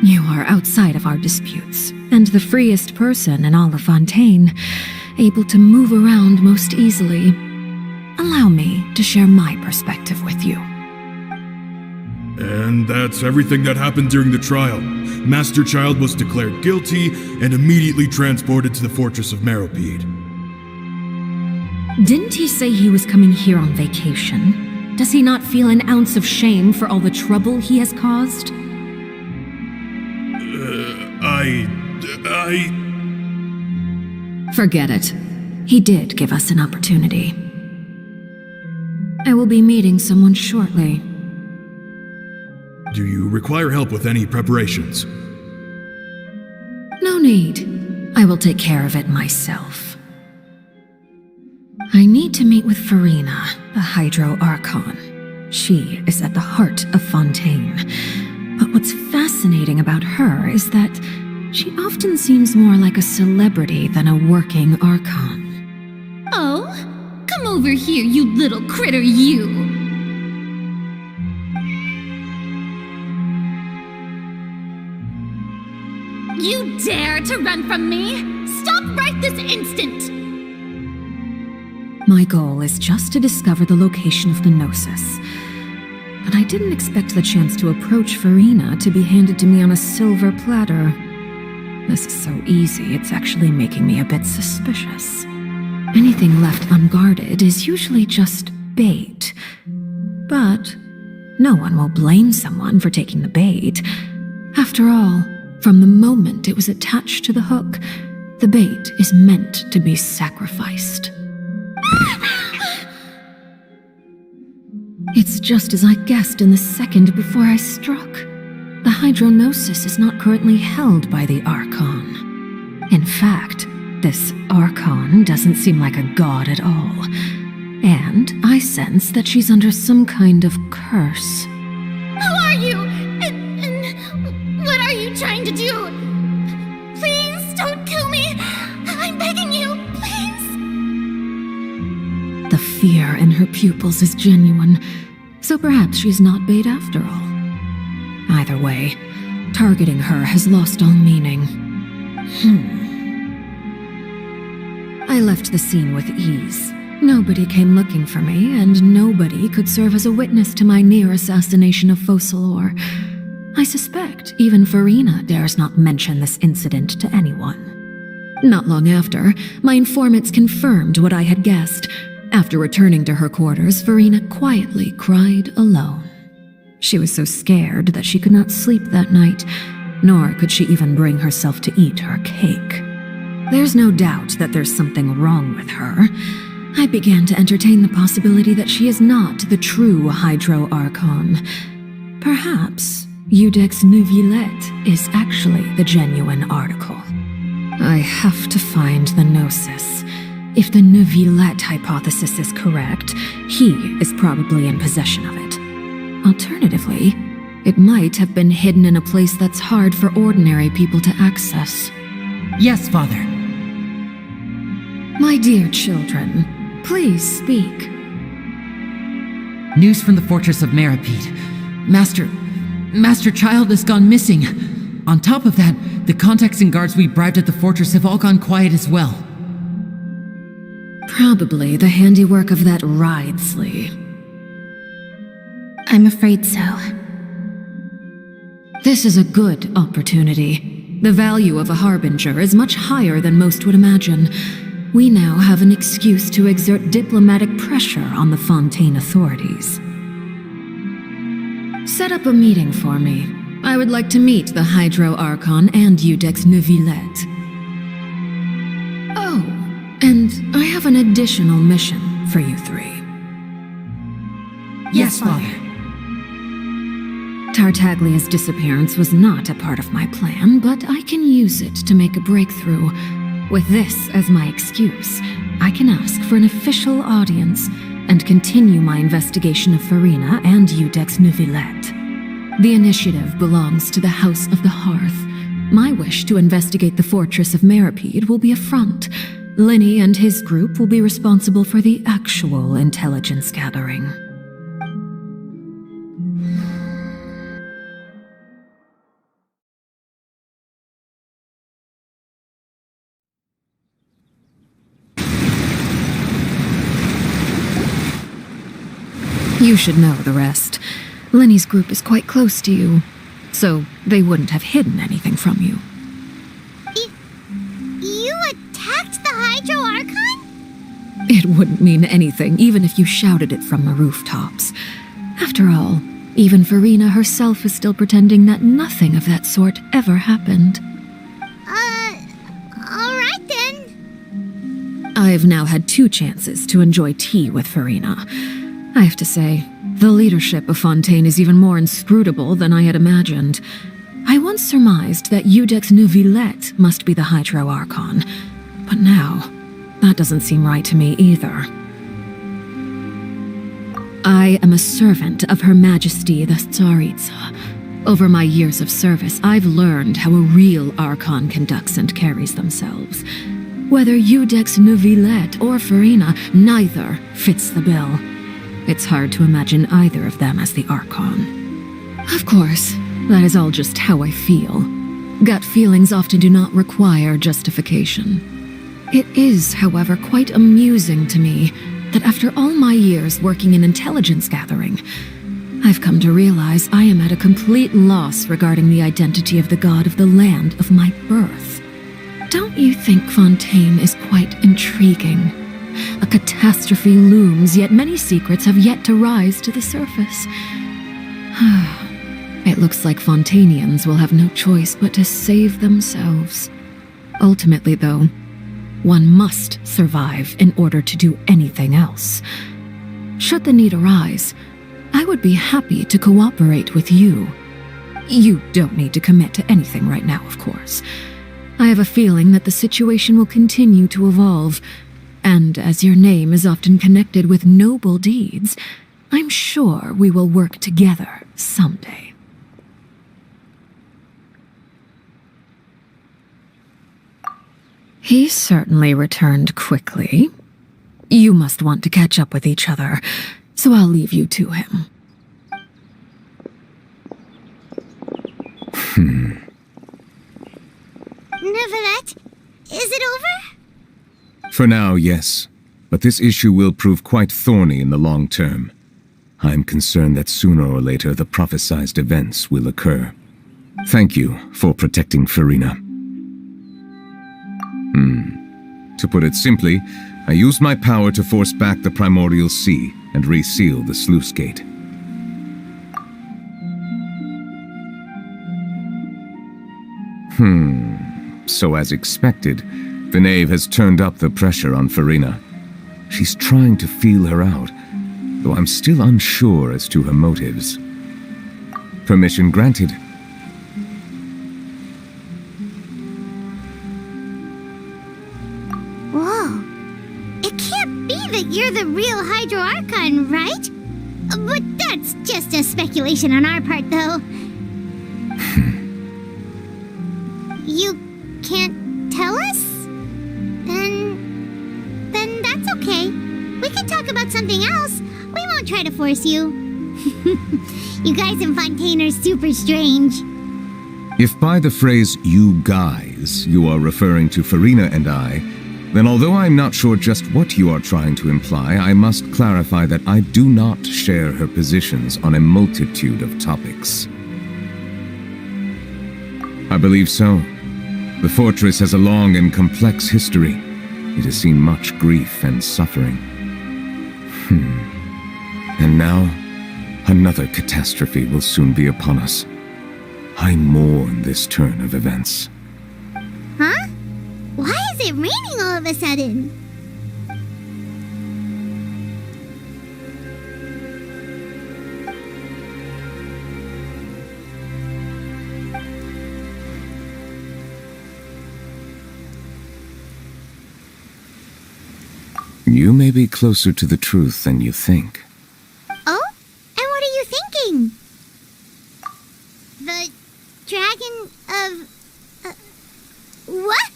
You are outside of our disputes, and the freest person in all of Fontaine, able to move around most easily. Allow me to share my perspective with you. And that's everything that happened during the trial. Master Child was declared guilty and immediately transported to the fortress of Meripede. Didn't he say he was coming here on vacation? Does he not feel an ounce of shame for all the trouble he has caused? Forget it. He did give us an opportunity. I will be meeting someone shortly. Do you require help with any preparations? No need. I will take care of it myself. I need to meet with Farina, the Hydro Archon. She is at the heart of Fontaine. But what's fascinating about her is that she often seems more like a celebrity than a working Archon. Oh, come over here, you little critter, you! You dare to run from me? Stop right this instant! My goal is just to discover the location of the Gnosis. but I didn't expect the chance to approach Farina to be handed to me on a silver platter. This is so easy, it's actually making me a bit suspicious. Anything left unguarded is usually just bait. But no one will blame someone for taking the bait. After all, from the moment it was attached to the hook, the bait is meant to be sacrificed. It's just as I guessed in the second before I struck. The hydronosis is not currently held by the Archon. In fact, this Archon doesn't seem like a god at all. And I sense that she's under some kind of curse. Who are you? And what are you trying to do? Please don't kill me. I'm begging you, please. The fear in her pupils is genuine, so perhaps she's not bait after all. Either way, targeting her has lost all meaning. I left the scene with ease. Nobody came looking for me, and nobody could serve as a witness to my near assassination of Focalor. I suspect even Farina dares not mention this incident to anyone. Not long after, my informants confirmed what I had guessed. After returning to her quarters, Farina quietly cried alone. She was so scared that she could not sleep that night, nor could she even bring herself to eat her cake. There's no doubt that there's something wrong with her. I began to entertain the possibility that she is not the true Hydro Archon. Perhaps Iudex Neuvillette is actually the genuine article. I have to find the Gnosis. If the Neuvillette hypothesis is correct, he is probably in possession of it. Alternatively, it might have been hidden in a place that's hard for ordinary people to access. Yes, Father. My dear children, please speak. News from the fortress of Meripede. Master Child has gone missing. On top of that, the contacts and guards we bribed at the fortress have all gone quiet as well. Probably the handiwork of that Ridesley. I'm afraid so. This is a good opportunity. The value of a harbinger is much higher than most would imagine. We now have an excuse to exert diplomatic pressure on the Fontaine authorities. Set up a meeting for me. I would like to meet the Hydro Archon and Iudex Neuvillette. Oh, and I have an additional mission for you three. Yes, Father. Tartaglia's disappearance was not a part of my plan, but I can use it to make a breakthrough. With this as my excuse, I can ask for an official audience and continue my investigation of Farina and Iudex Neuvillette. The initiative belongs to the House of the Hearth. My wish to investigate the fortress of Meripede will be a front. Linny and his group will be responsible for the actual intelligence gathering. You should know the rest. Linny's group is quite close to you, so they wouldn't have hidden anything from you. You attacked the Hydro Archon? It wouldn't mean anything, even if you shouted it from the rooftops. After all, even Farina herself is still pretending that nothing of that sort ever happened. Alright then. I've now had 2 chances to enjoy tea with Farina. I have to say, the leadership of Fontaine is even more inscrutable than I had imagined. I once surmised that Iudex Neuvillette must be the Hydro Archon, but now, that doesn't seem right to me either. I am a servant of Her Majesty the Tsaritsa. Over my years of service, I've learned how a real Archon conducts and carries themselves. Whether Iudex Neuvillette or Farina, neither fits the bill. It's hard to imagine either of them as the Archon. Of course, that is all just how I feel. Gut feelings often do not require justification. It is, however, quite amusing to me that after all my years working in intelligence gathering, I've come to realize I am at a complete loss regarding the identity of the god of the land of my birth. Don't you think Fontaine is quite intriguing? A catastrophe looms, yet many secrets have yet to rise to the surface. It looks like Fontainians will have no choice but to save themselves. Ultimately, though, one must survive in order to do anything else. Should the need arise, I would be happy to cooperate with you. You don't need to commit to anything right now, of course. I have a feeling that the situation will continue to evolve, and as your name is often connected with noble deeds, I'm sure we will work together someday. He certainly returned quickly. You must want to catch up with each other, so I'll leave you to him. Neverlet, is it over? For now, yes. But this issue will prove quite thorny in the long term. I'm concerned that sooner or later the prophesized events will occur. Thank you for protecting Farina. To put it simply, I used my power to force back the primordial sea and reseal the sluice gate. So as expected, the knave has turned up the pressure on Farina. She's trying to feel her out, though I'm still unsure as to her motives. Permission granted. Whoa. It can't be that you're the real Hydro Archon, right? But that's just a speculation on our part, though. You can't tell us? Then that's okay. We can talk about something else. We won't try to force you. You guys in Fontaine are super strange. If by the phrase, you guys, you are referring to Farina and I, then although I'm not sure just what you are trying to imply, I must clarify that I do not share her positions on a multitude of topics. I believe so. The fortress has a long and complex history. It has seen much grief and suffering. And now, another catastrophe will soon be upon us. I mourn this turn of events. Huh? Why is it raining all of a sudden? You may be closer to the truth than you think. Oh? And what are you thinking? The dragon of... what?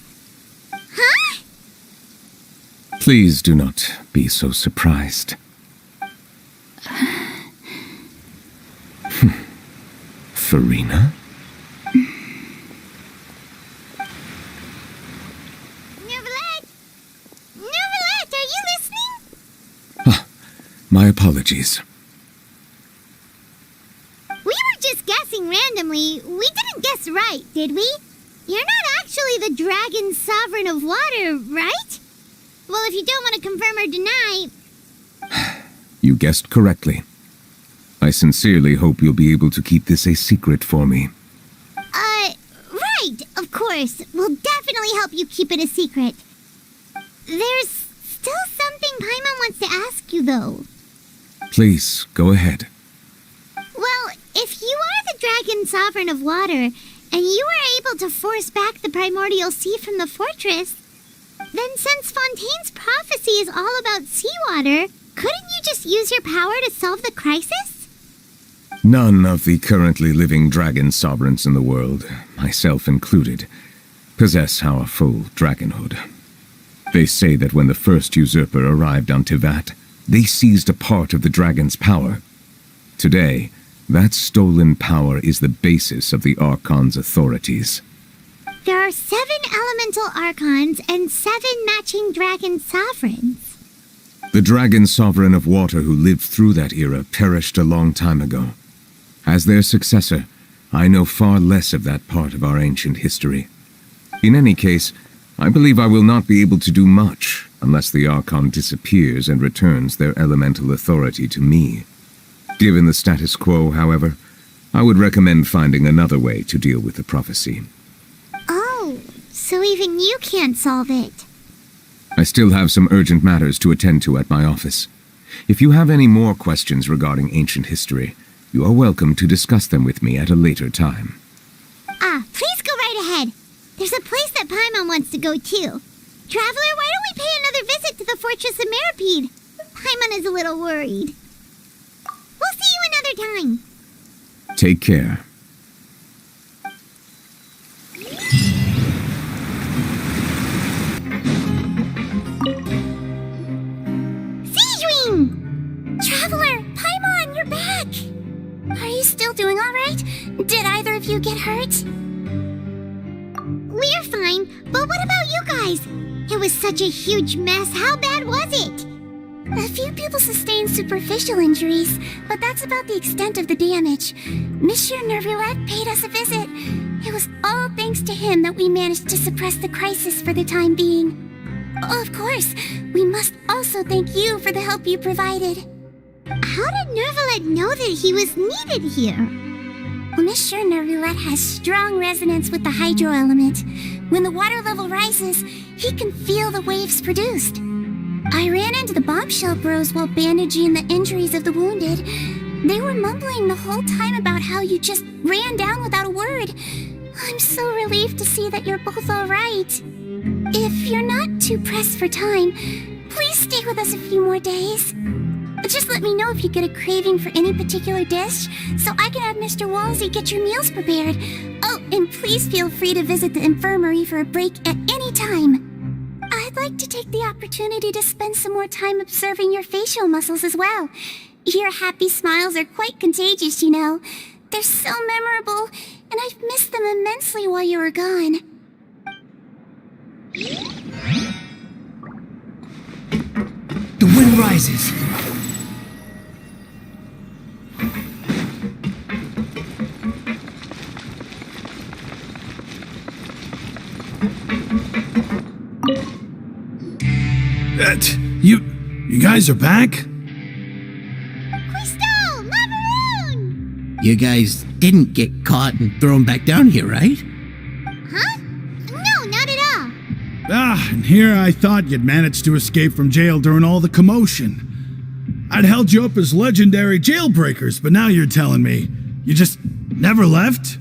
Huh? Please do not be so surprised. Farina? My apologies. We were just guessing randomly. We didn't guess right, did we? You're not actually the dragon sovereign of water, right? Well, if you don't want to confirm or deny... You guessed correctly. I sincerely hope you'll be able to keep this a secret for me. Right, of course. We'll definitely help you keep it a secret. There's still something Paimon wants to ask you, though. Please, go ahead. Well, if you are the dragon sovereign of water, and you were able to force back the primordial sea from the fortress, then since Fontaine's prophecy is all about seawater, couldn't you just use your power to solve the crisis? None of the currently living dragon sovereigns in the world, myself included, possess our full dragonhood. They say that when the first usurper arrived on Teyvat, they seized a part of the dragon's power. Today, that stolen power is the basis of the Archon's authorities. There are 7 elemental Archons and 7 matching dragon sovereigns. The dragon sovereign of water who lived through that era perished a long time ago. As their successor, I know far less of that part of our ancient history. In any case, I believe I will not be able to do much unless the Archon disappears and returns their elemental authority to me. Given the status quo, however, I would recommend finding another way to deal with the prophecy. Oh, so even you can't solve it. I still have some urgent matters to attend to at my office. If you have any more questions regarding ancient history, you are welcome to discuss them with me at a later time. Please go right ahead. There's a place that Paimon wants to go too. Traveler, why don't we pay another visit to the Fortress of Meripede? Paimon is a little worried. We'll see you another time. Take care. Traveler, Paimon, you're back! Are you still doing alright? Did either of you get hurt? We're fine, but what about you guys? It was such a huge mess. How bad was it? A few people sustained superficial injuries, but that's about the extent of the damage. Monsieur Nervillette paid us a visit. It was all thanks to him that we managed to suppress the crisis for the time being. Of course, we must also thank you for the help you provided. How did Nervillette know that he was needed here? Well, Monsieur Nervillette has strong resonance with the hydro element. When the water level rises, he can feel the waves produced. I ran into the bombshell bros while bandaging the injuries of the wounded. They were mumbling the whole time about how you just ran down without a word. I'm so relieved to see that you're both alright. If you're not too pressed for time, please stay with us a few more days. Just let me know if you get a craving for any particular dish, so I can have Mr. Wolsey get your meals prepared. Oh, and please feel free to visit the infirmary for a break at any time. I'd like to take the opportunity to spend some more time observing your facial muscles as well. Your happy smiles are quite contagious, you know. They're so memorable, and I've missed them immensely while you were gone. The wind rises. You guys are back? Crystal! Macaroon! You guys didn't get caught and thrown back down here, right? Huh? No, not at all. And here I thought you'd managed to escape from jail during all the commotion. I'd held you up as legendary jailbreakers, but now you're telling me you just never left?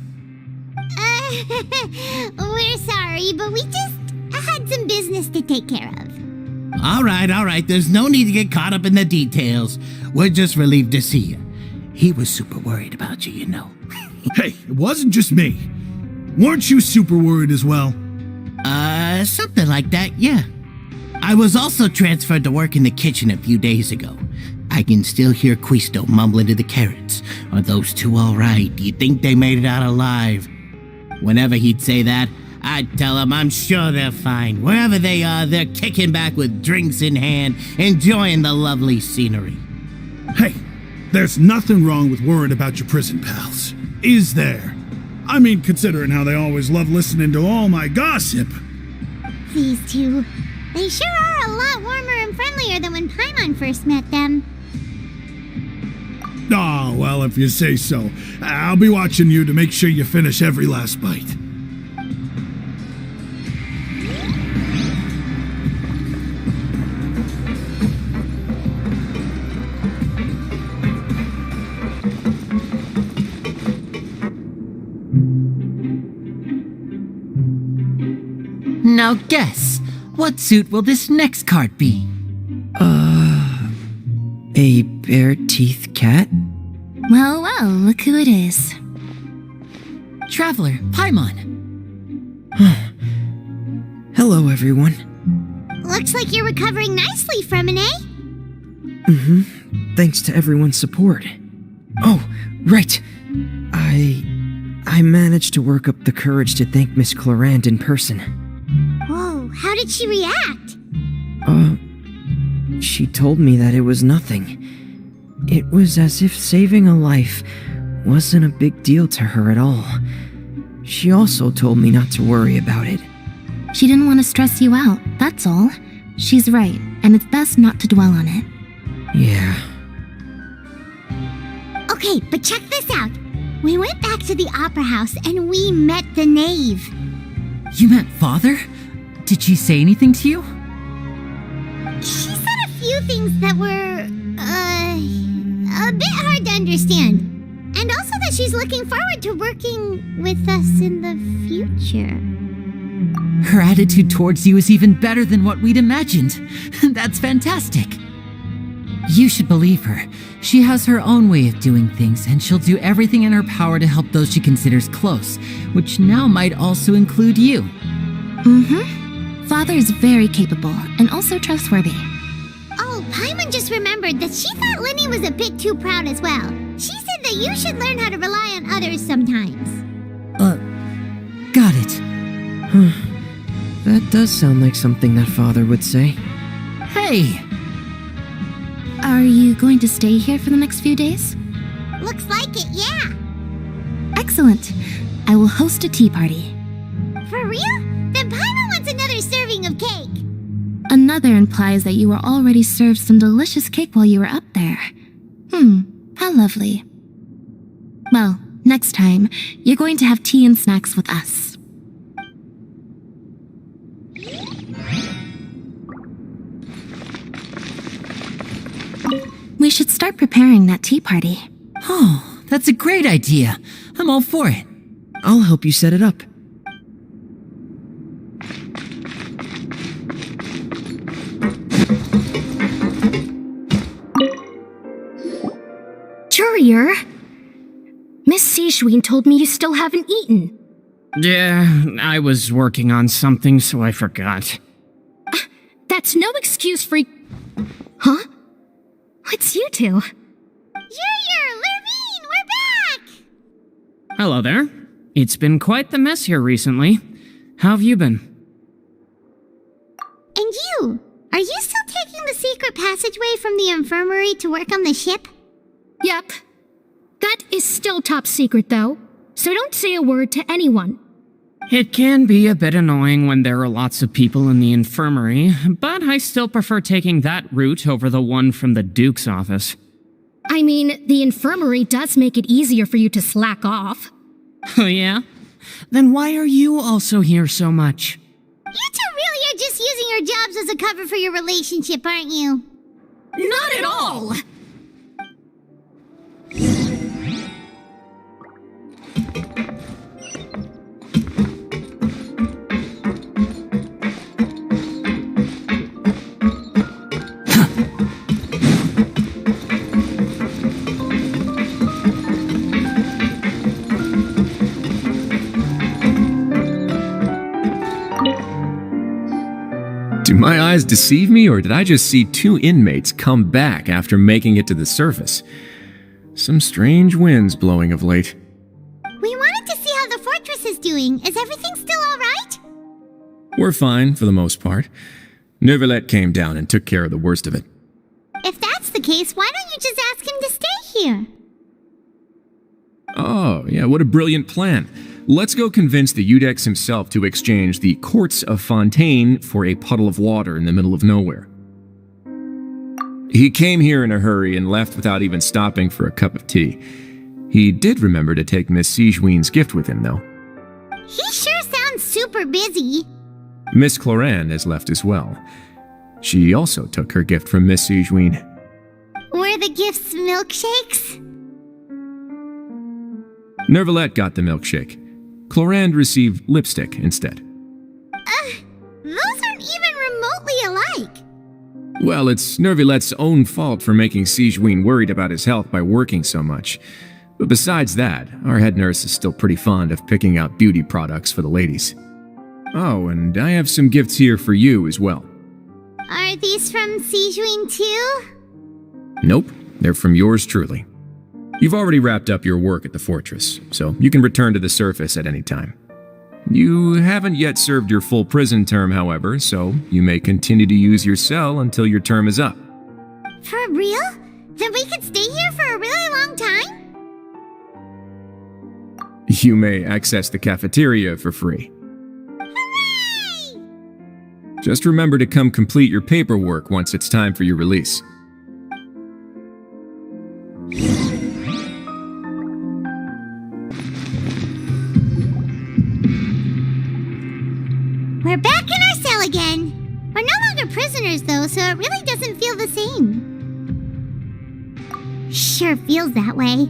We're sorry, but we just had some business to take care of. All right. There's no need to get caught up in the details. We're just relieved to see you. He was super worried about you, you know. Hey, it wasn't just me. Weren't you super worried as well? Something like that, yeah. I was also transferred to work in the kitchen a few days ago. I can still hear Quisto mumbling to the carrots. Are those two all right? Do you think they made it out alive? Whenever he'd say that, I'd tell him I'm sure they're fine. Wherever they are, they're kicking back with drinks in hand, enjoying the lovely scenery. Hey, there's nothing wrong with worrying about your prison pals. Is there? I mean, considering how they always love listening to all my gossip. These two. They sure are a lot warmer and friendlier than when Paimon first met them. Oh, well, if you say so. I'll be watching you to make sure you finish every last bite. Now guess, what suit will this next card be? A bare-teeth cat? Well, look who it is. Traveler, Paimon. Hello, everyone. Looks like you're recovering nicely from it, eh? Mm-hmm. Thanks to everyone's support. Oh, right. I managed to work up the courage to thank Miss Clorand in person. Whoa, how did she react? She told me that it was nothing. It was as if saving a life wasn't a big deal to her at all. She also told me not to worry about it. She didn't want to stress you out, that's all. She's right, and it's best not to dwell on it. Yeah. Okay, but check this out. We went back to the opera house and we met the knave. You met Father? Did she say anything to you? She said a few things that were, a bit hard to understand. And also that she's looking forward to working with us in the future. Her attitude towards you is even better than what we'd imagined. That's fantastic. You should believe her. She has her own way of doing things, and she'll do everything in her power to help those she considers close, which now might also include you. Mm-hmm. Father is very capable, and also trustworthy. Oh, Paimon just remembered that she thought Linny was a bit too proud as well. She said that you should learn how to rely on others sometimes. Got it. That does sound like something that Father would say. Hey! Are you going to stay here for the next few days? Looks like it, yeah. Excellent. I will host a tea party. For real? Then Paimon wants another serving of cake. Another implies that you were already served some delicious cake while you were up there. How lovely. Well, next time, you're going to have tea and snacks with us. We should start preparing that tea party. Oh, that's a great idea. I'm all for it. I'll help you set it up. Courier? Miss Sijween told me you still haven't eaten. Yeah, I was working on something, so I forgot. That's no excuse for... Huh? What's you two? Courier, Lumine, we're back! Hello there. It's been quite the mess here recently. How have you been? And you? Are you still taking the secret passageway from the infirmary to work on the ship? Yep. That is still top secret, though, so don't say a word to anyone. It can be a bit annoying when there are lots of people in the infirmary, but I still prefer taking that route over the one from the Duke's office. I mean, the infirmary does make it easier for you to slack off. Oh yeah? Then why are you also here so much? You two really are just using your jobs as a cover for your relationship, aren't you? Not at all! Do my eyes deceive me, or did I just see two inmates come back after making it to the surface? Some strange winds blowing of late. We wanted to see how the fortress is doing. Is everything still alright? We're fine, for the most part. Neuvillette came down and took care of the worst of it. If that's the case, why don't you just ask him to stay here? Oh, yeah, what a brilliant plan. Let's go convince the Eudex himself to exchange the courts of Fontaine for a puddle of water in the middle of nowhere. He came here in a hurry and left without even stopping for a cup of tea. He did remember to take Miss Sijween's gift with him, though. He sure sounds super busy. Miss Clorand has left as well. She also took her gift from Miss Sijween. Were the gifts milkshakes? Neuvillette got the milkshake. Clorand received lipstick instead. Those aren't even remotely alike. Well, it's Neuvillette's own fault for making Sijween worried about his health by working so much. But besides that, our head nurse is still pretty fond of picking out beauty products for the ladies. Oh, and I have some gifts here for you as well. Are these from Sijween too? Nope, they're from yours truly. You've already wrapped up your work at the fortress, so you can return to the surface at any time. You haven't yet served your full prison term, however, so you may continue to use your cell until your term is up. For real? Then we could stay here for a really long time? You may access the cafeteria for free. Hooray! Just remember to come complete your paperwork once it's time for your release. We're back in our cell again. We're no longer prisoners though, so it really doesn't feel the same. Sure feels that way.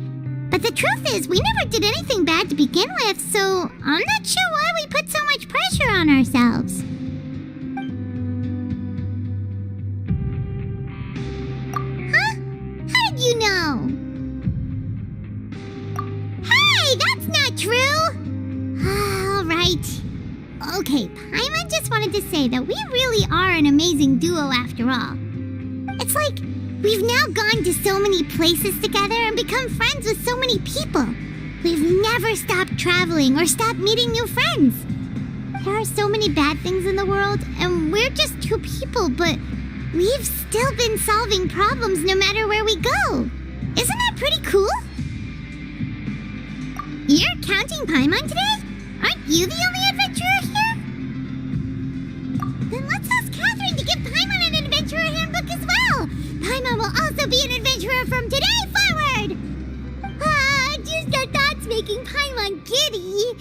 But the truth is, we never did anything bad to begin with, so I'm not sure why we put so much pressure on ourselves. Huh? How did you know? Hey, that's not true! Alright. Okay, Paimon just wanted to say that we really are an amazing duo after all. It's like we've now gone to so many places together and become friends with so many people. We've never stopped traveling or stopped meeting new friends. There are so many bad things in the world, and we're just two people, but we've still been solving problems no matter where we go. Isn't that pretty cool? You're counting Paimon today? Aren't you the only adventurer here? Then let's ask Catherine to give Paimon an adventurer handbook as well. Paimon will also be an adventurer from today forward. Just our thoughts making Paimon giddy.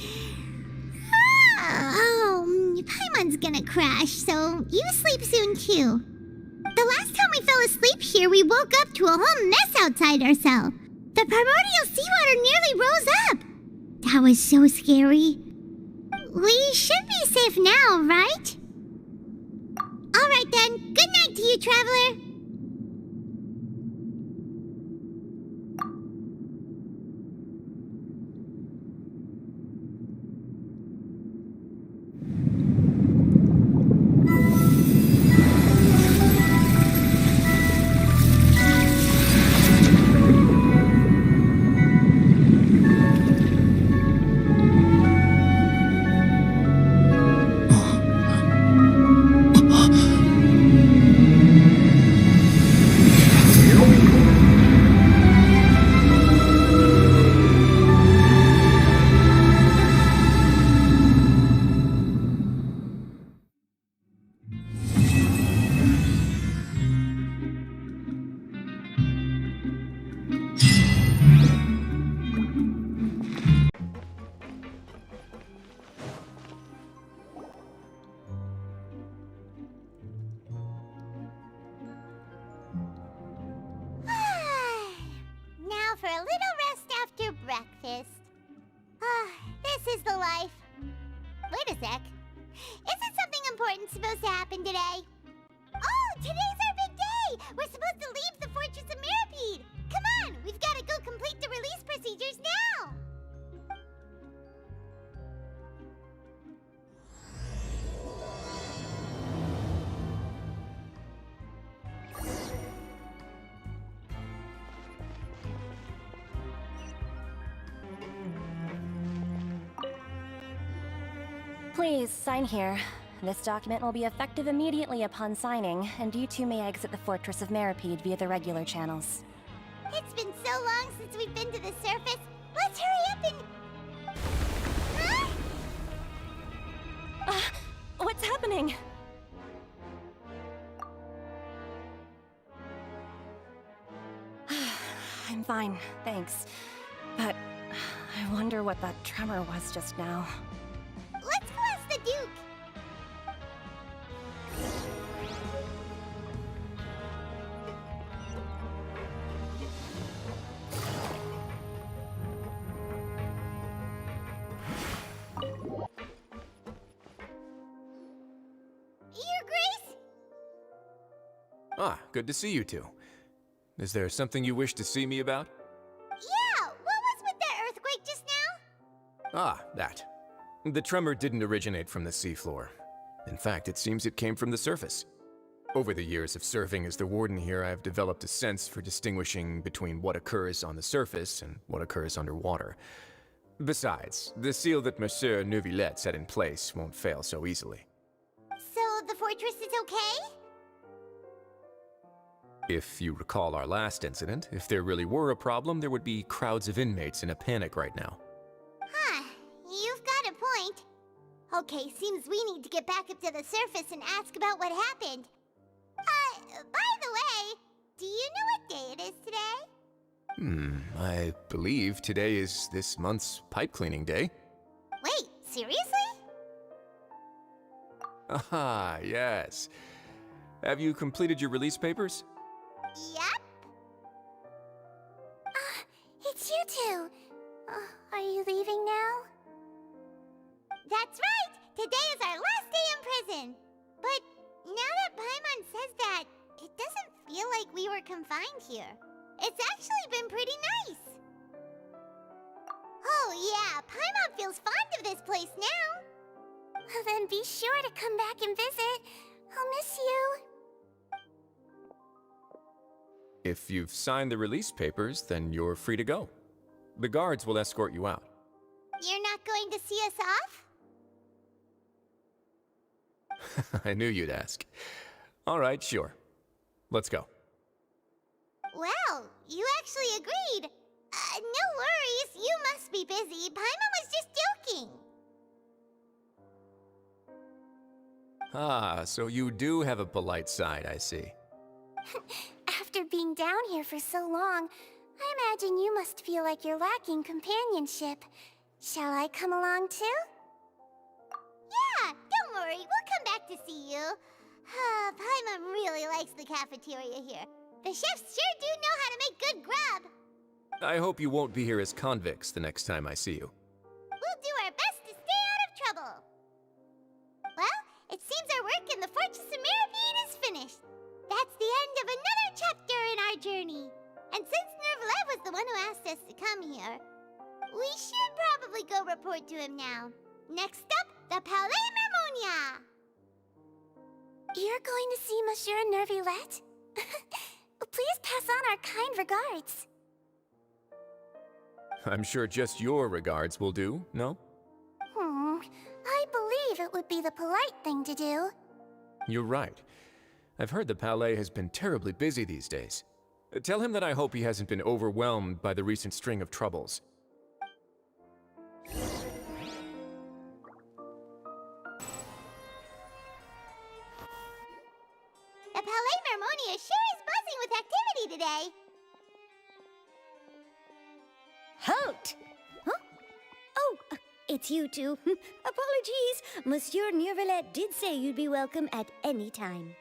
Paimon's gonna crash, so you sleep soon too. The last time we fell asleep here, we woke up to a whole mess outside our cell. The primordial seawater nearly rose up. That was so scary. We should be safe now, right? Alright then, good night to you, traveler. For a little rest after breakfast. This is the life. Wait a sec. Isn't something important supposed to happen today? Oh, today's our big day! We're supposed to leave the Fortress of Mirapede! Come on, we've got to go complete the release procedures now! Please, sign here. This document will be effective immediately upon signing, and you two may exit the Fortress of Mirapede via the regular channels. It's been so long since we've been to the surface. Let's hurry up and... Huh? What's happening? I'm fine, thanks. But I wonder what that tremor was just now. Let's go ask the Duke. Your Grace? Ah, good to see you two. Is there something you wish to see me about? Yeah, what was with that earthquake just now? Ah, that. The tremor didn't originate from the seafloor. In fact, it seems it came from the surface. Over the years of serving as the warden here, I've developed a sense for distinguishing between what occurs on the surface and what occurs underwater. Besides, the seal that Monsieur Neuvillette set in place won't fail so easily. So the fortress is okay? If you recall our last incident, if there really were a problem, there would be crowds of inmates in a panic right now. Huh, you've got a point. Okay, seems we need to get back up to the surface and ask about what happened. By the way, do you know what day it is today? I believe today is this month's pipe cleaning day. Wait, seriously? Aha, yes. Have you completed your release papers? Yep. It's you two. Are you leaving now? That's right! Today is our last day in prison! But now that Paimon says that, it doesn't feel like we were confined here. It's actually been pretty nice! Oh yeah, Paimon feels fond of this place now! Then be sure to come back and visit. I'll miss you. If you've signed the release papers, then you're free to go. The guards will escort you out. You're not going to see us off? I knew you'd ask. All right, sure. Let's go. Well, you actually agreed. No worries, you must be busy. Paimon was just joking. Ah, so you do have a polite side, I see. After being down here for so long, I imagine you must feel like you're lacking companionship. Shall I come along too? Yeah, don't worry, we'll come back to see you. Paimon really likes the cafeteria here. The chefs sure do know how to make good grub. I hope you won't be here as convicts the next time I see you. We'll do our best to stay out of trouble. Well, it seems our work in the Fortress of Myriad is finished. That's the end of another chapter in our journey. And since Nervalet was the one who asked us to come here, we should probably go report to him now. Next up, the Palais Mermonia. You're going to see Monsieur Nervalet? Please pass on our kind regards. I'm sure just your regards will do, no? I believe it would be the polite thing to do. You're right. I've heard the Palais has been terribly busy these days. Tell him that I hope he hasn't been overwhelmed by the recent string of troubles. The Palais Mermonia sure is buzzing with activity today. Halt! Huh? Oh, it's you two. Apologies. Monsieur Nervalet did say you'd be welcome at any time.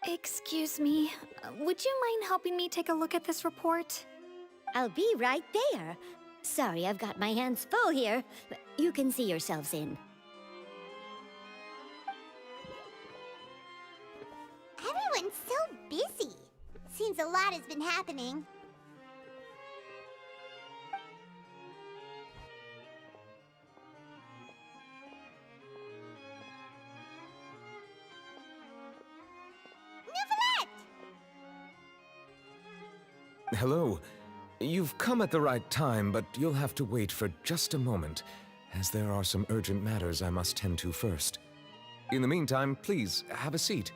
Excuse me, would you mind helping me take a look at this report? I'll be right there. Sorry, I've got my hands full here. You can see yourselves in. Everyone's so busy. Seems a lot has been happening. Hello. You've come at the right time, but you'll have to wait for just a moment, as there are some urgent matters I must tend to first. In the meantime, please, have a seat.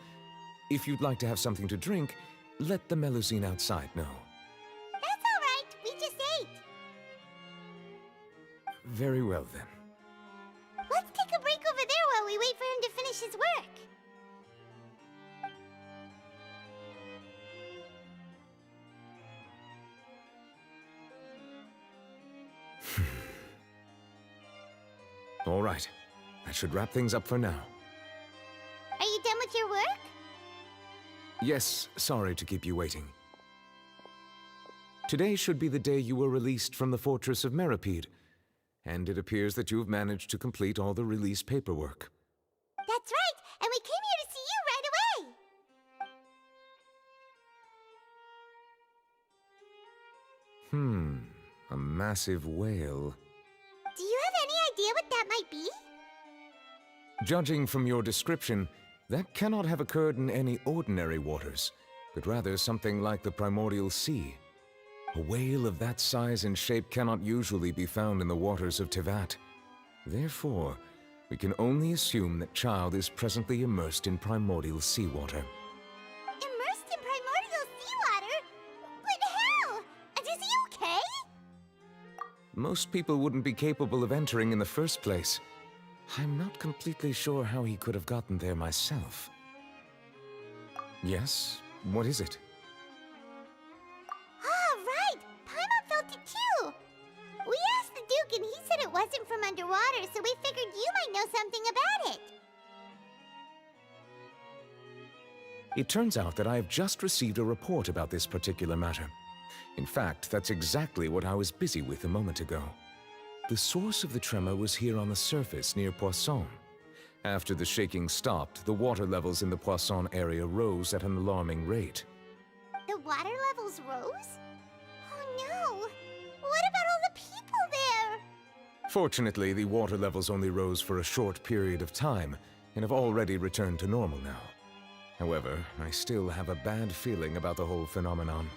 If you'd like to have something to drink, let the Melusine outside know. That's all right. We just ate. Very well, then. Let's take a break over there while we wait for him to finish his work. All right. That should wrap things up for now. Are you done with your work? Yes, sorry to keep you waiting. Today should be the day you were released from the Fortress of Meripede, and it appears that you've managed to complete all the release paperwork. That's right, and we came here to see you right away! A massive whale. Do you have any idea what that might be? Judging from your description, that cannot have occurred in any ordinary waters, but rather something like the primordial sea. A whale of that size and shape cannot usually be found in the waters of Teyvat. Therefore, we can only assume that Child is presently immersed in primordial seawater. Immersed in primordial Most people wouldn't be capable of entering in the first place. I'm not completely sure how he could have gotten there myself. Yes? What is it? Ah, right! Paimon felt it too! We asked the Duke and he said it wasn't from underwater, so we figured you might know something about it. It turns out that I have just received a report about this particular matter. In fact, that's exactly what I was busy with a moment ago. The source of the tremor was here on the surface near Poisson. After the shaking stopped, the water levels in the Poisson area rose at an alarming rate. The water levels rose? Oh no! What about all the people there? Fortunately, the water levels only rose for a short period of time and have already returned to normal now. However, I still have a bad feeling about the whole phenomenon.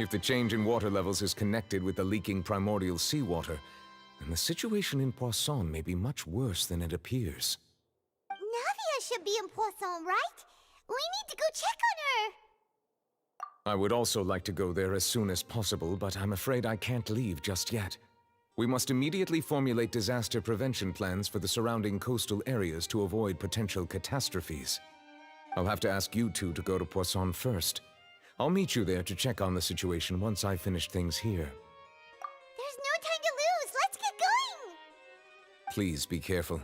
If the change in water levels is connected with the leaking primordial seawater, then the situation in Poisson may be much worse than it appears. Navia should be in Poisson, right? We need to go check on her! I would also like to go there as soon as possible, but I'm afraid I can't leave just yet. We must immediately formulate disaster prevention plans for the surrounding coastal areas to avoid potential catastrophes. I'll have to ask you two to go to Poisson first. I'll meet you there to check on the situation once I've finished things here. There's no time to lose! Let's get going! Please be careful.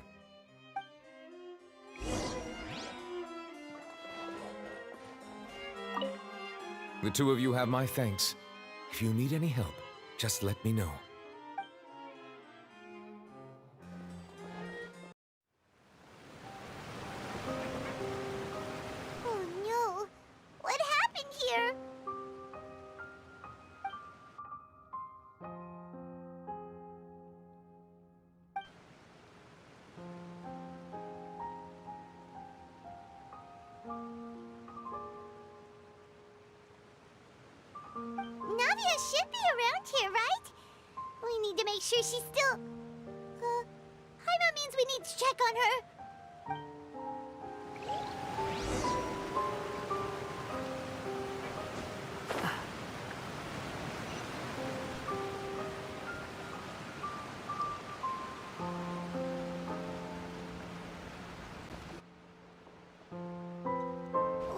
The two of you have my thanks. If you need any help, just let me know. Oh no! What happened here? Navia should be around here, right? We need to make sure she's still... Paimon means we need to check on her.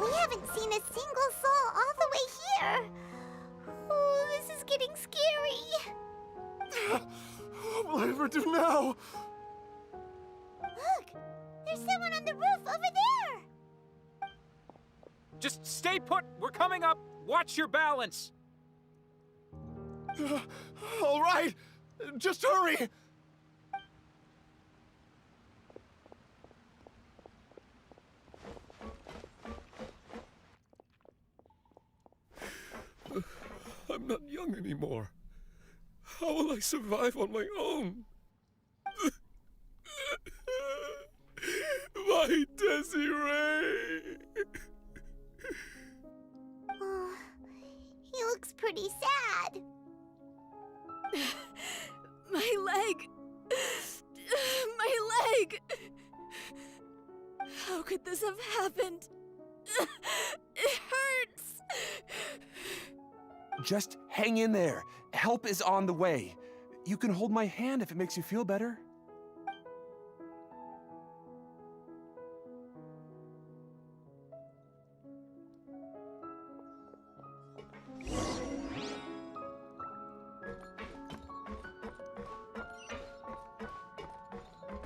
We haven't seen a single soul all the way here. Oh, this is getting scary. What will I ever do now? Look, there's someone on the roof over there. Just stay put. We're coming up. Watch your balance. All right, just hurry. I'm not young anymore. How will I survive on my own? My Desiree! Oh, he looks pretty sad. My leg! My leg! How could this have happened? It hurts! Just hang in there. Help is on the way. You can hold my hand if it makes you feel better.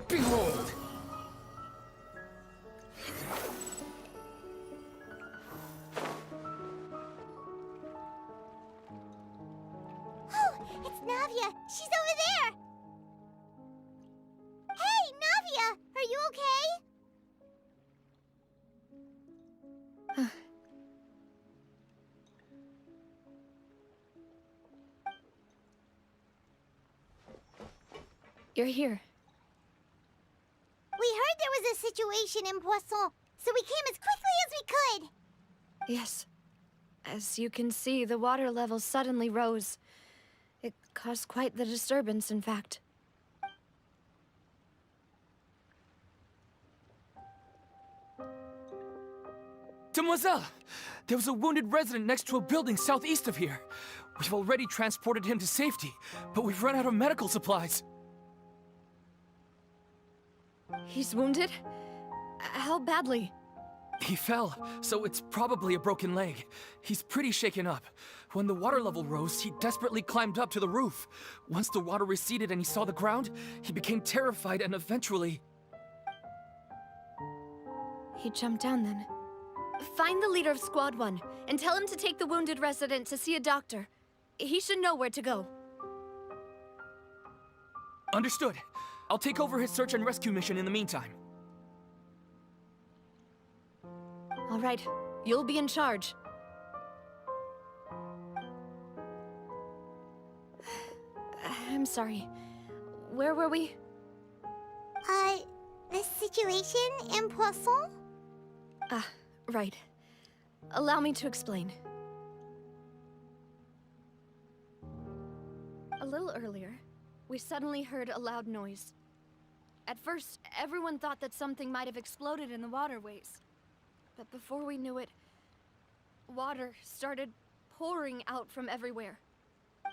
Behold! Oh, it's Navia. She's over there. Hey, Navia, are you okay? You're here. We heard there was a situation in Poisson, so we came as quickly as we could. Yes. As you can see, the water level suddenly rose. It caused quite the disturbance, in fact. Demoiselle! There was a wounded resident next to a building southeast of here. We've already transported him to safety, but we've run out of medical supplies. He's wounded? How badly? He fell, so it's probably a broken leg. He's pretty shaken up. When the water level rose, he desperately climbed up to the roof. Once the water receded and he saw the ground, he became terrified and eventually... He jumped down then. Find the leader of Squad 1 and tell him to take the wounded resident to see a doctor. He should know where to go. Understood. I'll take over his search and rescue mission in the meantime. All right, you'll be in charge. I'm sorry. Where were we? The situation in Poisson? Ah, right. Allow me to explain. A little earlier, we suddenly heard a loud noise. At first, everyone thought that something might have exploded in the waterways. But before we knew it, water started pouring out from everywhere.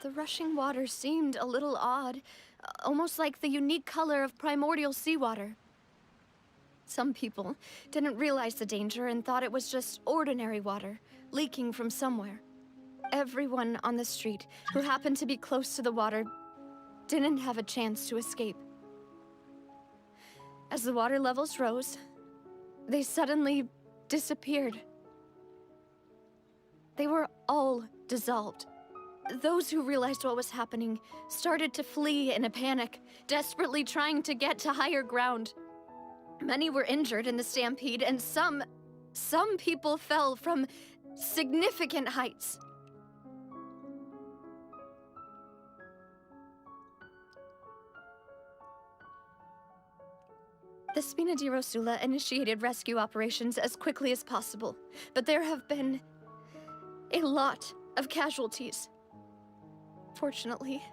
The rushing water seemed a little odd, almost like the unique color of primordial seawater. Some people didn't realize the danger and thought it was just ordinary water, leaking from somewhere. Everyone on the street who happened to be close to the water didn't have a chance to escape. As the water levels rose, they suddenly disappeared. They were all dissolved. Those who realized what was happening started to flee in a panic, desperately trying to get to higher ground. Many were injured in the stampede, and some people fell from significant heights. The Spina di Rosula initiated rescue operations as quickly as possible, but there have been a lot of casualties. Fortunately,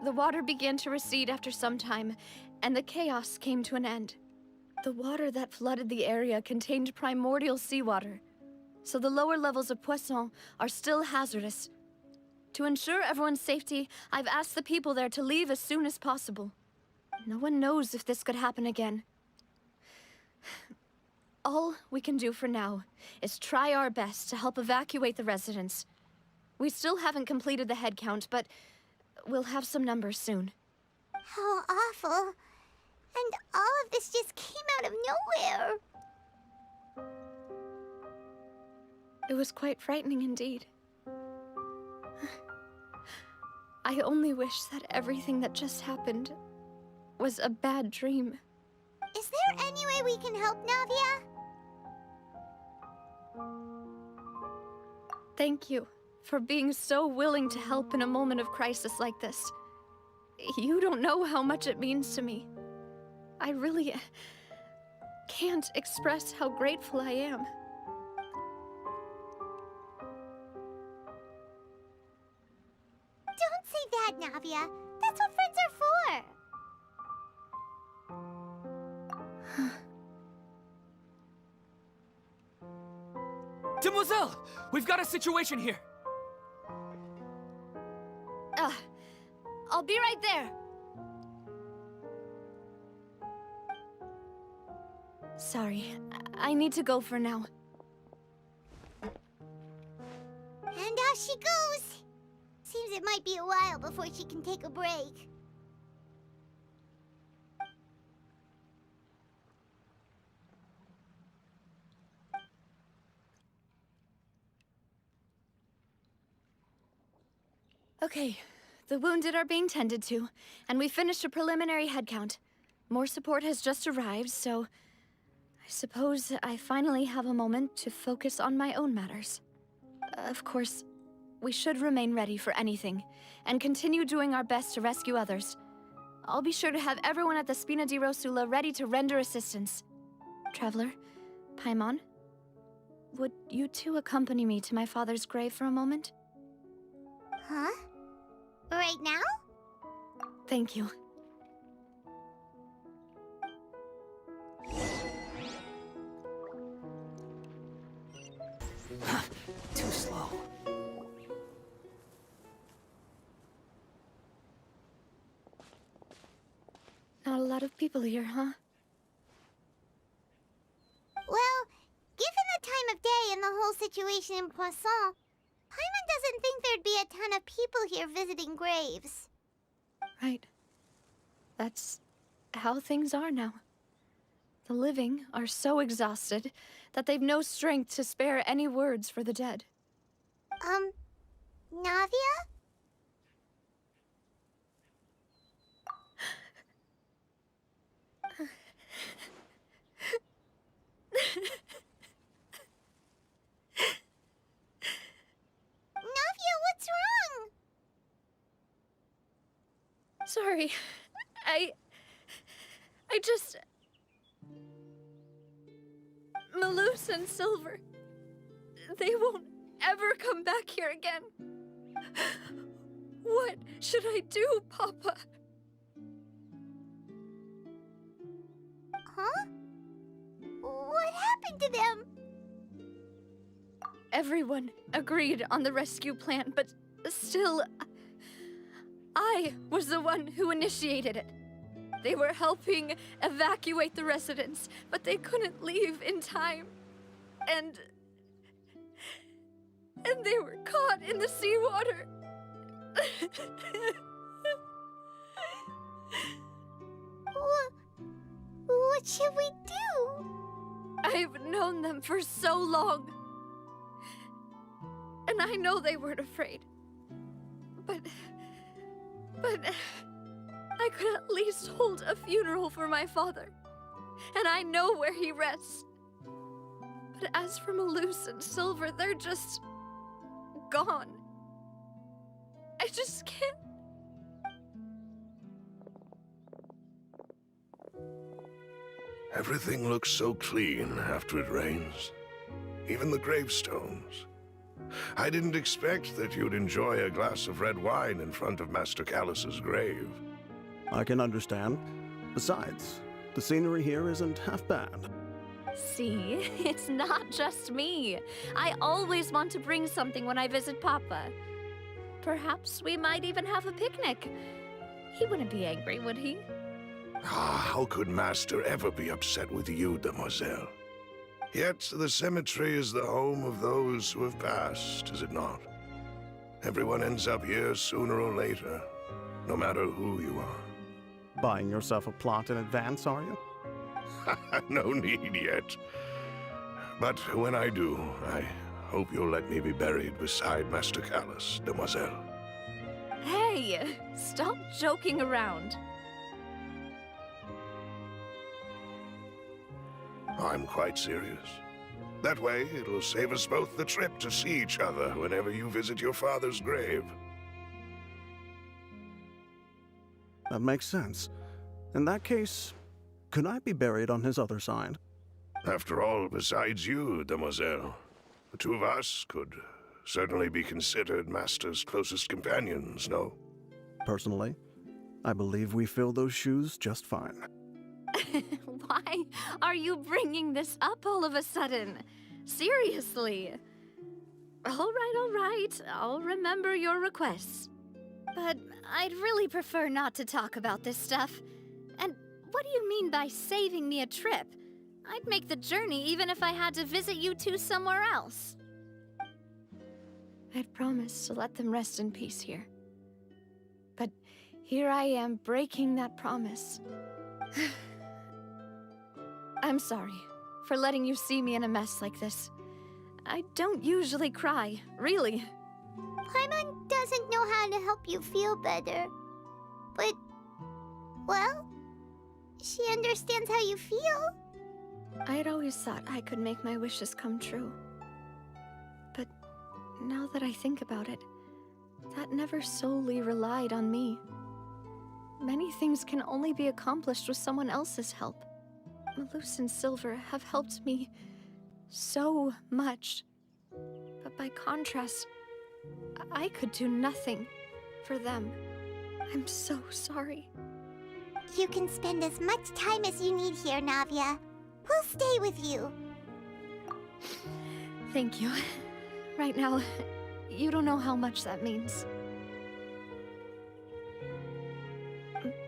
the water began to recede after some time, and the chaos came to an end. The water that flooded the area contained primordial seawater, so the lower levels of Poisson are still hazardous. To ensure everyone's safety, I've asked the people there to leave as soon as possible. No one knows if this could happen again. All we can do for now is try our best to help evacuate the residents. We still haven't completed the head count, but we'll have some numbers soon. How awful. And all of this just came out of nowhere. It was quite frightening indeed. I only wish that everything that just happened was a bad dream. Is there any way we can help, Navia? Thank you for being so willing to help in a moment of crisis like this. You don't know how much it means to me. I really can't express how grateful I am. Don't say that, Navia. That's what friends are for. Demoiselle! We've got a situation here! I'll be right there. Sorry, I need to go for now. And off she goes. Seems it might be a while before she can take a break. Okay, the wounded are being tended to, and we finished a preliminary head count. More support has just arrived, so I suppose I finally have a moment to focus on my own matters. Of course, we should remain ready for anything, and continue doing our best to rescue others. I'll be sure to have everyone at the Spina di Rosula ready to render assistance. Traveler, Paimon, would you two accompany me to my father's grave for a moment? Huh? Right now? Thank you. Too slow. lot of people here, huh? Well, given the time of day and the whole situation in Poisson, Paimon doesn't think there'd be a ton of people here visiting graves. Right. That's how things are now. The living are so exhausted that they've no strength to spare any words for the dead. Navia? Navia, what's wrong? Sorry. I just... Malus and Silver. They won't ever come back here again. What should I do, Papa? Huh? What happened to them? Everyone agreed on the rescue plan, but still, I was the one who initiated it. They were helping evacuate the residents, but they couldn't leave in time. And they were caught in the seawater. What should we do? I've known them for so long. And I know they weren't afraid. But I could at least hold a funeral for my father. And I know where he rests. But as for Malus and Silver, they're just gone. I just can't. Everything looks so clean after it rains. Even the gravestones. I didn't expect that you'd enjoy a glass of red wine in front of Master Callus's grave. I can understand. Besides, the scenery here isn't half bad. See, it's not just me. I always want to bring something when I visit Papa. Perhaps we might even have a picnic. He wouldn't be angry, would he? How could Master ever be upset with you, demoiselle? Yet the cemetery is the home of those who have passed, is it not? Everyone ends up here sooner or later, no matter who you are. Buying yourself a plot in advance, are you? No need yet. But when I do, I hope you'll let me be buried beside Master Callus, demoiselle. Hey, stop joking around. I'm quite serious. That way, it'll save us both the trip to see each other whenever you visit your father's grave. That makes sense. In that case, could I be buried on his other side? After all, besides you, demoiselle, the two of us could certainly be considered Master's closest companions, no? Personally, I believe we fill those shoes just fine. Why are you bringing this up all of a sudden? Seriously. All right. I'll remember your requests. But I'd really prefer not to talk about this stuff. And what do you mean by saving me a trip? I'd make the journey even if I had to visit you two somewhere else. I'd promised to let them rest in peace here. But here I am breaking that promise. I'm sorry for letting you see me in a mess like this. I don't usually cry, really. Paimon doesn't know how to help you feel better. But, well, she understands how you feel. I'd always thought I could make my wishes come true. But now that I think about it, that never solely relied on me. Many things can only be accomplished with someone else's help. Malus and Silver have helped me so much. But by contrast, I could do nothing for them. I'm so sorry. You can spend as much time as you need here, Navia. We'll stay with you. Thank you. Right now, you don't know how much that means.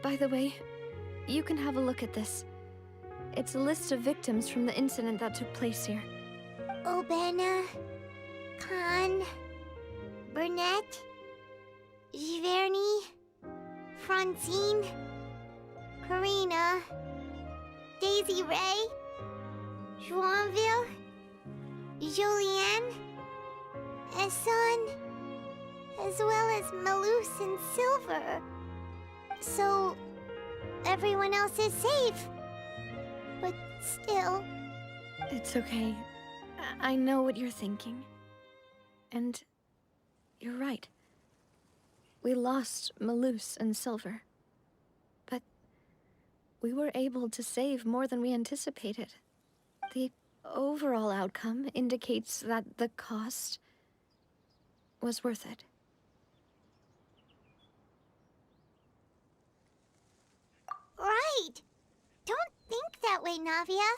By the way, you can have a look at this. It's a list of victims from the incident that took place here. Obena, Khan, Burnett, Giverny, Francine, Karina, Daisy Ray, Joinville, Julianne, Esson, as well as Malus and Silver. So, everyone else is safe. But still... It's okay. I know what you're thinking. And you're right. We lost Malus and Silver. But we were able to save more than we anticipated. The overall outcome indicates that the cost was worth it. Right! Don't think that way, Navia.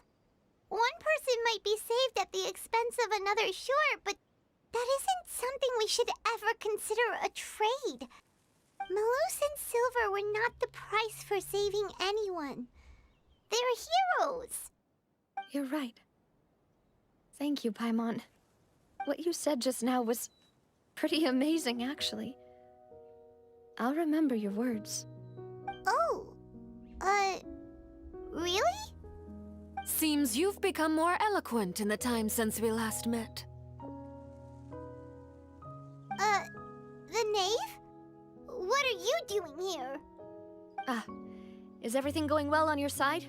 One person might be saved at the expense of another, sure, but that isn't something we should ever consider a trade. Malus and Silver were not the price for saving anyone. They're heroes. You're right. Thank you, Paimon. What you said just now was pretty amazing, actually. I'll remember your words. Oh, really? Seems you've become more eloquent in the time since we last met. The knave? What are you doing here? Is everything going well on your side?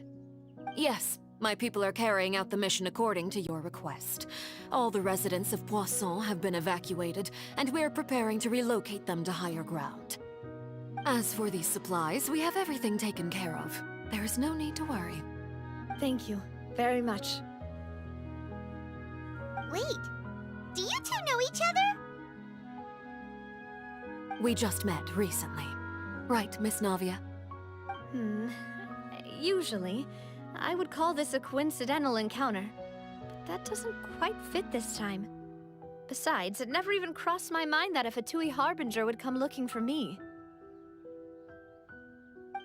Yes, my people are carrying out the mission according to your request. All the residents of Poisson have been evacuated, and we're preparing to relocate them to higher ground. As for these supplies, we have everything taken care of. There is no need to worry. Thank you very much. Wait, do you two know each other? We just met recently. Right, Miss Navia? Usually, I would call this a coincidental encounter. But that doesn't quite fit this time. Besides, it never even crossed my mind that a Fatui Harbinger would come looking for me.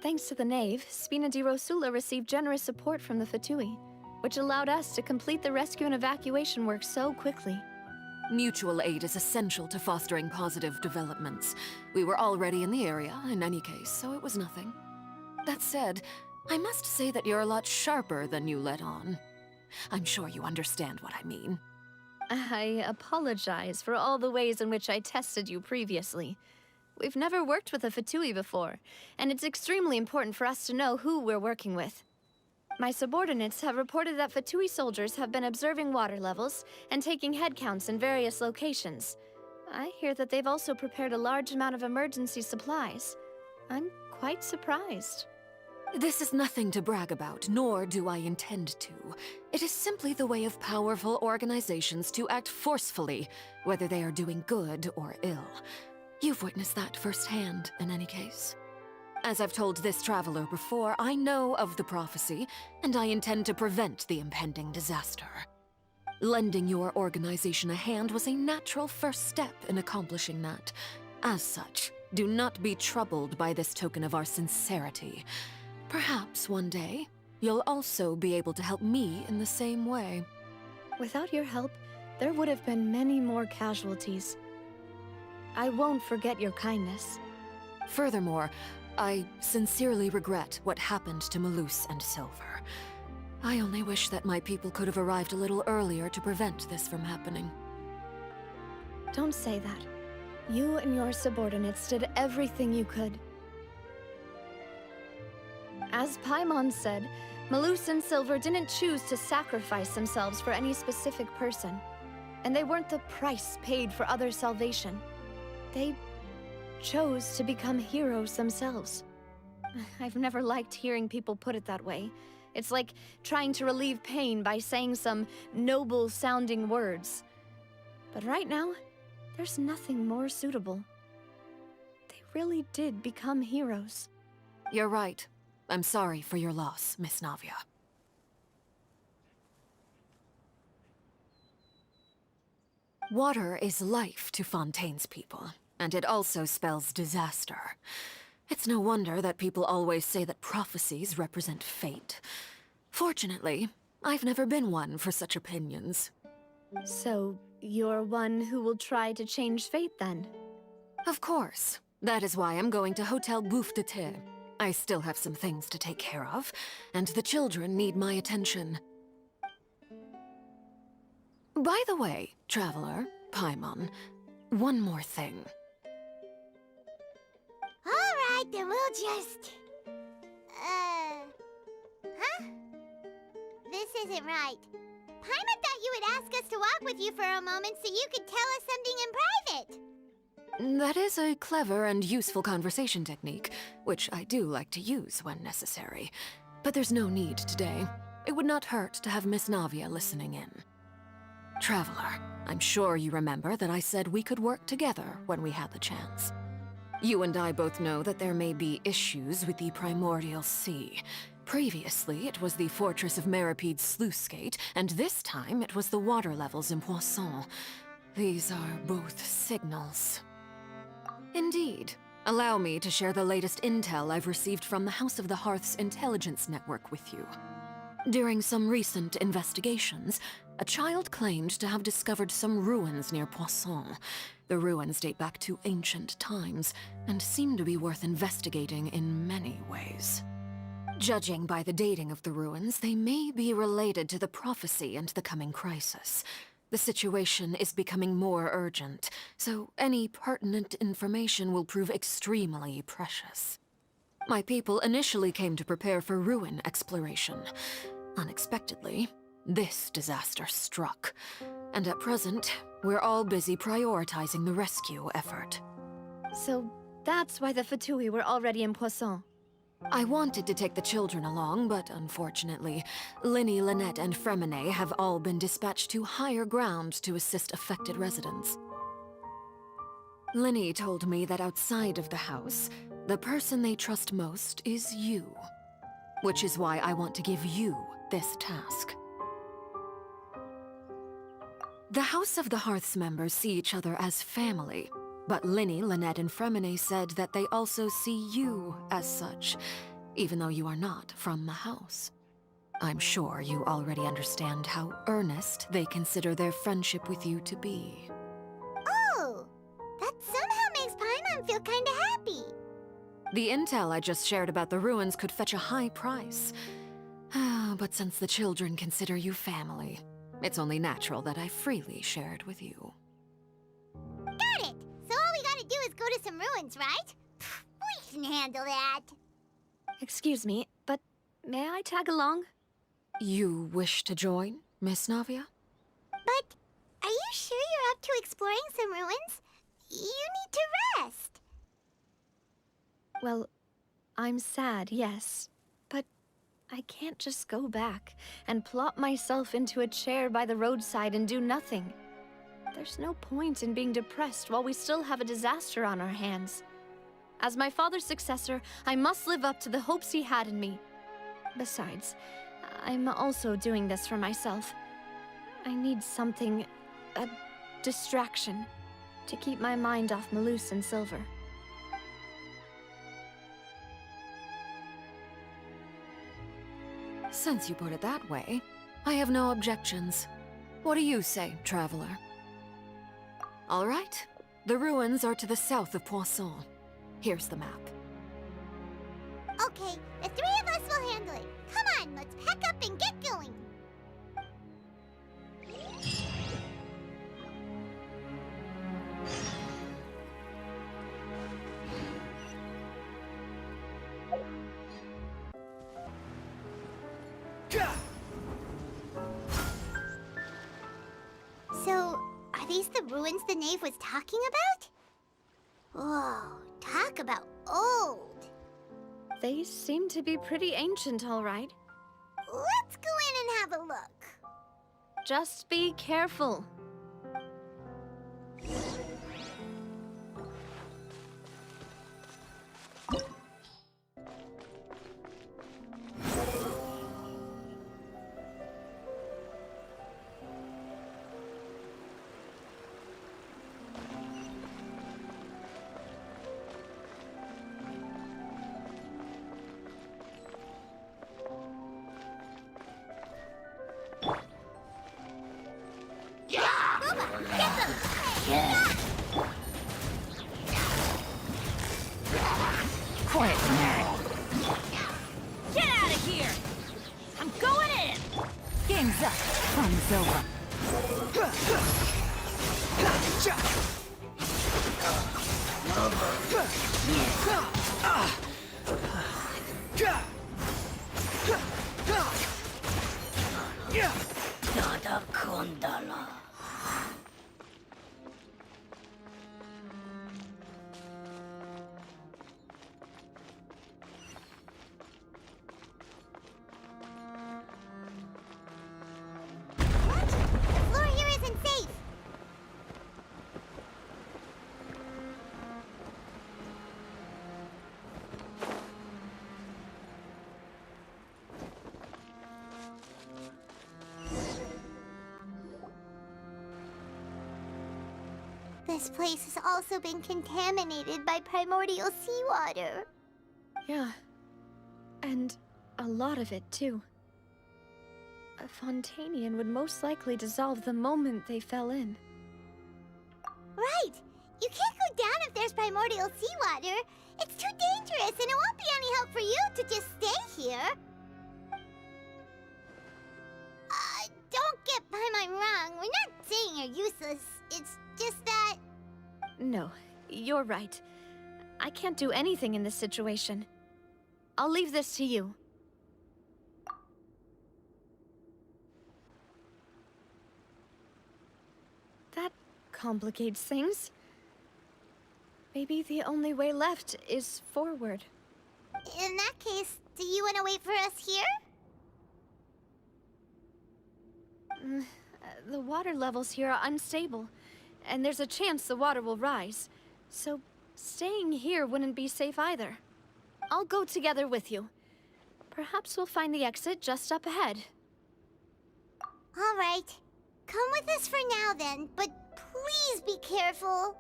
Thanks to the Knave, Spina di Rosula received generous support from the Fatui, which allowed us to complete the rescue and evacuation work so quickly. Mutual aid is essential to fostering positive developments. We were already in the area, in any case, so it was nothing. That said, I must say that you're a lot sharper than you let on. I'm sure you understand what I mean. I apologize for all the ways in which I tested you previously. We've never worked with a Fatui before, and it's extremely important for us to know who we're working with. My subordinates have reported that Fatui soldiers have been observing water levels and taking head counts in various locations. I hear that they've also prepared a large amount of emergency supplies. I'm quite surprised. This is nothing to brag about, nor do I intend to. It is simply the way of powerful organizations to act forcefully, whether they are doing good or ill. You've witnessed that firsthand, in any case. As I've told this traveler before, I know of the prophecy, and I intend to prevent the impending disaster. Lending your organization a hand was a natural first step in accomplishing that. As such, do not be troubled by this token of our sincerity. Perhaps one day, you'll also be able to help me in the same way. Without your help, there would have been many more casualties. I won't forget your kindness. Furthermore, I sincerely regret what happened to Malus and Silver. I only wish that my people could have arrived a little earlier to prevent this from happening. Don't say that. You and your subordinates did everything you could. As Paimon said, Malus and Silver didn't choose to sacrifice themselves for any specific person. And they weren't the price paid for others' salvation. They chose to become heroes themselves. I've never liked hearing people put it that way. It's like trying to relieve pain by saying some noble-sounding words. But right now, there's nothing more suitable. They really did become heroes. You're right. I'm sorry for your loss, Miss Navia. Water is life to Fontaine's people, and it also spells disaster. It's no wonder that people always say that prophecies represent fate. Fortunately, I've never been one for such opinions. So, you're one who will try to change fate then? Of course. That is why I'm going to Hotel Bouffe de Thé. I still have some things to take care of, and the children need my attention. By the way, Traveler, Paimon, one more thing. Alright, then we'll just... Huh? This isn't right. Paimon thought you would ask us to walk with you for a moment so you could tell us something in private. That is a clever and useful conversation technique, which I do like to use when necessary. But there's no need today. It would not hurt to have Miss Navia listening in. Traveler, I'm sure you remember that I said we could work together when we had the chance. You and I both know that there may be issues with the Primordial Sea. Previously, it was the Fortress of Meripede's sluice gate, and this time it was the water levels in Poisson. These are both signals. Indeed. Allow me to share the latest intel I've received from the House of the Hearth's intelligence network with you. During some recent investigations, a child claimed to have discovered some ruins near Poisson. The ruins date back to ancient times, and seem to be worth investigating in many ways. Judging by the dating of the ruins, they may be related to the prophecy and the coming crisis. The situation is becoming more urgent, so any pertinent information will prove extremely precious. My people initially came to prepare for ruin exploration. Unexpectedly, this disaster struck, and at present, we're all busy prioritizing the rescue effort. So that's why the Fatui were already in Poisson. I wanted to take the children along, but unfortunately, Linny, Lynette, and Fremine have all been dispatched to higher ground to assist affected residents. Linny told me that outside of the house, the person they trust most is you. Which is why I want to give you this task. The House of the Hearth's members see each other as family, but Linny, Lynette, and Fremine said that they also see you as such, even though you are not from the house. I'm sure you already understand how earnest they consider their friendship with you to be. Oh! That somehow makes Paimon feel kinda happy. The intel I just shared about the ruins could fetch a high price. But since the children consider you family, it's only natural that I freely share it with you. Got it! So all we gotta do is go to some ruins, right? We can handle that. Excuse me, but may I tag along? You wish to join, Miss Navia? But are you sure you're up to exploring some ruins? You need to rest. Well, I'm sad, yes. But I can't just go back and plop myself into a chair by the roadside and do nothing. There's no point in being depressed while we still have a disaster on our hands. As my father's successor, I must live up to the hopes he had in me. Besides, I'm also doing this for myself. I need something, a distraction, to keep my mind off Malus and Silver. Since you put it that way, I have no objections. What do you say, Traveler? All right. The ruins are to the south of Poisson. Here's the map. Okay, the three of us will handle it. Come on, let's pack up and get going. So, are these the ruins the knave was talking about? Whoa, talk about old. They seem to be pretty ancient, all right. Let's go in and have a look. Just be careful. Quiet, nerd. Get out of here! I'm going in! Game's up. Fun's over. Dada Kundala. The floor here isn't safe. This place has also been contaminated by primordial seawater. Yeah. And a lot of it, too. A Fontainian would most likely dissolve the moment they fell in. Right! You can't go down if there's primordial seawater. It's too dangerous, and it won't be any help for you to just stay here. Don't get Paimon wrong. We're not saying you're useless. It's just that... No, you're right. I can't do anything in this situation. I'll leave this to you. That complicates things. Maybe the only way left is forward. In that case, do you want to wait for us here? The water levels here are unstable, and there's a chance the water will rise. So staying here wouldn't be safe either. I'll go together with you. Perhaps we'll find the exit just up ahead. All right. Come with us for now then, but please be careful.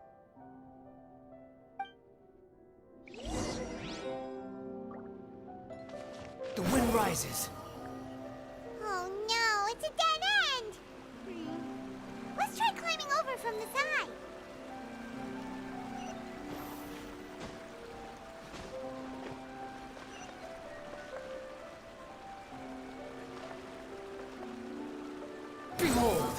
The wind rises. Oh no, it's a dead end! Let's try climbing over from the side. Behold!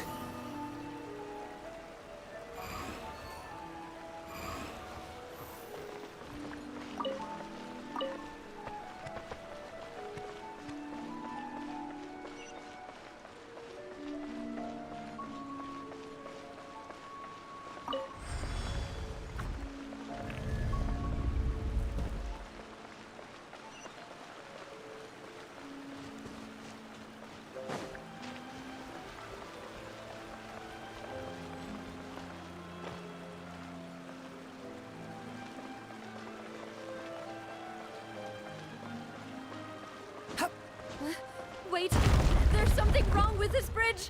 Wait, there's something wrong with this bridge!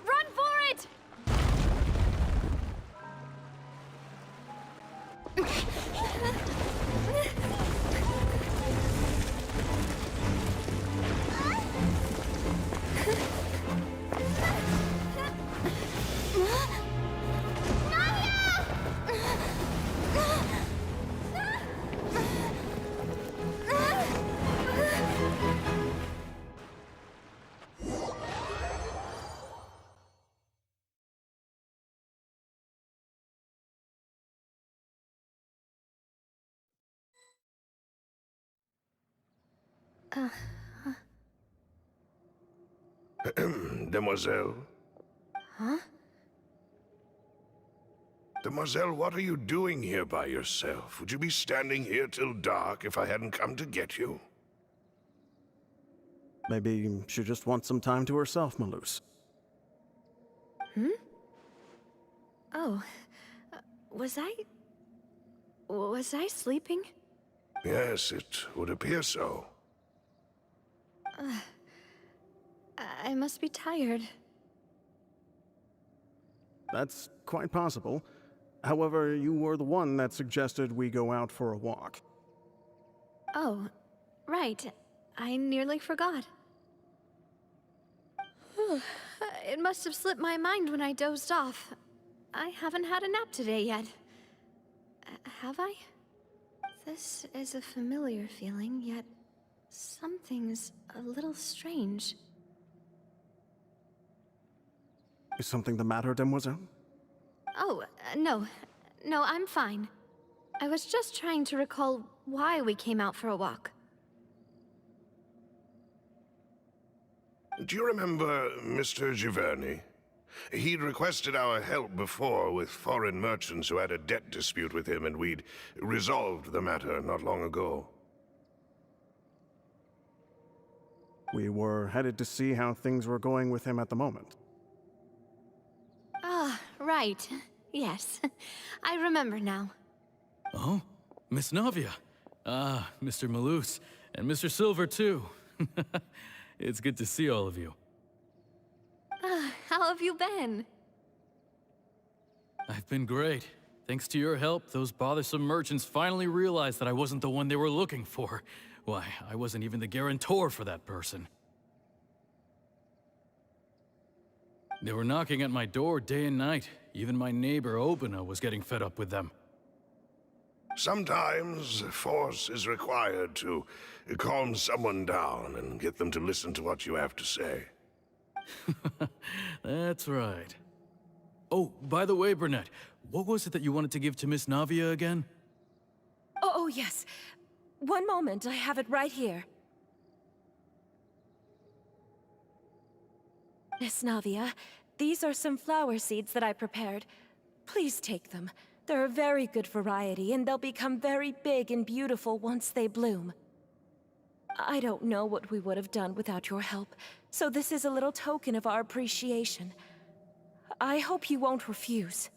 Run for it! Demoiselle? Huh? Demoiselle, what are you doing here by yourself? Would you be standing here till dark if I hadn't come to get you? Maybe she just wants some time to herself, Malus. Hmm? Oh, was I sleeping? Yes, it would appear so. I must be tired. That's quite possible. However, you were the one that suggested we go out for a walk. Oh, right. I nearly forgot. It must have slipped my mind when I dozed off. I haven't had a nap today yet. Have I? This is a familiar feeling, yet something's a little strange. Is something the matter, Demoiselle? Oh, no. No, I'm fine. I was just trying to recall why we came out for a walk. Do you remember Mr. Giverny? He'd requested our help before with foreign merchants who had a debt dispute with him, and we'd resolved the matter not long ago. We were headed to see how things were going with him at the moment. Ah, right. Yes. I remember now. Oh, Miss Navia. Ah, Mr. Malus, and Mr. Silver, too. It's good to see all of you. How have you been? I've been great. Thanks to your help, those bothersome merchants finally realized that I wasn't the one they were looking for. Why, I wasn't even the guarantor for that person. They were knocking at my door day and night. Even my neighbor, Obina, was getting fed up with them. Sometimes force is required to calm someone down and get them to listen to what you have to say. That's right. Oh, by the way, Burnett, what was it that you wanted to give to Miss Navia again? Oh, yes. One moment, I have it right here. Miss Navia, these are some flower seeds that I prepared. Please take them. They're a very good variety, and they'll become very big and beautiful once they bloom. I don't know what we would have done without your help, so this is a little token of our appreciation. I hope you won't refuse.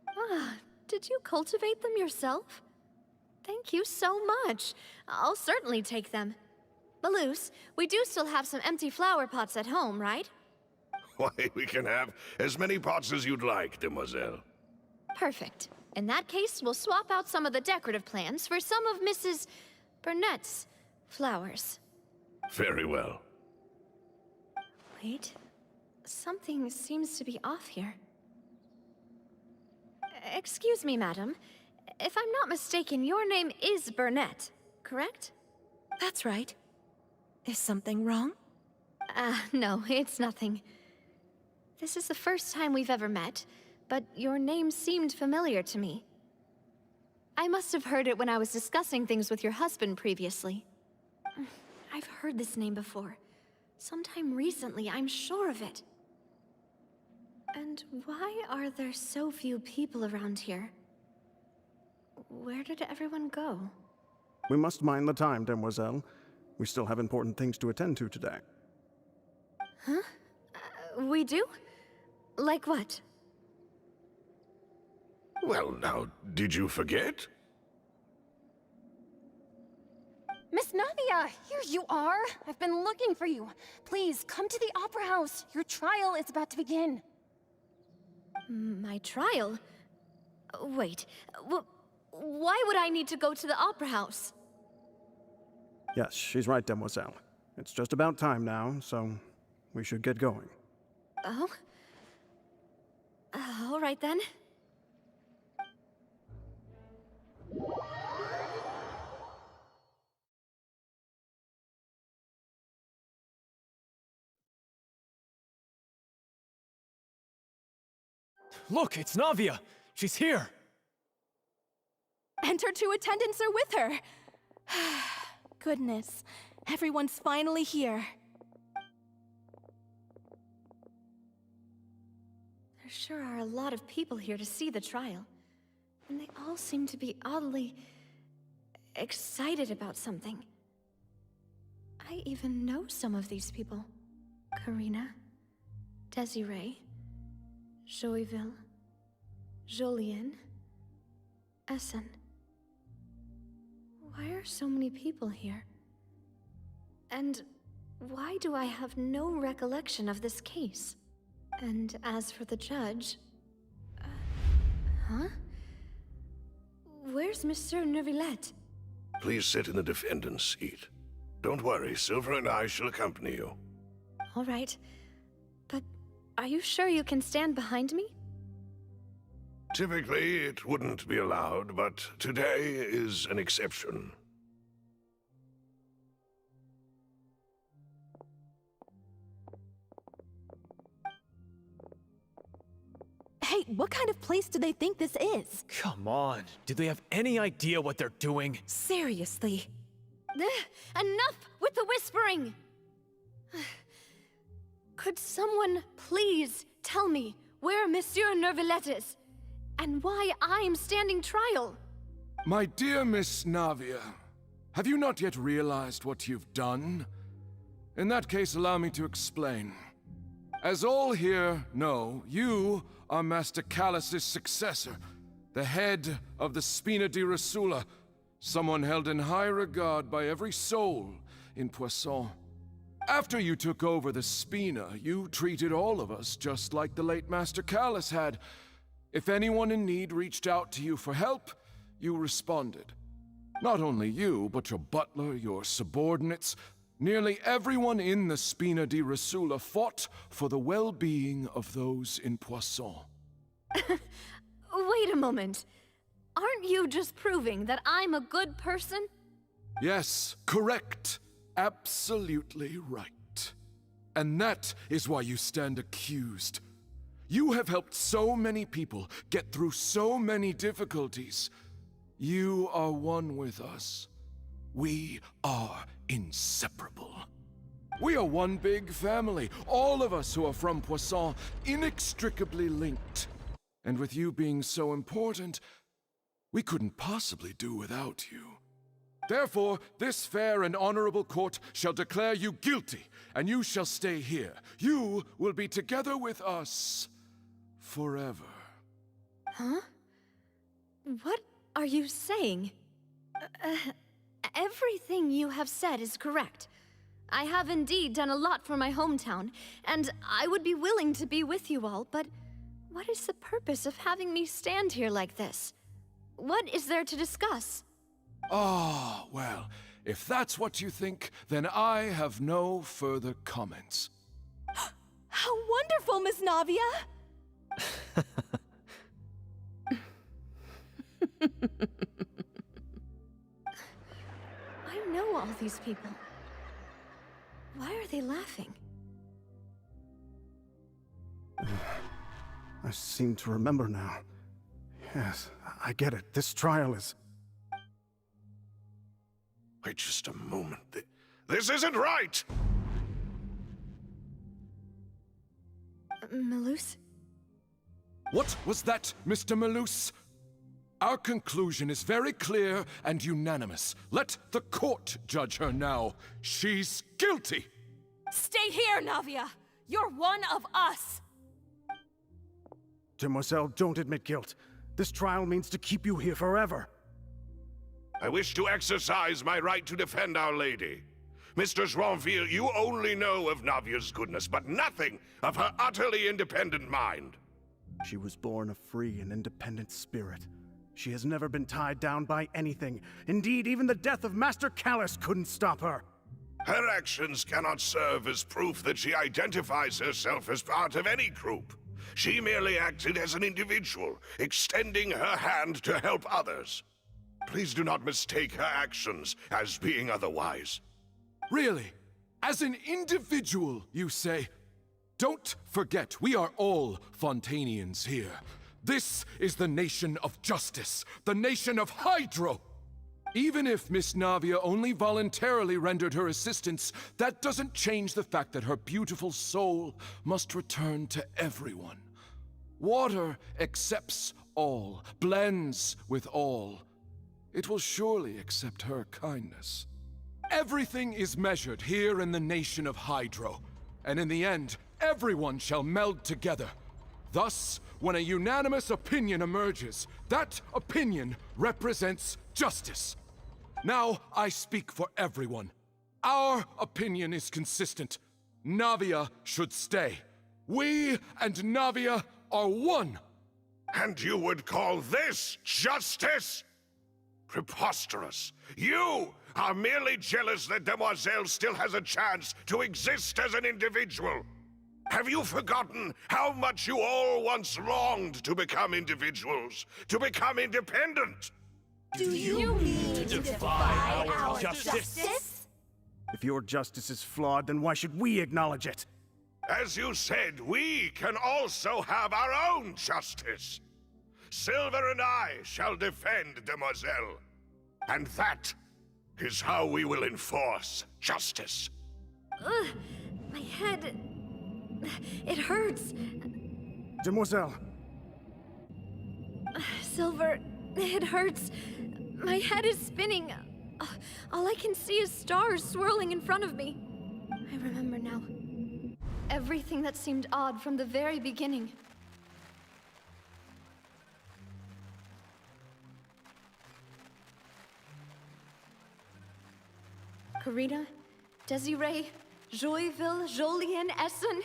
Ah, did you cultivate them yourself? Thank you so much. I'll certainly take them. Malus, we do still have some empty flower pots at home, right? Why, we can have as many pots as you'd like, Demoiselle. Perfect. In that case, we'll swap out some of the decorative plants for some of Mrs. Burnett's flowers. Very well. Wait. Something seems to be off here. Excuse me, madam. If I'm not mistaken, your name is Burnett, correct? That's right. Is something wrong? No, it's nothing. This is the first time we've ever met, but your name seemed familiar to me. I must have heard it when I was discussing things with your husband previously. I've heard this name before. Sometime recently, I'm sure of it. And why are there so few people around here? Where did everyone go? We must mind the time, Demoiselle. We still have important things to attend to today. Huh? We do? Like what? Well, now, did you forget? Miss Navia, here you are. I've been looking for you. Please, come to the Opera House. Your trial is about to begin. My trial? Wait, why would I need to go to the Opera House? Yes, she's right, Demoiselle. It's just about time now, so we should get going. Oh? All right then. Look, it's Navia! She's here! And her 2 attendants are with her. Goodness, everyone's finally here. There sure are a lot of people here to see the trial. And they all seem to be oddly excited about something. I even know some of these people. Karina, Desiree, Joyville, Jolien, Essen. Why are so many people here? And why do I have no recollection of this case? And as for the judge... huh? Where's Monsieur Neuvillette? Please sit in the defendant's seat. Don't worry, Silver and I shall accompany you. All right. But Are you sure you can stand behind me? Typically, it wouldn't be allowed, but today is an exception. Hey, what kind of place do they think this is? Come on, do they have any idea what they're doing? Seriously. Enough with the whispering! Could someone please tell me where Monsieur Nervalette is? And why I'm standing trial? My dear Miss Navia, have you not yet realized what you've done? In that case, allow me to explain. As all here know, you are Master Callus's successor, the head of the Spina di Rasula, someone held in high regard by every soul in Poisson. After you took over the Spina, you treated all of us just like the late Master Callus had. If anyone in need reached out to you for help, you responded. Not only you, but your butler, your subordinates, nearly everyone in the Spina di Rasula fought for the well-being of those in Poisson. Wait a moment. Aren't you just proving that I'm a good person? Yes, correct. Absolutely right. And that is why you stand accused. You have helped so many people get through so many difficulties. You are one with us. We are inseparable. We are one big family, all of us who are from Poisson, inextricably linked. And with you being so important, we couldn't possibly do without you. Therefore, this fair and honorable court shall declare you guilty, and you shall stay here. You will be together with us forever. Huh? What are you saying? Everything you have said is correct. I have indeed done a lot for my hometown, and I would be willing to be with you all, but what is the purpose of having me stand here like this? What is there to discuss? Ah, well, if that's what you think, then I have no further comments. How wonderful, Miss Navia! I know all these people. Why are they laughing? I seem to remember now. Yes, I get it. This trial is... Wait just a moment. This isn't right! Malus? What was that, Mr. Malus? Our conclusion is very clear and unanimous. Let the court judge her now. She's guilty! Stay here, Navia! You're one of us! Demoiselle, don't admit guilt. This trial means to keep you here forever. I wish to exercise my right to defend Our Lady. Mr. Joinville, you only know of Navia's goodness, but nothing of her utterly independent mind. She was born a free and independent spirit. She has never been tied down by anything. Indeed, even the death of Master Callus couldn't stop her. Her actions cannot serve as proof that she identifies herself as part of any group. She merely acted as an individual, extending her hand to help others. Please do not mistake her actions as being otherwise. Really? As an individual, you say? Don't forget, we are all Fontainians here. This is the nation of justice, the nation of Hydro! Even if Miss Navia only voluntarily rendered her assistance, that doesn't change the fact that her beautiful soul must return to everyone. Water accepts all, blends with all. It will surely accept her kindness. Everything is measured here in the nation of Hydro, and in the end, everyone shall meld together. Thus, when a unanimous opinion emerges, that opinion represents justice. Now I speak for everyone. Our opinion is consistent. Navia should stay. We and Navia are one. And you would call this justice? Preposterous. You are merely jealous that Demoiselle still has a chance to exist as an individual. Have you forgotten how much you all once longed to become individuals, to become independent? Do you mean to defy our justice? If your justice is flawed, then why should we acknowledge it? As you said, we can also have our own justice. Silver and I shall defend Demoiselle. And that is how we will enforce justice. Ugh, my head... It hurts. Demoiselle. Silver, it hurts. My head is spinning. All I can see is stars swirling in front of me. I remember now. Everything that seemed odd from the very beginning. Karina, Desiree, Joyville, Jolien, Essen,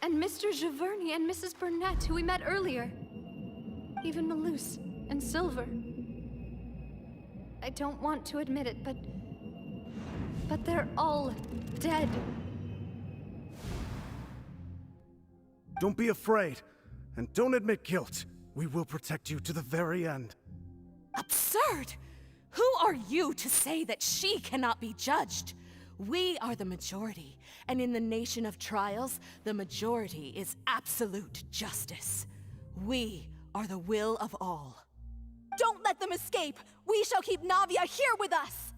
and Mr. Giverny and Mrs. Burnett, who we met earlier. Even Malus and Silver. I don't want to admit it, but they're all dead. Don't be afraid, and don't admit guilt. We will protect you to the very end. Absurd! Who are you to say that she cannot be judged? We are the majority, and in the nation of trials, the majority is absolute justice. We are the will of all. Don't let them escape! We shall keep Navia here with us!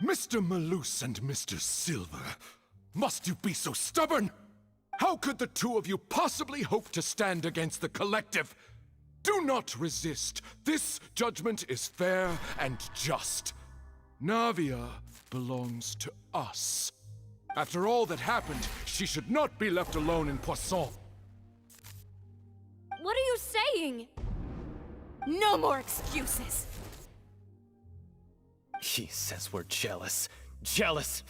Mr. Malus and Mr. Silver, must you be so stubborn? How could the two of you possibly hope to stand against the collective? Do not resist. This judgment is fair and just. Navia belongs to us. After all that happened, she should not be left alone in Poisson. What are you saying? No more excuses! She says we're jealous. Jealous?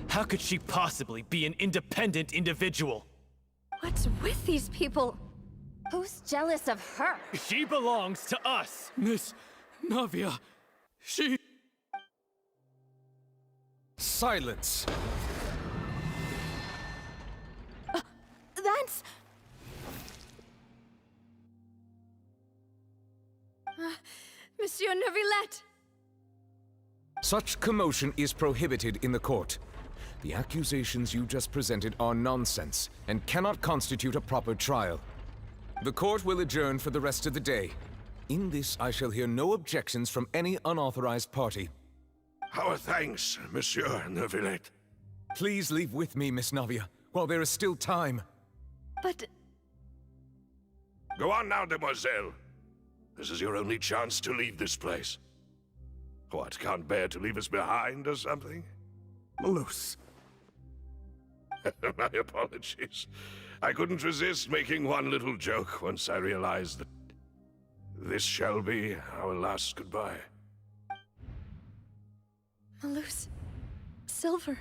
How could she possibly be an independent individual? What's with these people? Who's jealous of her? She belongs to us! Miss Navia, she... Silence! That's... Monsieur Neuvillette! Such commotion is prohibited in the court. The accusations you just presented are nonsense and cannot constitute a proper trial. The court will adjourn for the rest of the day. In this, I shall hear no objections from any unauthorized party. Our thanks, Monsieur Neuvillette. Please leave with me, Miss Navia, while there is still time. But... Go on now, Demoiselle. This is your only chance to leave this place. What, can't bear to leave us behind or something? Malus. My apologies. I couldn't resist making one little joke once I realized that this shall be our last goodbye. Malus... Silver...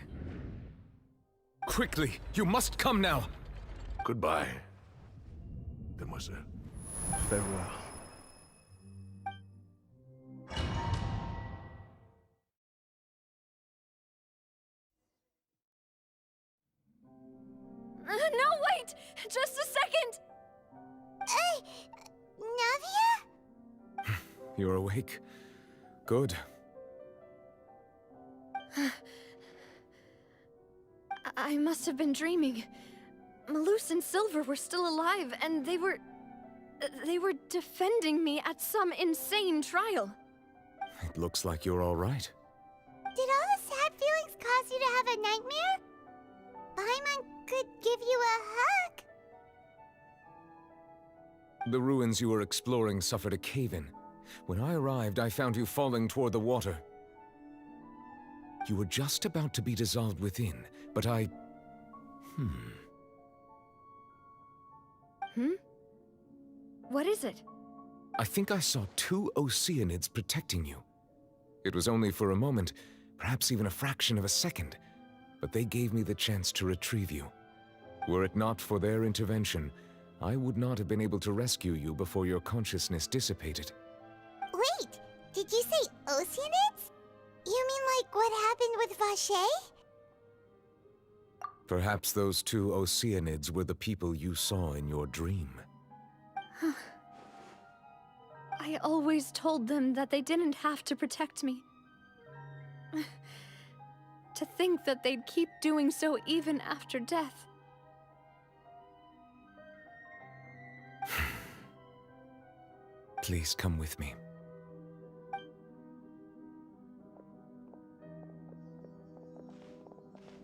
Quickly! You must come now! Goodbye, Demoiselle. Farewell. No, wait! Just a second! Navia? You're awake. Good. I must have been dreaming. Malus and Silver were still alive, and they were defending me at some insane trial. It looks like you're all right. Did all the sad feelings cause you to have a nightmare? Paimon could give you a hug. The ruins you were exploring suffered a cave-in. When I arrived, I found you falling toward the water. You were just about to be dissolved within, but I... What is it? I think I saw 2 Oceanids protecting you. It was only for a moment, perhaps even a fraction of a second, but they gave me the chance to retrieve you. Were it not for their intervention, I would not have been able to rescue you before your consciousness dissipated. Wait, did you say Oceanids? You mean like what happened with Vache? Perhaps those two Oceanids were the people you saw in your dream. I always told them that they didn't have to protect me. To think that they'd keep doing so even after death. Please come with me.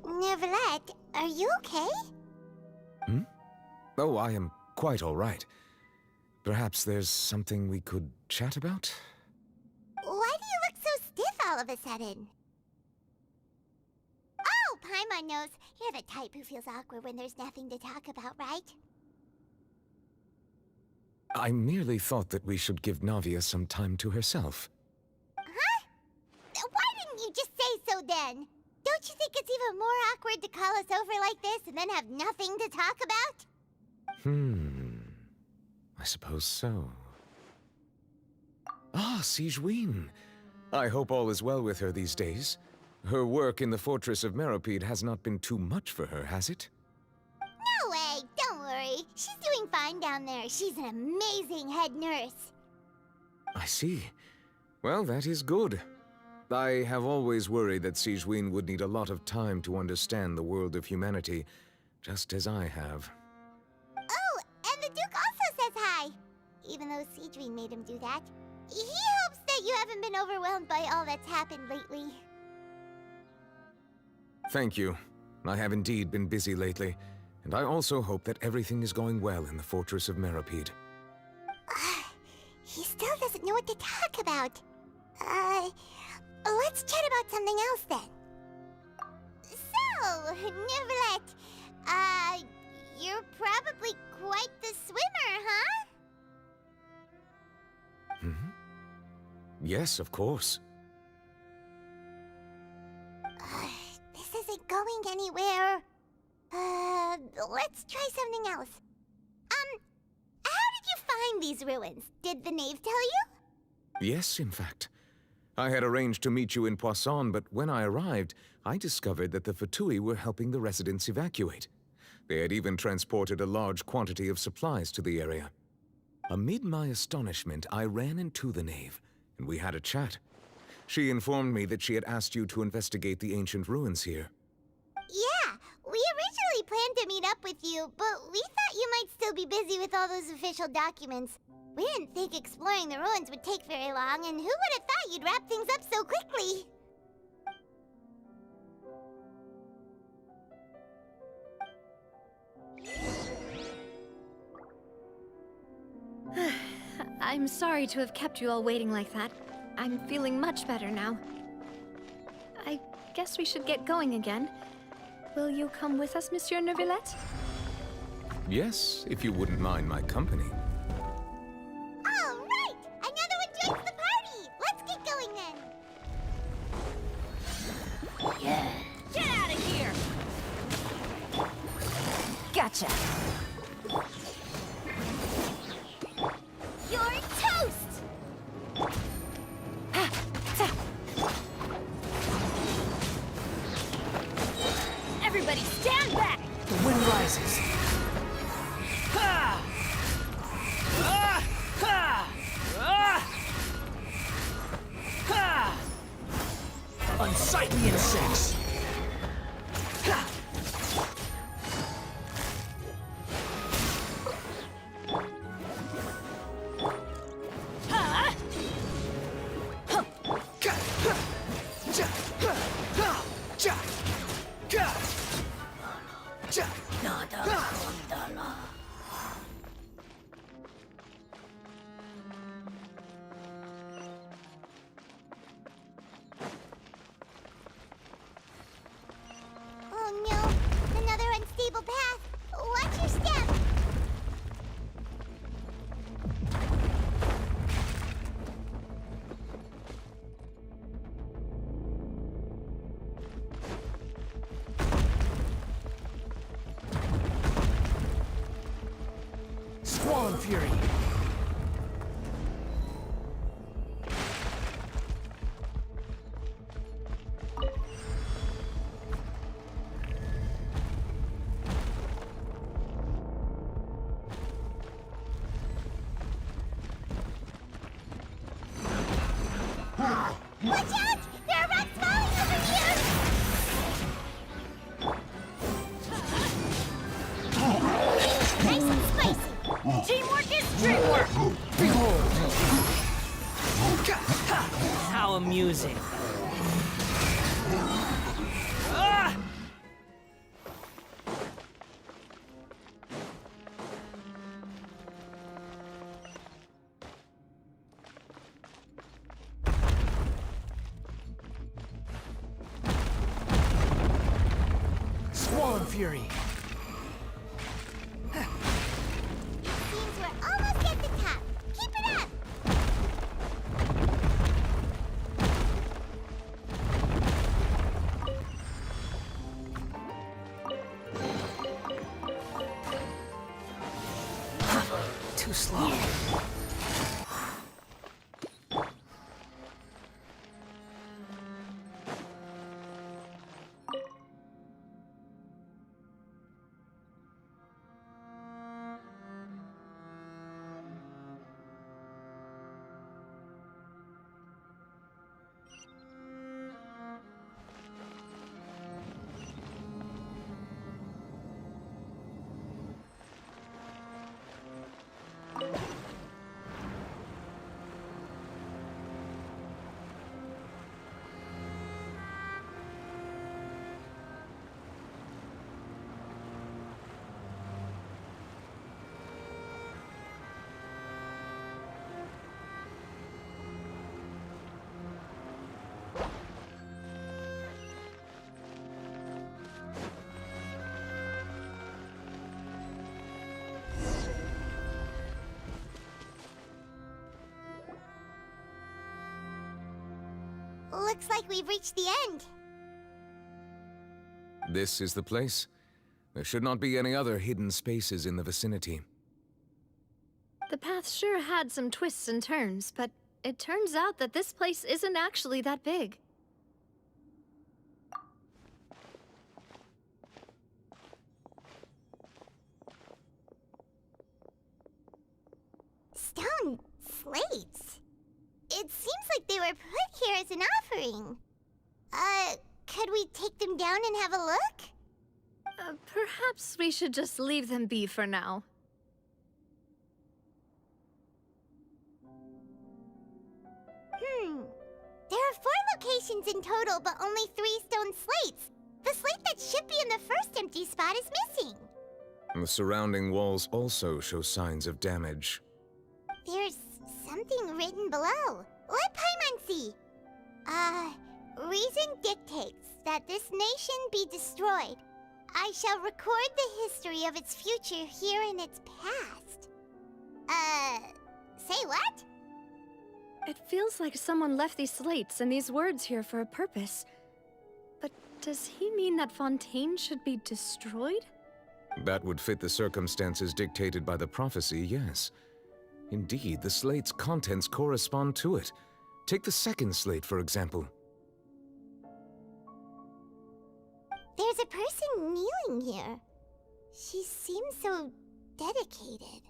Neverlet, are you okay? Oh, I am quite all right. Perhaps there's something we could chat about? Why do you look so stiff all of a sudden? Oh, Paimon knows. You're the type who feels awkward when there's nothing to talk about, right? I merely thought that we should give Navia some time to herself. Huh? Why didn't you just say so then? Don't you think it's even more awkward to call us over like this and then have nothing to talk about? I suppose so. Ah, Sigewinne. I hope all is well with her these days. Her work in the Fortress of Meropide has not been too much for her, has it? No way, don't worry. She's doing fine down there. She's an amazing head nurse. I see. Well, that is good. I have always worried that Sigewinne would need a lot of time to understand the world of humanity, just as I have. Oh, and the Duke also says hi. Even though Sigewinne made him do that. He hopes that you haven't been overwhelmed by all that's happened lately. Thank you. I have indeed been busy lately, and I also hope that everything is going well in the Fortress of Meropide. He still doesn't know what to talk about. Let's chat about something else then. So, Neverlet, you're probably quite the swimmer, huh? Yes, of course. This isn't going anywhere. Let's try something else. How did you find these ruins? Did the knave tell you? Yes, in fact. I had arranged to meet you in Poisson, but when I arrived, I discovered that the Fatui were helping the residents evacuate. They had even transported a large quantity of supplies to the area. Amid my astonishment, I ran into the knave, and we had a chat. She informed me that she had asked you to investigate the ancient ruins here. Yeah, we originally planned to meet up with you, but we thought you might still be busy with all those official documents. We didn't think exploring the ruins would take very long, and who would have thought you'd wrap things up so quickly? I'm sorry to have kept you all waiting like that. I'm feeling much better now. I guess we should get going again. Will you come with us, Monsieur Neuvillette? Yes, if you wouldn't mind my company. All right! Another one joins the party! Let's get going then! Yeah! Get out of here! Gotcha! You're toast! Everybody stand back! The wind rises. Watch out! There are rocks falling over here! Nice and spicy! Teamwork is dreamwork! How amusing. Swarm Fury! It seems we're almost at the top. Keep it up! Too slow. Looks like we've reached the end. This is the place. There should not be any other hidden spaces in the vicinity. The path sure had some twists and turns, but it turns out that this place isn't actually that big. Stone slates. It seems like they were put here as an offering. Could we take them down and have a look? Perhaps we should just leave them be for now. There are 4 locations in total, but only 3 stone slates. The slate that should be in the first empty spot is missing. The surrounding walls also show signs of damage. There's something written below. Let Paimon see. Reason dictates that this nation be destroyed. I shall record the history of its future here in its past. Say what? It feels like someone left these slates and these words here for a purpose. But does he mean that Fontaine should be destroyed? That would fit the circumstances dictated by the prophecy, yes. Indeed, the slate's contents correspond to it. Take the second slate, for example. There's a person kneeling here. She seems so dedicated.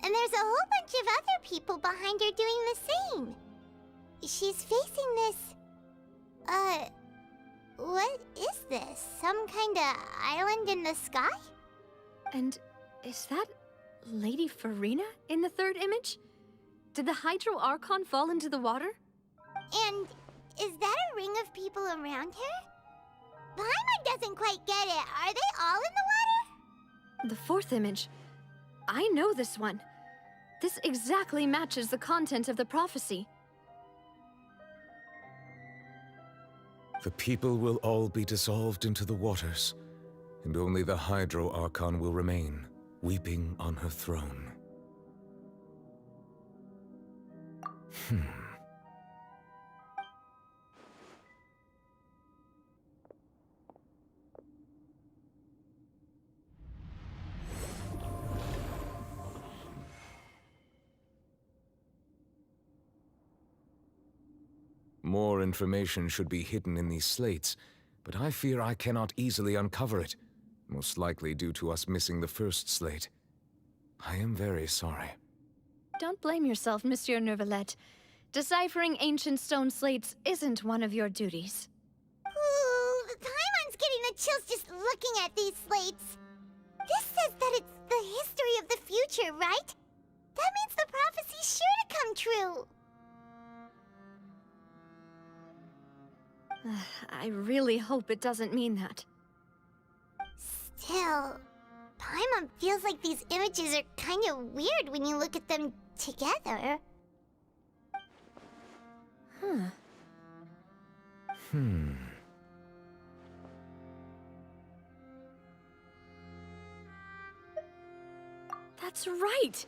And there's a whole bunch of other people behind her doing the same. She's facing this... what is this? Some kind of island in the sky? And is that Lady Farina in the third image? Did the Hydro Archon fall into the water? And is that a ring of people around her? Paimon doesn't quite get it. Are they all in the water? The fourth image. I know this one. This exactly matches the content of the prophecy. The people will all be dissolved into the waters, and only the Hydro Archon will remain, weeping on her throne. More information should be hidden in these slates, but I fear I cannot easily uncover it, most likely due to us missing the first slate. I am very sorry. Don't blame yourself, Monsieur Neuvillette. Deciphering ancient stone slates isn't one of your duties. Ooh, Paimon's getting the chills just looking at these slates. This says that it's the history of the future, right? That means the prophecy's sure to come true. I really hope it doesn't mean that. Still, Paimon feels like these images are kind of weird when you look at them together. That's right!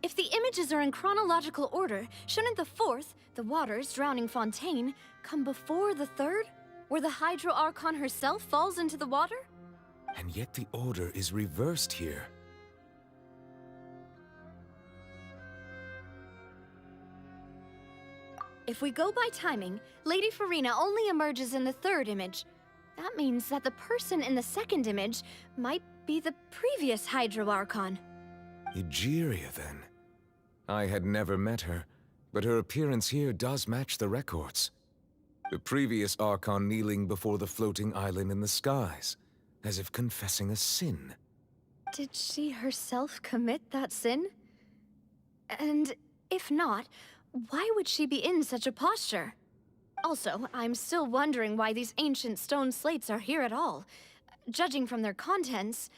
If the images are in chronological order, shouldn't the fourth, the waters drowning Fontaine, come before the third, where the Hydro Archon herself falls into the water? And yet the order is reversed here. If we go by timing, Lady Farina only emerges in the third image. That means that the person in the second image might be the previous Hydro Archon. Egeria, then. I had never met her, but her appearance here does match the records. The previous Archon kneeling before the floating island in the skies, as if confessing a sin. Did she herself commit that sin? And if not, why would she be in such a posture? Also, I'm still wondering why these ancient stone slates are here at all. Judging from their contents,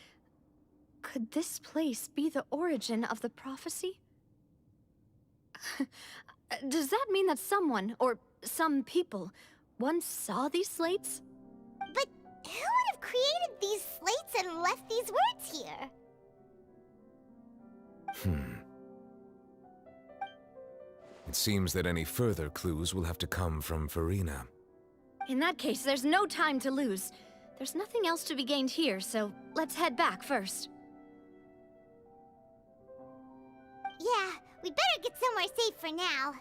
could this place be the origin of the prophecy? Does that mean that someone, or some people, once saw these slates? But who would have created these slates and left these words here? It seems that any further clues will have to come from Farina. In that case, there's no time to lose. There's nothing else to be gained here, so let's head back first. Yeah, we better get somewhere safe for now.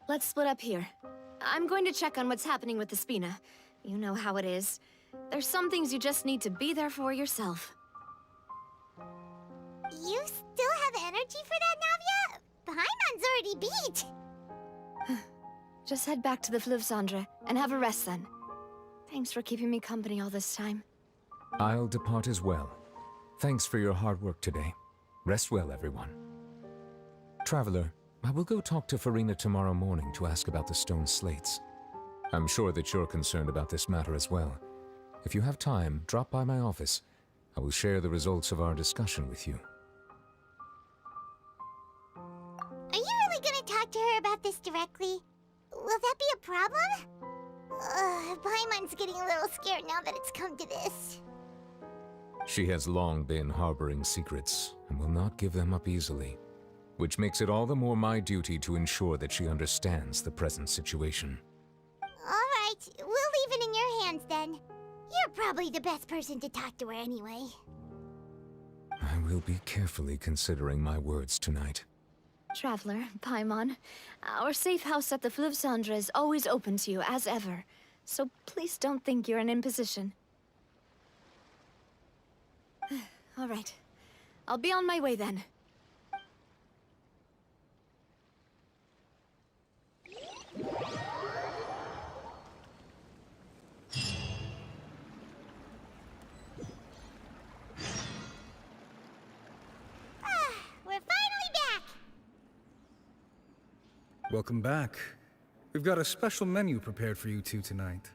Let's split up here. I'm going to check on what's happening with the Spina. You know how it is. There's some things you just need to be there for yourself. You still have energy for that, Navia? Paimon's already beat. Just head back to the Fleuve-Cendre and have a rest then. Thanks for keeping me company all this time. I'll depart as well. Thanks for your hard work today. Rest well, everyone. Traveler, I will go talk to Farina tomorrow morning to ask about the stone slates. I'm sure that you're concerned about this matter as well. If you have time, drop by my office. I will share the results of our discussion with you. Are you really gonna talk to her about this directly? Will that be a problem? Paimon's getting a little scared now that it's come to this. She has long been harboring secrets and will not give them up easily, which makes it all the more my duty to ensure that she understands the present situation. Alright, we'll leave it in your hands then. You're probably the best person to talk to her anyway. I will be carefully considering my words tonight. Traveler, Paimon, our safe house at the Fleuve-Cendre is always open to you, as ever. So please don't think you're an imposition. All right. I'll be on my way then. We're finally back! Welcome back. We've got a special menu prepared for you two tonight.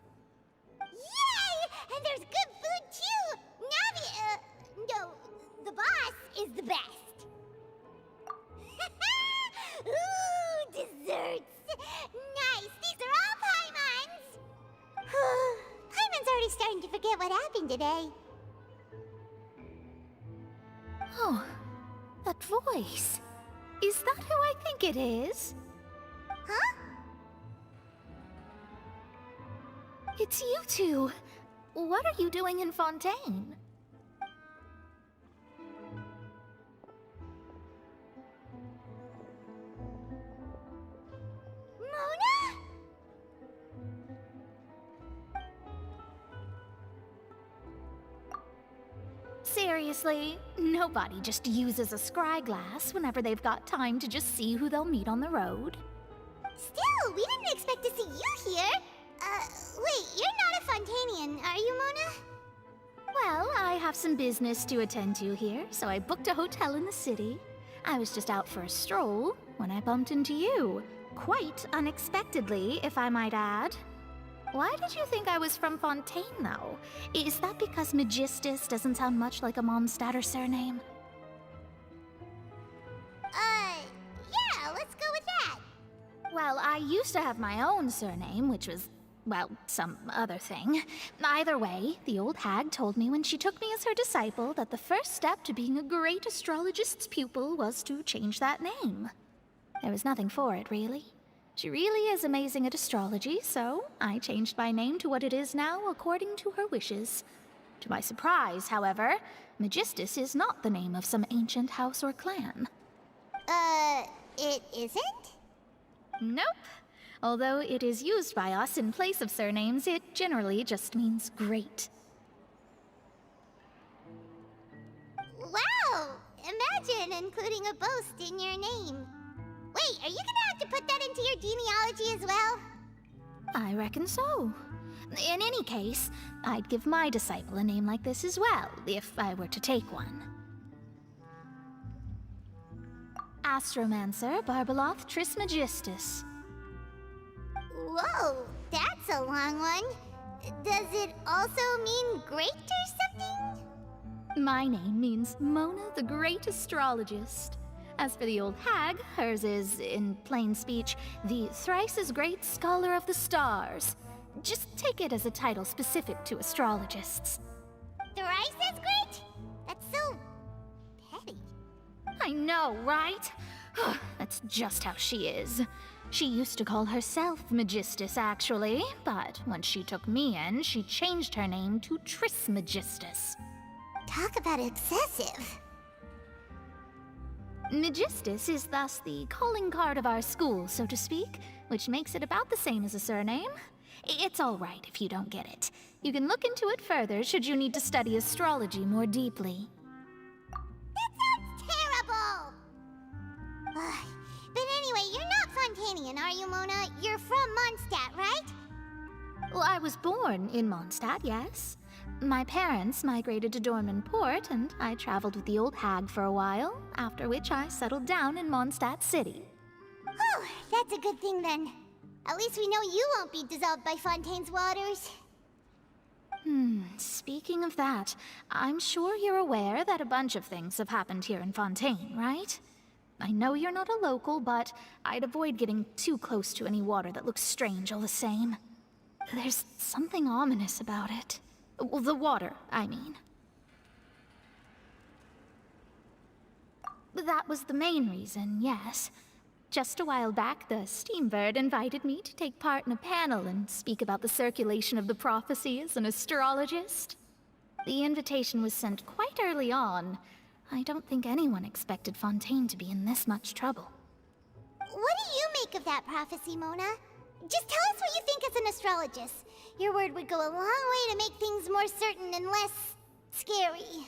Yay! And there's good food too! Navi, no, the boss is the best. Ooh, desserts! Nice, these are all Paimon's! Paimon's already starting to forget what happened today. Oh, that voice. Is that who I think it is? Huh? It's you two. What are you doing in Fontaine? Mona? Seriously, nobody just uses a scry glass whenever they've got time to just see who they'll meet on the road. Still, we didn't expect to see you here. Wait, you're not a Fontainian, are you, Mona? Well, I have some business to attend to here, so I booked a hotel in the city. I was just out for a stroll when I bumped into you. Quite unexpectedly, if I might add. Why did you think I was from Fontaine, though? Is that because Magistus doesn't sound much like a Mondstadter surname? Yeah, let's go with that. Well, I used to have my own surname, which was, well, some other thing. Either way, the old hag told me when she took me as her disciple that the first step to being a great astrologist's pupil was to change that name. There was nothing for it, really. She really is amazing at astrology, so I changed my name to what it is now according to her wishes. To my surprise, however, Magistus is not the name of some ancient house or clan. It isn't? Nope. Although it is used by us in place of surnames, it generally just means great. Wow! Imagine including a boast in your name. Wait, are you gonna have to put that into your genealogy as well? I reckon so. In any case, I'd give my disciple a name like this as well, if I were to take one. Astromancer Barbeloth Trismegistus. Whoa, that's a long one. Does it also mean great or something? My name means Mona the Great Astrologist. As for the old hag, hers is, in plain speech, the thrice-as-great Scholar of the Stars. Just take it as a title specific to astrologists. Thrice as great? That's so petty. I know, right? That's just how she is. She used to call herself Magistus, actually, but when she took me in, she changed her name to Trismegistus. Talk about excessive. Magistus is thus the calling card of our school, so to speak, which makes it about the same as a surname. It's all right if you don't get it. You can look into it further should you need to study astrology more deeply. That sounds terrible! But anyway, you're not Fontainian, are you, Mona? You're from Mondstadt, right? Well, I was born in Mondstadt, yes. My parents migrated to Dorman Port, and I traveled with the old hag for a while, after which I settled down in Mondstadt City. Oh, that's a good thing then. At least we know you won't be dissolved by Fontaine's waters. Speaking of that, I'm sure you're aware that a bunch of things have happened here in Fontaine, right? I know you're not a local, but I'd avoid getting too close to any water that looks strange all the same. There's something ominous about it. Well, the water, I mean. That was the main reason, yes. Just a while back, the Steambird invited me to take part in a panel and speak about the circulation of the prophecy as an astrologist. The invitation was sent quite early on. I don't think anyone expected Fontaine to be in this much trouble. What do you make of that prophecy, Mona? Just tell us what you think as an astrologist. Your word would go a long way to make things more certain and less scary.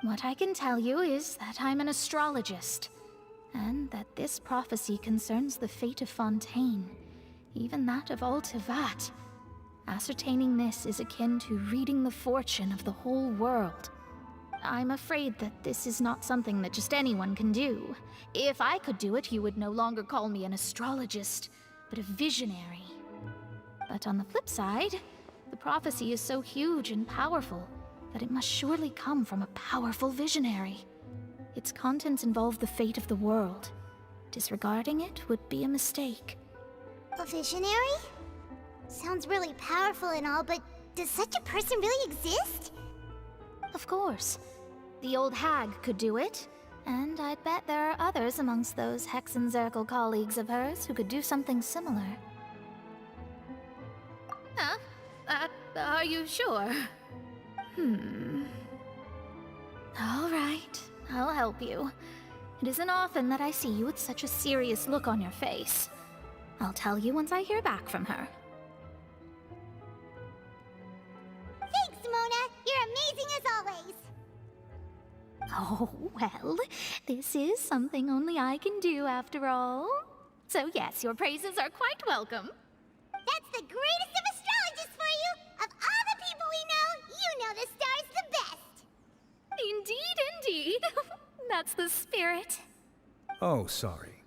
What I can tell you is that I'm an astrologist, and that this prophecy concerns the fate of Fontaine, even that of all Teyvat. Ascertaining this is akin to reading the fortune of the whole world. I'm afraid that this is not something that just anyone can do. If I could do it, you would no longer call me an astrologist, but a visionary. But on the flip side, the prophecy is so huge and powerful that it must surely come from a powerful visionary. Its contents involve the fate of the world. Disregarding it would be a mistake. A visionary? Sounds really powerful and all, but does such a person really exist? Of course. The old hag could do it, and I'd bet there are others amongst those Hexenzirkel colleagues of hers who could do something similar. Huh? Are you sure? All right, I'll help you. It isn't often that I see you with such a serious look on your face. I'll tell you once I hear back from her. Thanks, Mona! You're amazing as always! Oh, well, this is something only I can do after all. So yes, your praises are quite welcome. That's the greatest of astrologists for you! Of all the people we know, you know the star's the best! Indeed, indeed. That's the spirit. Oh, sorry.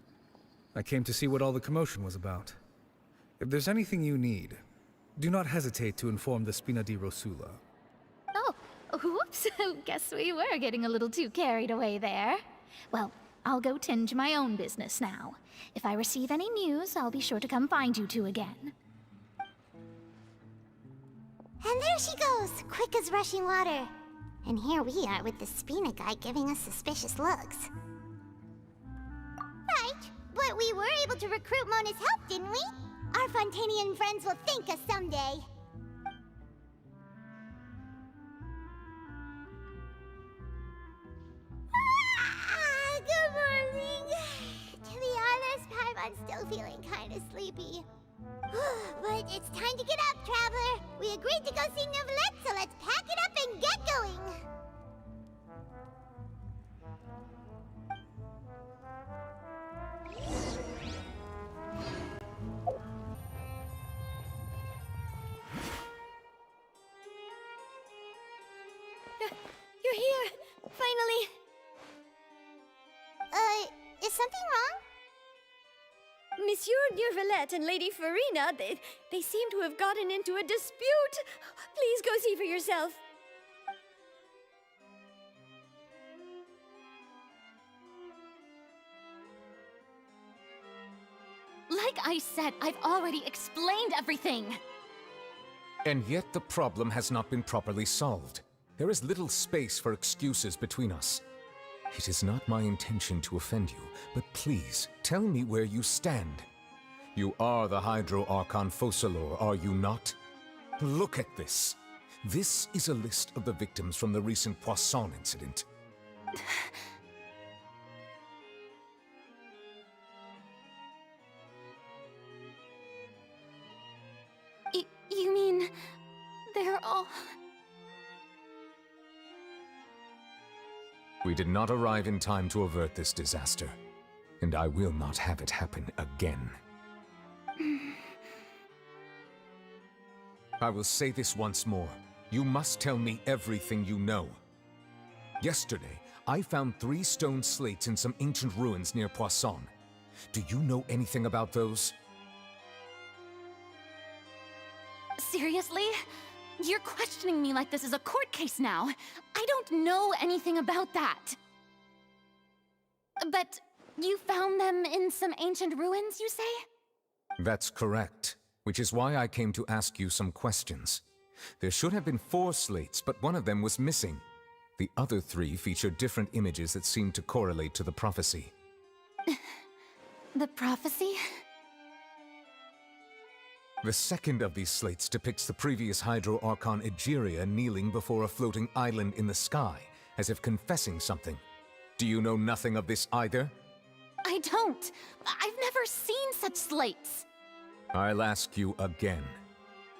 I came to see what all the commotion was about. If there's anything you need, do not hesitate to inform the Spina di Rosula. Oh, whoops. Guess we were getting a little too carried away there. Well, I'll go tend to my own business now. If I receive any news, I'll be sure to come find you two again. And there she goes, quick as rushing water. And here we are with the Spina guy giving us suspicious looks. Right, but we were able to recruit Mona's help, didn't we? Our Fontanian friends will thank us someday. Good morning. To be honest, Paimon's still feeling kind of sleepy. But it's time to get up, Traveler. We agreed to go see Neuvillette, so let's pack it up and get going. You're here! Finally! Is something wrong? Monsieur Neuvillette and Lady Farina, they seem to have gotten into a dispute. Please go see for yourself. Like I said, I've already explained everything. And yet the problem has not been properly solved. There is little space for excuses between us. It is not my intention to offend you, but please, tell me where you stand. You are the Hydro Archon Focalor, are you not? Look at this. This is a list of the victims from the recent Poisson incident. You mean... they're all... We did not arrive in time to avert this disaster, and I will not have it happen again. I will say this once more. You must tell me everything you know. Yesterday, I found 3 stone slates in some ancient ruins near Poisson. Do you know anything about those? Seriously? You're questioning me like this is a court case now. I don't know anything about that. But you found them in some ancient ruins, you say? That's correct, which is why I came to ask you some questions. There should have been 4 slates, but one of them was missing. The other 3 feature different images that seem to correlate to the prophecy. The prophecy? The second of these slates depicts the previous Hydro Archon Egeria kneeling before a floating island in the sky, as if confessing something. Do you know nothing of this either? I don't. I've never seen such slates. I'll ask you again.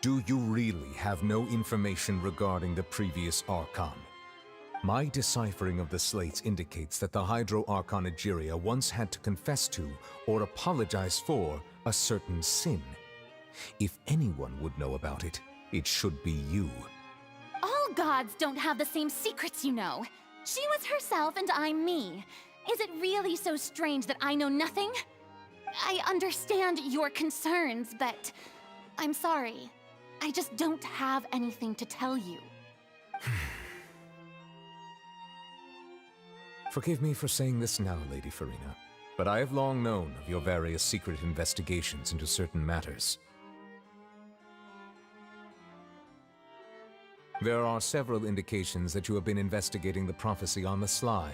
Do you really have no information regarding the previous Archon? My deciphering of the slates indicates that the Hydro Archon Egeria once had to confess to, or apologize for, a certain sin. If anyone would know about it, it should be you. All gods don't have the same secrets, you know. She was herself and I'm me. Is it really so strange that I know nothing? I understand your concerns, but I'm sorry. I just don't have anything to tell you. Forgive me for saying this now, Lady Farina, but I have long known of your various secret investigations into certain matters. There are several indications that you have been investigating the prophecy on the sly.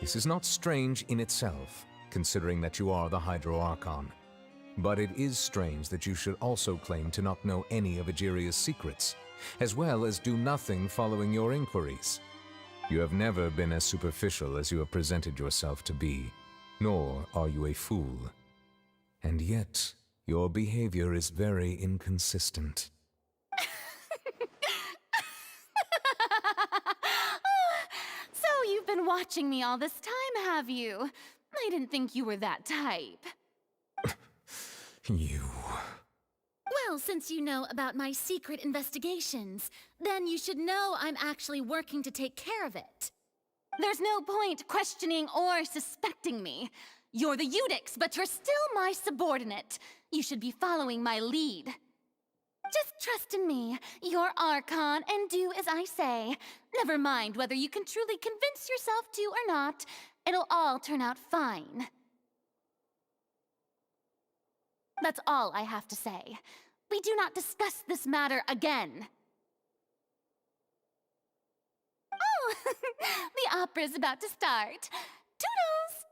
This is not strange in itself, considering that you are the Hydro Archon. But it is strange that you should also claim to not know any of Egeria's secrets, as well as do nothing following your inquiries. You have never been as superficial as you have presented yourself to be, nor are you a fool. And yet, your behavior is very inconsistent. So you've been watching me all this time, have you? I didn't think you were that type. You... Well, since you know about my secret investigations, then you should know I'm actually working to take care of it. There's no point questioning or suspecting me. You're the Eudix, but you're still my subordinate. You should be following my lead. Just trust in me, you're Archon, and do as I say. Never mind whether you can truly convince yourself to or not. It'll all turn out fine. That's all I have to say. We do not discuss this matter again. Oh, the opera's about to start. Toodles!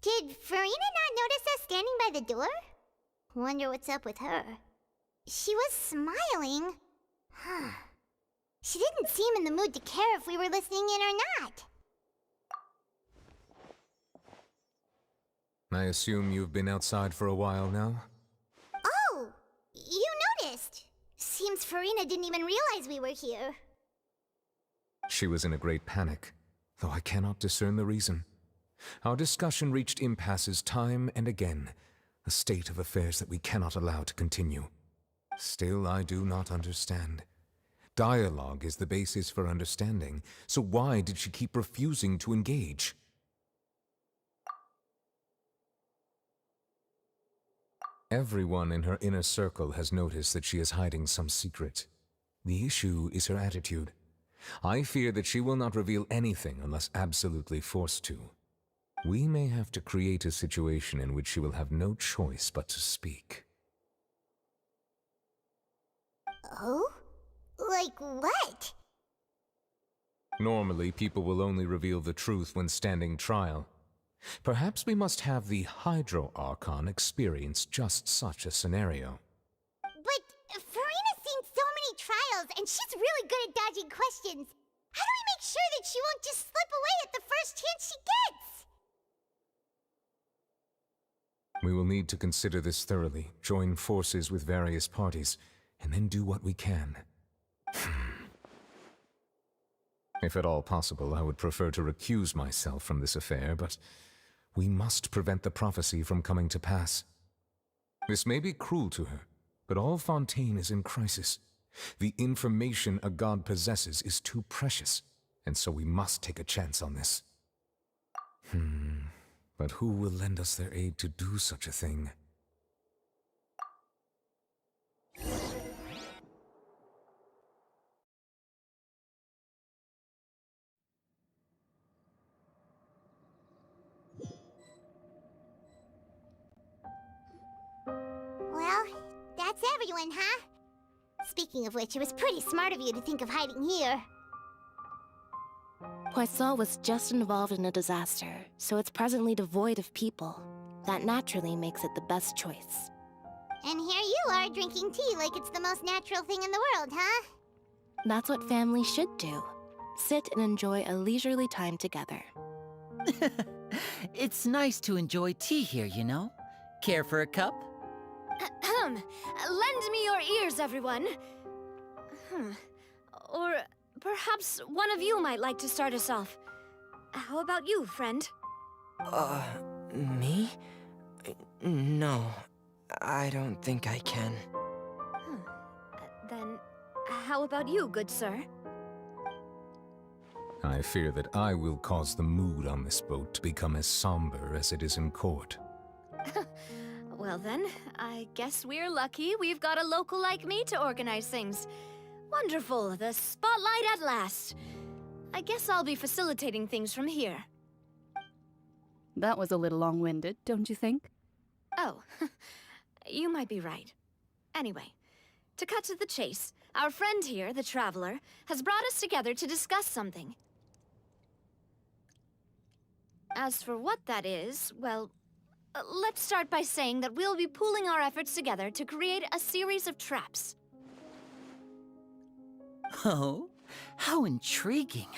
Did Farina not notice us standing by the door? Wonder what's up with her. She was smiling. Huh. She didn't seem in the mood to care if we were listening in or not. I assume you've been outside for a while now? Oh! You noticed! Seems Farina didn't even realize we were here. She was in a great panic, though I cannot discern the reason. Our discussion reached impasses time and again, a state of affairs that we cannot allow to continue. Still, I do not understand. Dialogue is the basis for understanding, so why did she keep refusing to engage? Everyone in her inner circle has noticed that she is hiding some secret. The issue is her attitude. I fear that she will not reveal anything unless absolutely forced to. We may have to create a situation in which she will have no choice but to speak. Oh? Like what? Normally, people will only reveal the truth when standing trial. Perhaps we must have the Hydro Archon experience just such a scenario. But Farina's seen so many trials, and she's really good at dodging questions. How do we make sure that she won't just slip away at the first chance she gets? We will need to consider this thoroughly, join forces with various parties, and then do what we can. If at all possible, I would prefer to recuse myself from this affair, but we must prevent the prophecy from coming to pass. This may be cruel to her, but all Fontaine is in crisis. The information a god possesses is too precious, and so we must take a chance on this. But who will lend us their aid to do such a thing? Well, that's everyone, huh? Speaking of which, it was pretty smart of you to think of hiding here. Poisson was just involved in a disaster, so it's presently devoid of people. That naturally makes it the best choice. And here you are drinking tea like it's the most natural thing in the world, huh? That's what family should do. Sit and enjoy a leisurely time together. It's nice to enjoy tea here, you know? Care for a cup? Lend me your ears, everyone. Or perhaps one of you might like to start us off. How about you, friend? Me? No, I don't think I can. Then, how about you, good sir? I fear that I will cause the mood on this boat to become as somber as it is in court. Well then, I guess we're lucky we've got a local like me to organize things. Wonderful, the spotlight at last. I guess I'll be facilitating things from here. That was a little long-winded, don't you think? Oh, you might be right. Anyway, to cut to the chase, our friend here, the Traveler, has brought us together to discuss something. As for what that is, well, let's start by saying that we'll be pooling our efforts together to create a series of traps. Oh, how intriguing.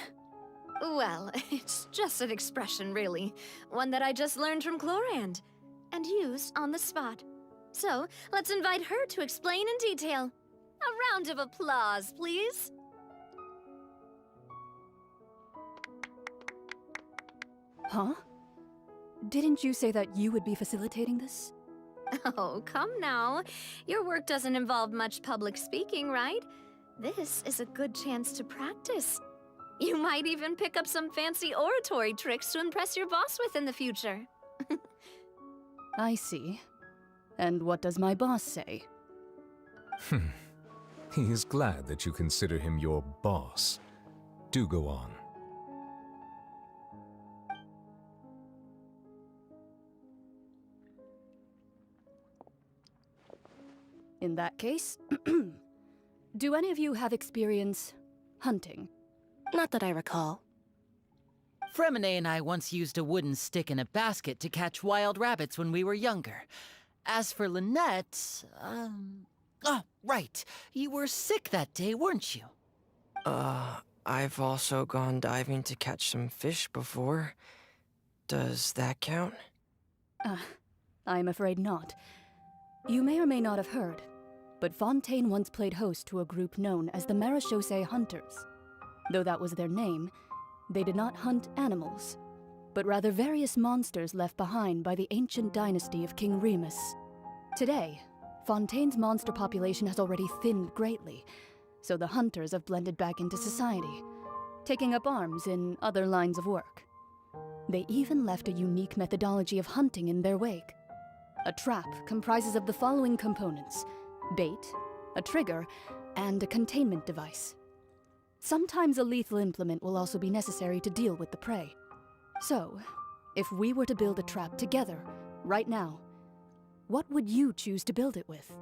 Well, it's just an expression, really. One that I just learned from Chlorand, and used on the spot. So, let's invite her to explain in detail. A round of applause, please. Huh? Didn't you say that you would be facilitating this? Oh, come now. Your work doesn't involve much public speaking, right? This is a good chance to practice. You might even pick up some fancy oratory tricks to impress your boss with in the future. I see. And what does my boss say? He is glad that you consider him your boss. Do go on. In that case, do any of you have experience hunting? Not that I recall. Fremine and I once used a wooden stick in a basket to catch wild rabbits when we were younger. As for Lynette, oh, right. You were sick that day, weren't you? I've also gone diving to catch some fish before. Does that count? I'm afraid not. You may or may not have heard, but Fontaine once played host to a group known as the Marechaussee Hunters. Though that was their name, they did not hunt animals, but rather various monsters left behind by the ancient dynasty of King Remus. Today, Fontaine's monster population has already thinned greatly, so the hunters have blended back into society, taking up arms in other lines of work. They even left a unique methodology of hunting in their wake. A trap comprises of the following components: bait, a trigger, and a containment device. Sometimes a lethal implement will also be necessary to deal with the prey. So, if we were to build a trap together, right now, what would you choose to build it with?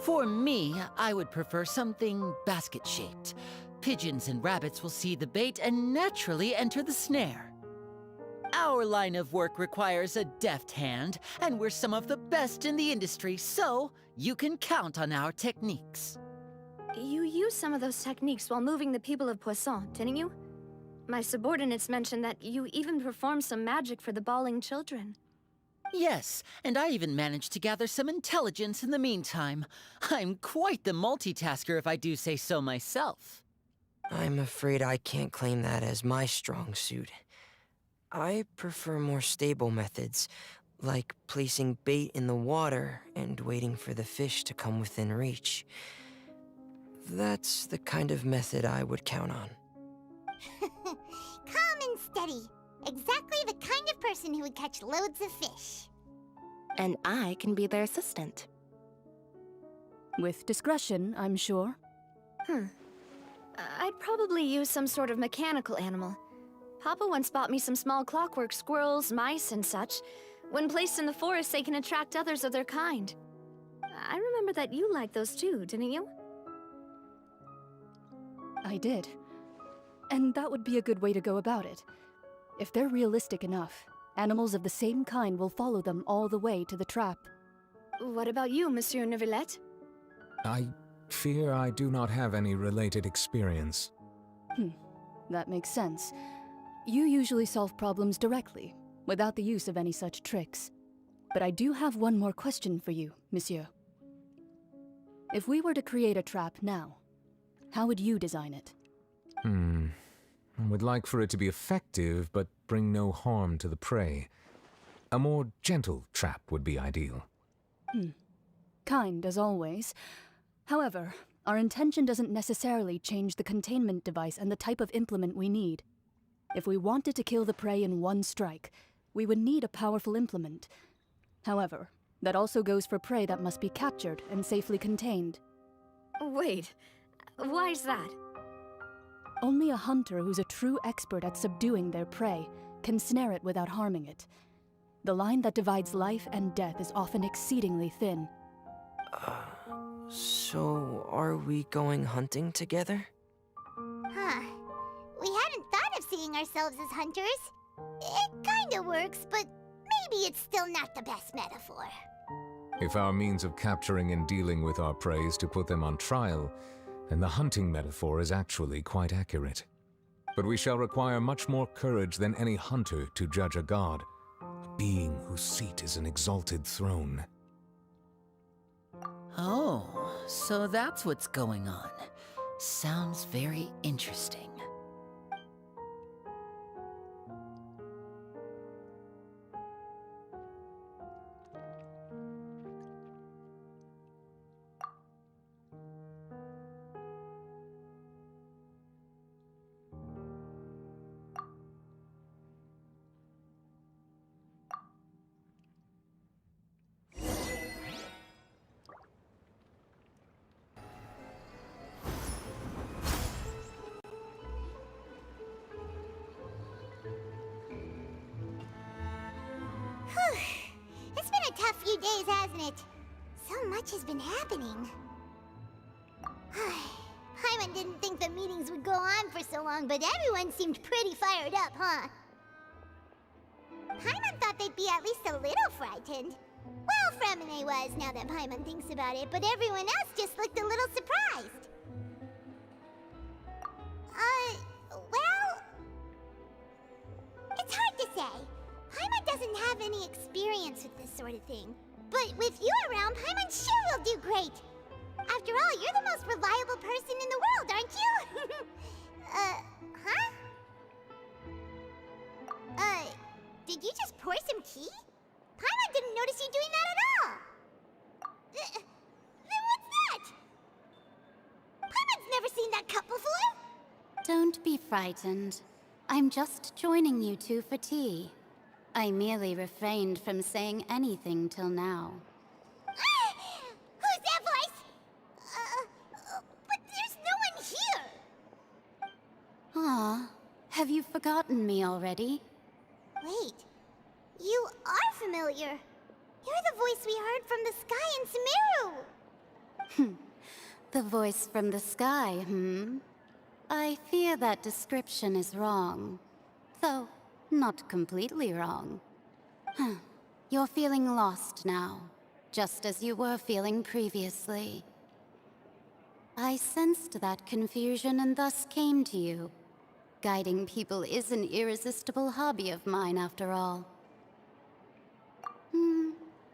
For me, I would prefer something basket-shaped. Pigeons and rabbits will see the bait and naturally enter the snare. Our line of work requires a deft hand, and we're some of the best in the industry, so you can count on our techniques. You used some of those techniques while moving the people of Poisson, didn't you? My subordinates mentioned that you even performed some magic for the bawling children. Yes, and I even managed to gather some intelligence in the meantime. I'm quite the multitasker if I do say so myself. I'm afraid I can't claim that as my strong suit. I prefer more stable methods, like placing bait in the water and waiting for the fish to come within reach. That's the kind of method I would count on. Calm and steady. Exactly the kind of person who would catch loads of fish. And I can be their assistant. With discretion, I'm sure. I'd probably use some sort of mechanical animal. Papa once bought me some small clockwork squirrels, mice, and such. When placed in the forest, they can attract others of their kind. I remember that you liked those too, didn't you? I did. And that would be a good way to go about it. If they're realistic enough, animals of the same kind will follow them all the way to the trap. What about you, Monsieur Neuvillette? I fear I do not have any related experience. That makes sense. You usually solve problems directly, without the use of any such tricks. But I do have one more question for you, monsieur. If we were to create a trap now, how would you design it? I would like for it to be effective, but bring no harm to the prey. A more gentle trap would be ideal. Kind, as always. However, our intention doesn't necessarily change the containment device and the type of implement we need. If we wanted to kill the prey in one strike, we would need a powerful implement. However, that also goes for prey that must be captured and safely contained. Wait, why's that? Only a hunter who's a true expert at subduing their prey can snare it without harming it. The line that divides life and death is often exceedingly thin. So are we going hunting together? We hadn't thought of seeing ourselves as hunters. It kinda works, but maybe it's still not the best metaphor. If our means of capturing and dealing with our prey is to put them on trial, then the hunting metaphor is actually quite accurate. But we shall require much more courage than any hunter to judge a god, a being whose seat is an exalted throne. Oh, so that's what's going on. Sounds very interesting. It's been a tough few days, hasn't it? So much has been happening. Paimon didn't think the meetings would go on for so long, but everyone seemed pretty fired up, huh? Paimon thought they'd be at least a little frightened. Well, Fremine was, now that Paimon thinks about it, but everyone else just looked a little surprised. Well... It's hard to say. Paimon doesn't have any experience with this sort of thing. But with you around, Paimon sure will do great. After all, you're the most reliable person in the world, aren't you? Did you just pour some tea? Paimon didn't notice you doing that at all. Then what's that? Paimon's never seen that cup before. Don't be frightened. I'm just joining you two for tea. I merely refrained from saying anything till now. Who's that voice? But there's no one here. Ah, have you forgotten me already? Wait, you are familiar. You're the voice we heard from the sky in Sumeru. The voice from the sky, I fear that description is wrong. Though, not completely wrong. You're feeling lost now, just as you were feeling previously. I sensed that confusion and thus came to you. Guiding people is an irresistible hobby of mine, after all.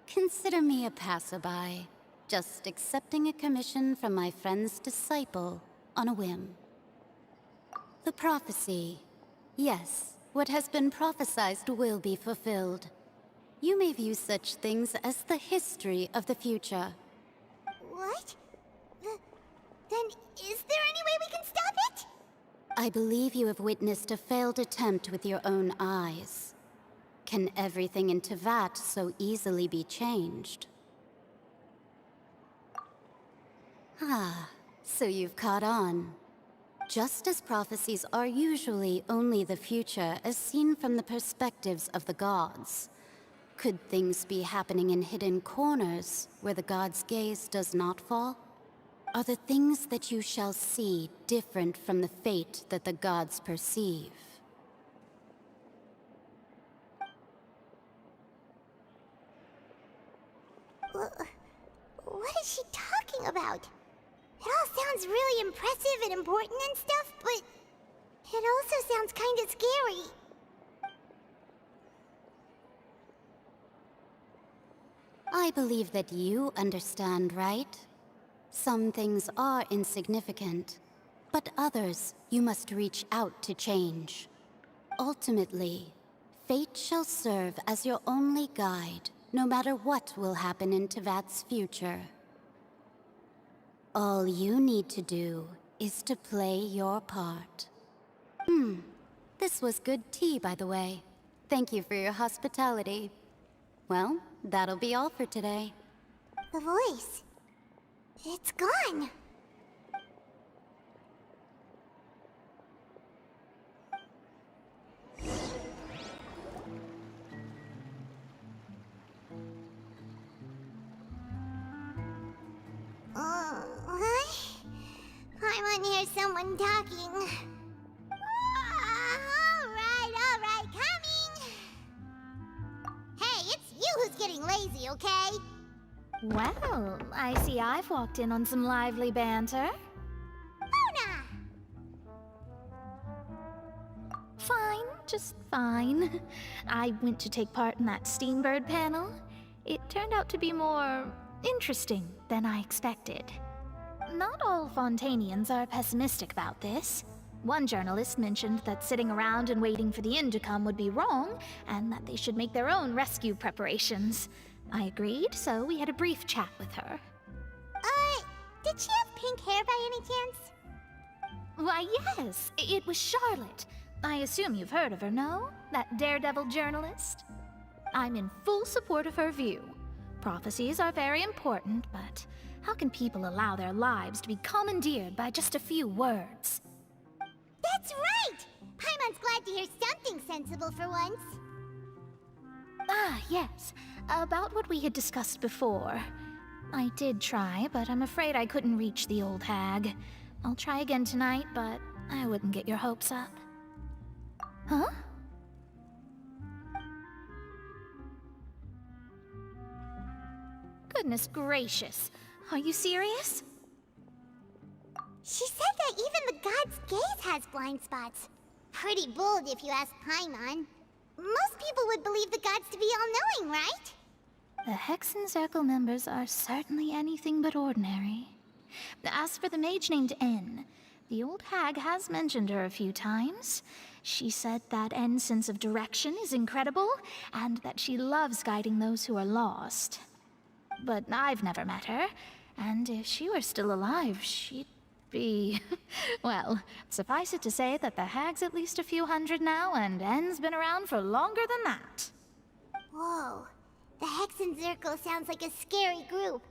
Consider me a passerby, just accepting a commission from my friend's disciple on a whim. The prophecy. Yes, what has been prophesized will be fulfilled. You may view such things as the history of the future. What? Then is there any way we can stop it? I believe you have witnessed a failed attempt with your own eyes. Can everything in Teyvat so easily be changed? So you've caught on. Just as prophecies are usually only the future as seen from the perspectives of the gods, could things be happening in hidden corners where the gods' gaze does not fall? Are the things that you shall see different from the fate that the gods perceive? What is she talking about? It all sounds really impressive and important and stuff, but it also sounds kind of scary. I believe that you understand, right? Some things are insignificant, but others you must reach out to change. Ultimately, fate shall serve as your only guide, no matter what will happen in Teyvat's future. All you need to do is to play your part. This was good tea, by the way. Thank you for your hospitality. Well, that'll be all for today. The voice. It's gone. Paimon hears someone talking. All right, coming. Hey, it's you who's getting lazy, okay? Well, I see I've walked in on some lively banter. Mona! just fine. I went to take part in that Steambird panel. It turned out to be more interesting than I expected. Not all Fontainians are pessimistic about this. One journalist mentioned that sitting around and waiting for the end to come would be wrong, and that they should make their own rescue preparations. I agreed, so we had a brief chat with her. Did she have pink hair by any chance? Why, yes, it was Charlotte. I assume you've heard of her, no? That daredevil journalist? I'm in full support of her view. Prophecies are very important, but how can people allow their lives to be commandeered by just a few words? That's right! Paimon's glad to hear something sensible for once. Ah, yes. About what we had discussed before. I did try, but I'm afraid I couldn't reach the old hag. I'll try again tonight, but I wouldn't get your hopes up. Huh? Goodness gracious. Are you serious? She said that even the god's gaze has blind spots. Pretty bold if you ask Paimon. Most people would believe the gods to be all-knowing, right? The Hexen Circle members are certainly anything but ordinary. As for the mage named N, the old hag has mentioned her a few times. She said that N's sense of direction is incredible, and that she loves guiding those who are lost. But I've never met her, and if she were still alive, she'd be... well, suffice it to say that the hag's at least a few hundred now, and N's been around for longer than that. Whoa. The Hexen Circle sounds like a scary group.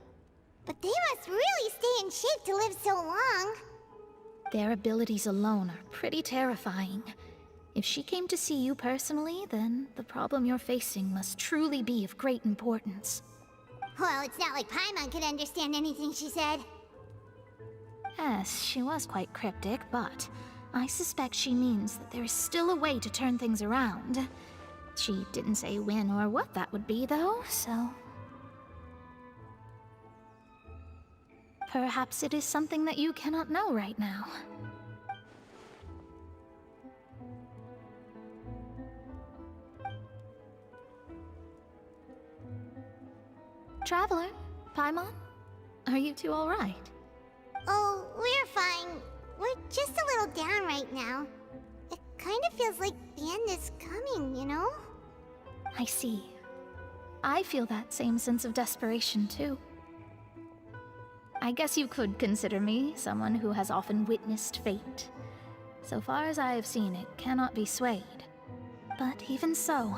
But they must really stay in shape to live so long. Their abilities alone are pretty terrifying. If she came to see you personally, then the problem you're facing must truly be of great importance. Well, it's not like Paimon could understand anything she said. Yes, she was quite cryptic, but I suspect she means that there is still a way to turn things around. She didn't say when or what that would be, though, so... perhaps it is something that you cannot know right now. Traveler, Paimon, are you two all right? Oh, we're fine. We're just a little down right now. It kind of feels like the end is coming, you know? I see. I feel that same sense of desperation, too. I guess you could consider me someone who has often witnessed fate. So far as I have seen, it cannot be swayed. But even so,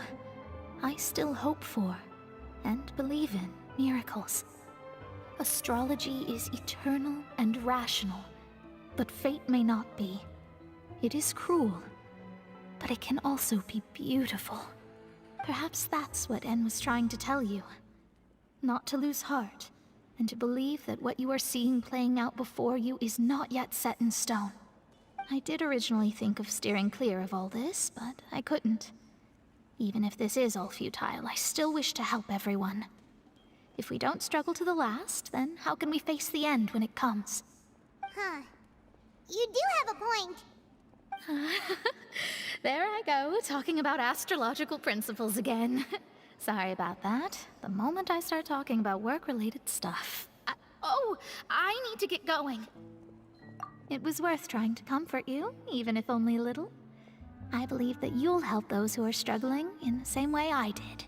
I still hope for, and believe in, miracles. Astrology is eternal and rational, but fate may not be. It is cruel, but it can also be beautiful. Perhaps that's what En was trying to tell you. Not to lose heart, and to believe that what you are seeing playing out before you is not yet set in stone. I did originally think of steering clear of all this, but I couldn't. Even if this is all futile, I still wish to help everyone. If we don't struggle to the last, then how can we face the end when it comes? Huh. You do have a point. There I go, talking about astrological principles again. Sorry about that. The moment I start talking about work-related stuff... I need to get going. It was worth trying to comfort you, even if only a little. I believe that you'll help those who are struggling in the same way I did.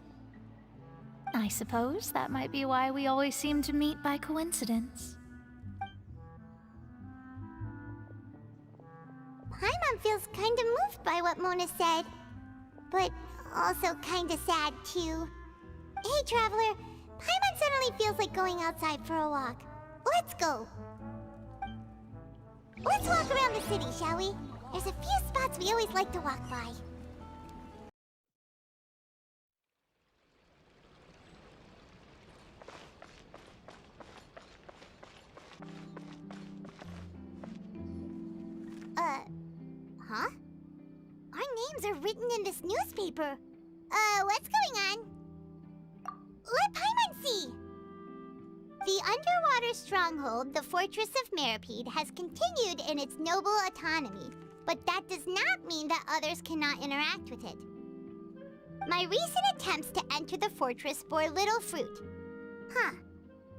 I suppose that might be why we always seem to meet by coincidence. Paimon feels kinda moved by what Mona said. But also kinda sad, too. Hey, Traveler. Paimon suddenly feels like going outside for a walk. Let's go. Let's walk around the city, shall we? There's a few spots we always like to walk by. Huh? Our names are written in this newspaper. What's going on? Let Paimon see! The underwater stronghold, the Fortress of Meripede, has continued in its noble autonomy. but that does not mean that others cannot interact with it. My recent attempts to enter the fortress bore little fruit. Huh.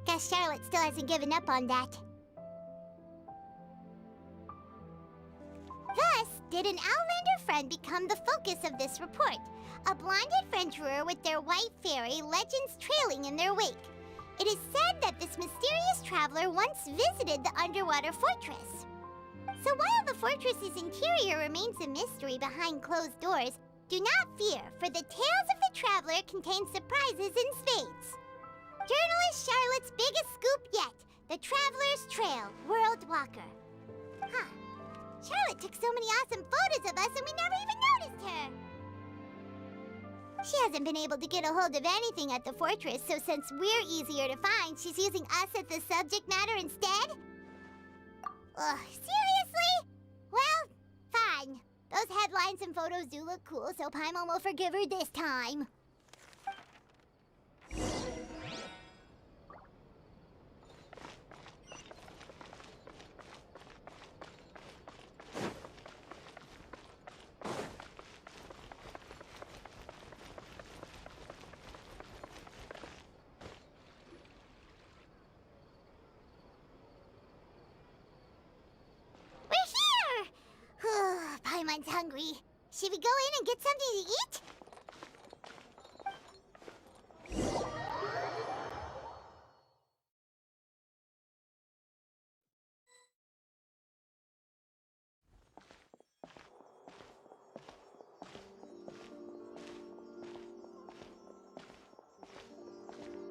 Guess Charlotte still hasn't given up on that. Thus, did an Outlander friend become the focus of this report? A blonde adventurer with their white fairy legends trailing in their wake. It is said that this mysterious traveler once visited the underwater fortress. So while the fortress's interior remains a mystery behind closed doors, do not fear, for the tales of the traveler contain surprises in spades. Journalist Charlotte's biggest scoop yet, the Traveler's Trail, World Walker. Huh. Charlotte took so many awesome photos of us and we never even noticed her. She hasn't been able to get a hold of anything at the fortress, so since we're easier to find, she's using us as the subject matter instead? Ugh, seriously? Well, fine. Those headlines and photos do look cool, so Paimon will forgive her this time. Paimon's hungry. Should we go in and get something to eat?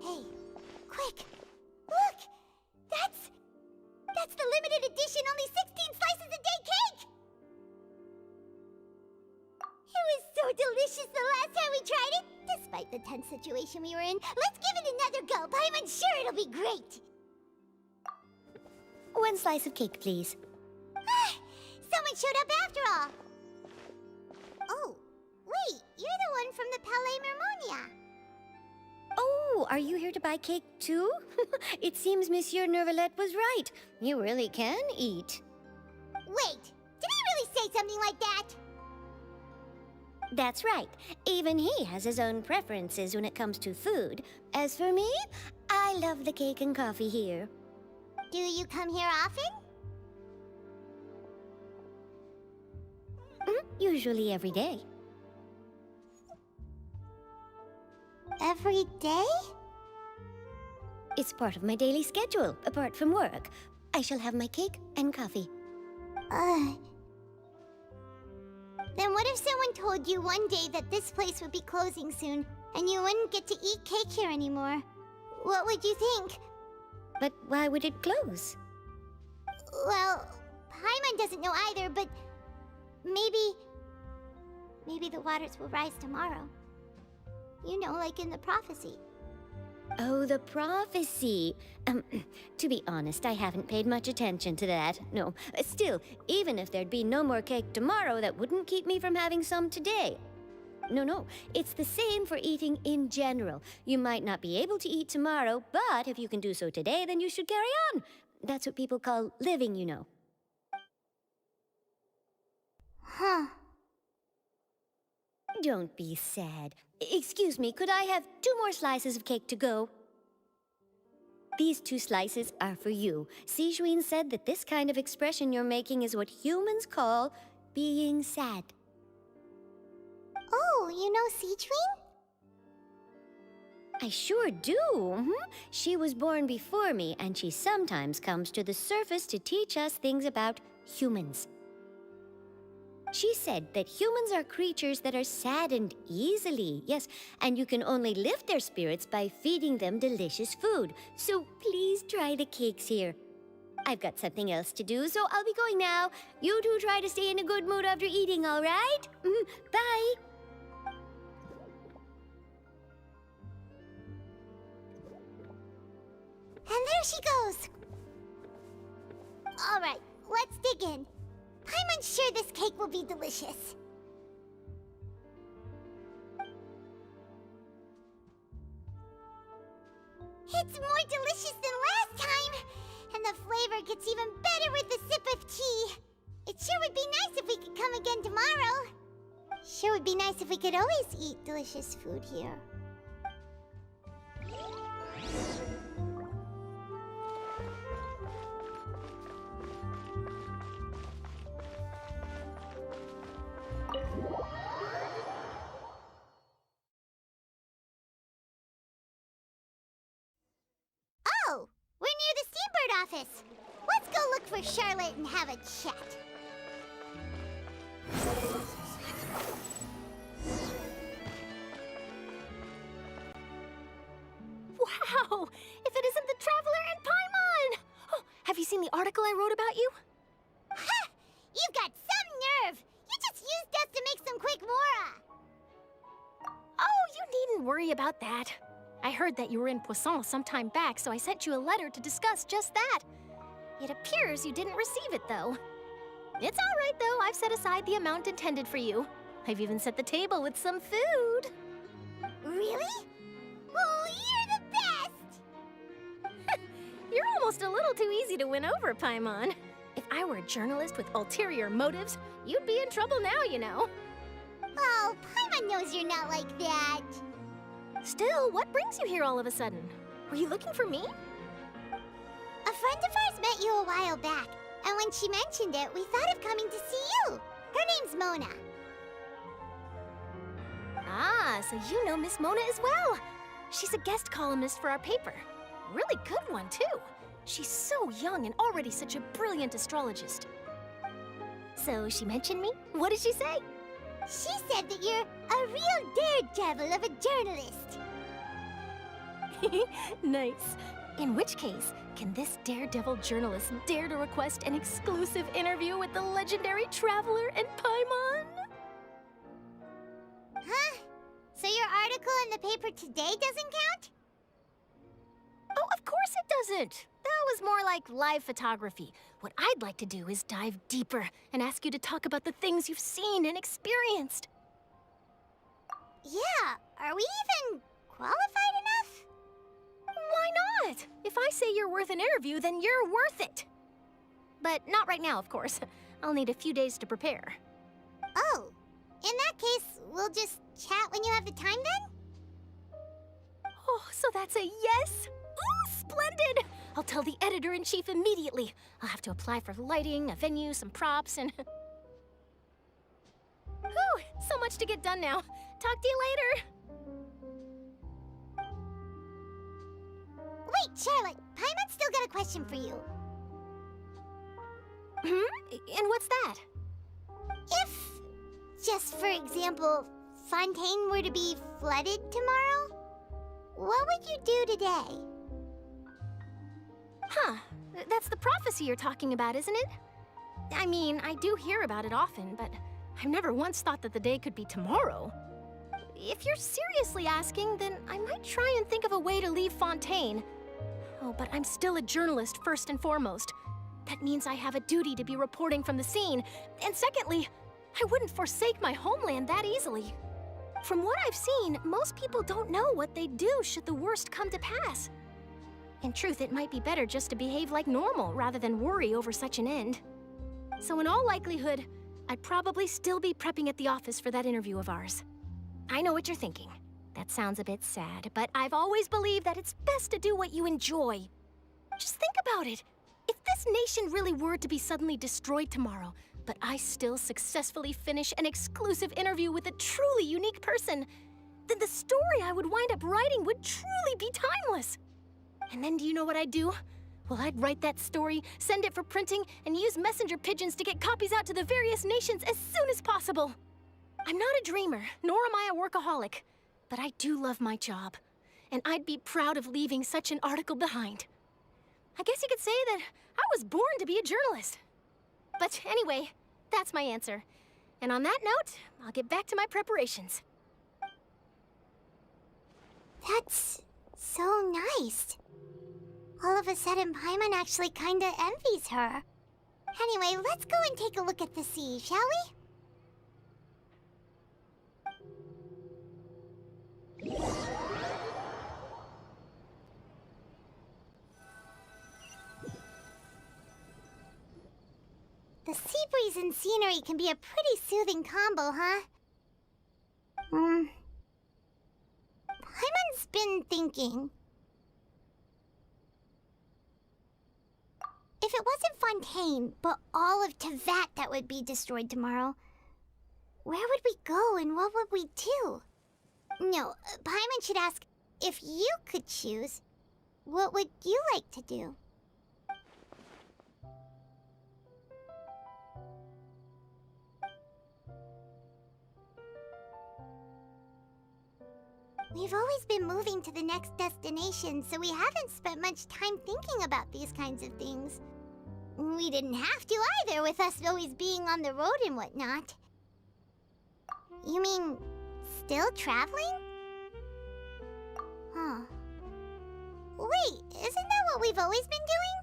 Hey, quick! Look! That's the limited edition, only 16 slices a day cake! It was so delicious the last time we tried it! Despite the tense situation we were in, let's give it another go. Paimon's sure it'll be great! One slice of cake, please. Someone showed up after all! Oh, wait, you're the one from the Palais Mermonia. Oh, are you here to buy cake too? It seems Monsieur Nervalette was right. You really can eat. Wait, did he really say something like that? That's right. Even he has his own preferences when it comes to food. As for me, I love the cake and coffee here. Do you come here often? Usually every day. Every day? It's part of my daily schedule, apart from work. I shall have my cake and coffee. Then what if someone told you one day that this place would be closing soon, and you wouldn't get to eat cake here anymore? What would you think? But why would it close? Well, Paimon doesn't know either, but maybe the waters will rise tomorrow. You know, like in the prophecy. Oh, the prophecy. To be honest, I haven't paid much attention to that. No, still, even if there'd be no more cake tomorrow, that wouldn't keep me from having some today. No, it's the same for eating in general. You might not be able to eat tomorrow, but if you can do so today, then you should carry on. That's what people call living, you know. Huh. Don't be sad. Excuse me, could I have 2 more slices of cake to go? These 2 slices are for you. Sijuin said that this kind of expression you're making is what humans call being sad. Oh, you know Sijuin? I sure do. She was born before me, and she sometimes comes to the surface to teach us things about humans. She said that humans are creatures that are saddened easily, yes, and you can only lift their spirits by feeding them delicious food. So please try the cakes here. I've got something else to do, so I'll be going now. You two try to stay in a good mood after eating, all right? Bye. And there she goes. All right, let's dig in. Paimon's sure this cake will be delicious. It's more delicious than last time! And the flavor gets even better with a sip of tea. It sure would be nice if we could would be nice if we could always eat delicious food here. Oh! We're near the Steambird office! Let's go look for Charlotte and have a chat. Wow! If it isn't the Traveler and Paimon! Oh, have you seen the article I wrote about you? Ha! You've got some nerve! You just used us to make some quick mora! Oh, you needn't worry about that. I heard that you were in Poisson some time back, so I sent you a letter to discuss just that. It appears you didn't receive it, though. It's all right, though. I've set aside the amount intended for you. I've even set the table with some food. Really? Oh, you're the best! You're almost a little too easy to win over, Paimon. If I were a journalist with ulterior motives, you'd be in trouble now, you know. Oh, Paimon knows you're not like that. Still, what brings you here all of a sudden? Were you looking for me? A friend of ours met you a while back, and when she mentioned it, we thought of coming to see you. Her name's Mona. Ah, so you know Miss Mona as well. She's a guest columnist for our paper. Really good one, too. She's so young and already such a brilliant astrologist. So she mentioned me? What did she say? She said that you're a real daredevil of a journalist. Nice. In which case, can this daredevil journalist dare to request an exclusive interview with the legendary Traveler and Paimon? Huh? So your article in the paper today doesn't count? Oh, of course it doesn't. That was more like live photography. What I'd like to do is dive deeper and ask you to talk about the things you've seen and experienced. Yeah, are we even qualified enough? Why not? If I say you're worth an interview, then you're worth it. But not right now, of course. I'll need a few days to prepare. Oh, in that case, we'll just chat when you have the time then? Oh, so that's a yes? Ooh, splendid! I'll tell the editor-in-chief immediately. I'll have to apply for lighting, a venue, some props, and... Whew, so much to get done now. Talk to you later. Wait, Charlotte, Paimon's still got a question for you. And what's that? If, just for example, Fontaine were to be flooded tomorrow, what would you do today? Huh, that's the prophecy you're talking about, isn't it? I mean, I do hear about it often, but I've never once thought that the day could be tomorrow. If you're seriously asking, then I might try and think of a way to leave Fontaine. Oh, but I'm still a journalist first and foremost. That means I have a duty to be reporting from the scene. And secondly, I wouldn't forsake my homeland that easily. From what I've seen, most people don't know what they'd do should the worst come to pass. In truth, it might be better just to behave like normal rather than worry over such an end. So in all likelihood, I'd probably still be prepping at the office for that interview of ours. I know what you're thinking. That sounds a bit sad, but I've always believed that it's best to do what you enjoy. Just think about it. If this nation really were to be suddenly destroyed tomorrow, but I still successfully finish an exclusive interview with a truly unique person, then the story I would wind up writing would truly be timeless. And then do you know what I'd do? Well, I'd write that story, send it for printing, and use messenger pigeons to get copies out to the various nations as soon as possible. I'm not a dreamer, nor am I a workaholic, but I do love my job, and I'd be proud of leaving such an article behind. I guess you could say that I was born to be a journalist. But anyway, that's my answer. And on that note, I'll get back to my preparations. That's so nice. All of a sudden, Paimon actually kinda envies her. Anyway, let's go and take a look at the sea, shall we? The sea breeze and scenery can be a pretty soothing combo, huh? thinking. If it wasn't Fontaine, but all of Teyvat that would be destroyed tomorrow, where would we go and what would we do? No, Paimon should ask, if you could choose, what would you like to do? We've always been moving to the next destination, so we haven't spent much time thinking about these kinds of things. We didn't have to either, with us always being on the road and whatnot. You mean, still traveling? Huh. Wait, isn't that what we've always been doing?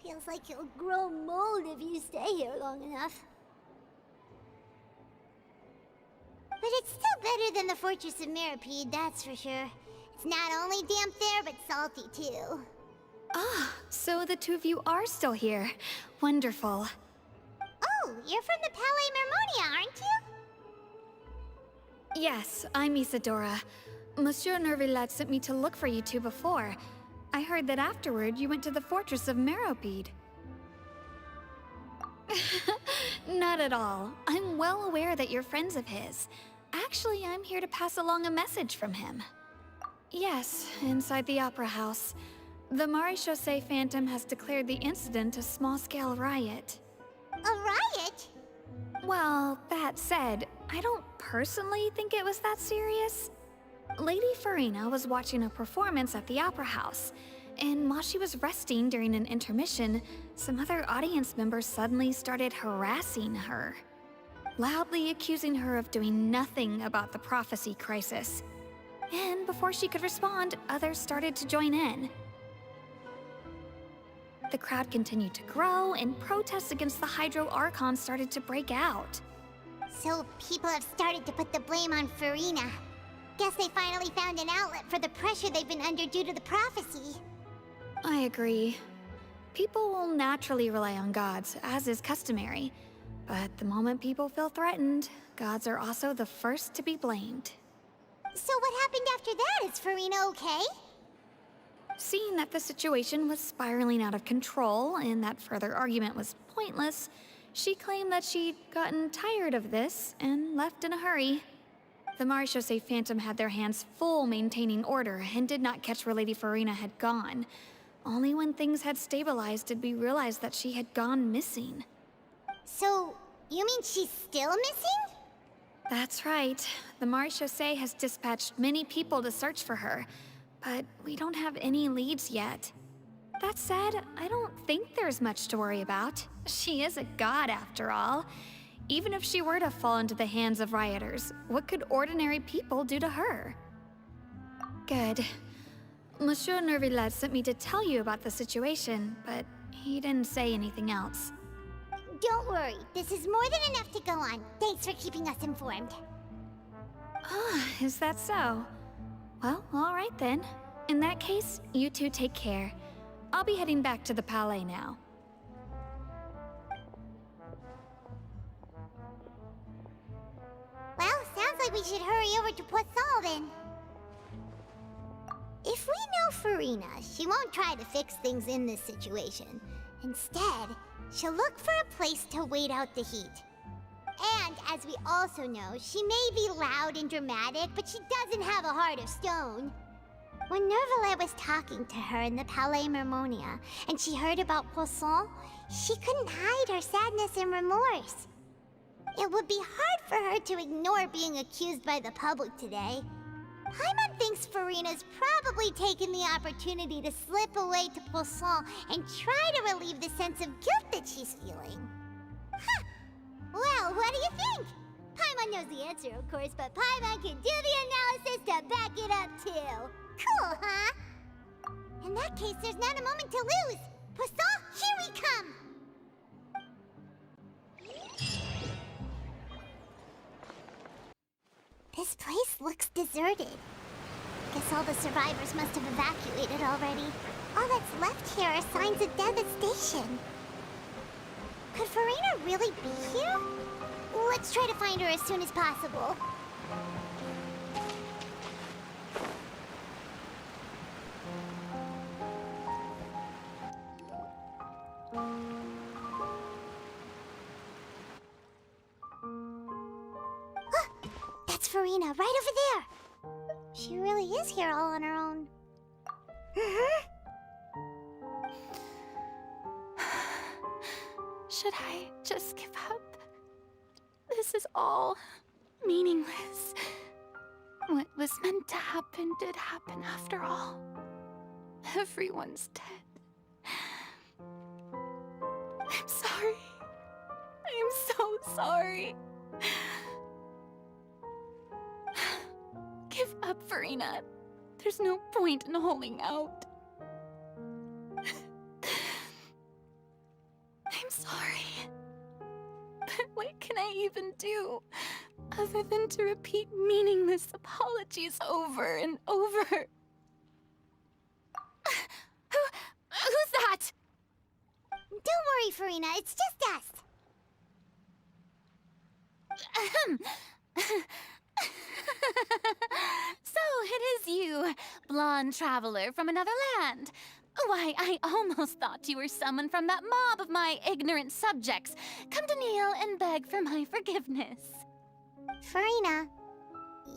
Feels like you'll grow mold if you stay here long enough. But it's still better than the Fortress of Mirapede, that's for sure. It's not only damp there, but salty too. Ah, so the two of you are still here. Wonderful. Oh, you're from the Palais Mermonia, aren't you? Yes, I'm Isadora. Monsieur Nervillat sent me to look for you two before. I heard that afterward you went to the Fortress of Meropide. Not at all. I'm well aware that you're friends of his. Actually, I'm here to pass along a message from him. Yes, inside the Opera House. The Maréchaussée Phantom has declared the incident a small-scale riot. A riot? Well, that said, I don't personally think it was that serious. Lady Farina was watching a performance at the Opera House, and while she was resting during an intermission, some other audience members suddenly started harassing her, loudly accusing her of doing nothing about the prophecy crisis. And before she could respond, others started to join in. The crowd continued to grow, and protests against the Hydro Archon started to break out. So people have started to put the blame on Farina. Guess they finally found an outlet for the pressure they've been under due to the prophecy. I agree. People will naturally rely on gods, as is customary. But the moment people feel threatened, gods are also the first to be blamed. So what happened after that? Is Farina okay? Seeing that the situation was spiraling out of control and that further argument was pointless, she claimed that she'd gotten tired of this and left in a hurry. The Maréchaussée Phantom had their hands full maintaining order and did not catch where Lady Farina had gone. Only when things had stabilized did we realize that she had gone missing. So, you mean she's still missing? That's right. The Maréchaussée has dispatched many people to search for her, but we don't have any leads yet. That said, I don't think there's much to worry about. She is a god after all. Even if she were to fall into the hands of rioters, what could ordinary people do to her? Good. Monsieur Nervillat sent me to tell you about the situation, but he didn't say anything else. Don't worry, this is more than enough to go on. Thanks for keeping us informed. Ah, is that so? Well, all right then. In that case, you two take care. I'll be heading back to the Palais now. Well, sounds like we should hurry over to Poisson then. If we know Farina, she won't try to fix things in this situation. Instead, she'll look for a place to wait out the heat. And as we also know, she may be loud and dramatic, but she doesn't have a heart of stone. When Nervillat was talking to her in the Palais Mermonia, and she heard about Poisson, she couldn't hide her sadness and remorse. It would be hard for her to ignore being accused by the public today. Paimon thinks Farina's probably taken the opportunity to slip away to Poisson and try to relieve the sense of guilt that she's feeling. Huh! Well, what do you think? Paimon knows the answer, of course, but Paimon can do the analysis to back it up, too. Cool, huh? In that case, there's not a moment to lose. Poisson, here we come! This place looks deserted. Guess all the survivors must have evacuated already. All that's left here are signs of devastation. Could Farina really be here? Let's try to find her as soon as possible. That's Farina, right over there. She really is here all on her own. Should I just give up? This is all meaningless. What was meant to happen did happen after all. Everyone's dead. I'm sorry. I'm so sorry. Give up, Farina. There's no point in holding out. I'm sorry. But what can I even do other than to repeat meaningless apologies over and over? Who's that? Don't worry, Farina. It's just us. So it is you, blonde traveler from another land. Why, I almost thought you were someone from that mob of my ignorant subjects. Come to kneel and beg for my forgiveness. Farina,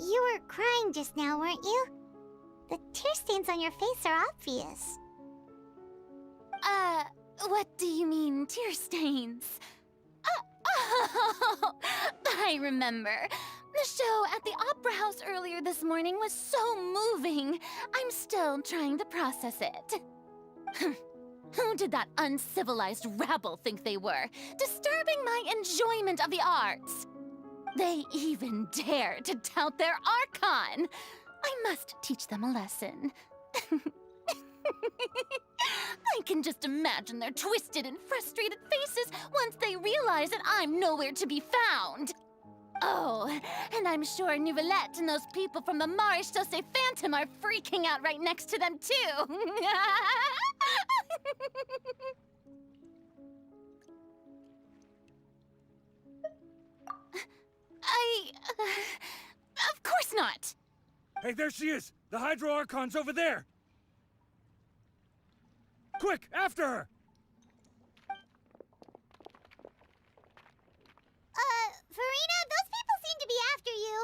you were crying just now, weren't you? The tear stains on your face are obvious. What do you mean, tear stains? Oh, I remember. The show at the Opera House earlier this morning was so moving. I'm still trying to process it. Who did that uncivilized rabble think they were, disturbing my enjoyment of the arts? They even dare to tout their Archon. I must teach them a lesson. I can just imagine their twisted and frustrated faces once they realize that I'm nowhere to be found. Oh, and I'm sure Nouvellette and those people from the Maréchaussée Phantom are freaking out right next to them, too. Of course not. Hey, there she is! The Hydro Archon's over there! Quick, after her! Farina, those people seem to be after you.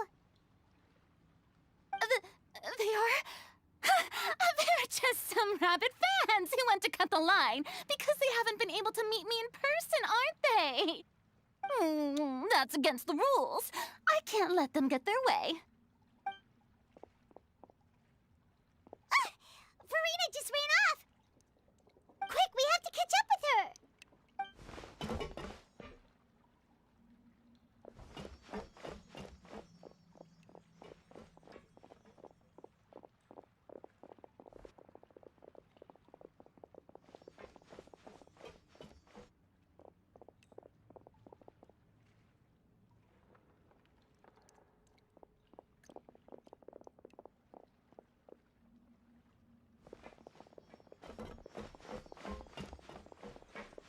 They are? They're just some rabid fans who want to cut the line because they haven't been able to meet me in person, aren't they? That's against the rules. I can't let them get their way. Farina just ran off! Quick, we have to catch up with her!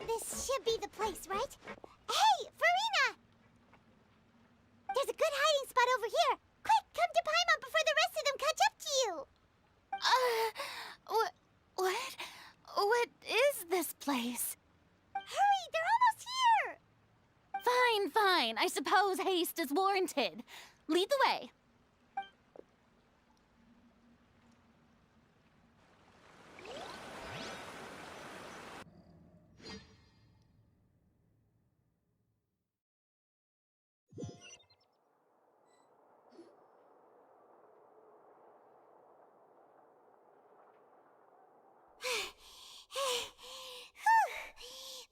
This should be the place, right? Hey, Farina! There's a good hiding spot over here. Quick, come to Paimon before the rest of them catch up to you. What is this place? Hurry, they're almost here! Fine. I suppose haste is warranted. Lead the way.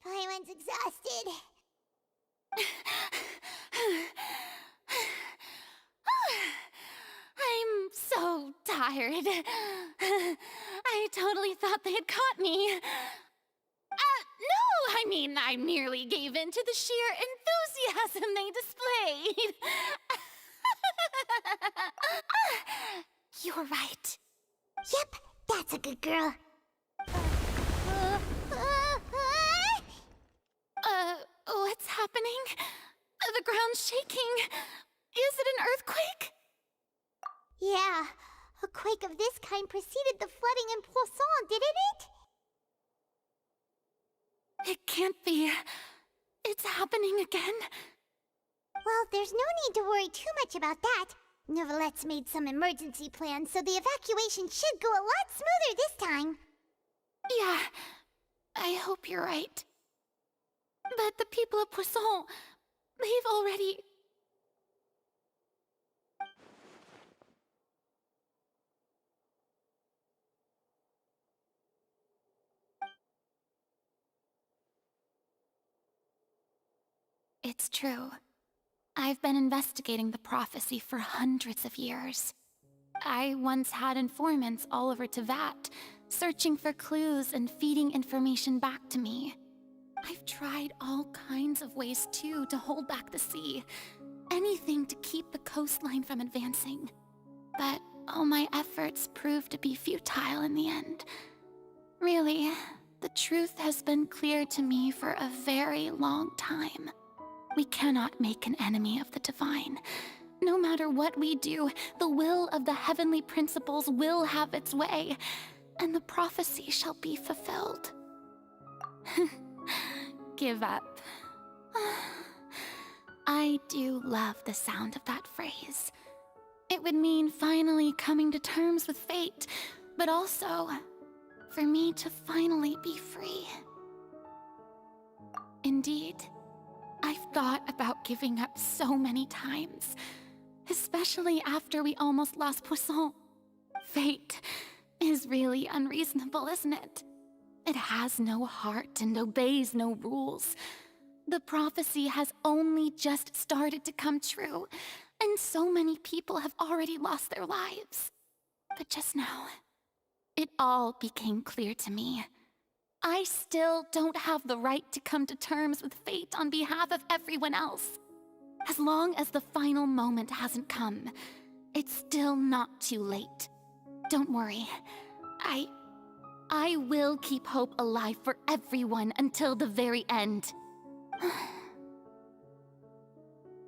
Paimon's exhausted. tired. I totally thought they had caught me. No, I mean, I merely gave in to the sheer enthusiasm they displayed. You're right. Yep, that's a good girl. What's happening? The ground's shaking. Is it an earthquake? Yeah, a quake of this kind preceded the flooding in Poisson, didn't it? It can't be. It's happening again. Well, there's no need to worry too much about that. Neverlette's made some emergency plans, so the evacuation should go a lot smoother this time. Yeah, I hope you're right. But the people of Poisson, they've already... It's true. I've been investigating the prophecy for hundreds of years. I once had informants all over Teyvat, searching for clues and feeding information back to me. I've tried all kinds of ways, too, to hold back the sea. Anything to keep the coastline from advancing. But all my efforts proved to be futile in the end. Really, the truth has been clear to me for a very long time. We cannot make an enemy of the divine. No matter what we do, the will of the heavenly principles will have its way, and the prophecy shall be fulfilled. Give up. I do love the sound of that phrase. It would mean finally coming to terms with fate, but also for me to finally be free. Indeed, I've thought about giving up so many times, especially after we almost lost Poisson. Fate is really unreasonable, isn't it? It has no heart and obeys no rules. The prophecy has only just started to come true, and so many people have already lost their lives. But just now, it all became clear to me. I still don't have the right to come to terms with fate on behalf of everyone else. As long as the final moment hasn't come, it's still not too late. Don't worry. I will keep hope alive for everyone until the very end.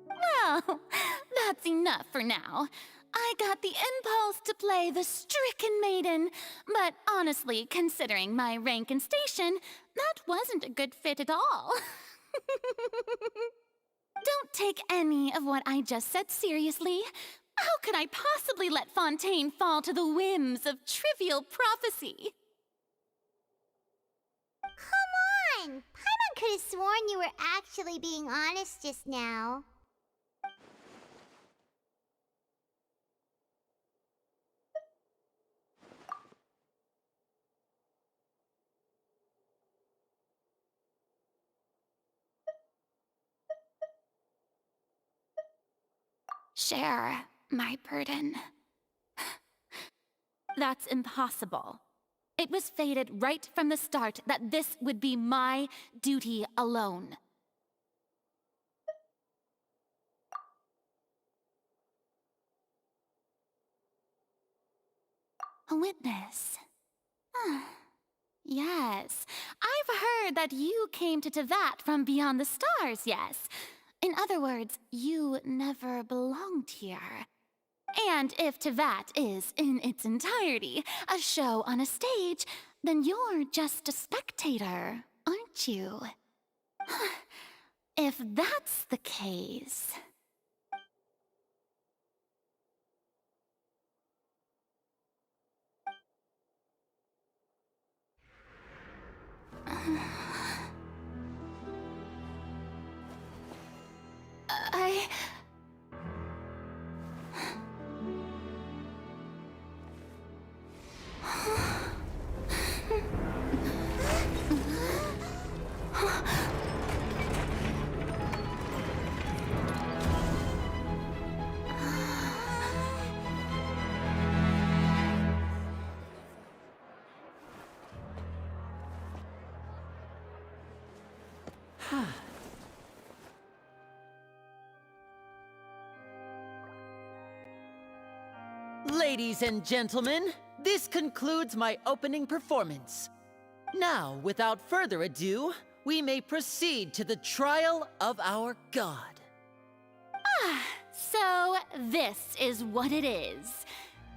Well, that's enough for now. I got the impulse to play the stricken maiden, but honestly, considering my rank and station, that wasn't a good fit at all. Don't take any of what I just said seriously. How could I possibly let Fontaine fall to the whims of trivial prophecy? Come on! Paimon could have sworn you were actually being honest just now. Share my burden. That's impossible. It was fated right from the start that this would be my duty alone. A witness. Yes, I've heard that you came to Teyvat from beyond the stars, yes. In other words, you never belonged here. And if Teyvat is, in its entirety, a show on a stage, then you're just a spectator, aren't you? If that's the case... Ladies and gentlemen, this concludes my opening performance. Now, without further ado, we may proceed to the trial of our god. So this is what it is.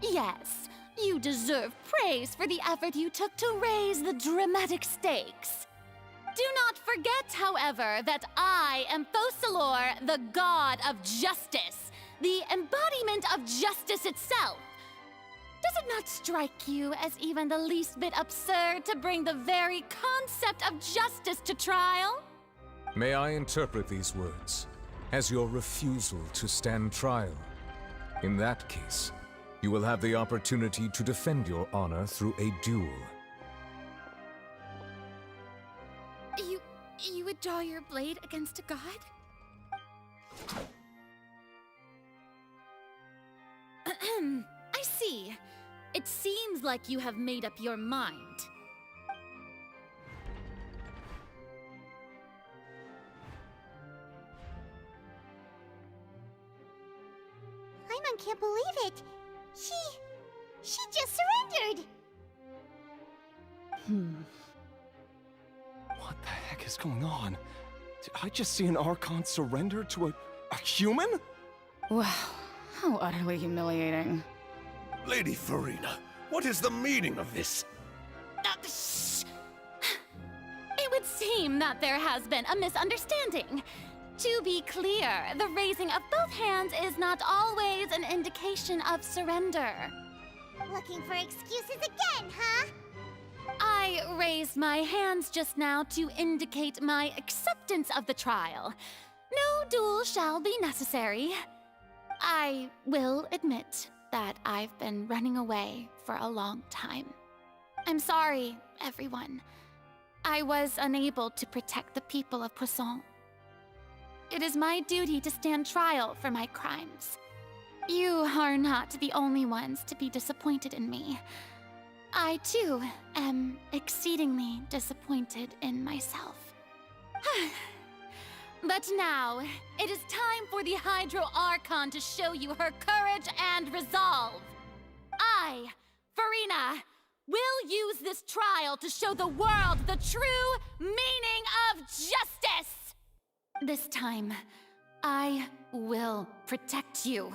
Yes, you deserve praise for the effort you took to raise the dramatic stakes. Do not forget, however, that I am Fosalor, the god of justice, the embodiment of justice itself. Does it not strike you as even the least bit absurd to bring the very concept of justice to trial? May I interpret these words as your refusal to stand trial? In that case, you will have the opportunity to defend your honor through a duel. You would draw your blade against a god? I see. It seems like you have made up your mind. Paimon can't believe it. She just surrendered. What the heck is going on? Did I just see an Archon surrender to a human? Wow, how utterly humiliating. Lady Farina, what is the meaning of this? Shh! It would seem that there has been a misunderstanding. To be clear, the raising of both hands is not always an indication of surrender. Looking for excuses again, huh? I raised my hands just now to indicate my acceptance of the trial. No duel shall be necessary. I will admit that I've been running away for a long time. I'm sorry, everyone. I was unable to protect the people of Poisson. It is my duty to stand trial for my crimes. You are not the only ones to be disappointed in me. I, too, am exceedingly disappointed in myself. But now, it is time for the Hydro Archon to show you her courage and resolve. I, Farina, will use this trial to show the world the true meaning of justice! This time, I will protect you.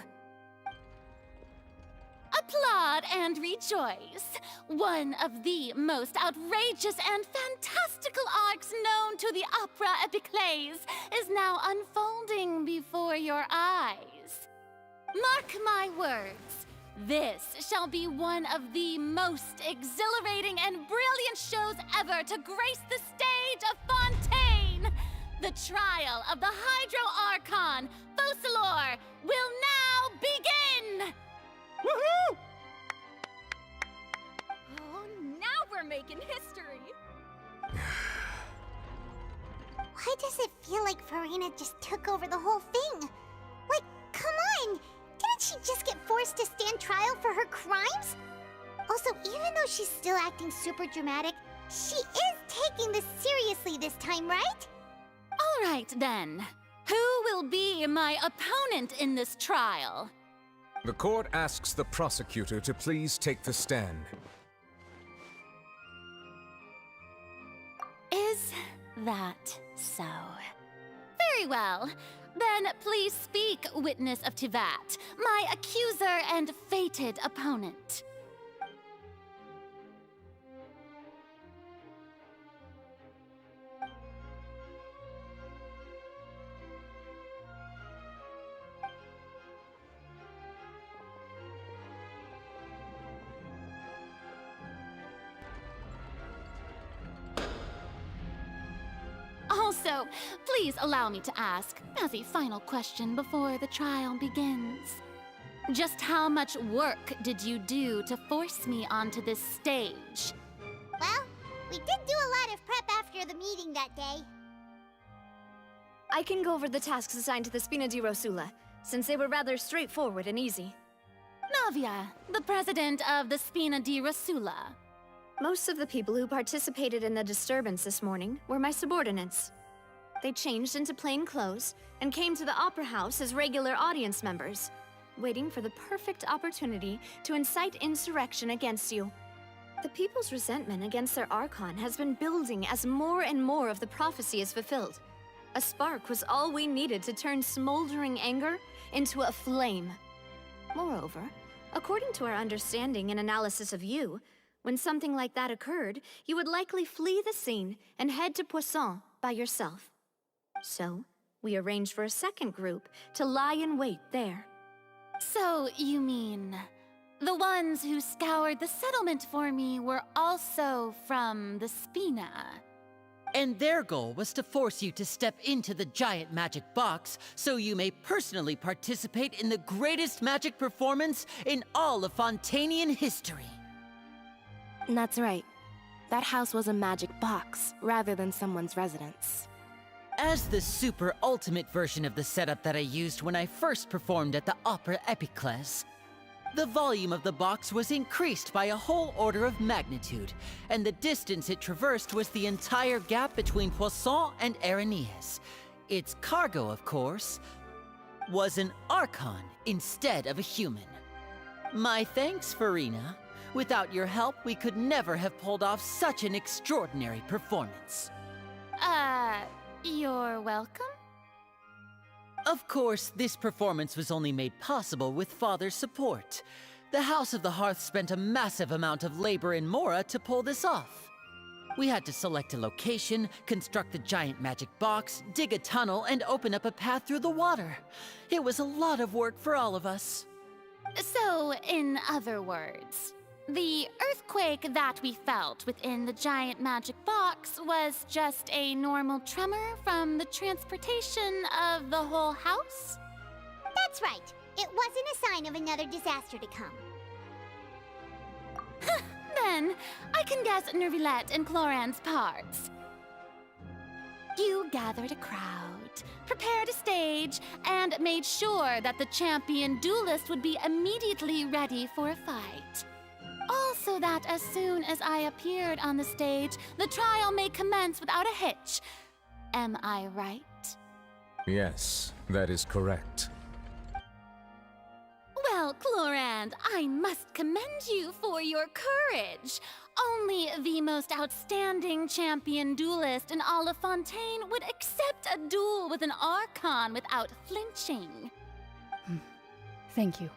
Applaud and rejoice! One of the most outrageous and fantastical arcs known to the opera epiclese is now unfolding before your eyes. Mark my words, this shall be one of the most exhilarating and brilliant shows ever to grace the stage of Fontaine! The trial of the Hydro Archon, Fosalor, will now begin! Woohoo! Oh, now we're making history! Why does it feel like Farina just took over the whole thing? Like, come on! Didn't she just get forced to stand trial for her crimes? Also, even though she's still acting super dramatic, she is taking this seriously this time, right? All right, then. Who will be my opponent in this trial? The court asks the prosecutor to please take the stand. Is that so? Very well. Then please speak, witness of Teyvat, my accuser and fated opponent. Also, please allow me to ask, as a final question before the trial begins. Just how much work did you do to force me onto this stage? Well, we did do a lot of prep after the meeting that day. I can go over the tasks assigned to the Spina di Rosula, since they were rather straightforward and easy. Navia, the president of the Spina di Rosula. Most of the people who participated in the disturbance this morning were my subordinates. They changed into plain clothes and came to the Opera House as regular audience members, waiting for the perfect opportunity to incite insurrection against you. The people's resentment against their Archon has been building as more and more of the prophecy is fulfilled. A spark was all we needed to turn smoldering anger into a flame. Moreover, according to our understanding and analysis of you, when something like that occurred, you would likely flee the scene and head to Poisson by yourself. So, we arranged for a second group to lie in wait there. So, you mean the ones who scoured the settlement for me were also from the Spina? And their goal was to force you to step into the giant magic box so you may personally participate in the greatest magic performance in all of Fontainian history. That's right. That house was a magic box, rather than someone's residence. As the super ultimate version of the setup that I used when I first performed at the Opera Epiclese, the volume of the box was increased by a whole order of magnitude, and the distance it traversed was the entire gap between Poisson and Aranias. Its cargo, of course, was an Archon instead of a human. My thanks, Farina. Without your help, we could never have pulled off such an extraordinary performance. You're welcome? Of course, this performance was only made possible with Father's support. The House of the Hearth spent a massive amount of labor in Mora to pull this off. We had to select a location, construct the giant magic box, dig a tunnel, and open up a path through the water. It was a lot of work for all of us. So, in other words, the earthquake that we felt within the giant magic box was just a normal tremor from the transportation of the whole house? That's right. It wasn't a sign of another disaster to come. Then, I can guess Nervilette and Cloran's parts. You gathered a crowd, prepared a stage, and made sure that the champion duelist would be immediately ready for a fight. Also that as soon as I appeared on the stage, the trial may commence without a hitch. Am I right? Yes, that is correct. Well, Clorand, I must commend you for your courage. Only the most outstanding champion duelist in all of Fontaine would accept a duel with an Archon without flinching. Thank you.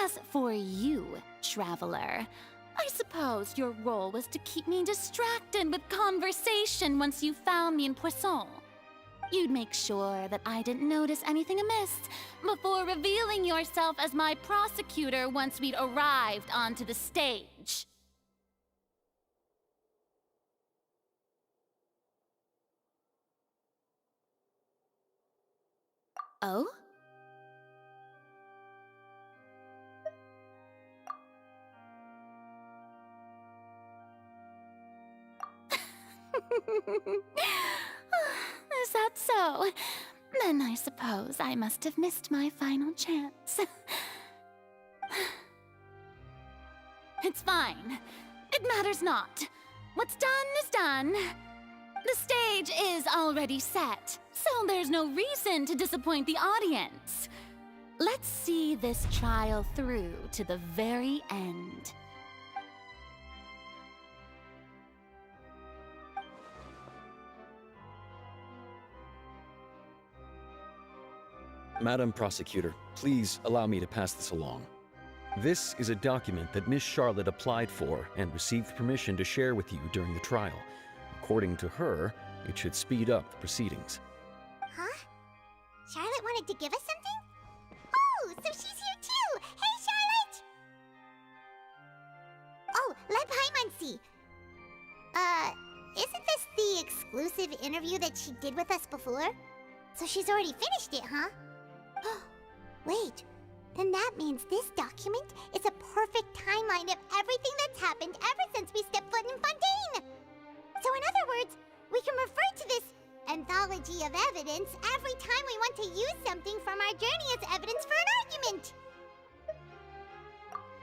As for you, Traveler, I suppose your role was to keep me distracted with conversation once you found me in Poisson. You'd make sure that I didn't notice anything amiss before revealing yourself as my prosecutor once we'd arrived onto the stage. Oh? Is that so? Then I suppose I must have missed my final chance. It's fine. It matters not. What's done is done. The stage is already set, so there's no reason to disappoint the audience. Let's see this trial through to the very end. Madam Prosecutor, please allow me to pass this along. This is a document that Miss Charlotte applied for and received permission to share with you during the trial. According to her, it should speed up the proceedings. Huh? Charlotte wanted to give us something? Oh, so she's here too! Hey, Charlotte! Oh, let Paimon see. Isn't this the exclusive interview that she did with us before? So she's already finished it, huh? Wait, then that means this document is a perfect timeline of everything that's happened ever since we stepped foot in Fontaine! So in other words, we can refer to this anthology of evidence every time we want to use something from our journey as evidence for an argument!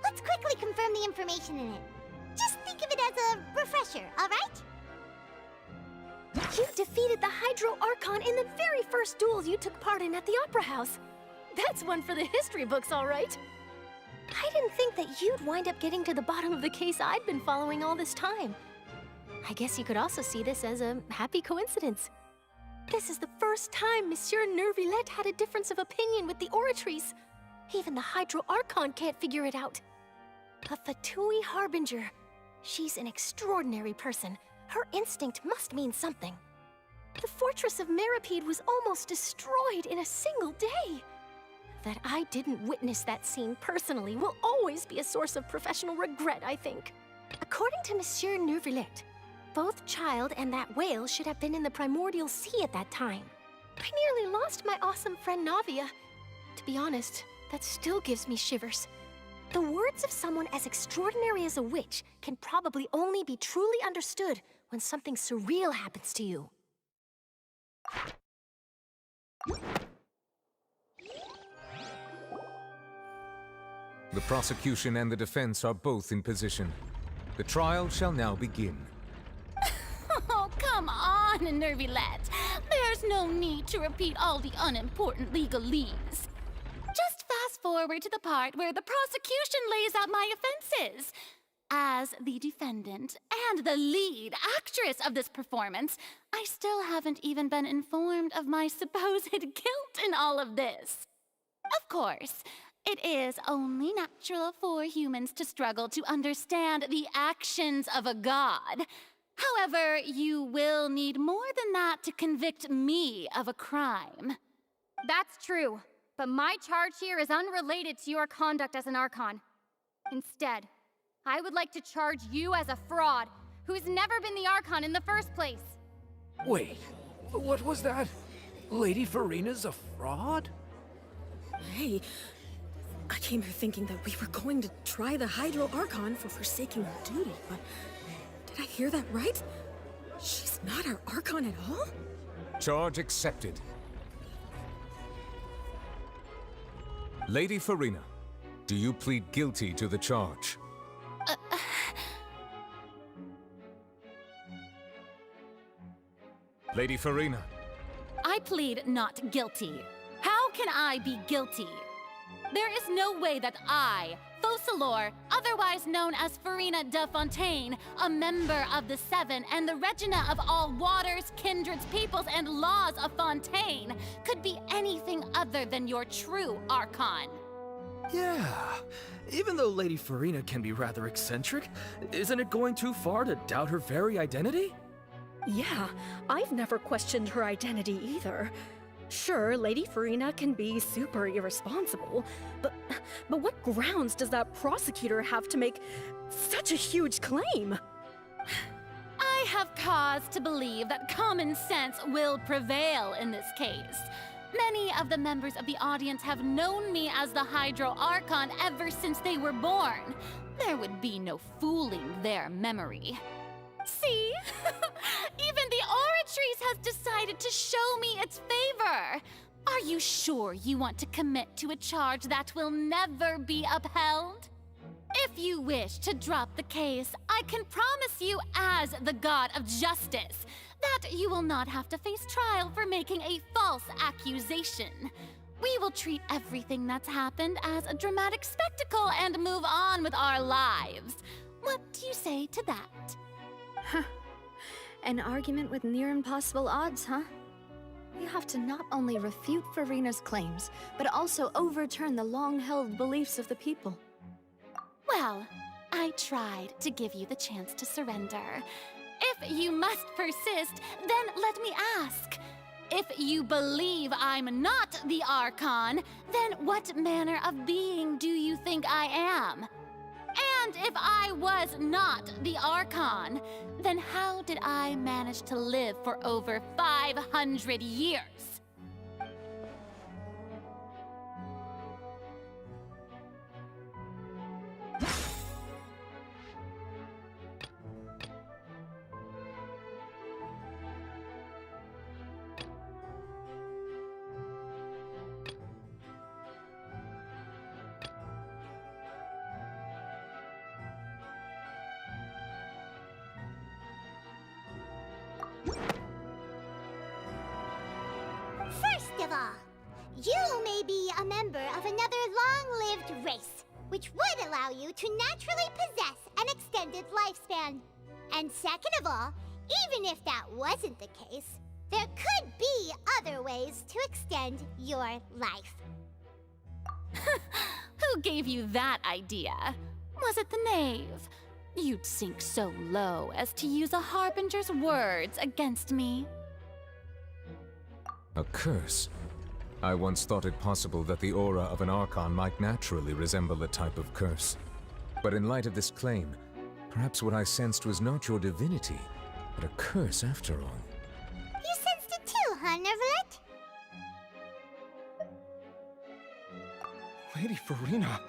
Let's quickly confirm the information in it. Just think of it as a refresher, alright? You defeated the Hydro Archon in the very first duel you took part in at the Opera House. That's one for the history books, all right. I didn't think that you'd wind up getting to the bottom of the case I'd been following all this time. I guess you could also see this as a happy coincidence. This is the first time Monsieur Nervillette had a difference of opinion with the Oratrice. Even the Hydro Archon can't figure it out. A Fatui Harbinger. She's an extraordinary person. Her instinct must mean something. The fortress of Meripede was almost destroyed in a single day. That I didn't witness that scene personally will always be a source of professional regret, I think. According to Monsieur Nervillette, both Child and that whale should have been in the primordial sea at that time. I nearly lost my awesome friend Navia. To be honest, that still gives me shivers. The words of someone as extraordinary as a witch can probably only be truly understood when something surreal happens to you. The prosecution and the defense are both in position. The trial shall now begin. Oh, come on, Nervillette. There's no need to repeat all the unimportant legalese. Just fast forward to the part where the prosecution lays out my offenses. As the defendant and the lead actress of this performance, I still haven't even been informed of my supposed guilt in all of this. Of course, it is only natural for humans to struggle to understand the actions of a god. However, you will need more than that to convict me of a crime. That's true, but my charge here is unrelated to your conduct as an Archon. Instead, I would like to charge you as a fraud who's never been the Archon in the first place. Wait, what was that? Lady Farina's a fraud? Hey, I came here thinking that we were going to try the Hydro Archon for forsaking her duty, but did I hear that right? She's not our Archon at all? Charge accepted. Lady Farina, do you plead guilty to the charge? Lady Farina. I plead not guilty. How can I be guilty? There is no way that I, Focalor, otherwise known as Farina de Fontaine, a member of the Seven and the Regina of all waters, kindreds, peoples, and laws of Fontaine, could be anything other than your true Archon. Yeah, even though Lady Farina can be rather eccentric, isn't it going too far to doubt her very identity? Yeah, I've never questioned her identity either. Sure, Lady Farina can be super irresponsible, but what grounds does that prosecutor have to make such a huge claim? I have cause to believe that common sense will prevail in this case. Many of the members of the audience have known me as the Hydro Archon ever since they were born. There would be no fooling their memory. See? Even the Oratrice has decided to show me its favor. Are you sure you want to commit to a charge that will never be upheld? If you wish to drop the case, I can promise you as the God of Justice that you will not have to face trial for making a false accusation. We will treat everything that's happened as a dramatic spectacle and move on with our lives. What do you say to that? Huh. An argument with near impossible odds, huh? You have to not only refute Farina's claims, but also overturn the long-held beliefs of the people. Well, I tried to give you the chance to surrender. If you must persist, then let me ask. If you believe I'm not the Archon, then what manner of being do you think I am? And if I was not the Archon, then how did I manage to live for over 500 years? which would allow you to naturally possess an extended lifespan. And second of all, even if that wasn't the case, there could be other ways to extend your life. Who gave you that idea? Was it the knave? You'd sink so low as to use a harbinger's words against me. A curse? I once thought it possible that the aura of an Archon might naturally resemble a type of curse. But in light of this claim, perhaps what I sensed was not your divinity, but a curse after all. You sensed it too, huh, Nervalet? Lady Farina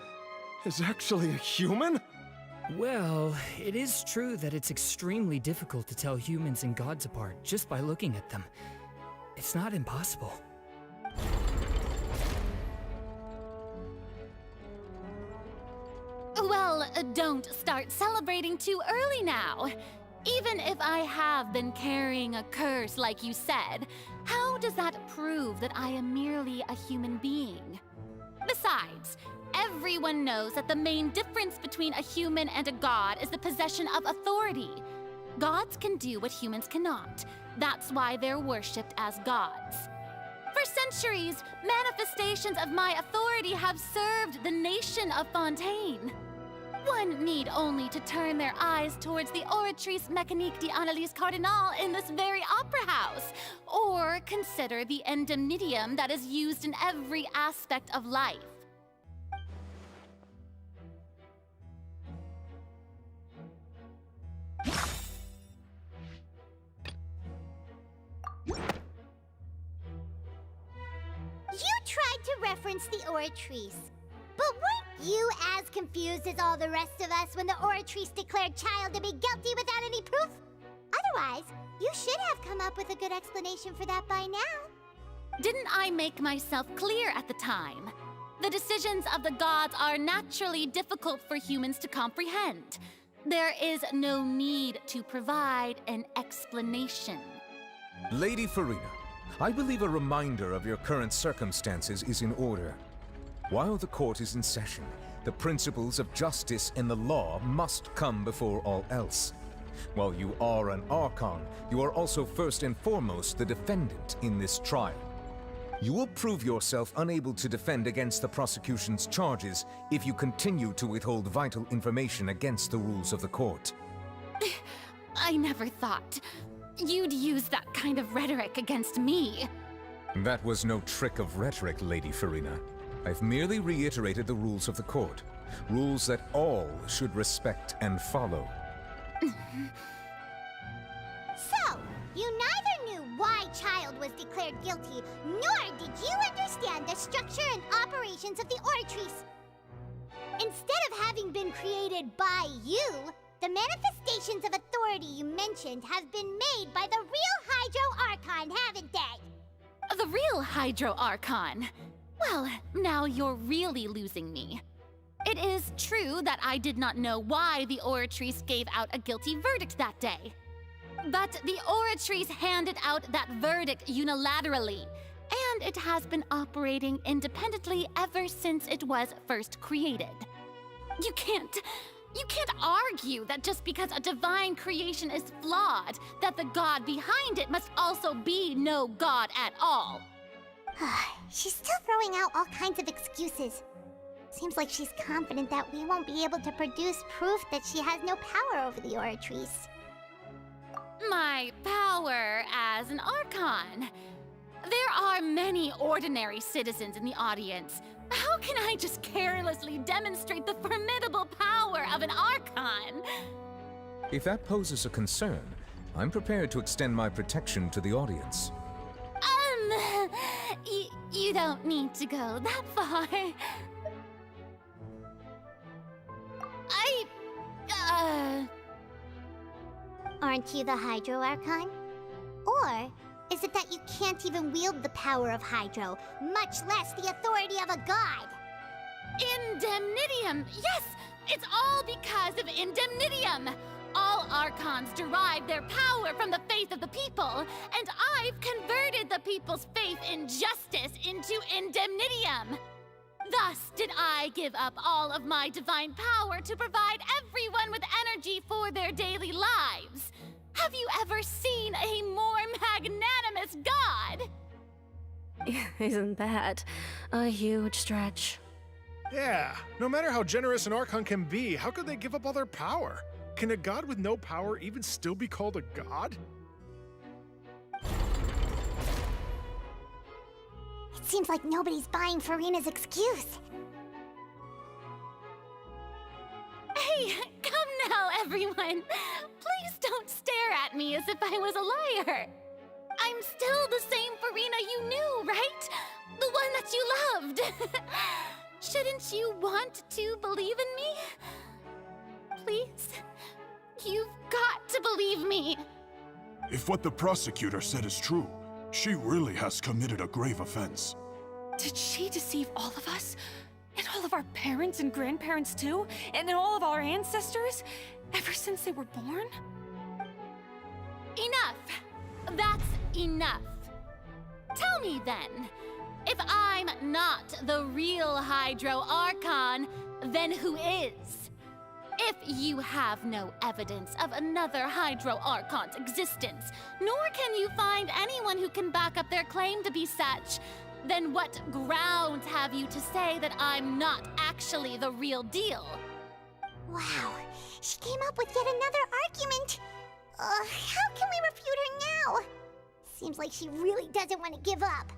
is actually a human? Well, it is true that it's extremely difficult to tell humans and gods apart just by looking at them. It's not impossible. Well, don't start celebrating too early now. Even if I have been carrying a curse like you said, how does that prove that I am merely a human being? Besides, everyone knows that the main difference between a human and a god is the possession of authority. Gods can do what humans cannot. That's why they're worshipped as gods. For centuries, manifestations of my authority have served the nation of Fontaine. One need only to turn their eyes towards the Oratrice Mécanique d'Analyse Cardinal in this very opera house, or consider the indemnitium that is used in every aspect of life. You tried to reference the Oratrice, but weren't you as confused as all the rest of us when the Oratrice declared Child to be guilty without any proof? Otherwise, you should have come up with a good explanation for that by now. Didn't I make myself clear at the time? The decisions of the gods are naturally difficult for humans to comprehend. There is no need to provide an explanation. Lady Farina, I believe a reminder of your current circumstances is in order. While the court is in session, the principles of justice and the law must come before all else. While you are an Archon, you are also first and foremost the defendant in this trial. You will prove yourself unable to defend against the prosecution's charges if you continue to withhold vital information against the rules of the court. I never thought you'd use that kind of rhetoric against me. That was no trick of rhetoric, Lady Farina. I've merely reiterated the rules of the court. Rules that all should respect and follow. So, you neither knew why Child was declared guilty, nor did you understand the structure and operations of the Oratrice. Instead of having been created by you, the manifestations of authority you mentioned have been made by the real Hydro Archon, haven't they? The real Hydro Archon? Well, now you're really losing me. It is true that I did not know why the Oratrice gave out a guilty verdict that day. But the Oratrice handed out that verdict unilaterally, and it has been operating independently ever since it was first created. You can't argue that just because a divine creation is flawed, that the god behind it must also be no god at all. She's still throwing out all kinds of excuses. Seems like she's confident that we won't be able to produce proof that she has no power over the Oratrice. My power as an Archon. There are many ordinary citizens in the audience. How can I just carelessly demonstrate the formidable power of an Archon? If that poses a concern, I'm prepared to extend my protection to the audience. You don't need to go that far. Aren't you the Hydro Archon? Or is it that you can't even wield the power of Hydro, much less the authority of a god? Indemnitium! Yes! It's all because of Indemnitium! All Archons derive their power from the faith of the people, and I've converted the people's faith in justice into Indemnitium! Thus did I give up all of my divine power to provide everyone with energy for their daily lives. Have you ever seen a more magnanimous god? Isn't that a huge stretch? Yeah, no matter how generous an Archon can be, how could they give up all their power? Can a god with no power even still be called a god? It seems like nobody's buying Furina's excuse. Hey, come now, everyone. Please don't stare at me as if I was a liar. I'm still the same Furina you knew, right? The one that you loved. Shouldn't you want to believe in me? Please? You've got to believe me. If what the prosecutor said is true, she really has committed a grave offense. Did she deceive all of us? And all of our parents and grandparents too? And all of our ancestors? Ever since they were born? Enough. That's enough. Tell me then, if I'm not the real Hydro Archon, then who is? If you have no evidence of another Hydro Archon's existence, nor can you find anyone who can back up their claim to be such, then what grounds have you to say that I'm not actually the real deal? Wow, she came up with yet another argument. How can we refute her now? Seems like she really doesn't want to give up.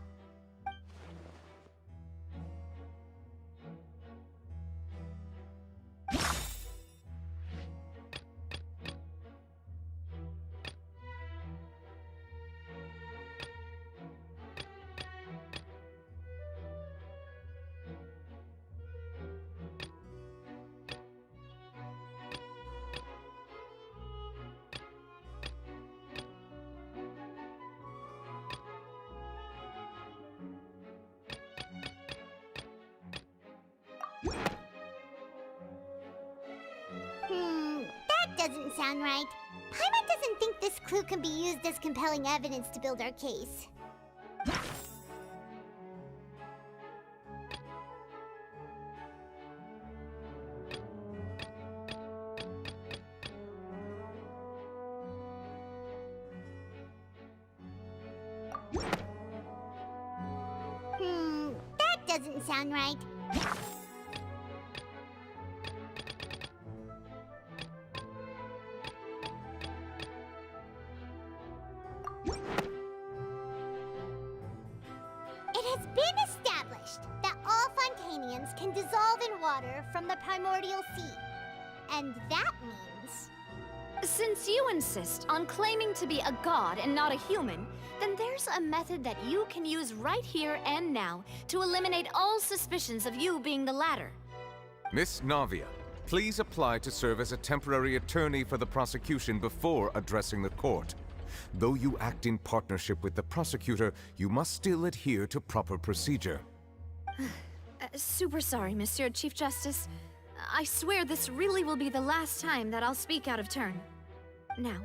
That doesn't sound right. Paimon doesn't think this clue can be used as compelling evidence to build our case. That doesn't sound right. It has been established that all Fontainians can dissolve in water from the primordial sea. And that means... Since you insist on claiming to be a god and not a human, then there's a method that you can use right here and now to eliminate all suspicions of you being the latter. Miss Navia, please apply to serve as a temporary attorney for the prosecution before addressing the court. Though you act in partnership with the prosecutor, you must still adhere to proper procedure. Super sorry, Monsieur Chief Justice. I swear this really will be the last time that I'll speak out of turn. Now,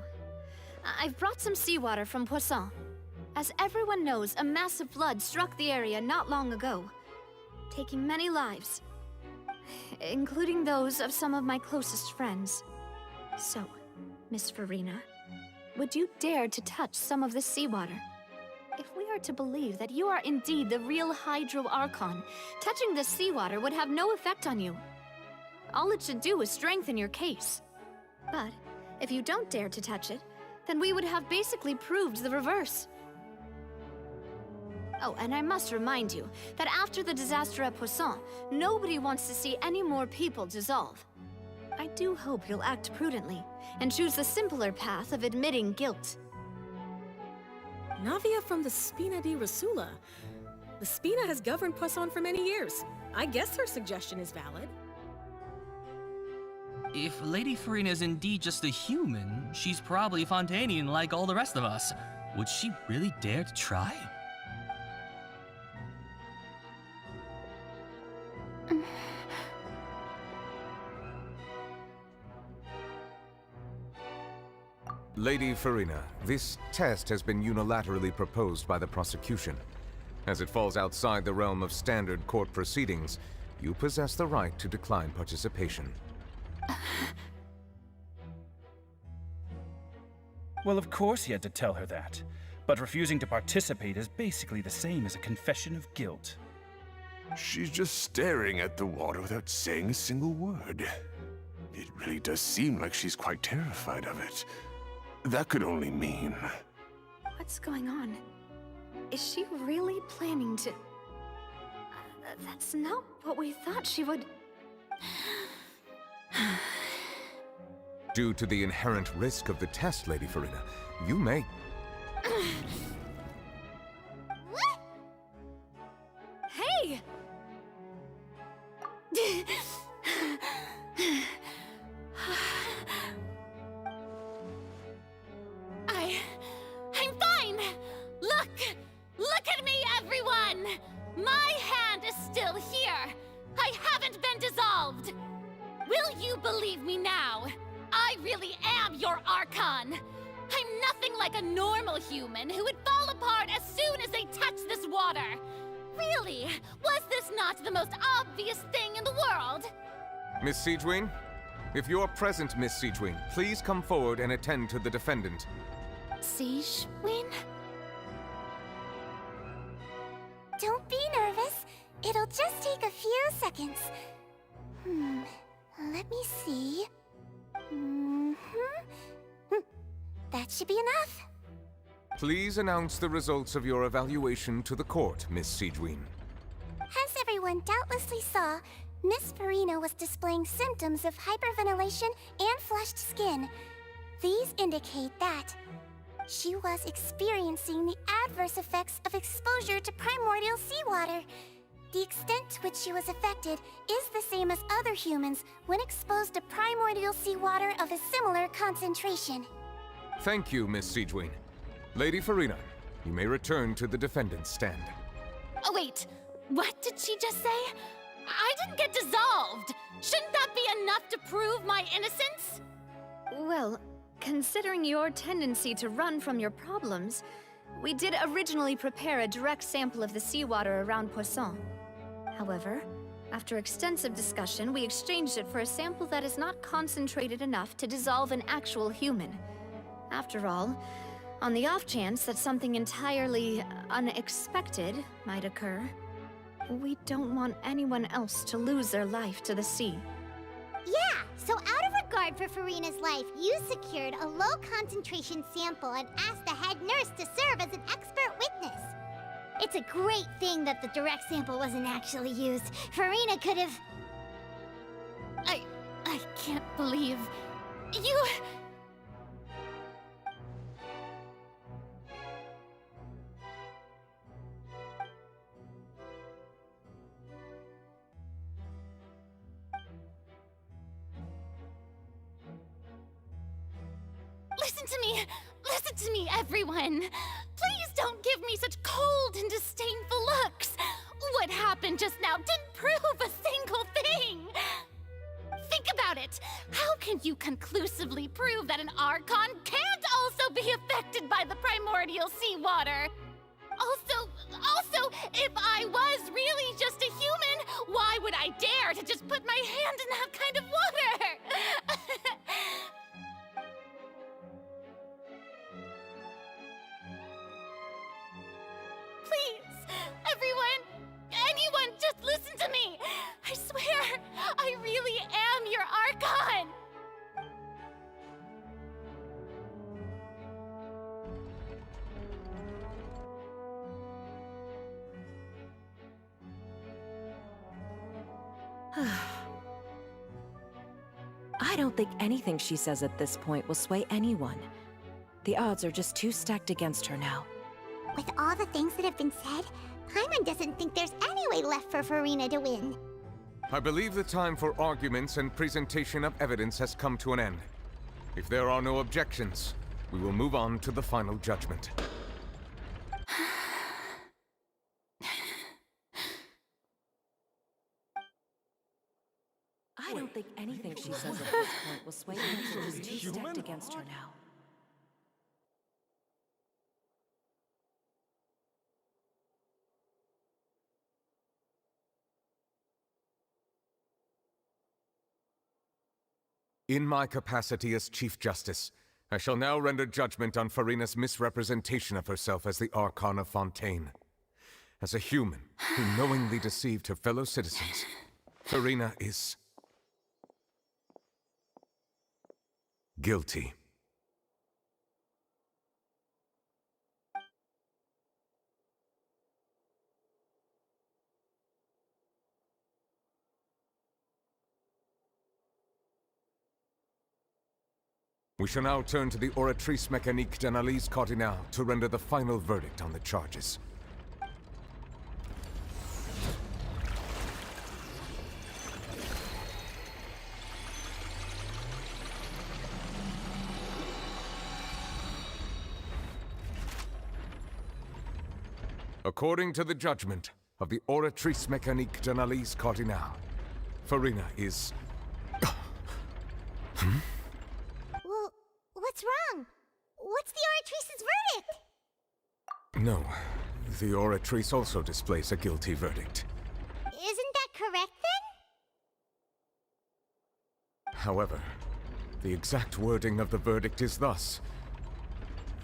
I've brought some seawater from Poisson. As everyone knows, a massive flood struck the area not long ago, taking many lives, including those of some of my closest friends. So, Miss Furina, would you dare to touch some of this seawater? If we are to believe that you are indeed the real Hydro Archon, touching this seawater would have no effect on you. All it should do is strengthen your case. But if you don't dare to touch it, then we would have basically proved the reverse. Oh, and I must remind you that after the disaster at Poisson, nobody wants to see any more people dissolve. I do hope you'll act prudently and choose the simpler path of admitting guilt. Navia from the Spina di Rosula. The Spina has governed Poisson for many years. I guess her suggestion is valid. If Lady Furina is indeed just a human, she's probably Fontainian like all the rest of us. Would she really dare to try? Lady Furina, this test has been unilaterally proposed by the prosecution. As it falls outside the realm of standard court proceedings, you possess the right to decline participation. Well, of course he had to tell her that. But refusing to participate is basically the same as a confession of guilt. She's just staring at the water without saying a single word. It really does seem like she's quite terrified of it. That could only mean... What's going on? Is she really planning to... That's not what we thought she would... Due to the inherent risk of the test, Lady Farina, you may... Hey! I'm fine! Look at me, everyone! My hand is still here! I haven't been dissolved! Will you believe me now? I really am your Archon! I'm nothing like a normal human who would fall apart as soon as they touch this water! Really? Was this not the most obvious thing in the world? Miss Siegewin? If you are present, Miss Siegewin, please come forward and attend to the defendant. Siegewin? Don't be nervous. It'll just take a few seconds. Let me see. That should be enough. Please announce the results of your evaluation to the court, Miss Siegewin. As everyone doubtlessly saw, Miss Farina was displaying symptoms of hyperventilation and flushed skin. These indicate that she was experiencing the adverse effects of exposure to primordial seawater. The extent to which she was affected is the same as other humans when exposed to primordial seawater of a similar concentration. Thank you, Miss Siegewin. Lady Farina, you may return to the defendant's stand. Oh, wait. What did she just say? I didn't get dissolved! Shouldn't that be enough to prove my innocence? Well, considering your tendency to run from your problems, we did originally prepare a direct sample of the seawater around Poisson. However, after extensive discussion, we exchanged it for a sample that is not concentrated enough to dissolve an actual human. After all, on the off chance that something entirely unexpected might occur, we don't want anyone else to lose their life to the sea. Yeah, so out of regard for Farina's life, you secured a low-concentration sample and asked the head nurse to serve as an expert witness. It's a great thing that the direct sample wasn't actually used. Farina could have... I can't believe... you... Listen to me, everyone! Please don't give me such cold and disdainful looks! What happened just now didn't prove a single thing! Think about it! How can you conclusively prove that an Archon can't also be affected by the primordial seawater? Also, if I was really just a human, why would I dare to just put my hand in that kind of water? Please, everyone, anyone, just listen to me! I swear, I really am your Archon! I don't think anything she says at this point will sway anyone. The odds are just too stacked against her now. With all the things that have been said, Paimon doesn't think there's any way left for Farina to win. I believe the time for arguments and presentation of evidence has come to an end. If there are no objections, we will move on to the final judgment. I don't think anything she says at this point will sway anyone. She's too stacked against her now. In my capacity as Chief Justice, I shall now render judgment on Furina's misrepresentation of herself as the Archon of Fontaine. As a human who knowingly deceived her fellow citizens, Furina is guilty. We shall now turn to the Oratrice Mécanique d'Analyse Cardinale to render the final verdict on the charges. According to the judgment of the Oratrice Mécanique d'Analyse Cardinale, Furina is... Well, what's wrong? What's the Oratrice's verdict? No, the Oratrice also displays a guilty verdict. Isn't that correct then? However, the exact wording of the verdict is thus: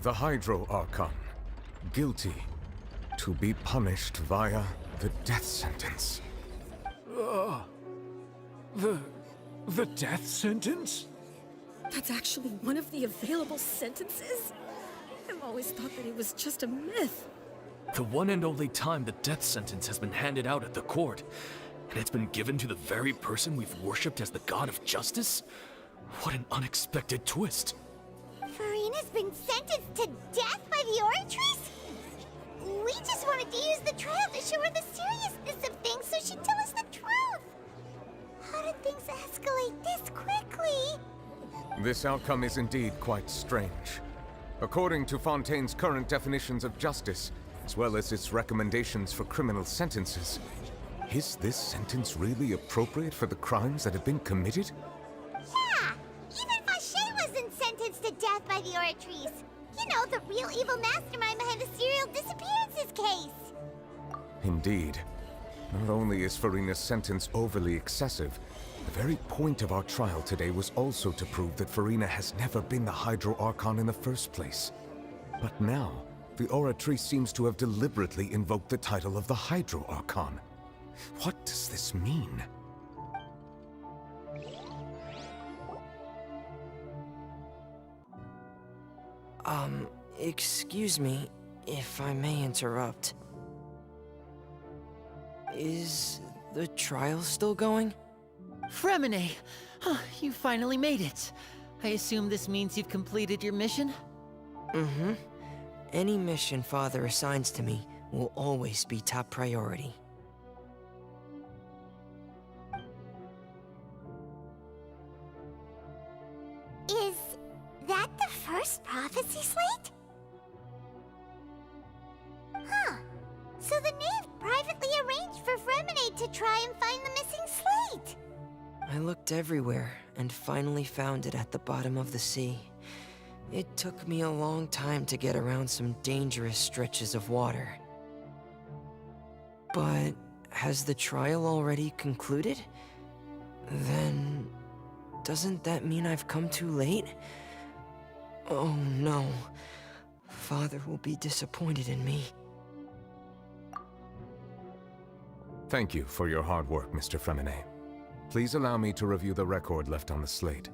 the Hydro Archon, guilty, to be punished via the death sentence. The death sentence? That's actually one of the available sentences? I've always thought that it was just a myth. The one and only time the death sentence has been handed out at the court, and it's been given to the very person we've worshipped as the god of justice? What an unexpected twist. Furina's been sentenced to death by the Oratrice? We just wanted to use the trial to show her the seriousness of things so she'd tell us the truth. How did things escalate this quickly? This outcome is indeed quite strange. According to Fontaine's current definitions of justice, as well as its recommendations for criminal sentences, is this sentence really appropriate for the crimes that have been committed? Yeah! Even Fauché wasn't sentenced to death by the Oratrice. You know, the real evil mastermind behind the serial disappearances case. Indeed. Not only is Furina's sentence overly excessive, the very point of our trial today was also to prove that Furina has never been the Hydro Archon in the first place. But now, the Oratrice seems to have deliberately invoked the title of the Hydro Archon. What does this mean? Excuse me, if I may interrupt. Is the trial still going? Fremine! You finally made it. I assume this means you've completed your mission? Mm-hmm. Any mission Father assigns to me will always be top priority. Is that the first prophecy slate? Huh. So the knave privately arranged for Fremine to try and find the missing slate. I looked everywhere and finally found it at the bottom of the sea. It took me a long time to get around some dangerous stretches of water. But has the trial already concluded? Then doesn't that mean I've come too late? Oh no. Father will be disappointed in me. Thank you for your hard work, Mr. Fremine. Please allow me to review the record left on the slate.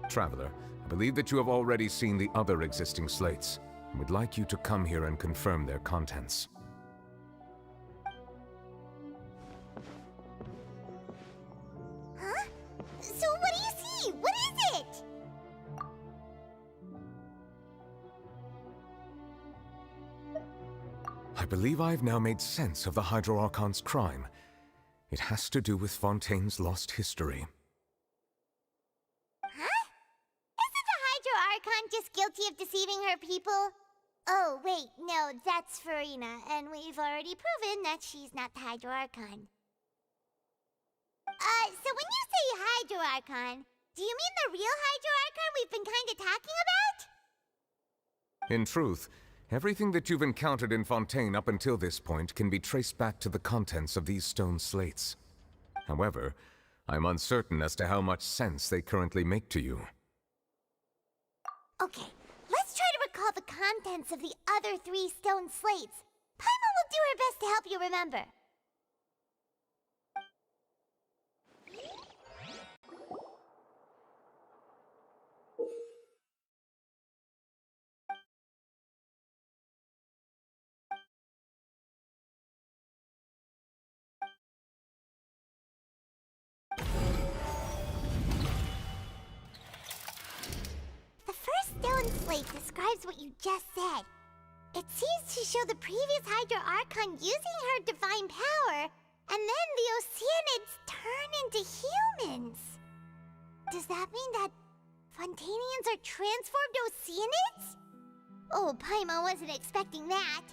Traveler, I believe that you have already seen the other existing slates, and would like you to come here and confirm their contents. Huh? So what do you see? What is it? I believe I have now made sense of the Hydro Archon's crime. It has to do with Fontaine's lost history. Huh? Isn't the Hydro Archon just guilty of deceiving her people? Oh, wait, no, that's Furina, and we've already proven that she's not the Hydro Archon. So when you say Hydro Archon, do you mean the real Hydro Archon we've been kinda talking about? In truth, everything that you've encountered in Fontaine up until this point can be traced back to the contents of these stone slates. However, I'm uncertain as to how much sense they currently make to you. Okay, let's try to recall the contents of the other 3 stone slates. Paimon will do her best to help you remember. The first stone slate describes what you just said. It seems to show the previous Hydro Archon using her divine power, and then the Oceanids turn into humans. Does that mean that Fontainians are transformed Oceanids? Oh, Paimon wasn't expecting that.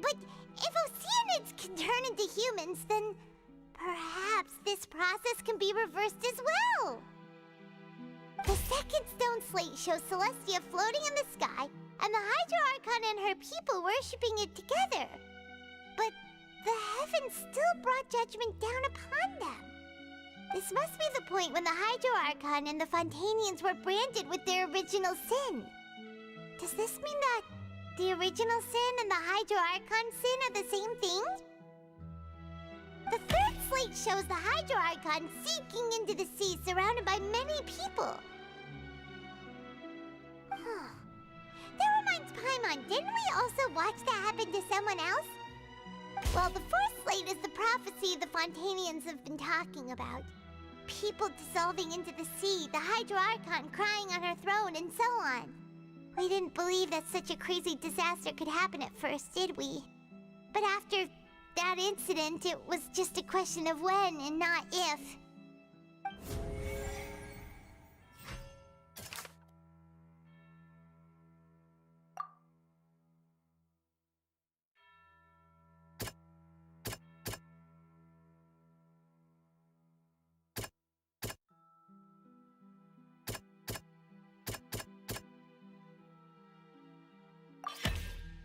But if Oceanids can turn into humans, then perhaps this process can be reversed as well. The second stone slate shows Celestia floating in the sky, and the Hydro Archon and her people worshipping it together. But the heavens still brought judgment down upon them. This must be the point when the Hydro Archon and the Fontainians were branded with their original sin. Does this mean that the original sin and the Hydro Archon sin are the same thing? The third slate shows the Hydro Archon sinking into the sea surrounded by many people. That reminds Paimon, didn't we also watch that happen to someone else? Well, the fourth slate is the prophecy the Fontainians have been talking about. People dissolving into the sea, the Hydro Archon crying on her throne, and so on. We didn't believe that such a crazy disaster could happen at first, did we? But after that incident, it was just a question of when and not if.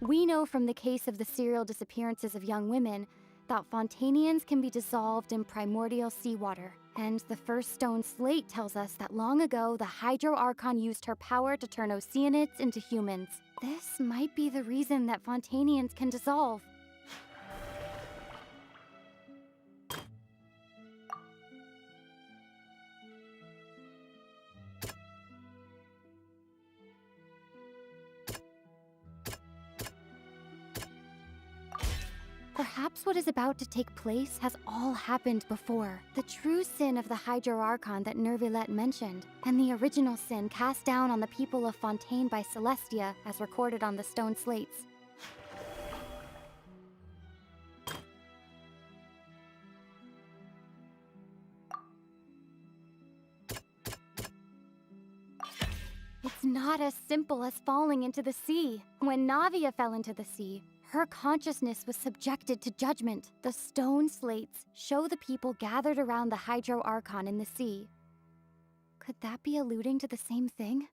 We know from the case of the serial disappearances of young women that Fontainians can be dissolved in primordial seawater. And the first stone slate tells us that long ago, the Hydro Archon used her power to turn Oceanids into humans. This might be the reason that Fontainians can dissolve. Perhaps what is about to take place has all happened before. The true sin of the Hydro Archon that Nervilette mentioned, and the original sin cast down on the people of Fontaine by Celestia, as recorded on the stone slates. It's not as simple as falling into the sea. When Navia fell into the sea, her consciousness was subjected to judgment. The stone slates show the people gathered around the Hydro Archon in the sea. Could that be alluding to the same thing?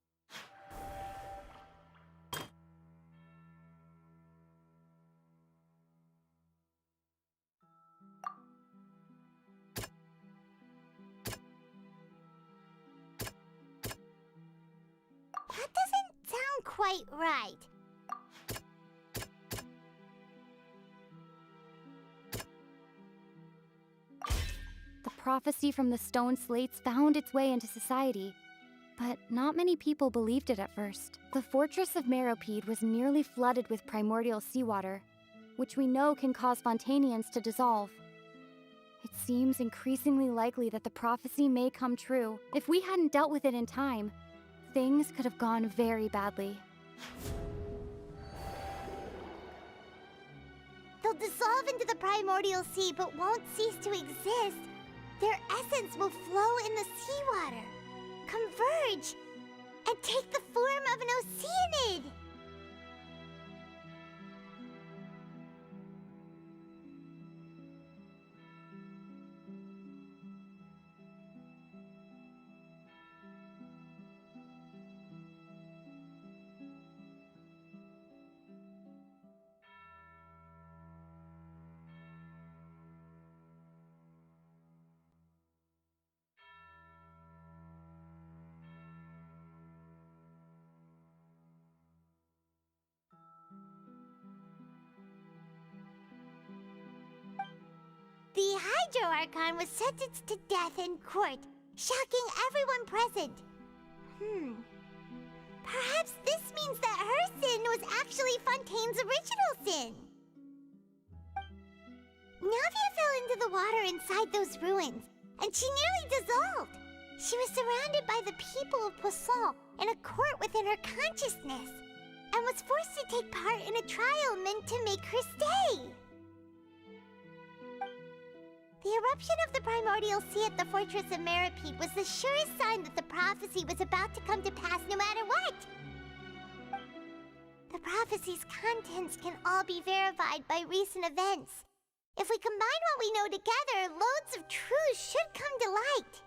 That doesn't sound quite right. The prophecy from the stone slates found its way into society, but not many people believed it at first. The fortress of Meropide was nearly flooded with primordial seawater, which we know can cause Fontainians to dissolve. It seems increasingly likely that the prophecy may come true. If we hadn't dealt with it in time, things could have gone very badly. They'll dissolve into the primordial sea but won't cease to exist. Their essence will flow in the seawater, converge, and take the form of an Oceanid. Hydro Archon was sentenced to death in court, shocking everyone present. Perhaps this means that her sin was actually Fontaine's original sin. Navia fell into the water inside those ruins, and she nearly dissolved. She was surrounded by the people of Poisson in a court within her consciousness, and was forced to take part in a trial meant to make her stay. The eruption of the primordial sea at the fortress of Meripede was the surest sign that the prophecy was about to come to pass no matter what. The prophecy's contents can all be verified by recent events. If we combine what we know together, loads of truths should come to light.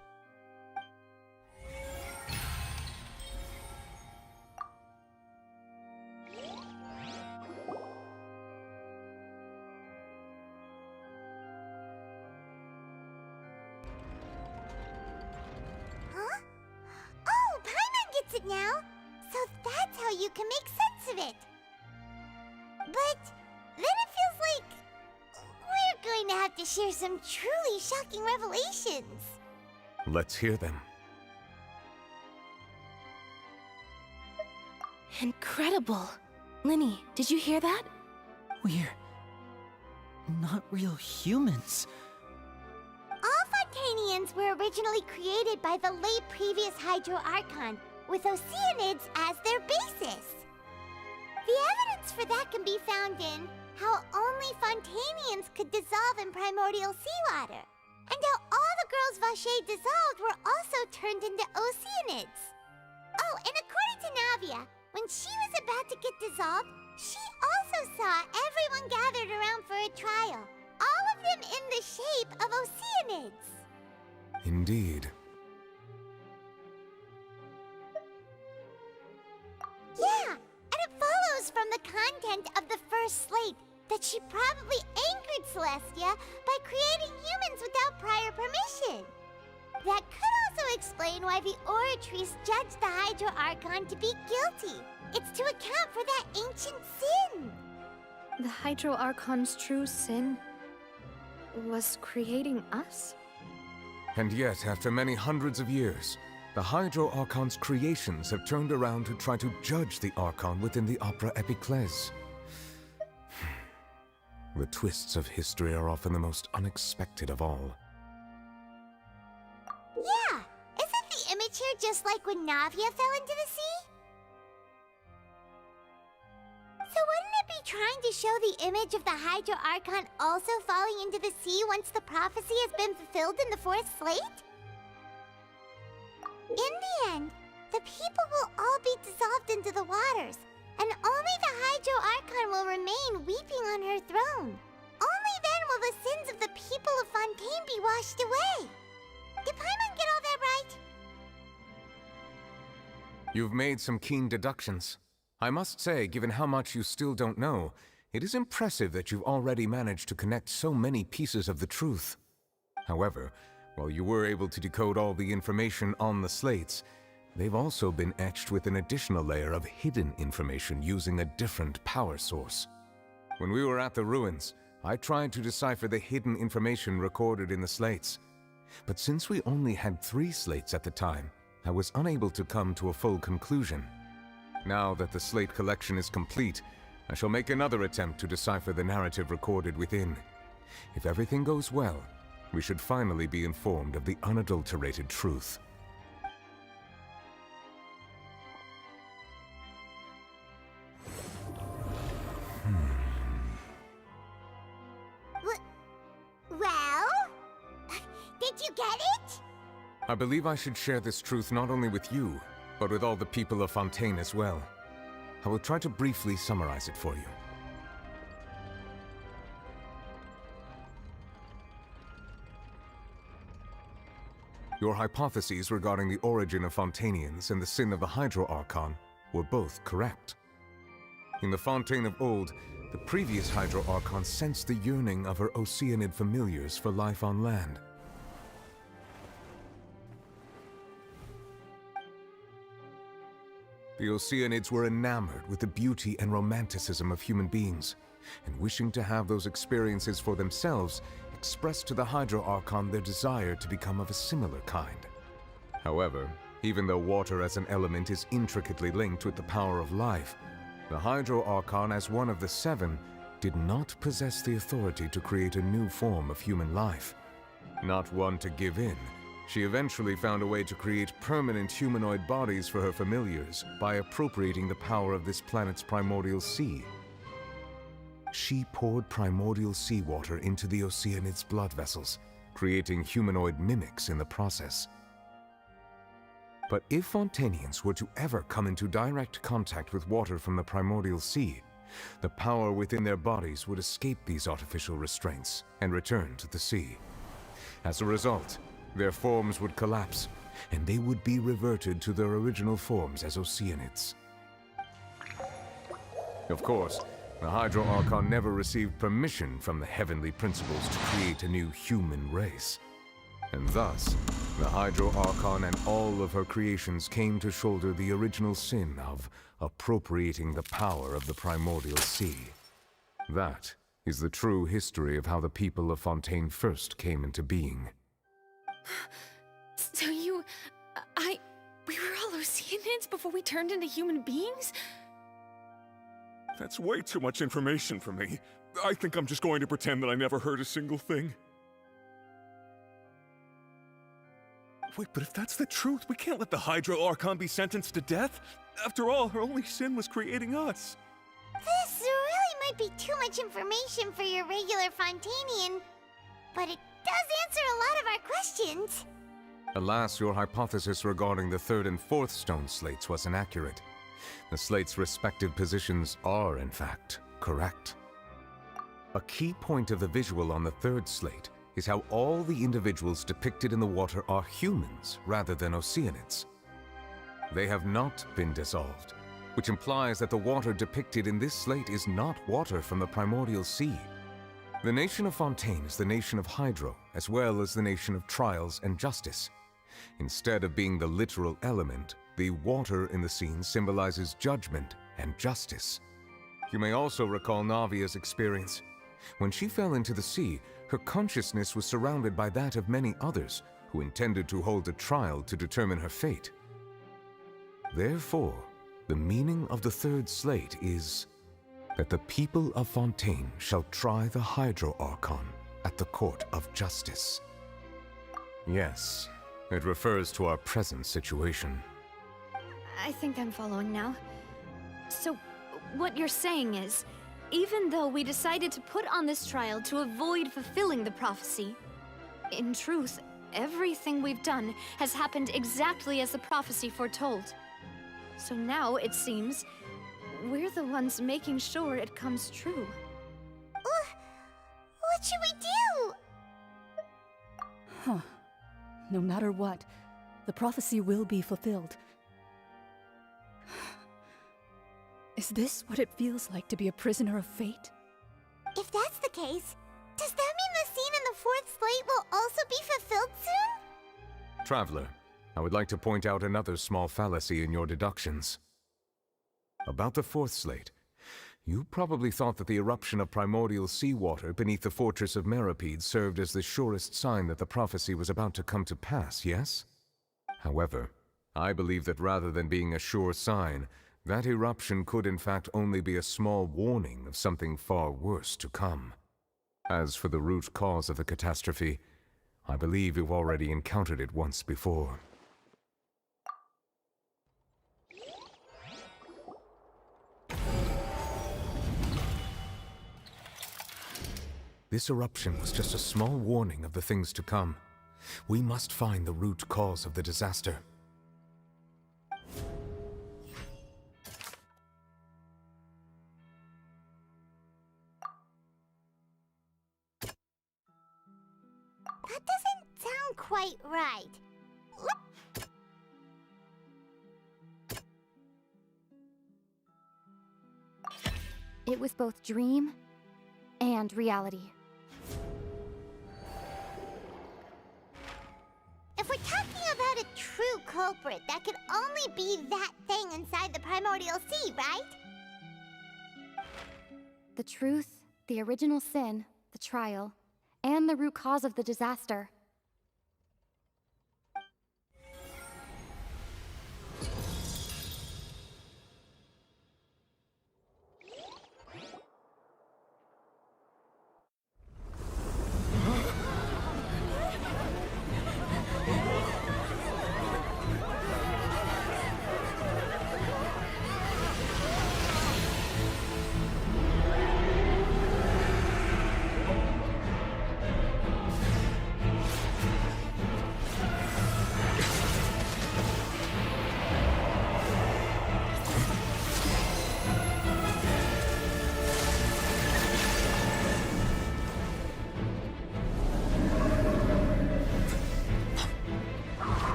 Huh? Oh, Paimon gets it now! So that's how you can make sense of it. But then it feels like we're going to have to share some truly shocking revelations. Let's hear them. Incredible. Linny, did you hear that? We're not real humans. All Fontainians were originally created by the late previous Hydro Archon, with Oceanids as their basis. The evidence for that can be found in how only Fontainians could dissolve in primordial seawater, and how all the girls Vacher dissolved were also turned into Oceanids. Oh, and according to Navia, when she was about to get dissolved, she also saw everyone gathered around for a trial, all of them in the shape of Oceanids. Indeed. Yeah, and it follows from the content of the first slate that she probably angered Celestia by creating humans without prior permission. That could also explain why the Oratrice judged the Hydro Archon to be guilty. It's to account for that ancient sin. The Hydro Archon's true sin was creating us? And yet, after many hundreds of years, the Hydro Archon's creations have turned around to try to judge the Archon within the Opera Epiclese. The twists of history are often the most unexpected of all. Yeah, isn't the image here just like when Navia fell into the sea? So wouldn't it be trying to show the image of the Hydro Archon also falling into the sea once the prophecy has been fulfilled in the fourth slate? In the end, the people will all be dissolved into the waters, and only the Hydro Archon will remain weeping on her throne. Only then will the sins of the people of Fontaine be washed away. Did Paimon get all that right? You've made some keen deductions. I must say, given how much you still don't know, it is impressive that you've already managed to connect so many pieces of the truth. However, while you were able to decode all the information on the slates, they've also been etched with an additional layer of hidden information using a different power source. When we were at the ruins, I tried to decipher the hidden information recorded in the slates. But since we only had 3 slates at the time, I was unable to come to a full conclusion. Now that the slate collection is complete, I shall make another attempt to decipher the narrative recorded within. If everything goes well, we should finally be informed of the unadulterated truth. Well? Did you get it? I believe I should share this truth not only with you, but with all the people of Fontaine as well. I will try to briefly summarize it for you. Your hypotheses regarding the origin of Fontainians and the sin of the Hydro Archon were both correct. In the Fontaine of old, the previous Hydro Archon sensed the yearning of her Oceanid familiars for life on land. The Oceanids were enamored with the beauty and romanticism of human beings, and wishing to have those experiences for themselves, expressed to the Hydro Archon their desire to become of a similar kind. However, even though water as an element is intricately linked with the power of life, the Hydro Archon, as one of the seven, did not possess the authority to create a new form of human life. Not one to give in, she eventually found a way to create permanent humanoid bodies for her familiars by appropriating the power of this planet's primordial sea. She poured primordial seawater into the Oceanids' blood vessels, creating humanoid mimics in the process. But if Fontainians were to ever come into direct contact with water from the primordial sea, the power within their bodies would escape these artificial restraints and return to the sea. As a result, their forms would collapse, and they would be reverted to their original forms as Oceanids. Of course, the Hydro Archon never received permission from the heavenly principles to create a new human race. And thus, the Hydro Archon and all of her creations came to shoulder the original sin of appropriating the power of the primordial sea. That is the true history of how the people of Fontaine first came into being. So we were all Oceanids before we turned into human beings? That's way too much information for me. I think I'm just going to pretend that I never heard a single thing. Wait, but if that's the truth, we can't let the Hydro Archon be sentenced to death. After all, her only sin was creating us. This really might be too much information for your regular Fontainian, but it does answer a lot of our questions. Alas, your hypothesis regarding the third and fourth stone slates was inaccurate. The slates' respective positions are, in fact, correct. A key point of the visual on the third slate is how all the individuals depicted in the water are humans rather than Oceanids. They have not been dissolved, which implies that the water depicted in this slate is not water from the primordial sea. The nation of Fontaine is the nation of Hydro, as well as the nation of Trials and Justice. Instead of being the literal element, the water in the scene symbolizes judgment and justice. You may also recall Navia's experience. When she fell into the sea, her consciousness was surrounded by that of many others who intended to hold a trial to determine her fate. Therefore, the meaning of the third slate is that the people of Fontaine shall try the Hydro Archon at the court of justice. Yes, it refers to our present situation. I think I'm following now. So, what you're saying is, even though we decided to put on this trial to avoid fulfilling the prophecy, in truth, everything we've done has happened exactly as the prophecy foretold. So now, it seems, we're the ones making sure it comes true. What should we do? Huh. No matter what, the prophecy will be fulfilled. Is this what it feels like to be a prisoner of fate? If that's the case, does that mean the scene in the fourth slate will also be fulfilled soon? Traveler, I would like to point out another small fallacy in your deductions. About the fourth slate, you probably thought that the eruption of primordial seawater beneath the fortress of Meripede served as the surest sign that the prophecy was about to come to pass, yes? However, I believe that rather than being a sure sign, that eruption could in fact only be a small warning of something far worse to come. As for the root cause of the catastrophe, I believe you've already encountered it once before. This eruption was just a small warning of the things to come. We must find the root cause of the disaster. That doesn't sound quite right. It was both dream and reality. If we're talking about a true culprit, that could only be that thing inside the primordial sea, right? The truth, the original sin, the trial, and the root cause of the disaster.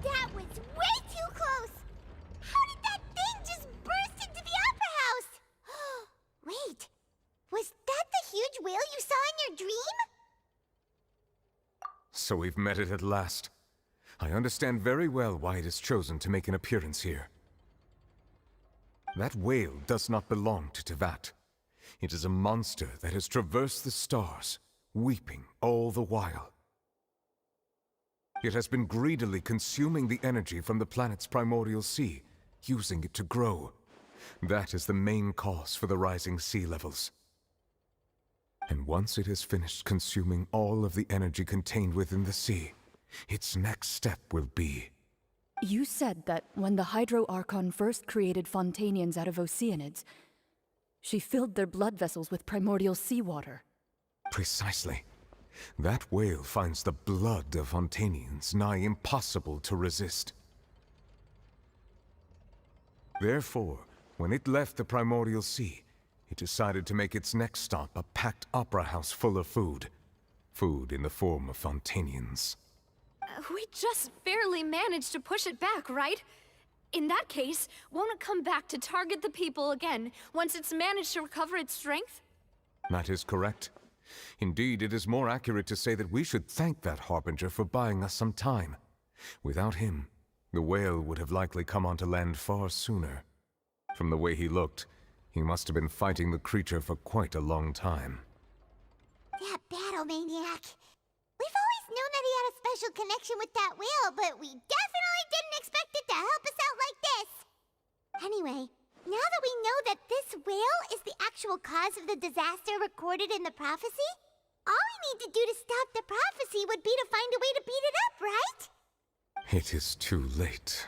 That was way too close! How did that thing just burst into the Opera House? Wait, was that the huge whale you saw in your dream? So we've met it at last. I understand very well why it has chosen to make an appearance here. That whale does not belong to Teyvat. It is a monster that has traversed the stars, weeping all the while. It has been greedily consuming the energy from the planet's primordial sea, using it to grow. That is the main cause for the rising sea levels. And once it has finished consuming all of the energy contained within the sea, its next step will be... You said that when the Hydro Archon first created Fontainians out of Oceanids, she filled their blood vessels with primordial seawater. Precisely. That whale finds the blood of Fontainians nigh impossible to resist. Therefore, when it left the primordial sea, it decided to make its next stop a packed opera house full of food. Food in the form of Fontainians. We just barely managed to push it back, right? In that case, won't it come back to target the people again once it's managed to recover its strength? That is correct. Indeed, it is more accurate to say that we should thank that Harbinger for buying us some time. Without him, the whale would have likely come onto land far sooner. From the way he looked, he must have been fighting the creature for quite a long time. That battle maniac. We've always known that he had a special connection with that whale, but we definitely didn't expect it to help us out like this. Anyway, now that we know that this whale is the actual cause of the disaster recorded in the prophecy, all we need to do to stop the prophecy would be to find a way to beat it up, right? It is too late.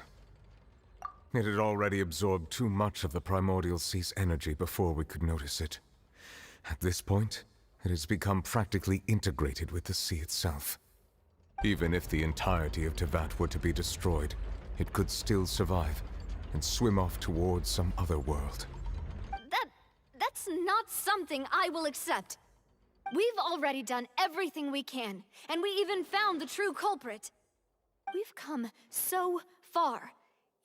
It had already absorbed too much of the primordial sea's energy before we could notice it. At this point, it has become practically integrated with the sea itself. Even if the entirety of Teyvat were to be destroyed, it could still survive and swim off towards some other world. That's not something I will accept. We've already done everything we can, and we even found the true culprit. We've come so far.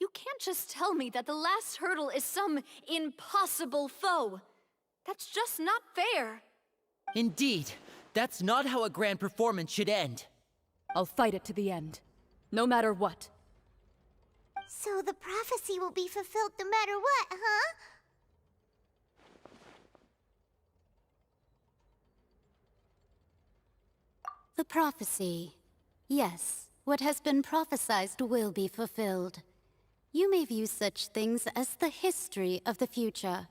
You can't just tell me that the last hurdle is some impossible foe. That's just not fair. Indeed, that's not how a grand performance should end. I'll fight it to the end, no matter what. So the prophecy will be fulfilled no matter what, huh? The prophecy. Yes, what has been prophesied will be fulfilled. You may view such things as the history of the future.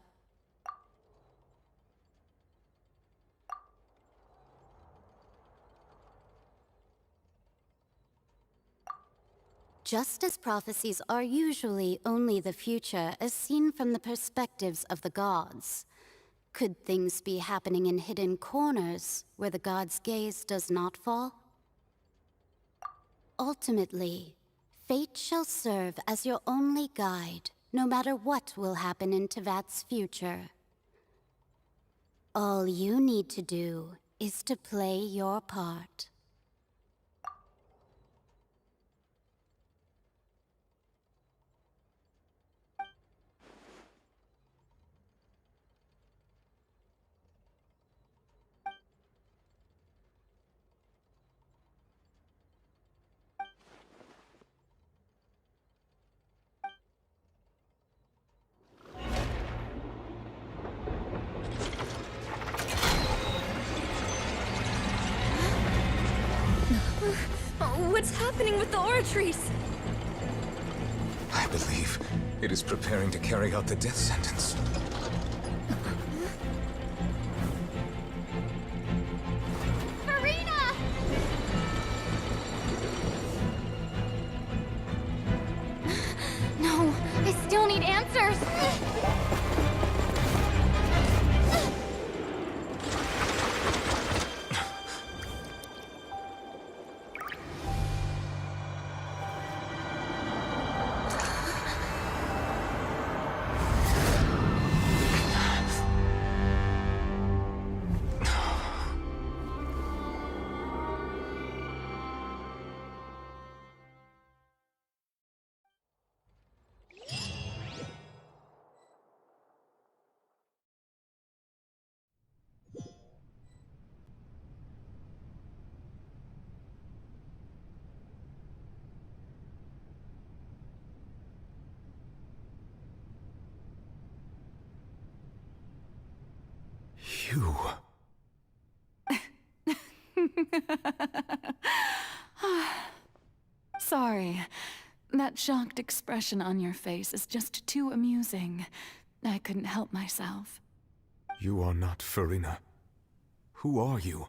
Just as prophecies are usually only the future as seen from the perspectives of the gods, could things be happening in hidden corners where the gods' gaze does not fall? Ultimately, fate shall serve as your only guide, no matter what will happen in Teyvat's future. All you need to do is to play your part. What's happening with the oratories? I believe it is preparing to carry out the death sentence. Farina! No, I still need answers. You... Sorry. That shocked expression on your face is just too amusing. I couldn't help myself. You are not Farina. Who are you?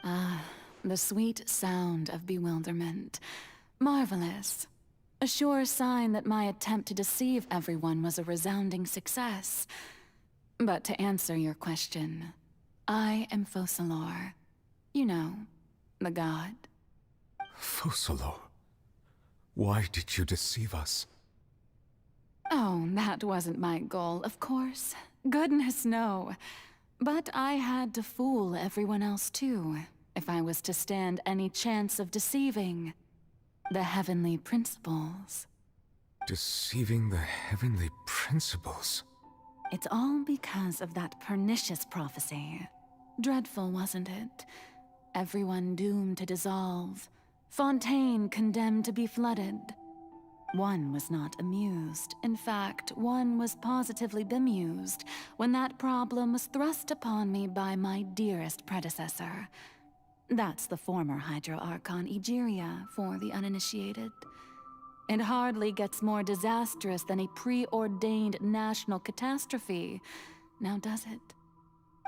Ah, the sweet sound of bewilderment. Marvelous. A sure sign that my attempt to deceive everyone was a resounding success. But to answer your question, I am Focalor. You know, the god. Focalor? Why did you deceive us? Oh, that wasn't my goal, of course. Goodness, no. But I had to fool everyone else too, if I was to stand any chance of deceiving the heavenly principles. Deceiving the heavenly principles? It's all because of that pernicious prophecy. Dreadful, wasn't it? Everyone doomed to dissolve. Fontaine condemned to be flooded. One was not amused. In fact, one was positively bemused when that problem was thrust upon me by my dearest predecessor. That's the former Hydro Archon Egeria, for the uninitiated. It hardly gets more disastrous than a preordained national catastrophe, now does it?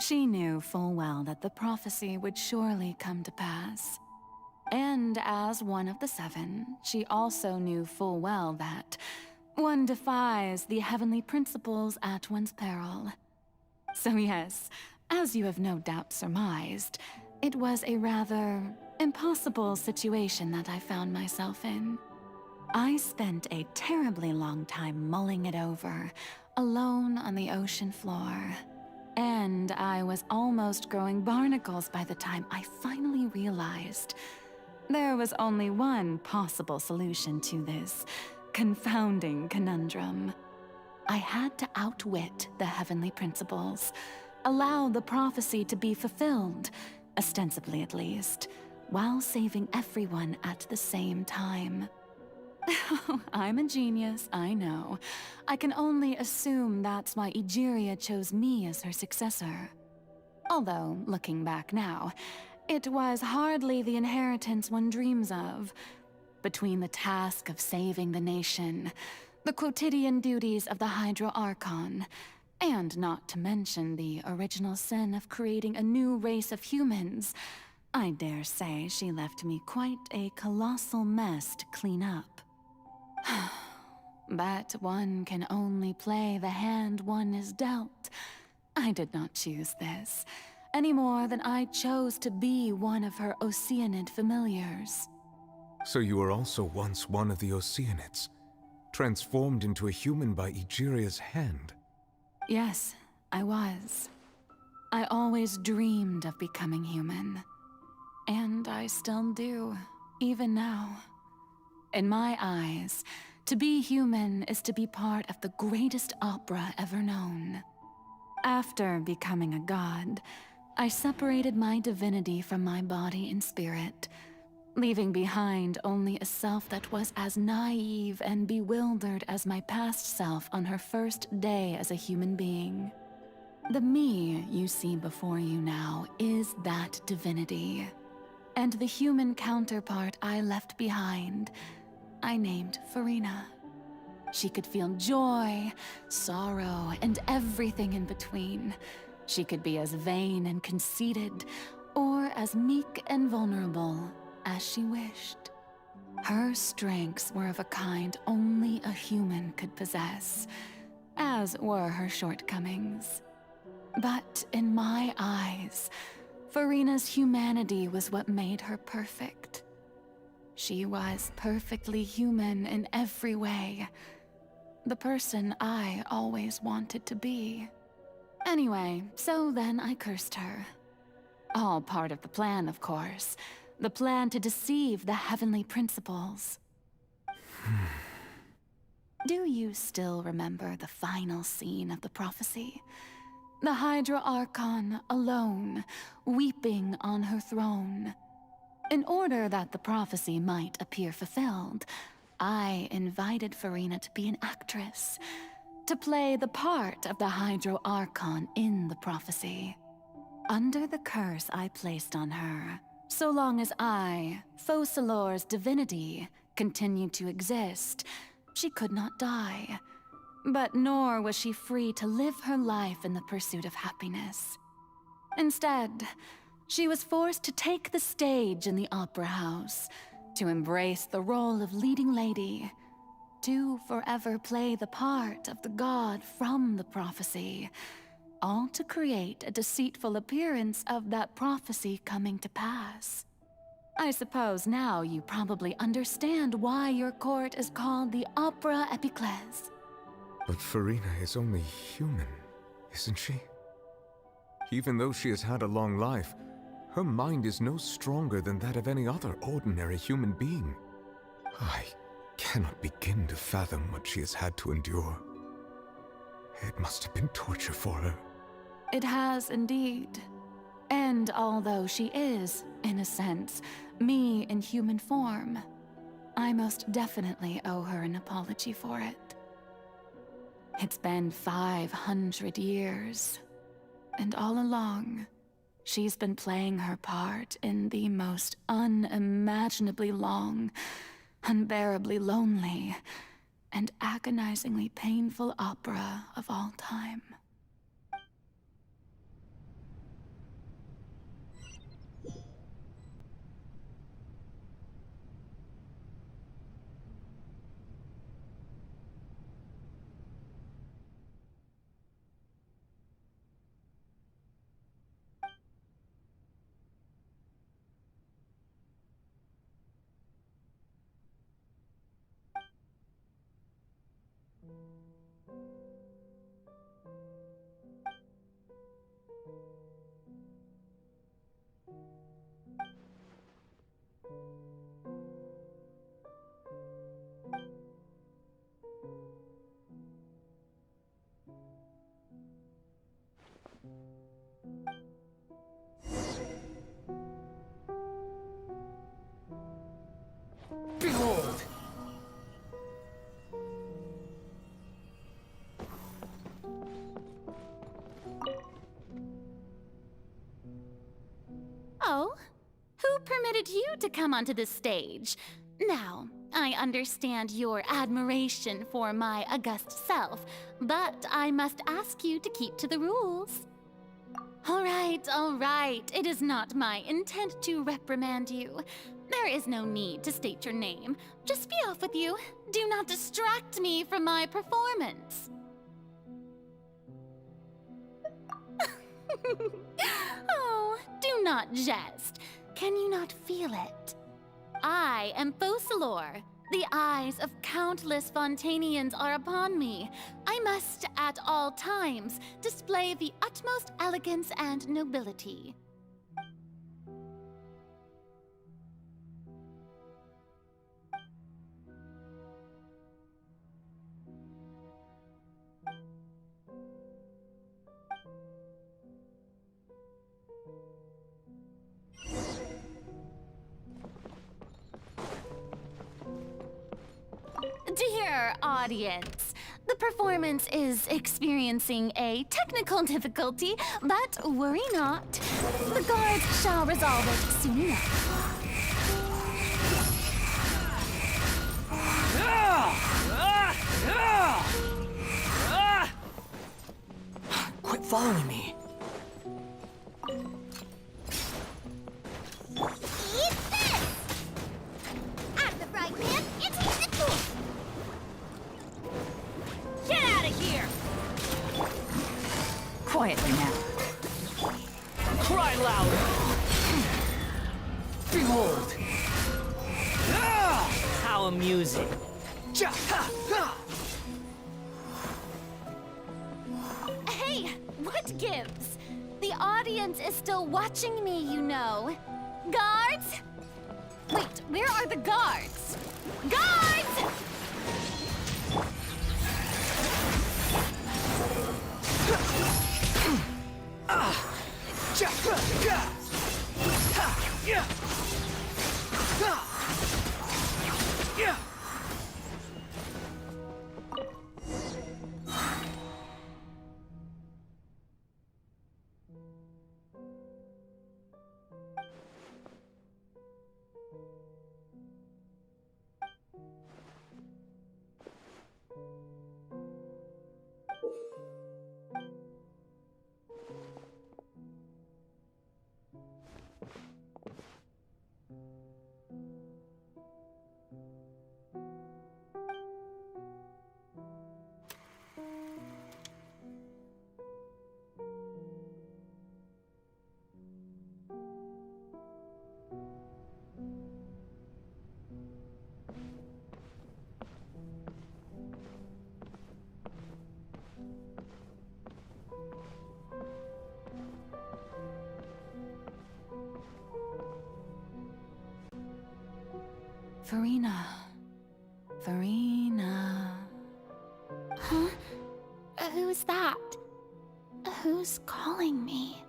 She knew full well that the prophecy would surely come to pass. And as one of the seven, she also knew full well that one defies the heavenly principles at one's peril. So yes, as you have no doubt surmised, it was a rather impossible situation that I found myself in. I spent a terribly long time mulling it over, alone on the ocean floor. And I was almost growing barnacles by the time I finally realized there was only one possible solution to this confounding conundrum. I had to outwit the heavenly principles, allow the prophecy to be fulfilled, ostensibly at least, while saving everyone at the same time. I'm a genius, I know. I can only assume that's why Egeria chose me as her successor. Although, looking back now, it was hardly the inheritance one dreams of. Between the task of saving the nation, the quotidian duties of the Hydro Archon, and not to mention the original sin of creating a new race of humans, I dare say she left me quite a colossal mess to clean up. But one can only play the hand one is dealt. I did not choose this, any more than I chose to be one of her Oceanid familiars. So you were also once one of the Oceanids, transformed into a human by Egeria's hand. Yes, I was. I always dreamed of becoming human. And I still do, even now. In my eyes, to be human is to be part of the greatest opera ever known. After becoming a god, I separated my divinity from my body and spirit, leaving behind only a self that was as naive and bewildered as my past self on her first day as a human being. The me you see before you now is that divinity. And the human counterpart I left behind, I named Furina. She could feel joy, sorrow, and everything in between. She could be as vain and conceited, or as meek and vulnerable as she wished. Her strengths were of a kind only a human could possess, as were her shortcomings. But in my eyes, Furina's humanity was what made her perfect. She was perfectly human in every way. The person I always wanted to be. Anyway, so then I cursed her. All part of the plan, of course. The plan to deceive the heavenly principles. Do you still remember the final scene of the prophecy? The Hydra Archon alone, weeping on her throne. In order that the prophecy might appear fulfilled, I invited Furina to be an actress, to play the part of the Hydro Archon in the prophecy. Under the curse I placed on her, so long as I, Focalor's divinity, continued to exist, she could not die. But nor was she free to live her life in the pursuit of happiness. Instead, she was forced to take the stage in the opera house, to embrace the role of leading lady, to forever play the part of the god from the prophecy, all to create a deceitful appearance of that prophecy coming to pass. I suppose now you probably understand why your court is called the Opera Epiclese. But Furina is only human, isn't she? Even though she has had a long life, her mind is no stronger than that of any other ordinary human being. I cannot begin to fathom what she has had to endure. It must have been torture for her. It has indeed. And although she is, in a sense, me in human form, I most definitely owe her an apology for it. It's been 500 years, and all along, she's been playing her part in the most unimaginably long, unbearably lonely, and agonizingly painful opera of all time. Behold! Oh? Who permitted you to come onto the stage? Now, I understand your admiration for my august self, but I must ask you to keep to the rules. All right. It is not my intent to reprimand you. There is no need to state your name. Just be off with you. Do not distract me from my performance. Oh, do not jest. Can you not feel it? I am Focalor. The eyes of countless Fontainians are upon me. I must, at all times, display the utmost elegance and nobility. Dear audience, the performance is experiencing a technical difficulty, but worry not. The guards shall resolve it soon enough. Quit following me. Eat this! Out of the frying pan into the tool! Get out of here! Quietly now. Cry loud! Behold! How amusing. Hey, what gives? The audience is still watching me, you know. Guards? Wait, where are the guards? Guards! Farina. Huh? Who's that? Who's calling me?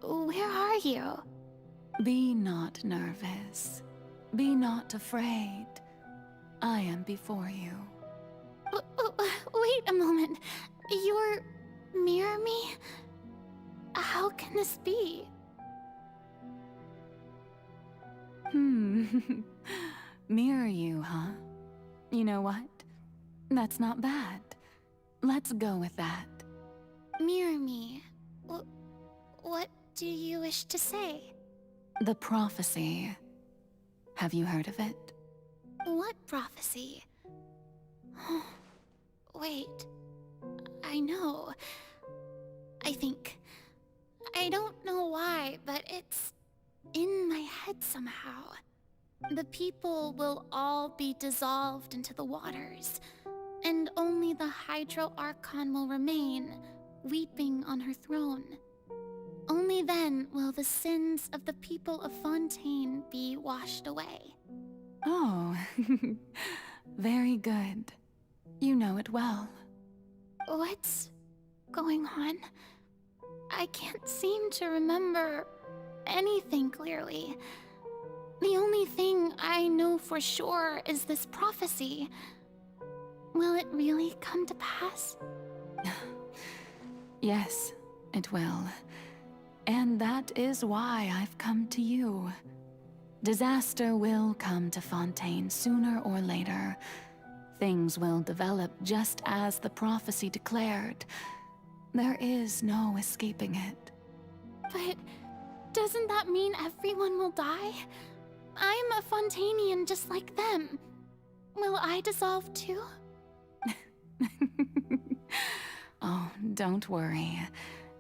Where are you? Be not nervous. Be not afraid. I am before you. Wait a moment. You're mirror me? How can this be? Mirror you, huh? You know what? That's not bad. Let's go with that. Mirror me. What do you wish to say? The prophecy. Have you heard of it? What prophecy? Wait. I know. I think. I don't know why, but it's in my head somehow. The people will all be dissolved into the waters, and only the Hydro Archon will remain, weeping on her throne. Only then will the sins of the people of Fontaine be washed away. Oh, very good. You know it well. What's going on? I can't seem to remember anything clearly. The only thing I know for sure is this prophecy. Will it really come to pass? Yes, it will. And that is why I've come to you. Disaster will come to Fontaine sooner or later. Things will develop just as the prophecy declared. There is no escaping it. But doesn't that mean everyone will die? I'm a Fontainian just like them. Will I dissolve too? Oh, don't worry.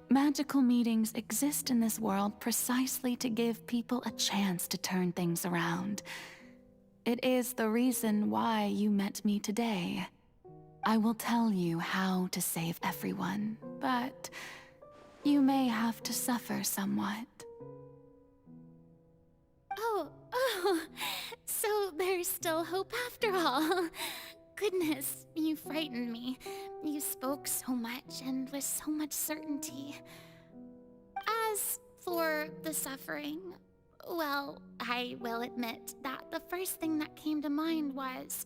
Magical meetings exist in this world precisely to give people a chance to turn things around. It is the reason why you met me today. I will tell you how to save everyone, but you may have to suffer somewhat. Oh, so there's still hope after all. Goodness, you frightened me. You spoke so much and with so much certainty. As for the suffering, well, I will admit that the first thing that came to mind was,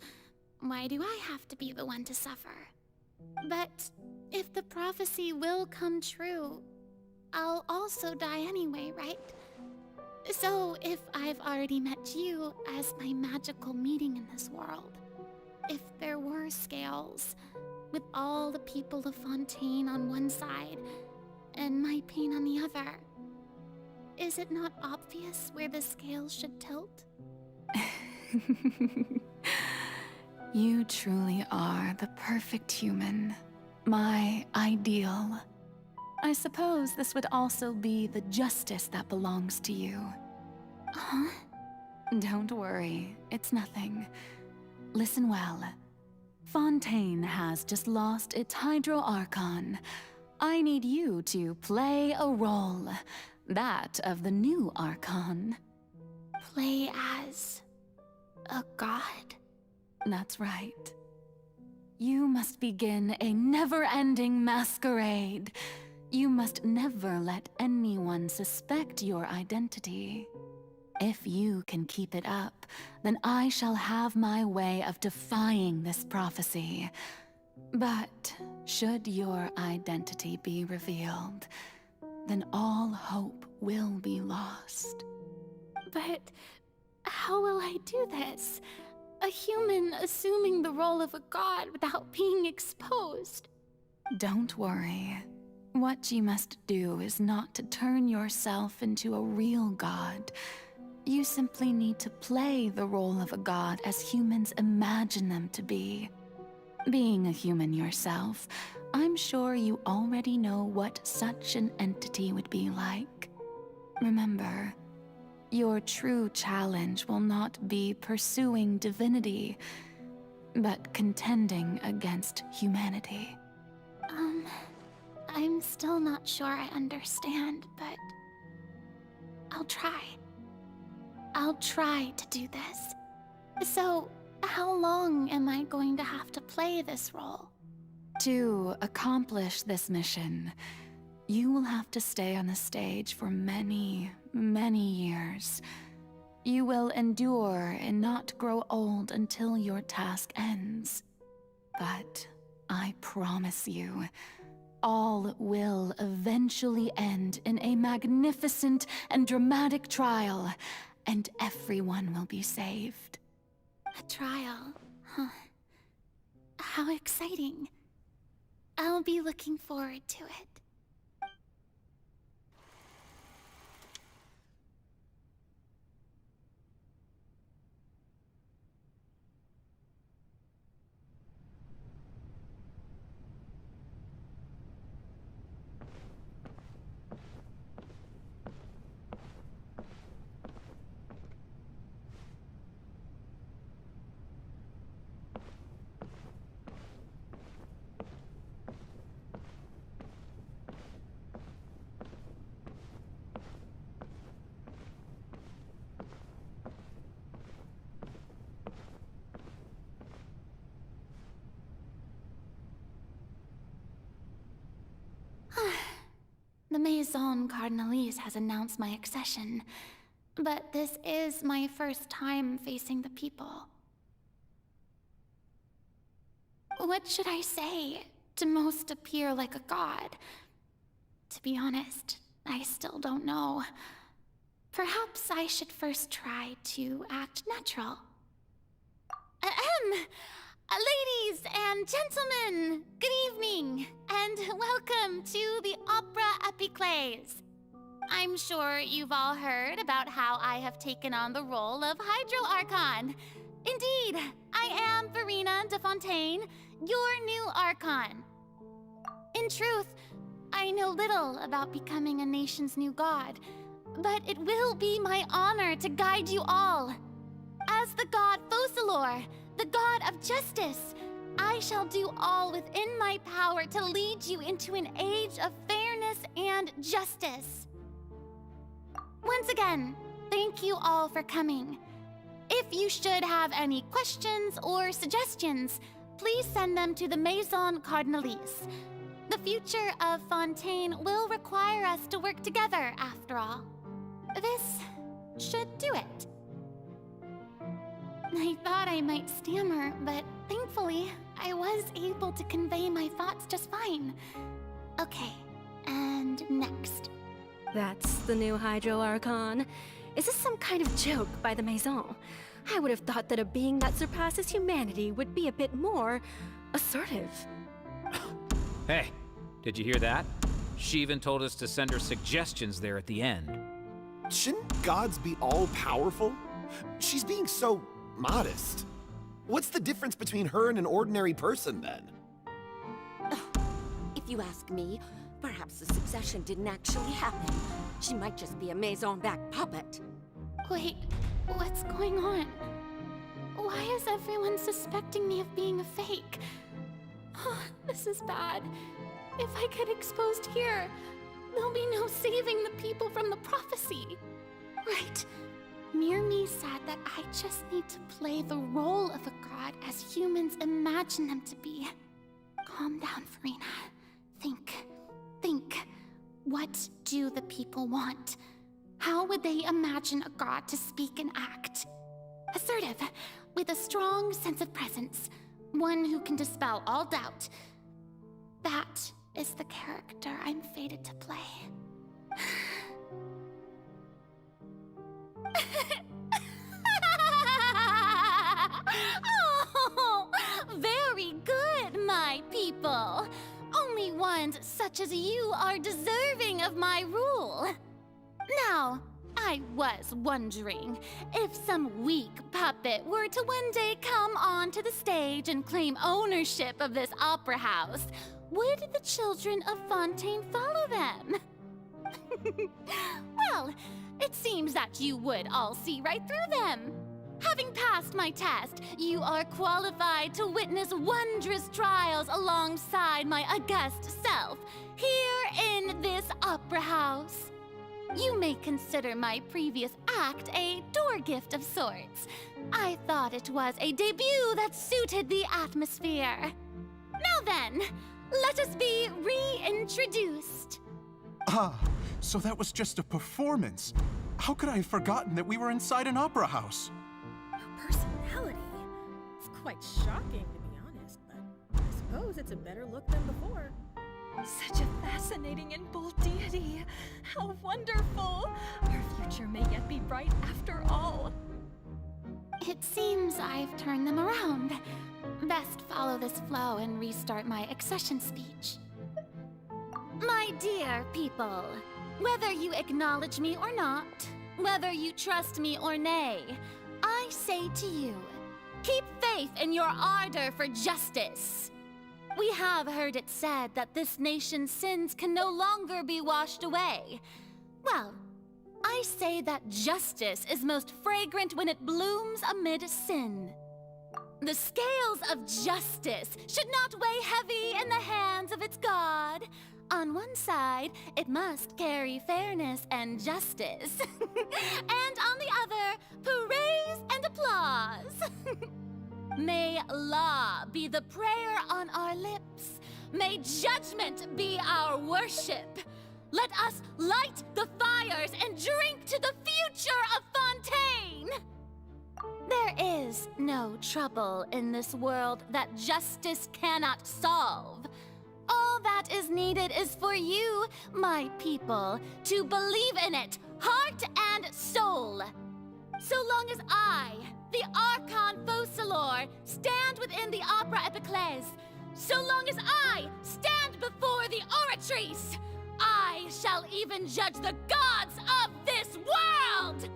why do I have to be the one to suffer? But if the prophecy will come true, I'll also die anyway, right? So if I've already met you as my magical meeting in this world, if there were scales, with all the people of Fontaine on one side and my pain on the other, is it not obvious where the scales should tilt? You truly are the perfect human, my ideal. I suppose this would also be the justice that belongs to you. Huh? Don't worry, it's nothing. Listen well. Fontaine has just lost its Hydro Archon. I need you to play a role, that of the new Archon. Play as a god? That's right. You must begin a never-ending masquerade. You must never let anyone suspect your identity. If you can keep it up, then I shall have my way of defying this prophecy. But should your identity be revealed, then all hope will be lost. But how will I do this? A human assuming the role of a god without being exposed? Don't worry. What you must do is not to turn yourself into a real god. You simply need to play the role of a god as humans imagine them to be. Being a human yourself, I'm sure you already know what such an entity would be like. Remember, your true challenge will not be pursuing divinity, but contending against humanity. I'm still not sure I understand, but I'll try. I'll try to do this. So, how long am I going to have to play this role? To accomplish this mission, you will have to stay on the stage for many, many years. You will endure and not grow old until your task ends. But I promise you, all will eventually end in a magnificent and dramatic trial, and everyone will be saved. A trial, huh? How exciting. I'll be looking forward to it. The Maison Cardinalise has announced my accession, but this is my first time facing the people. What should I say to most appear like a god? To be honest, I still don't know. Perhaps I should first try to act natural. Ladies and gentlemen, good evening, and welcome to the Opera Epiclese. I'm sure you've all heard about how I have taken on the role of Hydro Archon. Indeed, I am Verena de Fontaine, your new Archon. In truth, I know little about becoming a nation's new god, but it will be my honor to guide you all. As the god Focalor, the god of justice, I shall do all within my power to lead you into an age of fairness and justice. Once again, thank you all for coming. If you should have any questions or suggestions, please send them to the Maison Cardinalise. The future of Fontaine will require us to work together, after all. This should do it. I thought I might stammer, but thankfully, I was able to convey my thoughts just fine. Okay, and next. That's the new Hydro Archon. Is this some kind of joke by the Maison? I would have thought that a being that surpasses humanity would be a bit more assertive. Hey, did you hear that? She even told us to send her suggestions there at the end. Shouldn't gods be all-powerful? She's being so modest. What's the difference between her and an ordinary person, then? If you ask me, perhaps the succession didn't actually happen. She might just be a Maison-back puppet. Wait, what's going on? Why is everyone suspecting me of being a fake? Oh, this is bad. If I get exposed here, there'll be no saving the people from the prophecy. Right. Mirmi said that I just need to play the role of a god as humans imagine them to be. Calm down, Verena. Think. What do the people want? How would they imagine a god to speak and act? Assertive, with a strong sense of presence. One who can dispel all doubt. That is the character I'm fated to play. Oh, very good, my people. Only ones such as you are deserving of my rule. Now, I was wondering if some weak puppet were to one day come onto the stage and claim ownership of this opera house, would the children of Fontaine follow them? Well, it seems that you would all see right through them. Having passed my test, you are qualified to witness wondrous trials alongside my august self, here in this opera house. You may consider my previous act a door gift of sorts. I thought it was a debut that suited the atmosphere. Now then, let us be reintroduced. Ah, so that was just a performance. How could I have forgotten that we were inside an opera house? Personality? It's quite shocking, to be honest, but I suppose it's a better look than before. Such a fascinating and bold deity. How wonderful! Our future may yet be bright after all. It seems I've turned them around. Best follow this flow and restart my accession speech. My dear people, whether you acknowledge me or not, whether you trust me or nay, I say to you, keep faith in your ardor for justice. We have heard it said that this nation's sins can no longer be washed away. Well, I say that justice is most fragrant when it blooms amid sin. The scales of justice should not weigh heavy in the hands of its God. On one side, it must carry fairness and justice. And on the other, praise and applause. May law be the prayer on our lips. May judgment be our worship. Let us light the fires and drink to the future of Fontaine. There is no trouble in this world that justice cannot solve. All that is needed is for you, my people, to believe in it, heart and soul. So long as I, the Archon Focalor, stand within the Opera Epiclese, so long as I stand before the Oratrice, I I shall even judge the gods of this world!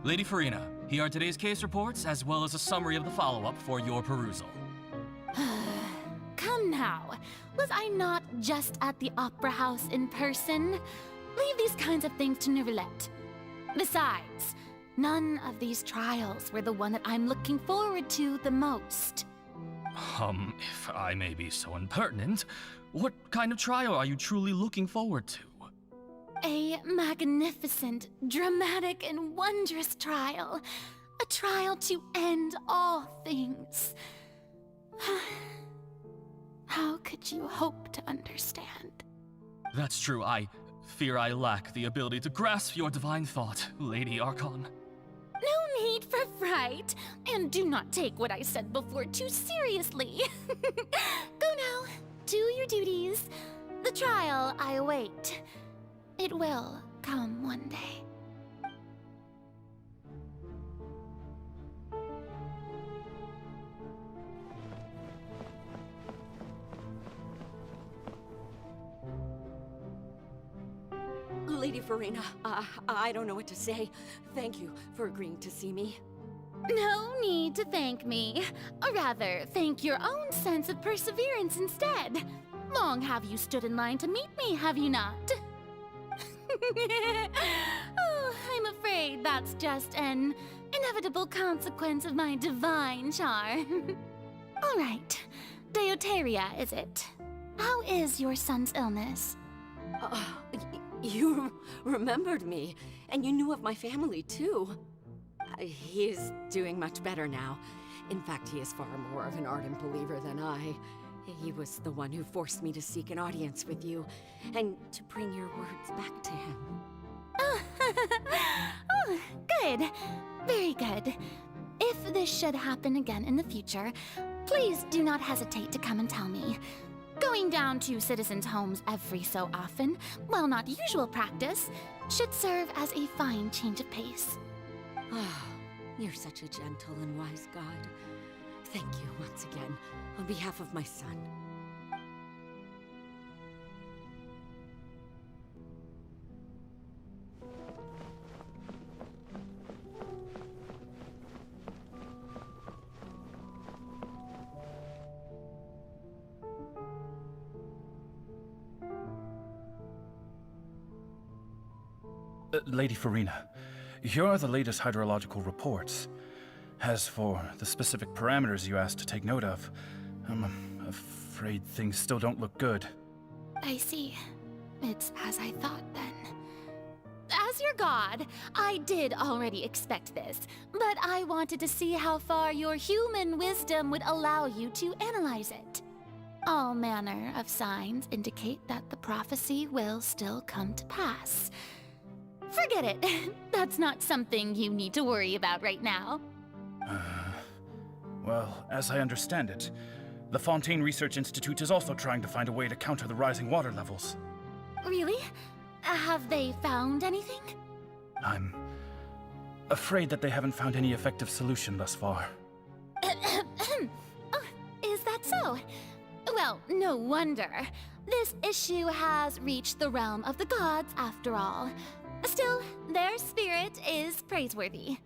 Lady Farina, here are today's case reports, as well as a summary of the follow-up for your perusal. Come now, was I not just at the Opera House in person? Leave these kinds of things to Neuvillette. Besides, none of these trials were the one that I'm looking forward to the most. If I may be so impertinent, what kind of trial are you truly looking forward to? A magnificent, dramatic, and wondrous trial. A trial to end all things. How could you hope to understand? That's true. I fear I lack the ability to grasp your divine thought, Lady Archon. No need for fright, and do not take what I said before too seriously. Go now, do your duties. The trial I await. It will come one day. Lady Farina, I don't know what to say. Thank you for agreeing to see me. No need to thank me. Or rather, thank your own sense of perseverance instead. Long have you stood in line to meet me, have you not? Oh, I'm afraid that's just an inevitable consequence of my divine charm. All right, Deuteria, is it? How is your son's illness? You remembered me, and you knew of my family, too. He is doing much better now. In fact, he is far more of an ardent believer than I. He was the one who forced me to seek an audience with you, and to bring your words back to him. Oh, good. Very good. If this should happen again in the future, please do not hesitate to come and tell me. Going down to citizens' homes every so often, while not usual practice, should serve as a fine change of pace. You're such a gentle and wise god. Thank you once again, on behalf of my son. Lady Farina, here are the latest hydrological reports. As for the specific parameters you asked to take note of, I'm afraid things still don't look good. I see. It's as I thought, then. As your god, I did already expect this, but I wanted to see how far your human wisdom would allow you to analyze it. All manner of signs indicate that the prophecy will still come to pass. Forget it. That's not something you need to worry about right now. Well, as I understand it, the Fontaine Research Institute is also trying to find a way to counter the rising water levels. Really? Have they found anything? I'm afraid that they haven't found any effective solution thus far. Oh, is that so? Well, no wonder. This issue has reached the realm of the gods, after all. Still, their spirit is praiseworthy.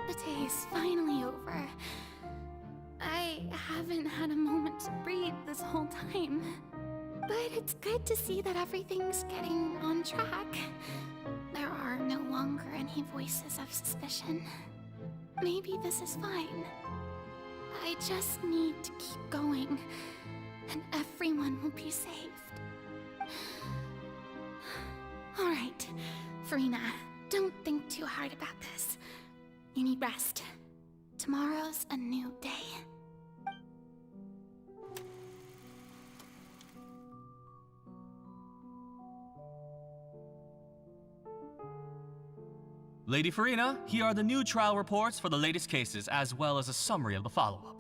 The day is finally over. I haven't had a moment to breathe this whole time. But it's good to see that everything's getting on track. There are no longer any voices of suspicion. Maybe this is fine. I just need to keep going, and everyone will be saved. All right, Farina, don't think too hard about this. You need rest. Tomorrow's a new day. Lady Farina, here are the new trial reports for the latest cases, as well as a summary of the follow-up.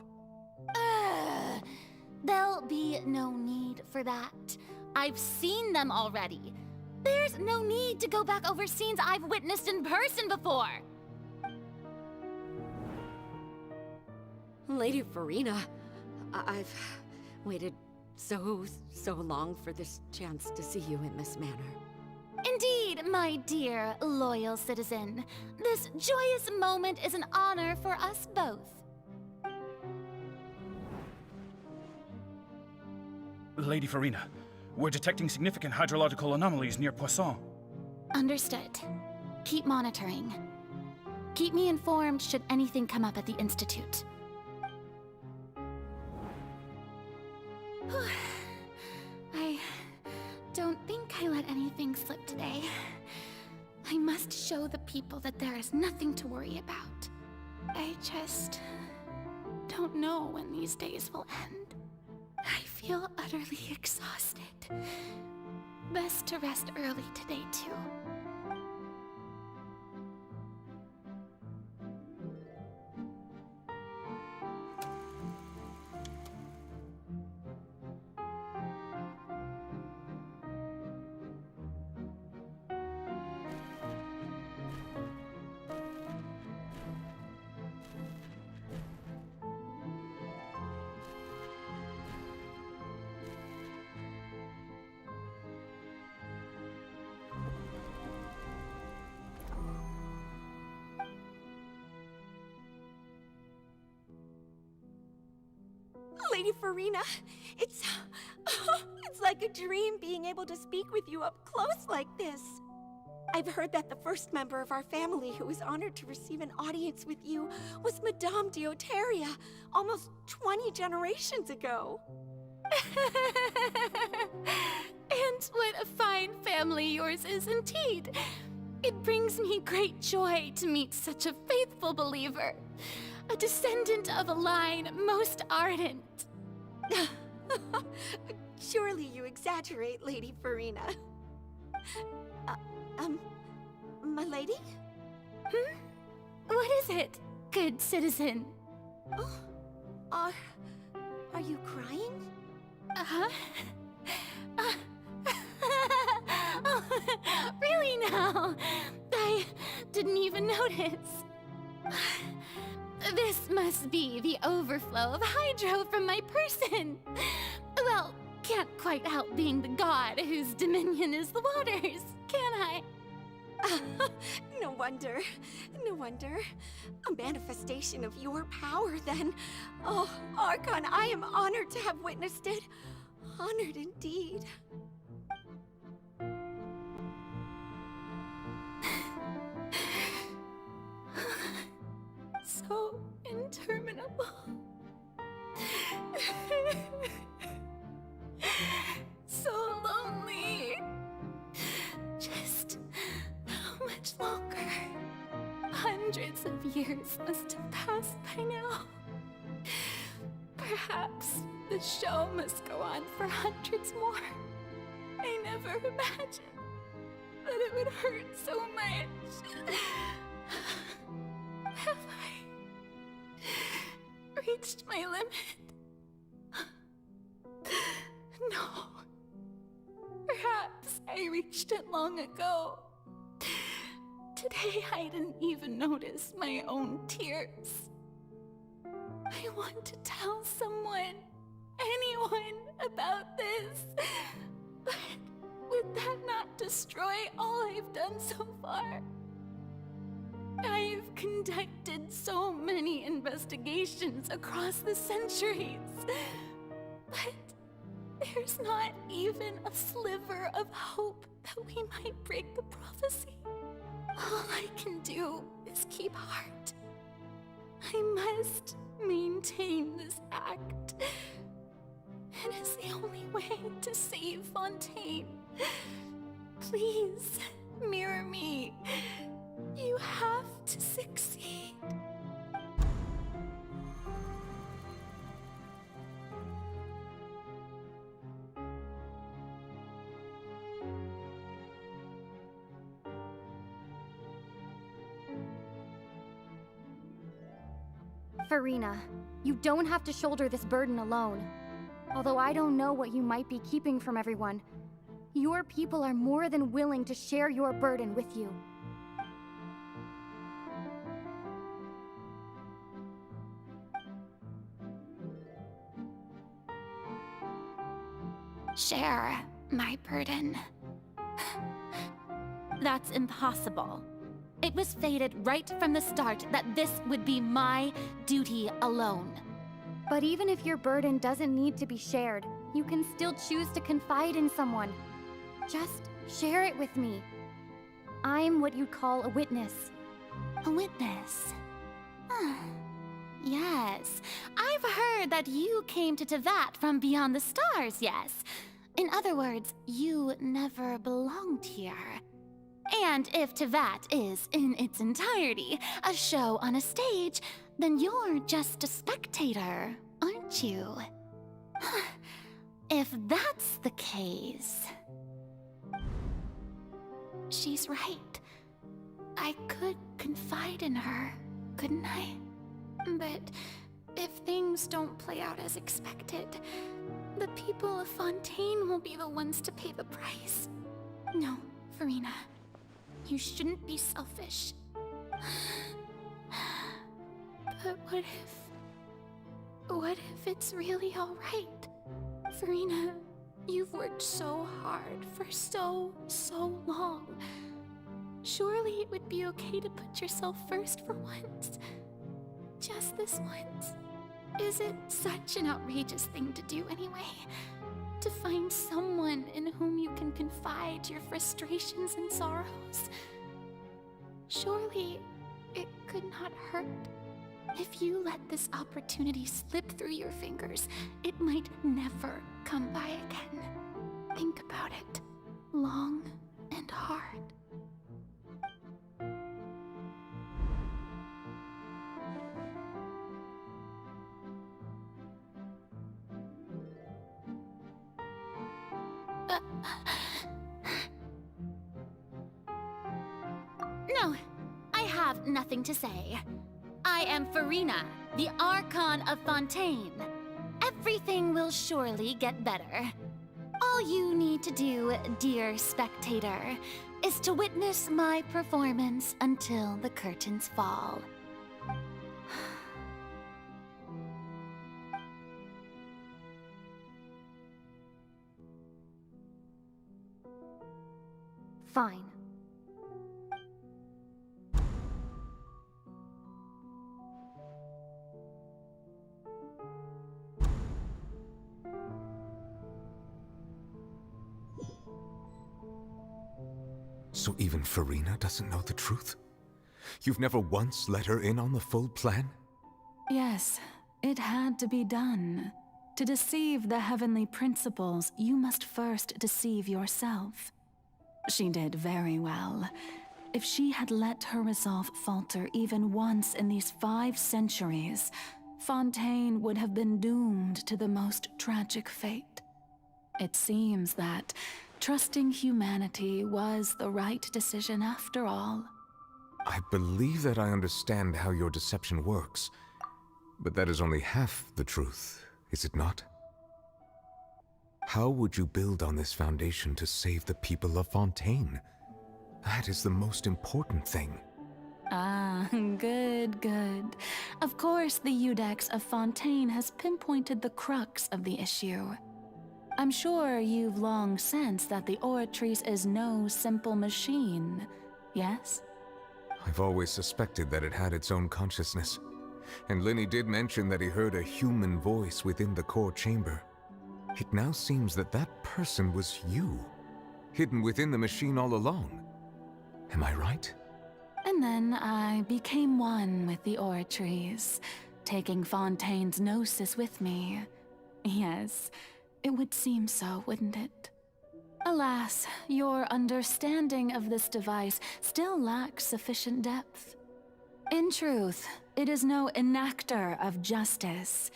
There'll be no need for that. I've seen them already. There's no need to go back over scenes I've witnessed in person before. Lady Farina, I've waited so long for this chance to see you in this manner. Indeed, my dear, loyal citizen. This joyous moment is an honor for us both. Lady Farina, we're detecting significant hydrological anomalies near Poisson. Understood. Keep monitoring. Keep me informed should anything come up at the Institute. I don't think I let anything slip today. I must show the people that there is nothing to worry about. I just don't know when these days will end. I feel utterly exhausted. Best to rest early today, too. Lady Farina, it's like a dream being able to speak with you up close like this. I've heard that the first member of our family who was honored to receive an audience with you was Madame Deoteria, almost 20 generations ago. And what a fine family yours is indeed. It brings me great joy to meet such a faithful believer. A descendant of a line most ardent. Surely you exaggerate, Lady Farina. My lady? What is it, good citizen? Oh, are you crying? Uh-huh. Oh, really now? I didn't even notice. This must be the overflow of hydro from my person. Well, can't quite help being the god whose dominion is the waters, can I? No wonder. No wonder. A manifestation of your power, then. Oh, Archon, I am honored to have witnessed it. Honored indeed. So interminable. So lonely. Just how much longer? Hundreds of years must have passed by now. Perhaps the show must go on for hundreds more. I never imagined that it would hurt so much. Have I reached my limit? No. Perhaps I reached it long ago. Today I didn't even notice my own tears. I want to tell someone, anyone, about this. But would that not destroy all I've done so far? I've conducted so many investigations across the centuries, but there's not even a sliver of hope that we might break the prophecy. All I can do is keep heart. I must maintain this act. It is the only way to save Fontaine. Please, mirror me. You have to succeed. Farina, you don't have to shoulder this burden alone. Although I don't know what you might be keeping from everyone, your people are more than willing to share your burden with you. Share my burden. That's impossible. It was fated right from the start that this would be my duty alone. But even if your burden doesn't need to be shared, you can still choose to confide in someone. Just share it with me. I'm what you'd call a witness. A witness? Yes, I've heard that you came to Teyvat from beyond the stars, yes. In other words, you never belonged here. And if Teyvat is, in its entirety, a show on a stage, then you're just a spectator, aren't you? If that's the case... She's right. I could confide in her, couldn't I? But if things don't play out as expected, the people of Fontaine will be the ones to pay the price. No, Farina. You shouldn't be selfish. But what if it's really all right? Farina, you've worked so hard for so long. Surely it would be okay to put yourself first for once. Just this once. Is it such an outrageous thing to do anyway? To find someone in whom you can confide your frustrations and sorrows? Surely it could not hurt. If you let this opportunity slip through your fingers, it might never come by again. Think about it long and hard. No, I have nothing to say. I am Farina, the Archon of Fontaine. Everything will surely get better. All you need to do, dear spectator, is to witness my performance until the curtains fall. Fine. So even Farina doesn't know the truth? You've never once let her in on the full plan? Yes, it had to be done. To deceive the heavenly principles, you must first deceive yourself. She did very well. If she had let her resolve falter even once in these 5 centuries, Fontaine would have been doomed to the most tragic fate. It seems that trusting humanity was the right decision after all. I believe that I understand how your deception works, but that is only half the truth, is it not? How would you build on this foundation to save the people of Fontaine? That is the most important thing. Ah, good. Of course, the Iudex of Fontaine has pinpointed the crux of the issue. I'm sure you've long sensed that the Oratrice is no simple machine, yes? I've always suspected that it had its own consciousness. And Lenny did mention that he heard a human voice within the core chamber. It now seems that that person was you, hidden within the machine all along. Am I right? And then I became one with the Oratrice, taking Fontaine's gnosis with me. Yes, it would seem so, wouldn't it? Alas, your understanding of this device still lacks sufficient depth. In truth, it is no enactor of justice.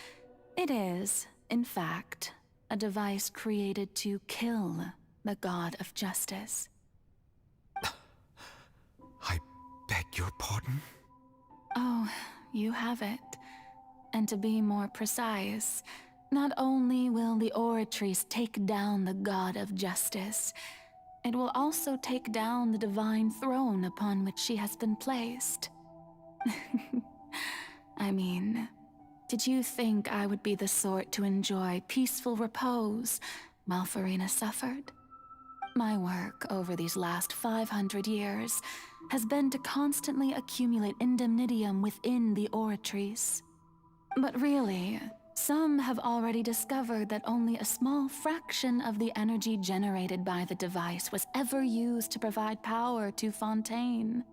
It is, in fact, a device created to kill the god of justice. I beg your pardon? Oh, you have it. And to be more precise, not only will the Oratrice take down the god of justice, it will also take down the divine throne upon which she has been placed. I mean, did you think I would be the sort to enjoy peaceful repose while Furina suffered? My work over these last 500 years has been to constantly accumulate indemnitium within the Oratrice. But really, some have already discovered that only a small fraction of the energy generated by the device was ever used to provide power to Fontaine.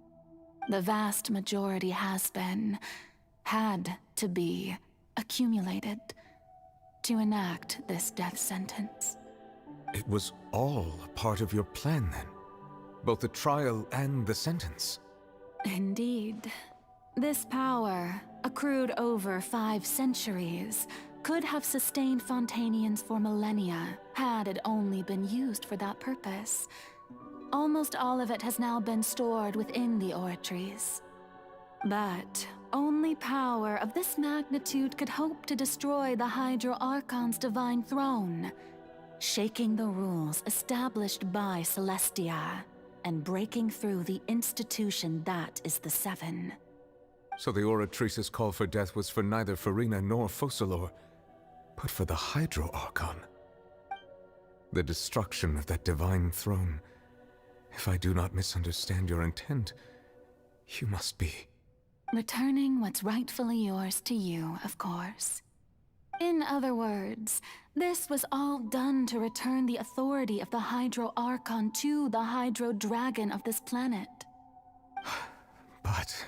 The vast majority has been, had to be, accumulated to enact this death sentence. It was all a part of your plan, then? Both the trial and the sentence? Indeed. This power, accrued over 5 centuries, could have sustained Fontainians for millennia had it only been used for that purpose. Almost all of it has now been stored within the Oratrice. But only power of this magnitude could hope to destroy the Hydro Archon's divine throne, shaking the rules established by Celestia and breaking through the institution that is the Seven. So the Oratrice's call for death was for neither Furina nor Focalor, but for the Hydro Archon. The destruction of that divine throne. If I do not misunderstand your intent, you must be... returning what's rightfully yours to you, of course. In other words, this was all done to return the authority of the Hydro Archon to the Hydro Dragon of this planet. But...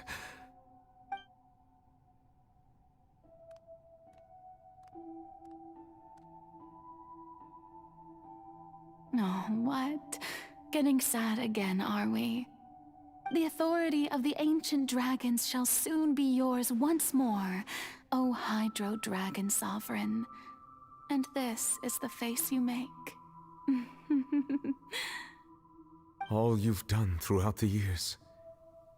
Oh, what? Getting sad again, are we? The authority of the ancient dragons shall soon be yours once more, O Hydro Dragon Sovereign. And this is the face you make. all you've done throughout the years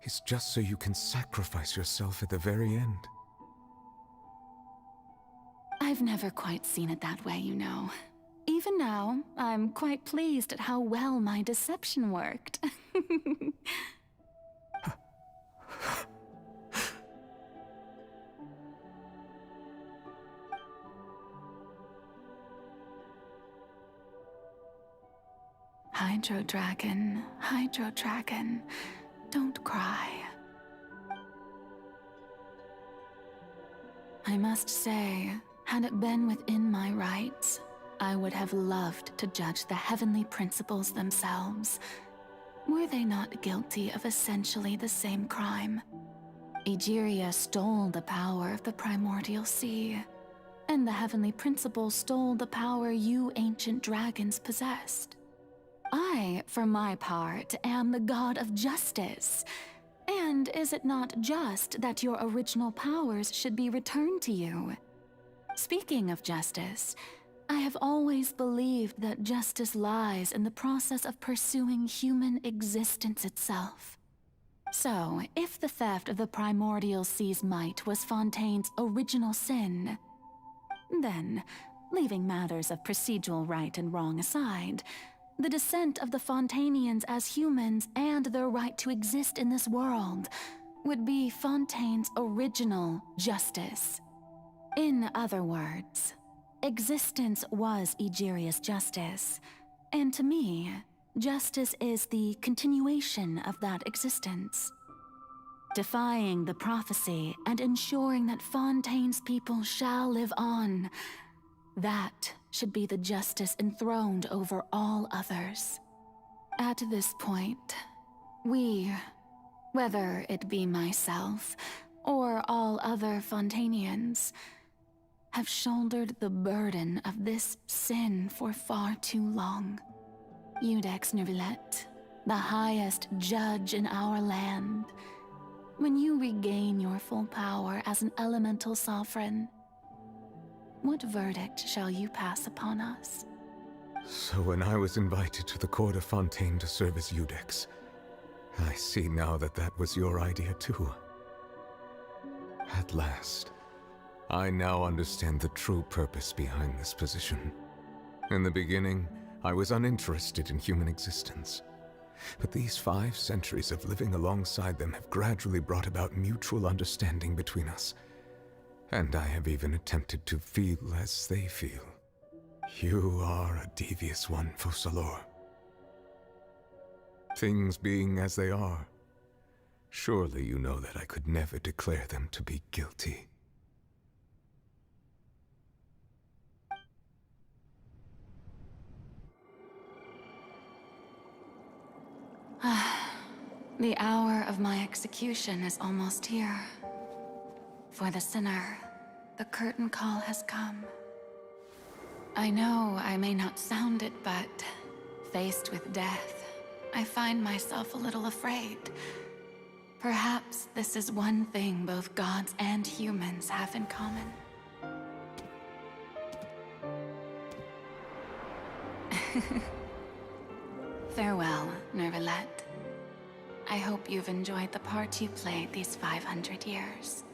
is just so you can sacrifice yourself at the very end. I've never quite seen it that way, you know. Even now, I'm quite pleased at how well my deception worked. Hydro Dragon, don't cry. I must say, had it been within my rights, I would have loved to judge the heavenly principles themselves. Were they not guilty of essentially the same crime? Egeria stole the power of the primordial sea, and the heavenly principles stole the power you ancient dragons possessed. I, for my part, am the god of justice. And is it not just that your original powers should be returned to you? Speaking of justice, I have always believed that justice lies in the process of pursuing human existence itself. So, if the theft of the primordial sea's might was Fontaine's original sin, then, leaving matters of procedural right and wrong aside, the descent of the Fontainians as humans and their right to exist in this world would be Fontaine's original justice. In other words, existence was Egeria's justice, and to me, justice is the continuation of that existence. Defying the prophecy and ensuring that Fontaine's people shall live on, that should be the justice enthroned over all others. At this point, we, whether it be myself or all other Fontainians, have shouldered the burden of this sin for far too long. Iudex Neuvillette, the highest judge in our land. When you regain your full power as an elemental sovereign, what verdict shall you pass upon us? So when I was invited to the court of Fontaine to serve as Iudex, I see now that that was your idea too. At last, I now understand the true purpose behind this position. In the beginning, I was uninterested in human existence. But these 5 centuries of living alongside them have gradually brought about mutual understanding between us. And I have even attempted to feel as they feel. You are a devious one, Focalors. Things being as they are, surely you know that I could never declare them to be guilty. The hour of my execution is almost here. For the sinner, the curtain call has come. I know I may not sound it, but faced with death, I find myself a little afraid. Perhaps this is one thing both gods and humans have in common. Farewell, Neuvillette. I hope you've enjoyed the part you played these 500 years.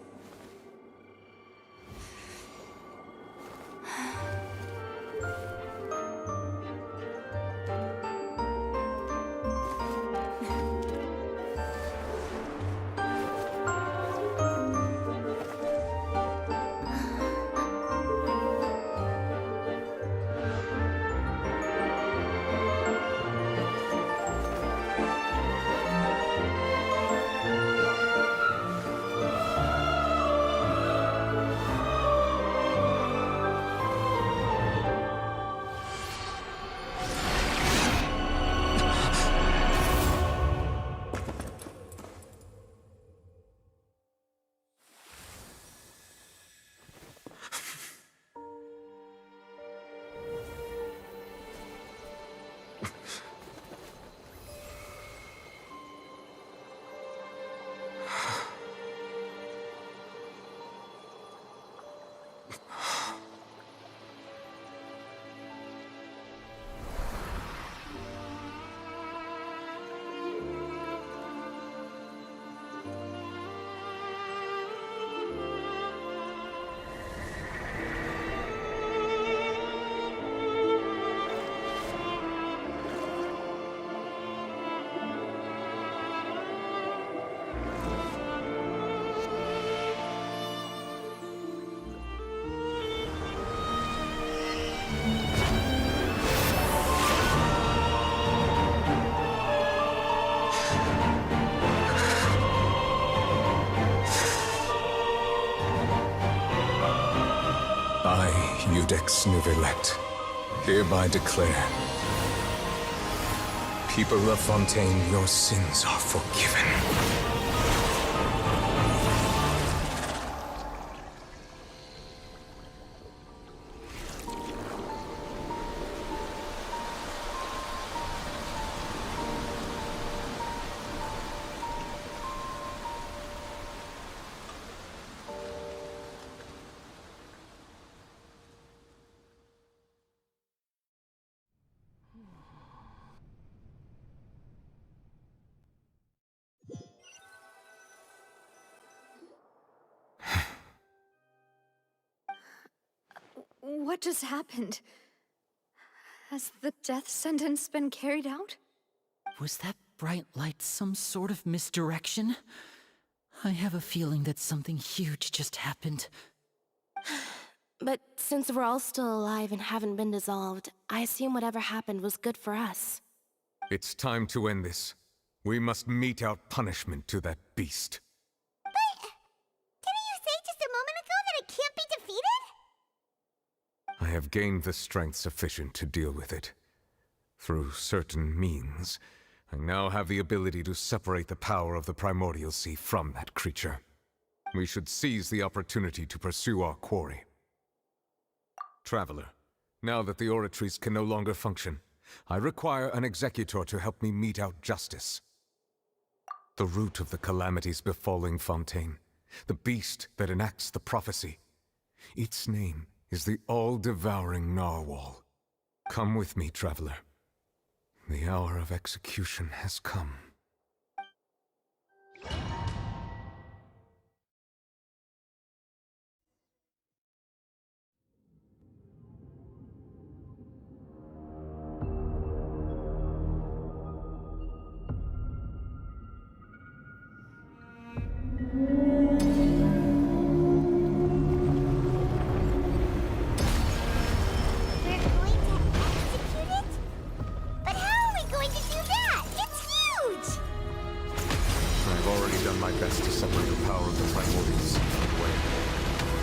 I, Iudex Neuvillette, hereby declare, people of Fontaine, your sins are forgiven. What just happened? Has the death sentence been carried out? Was that bright light some sort of misdirection? I have a feeling that something huge just happened. But since we're all still alive and haven't been dissolved, I assume whatever happened was good for us. It's time to end this. We must mete out punishment to that beast. Didn't you say just a moment ago that it can't be defeated? I have gained the strength sufficient to deal with it. Through certain means, I now have the ability to separate the power of the Primordial Sea from that creature. We should seize the opportunity to pursue our quarry. Traveler, now that the oratories can no longer function, I require an executor to help me mete out justice. The root of the calamities befalling Fontaine, the beast that enacts the prophecy. Its name is the all-devouring narwhal. Come with me, traveler. The hour of execution has come.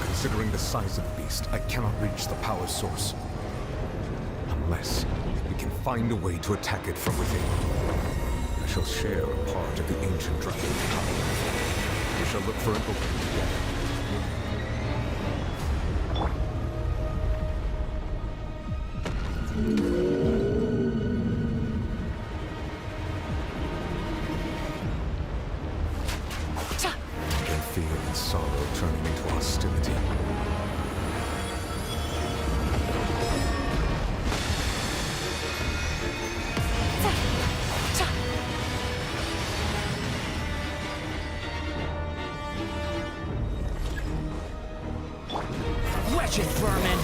Considering the size of the beast, I cannot reach the power source. Unless we can find a way to attack it from within. I shall share a part of the ancient dragon's power. We shall look for an opening together. Fear and sorrow turning into hostility. Wretched vermin!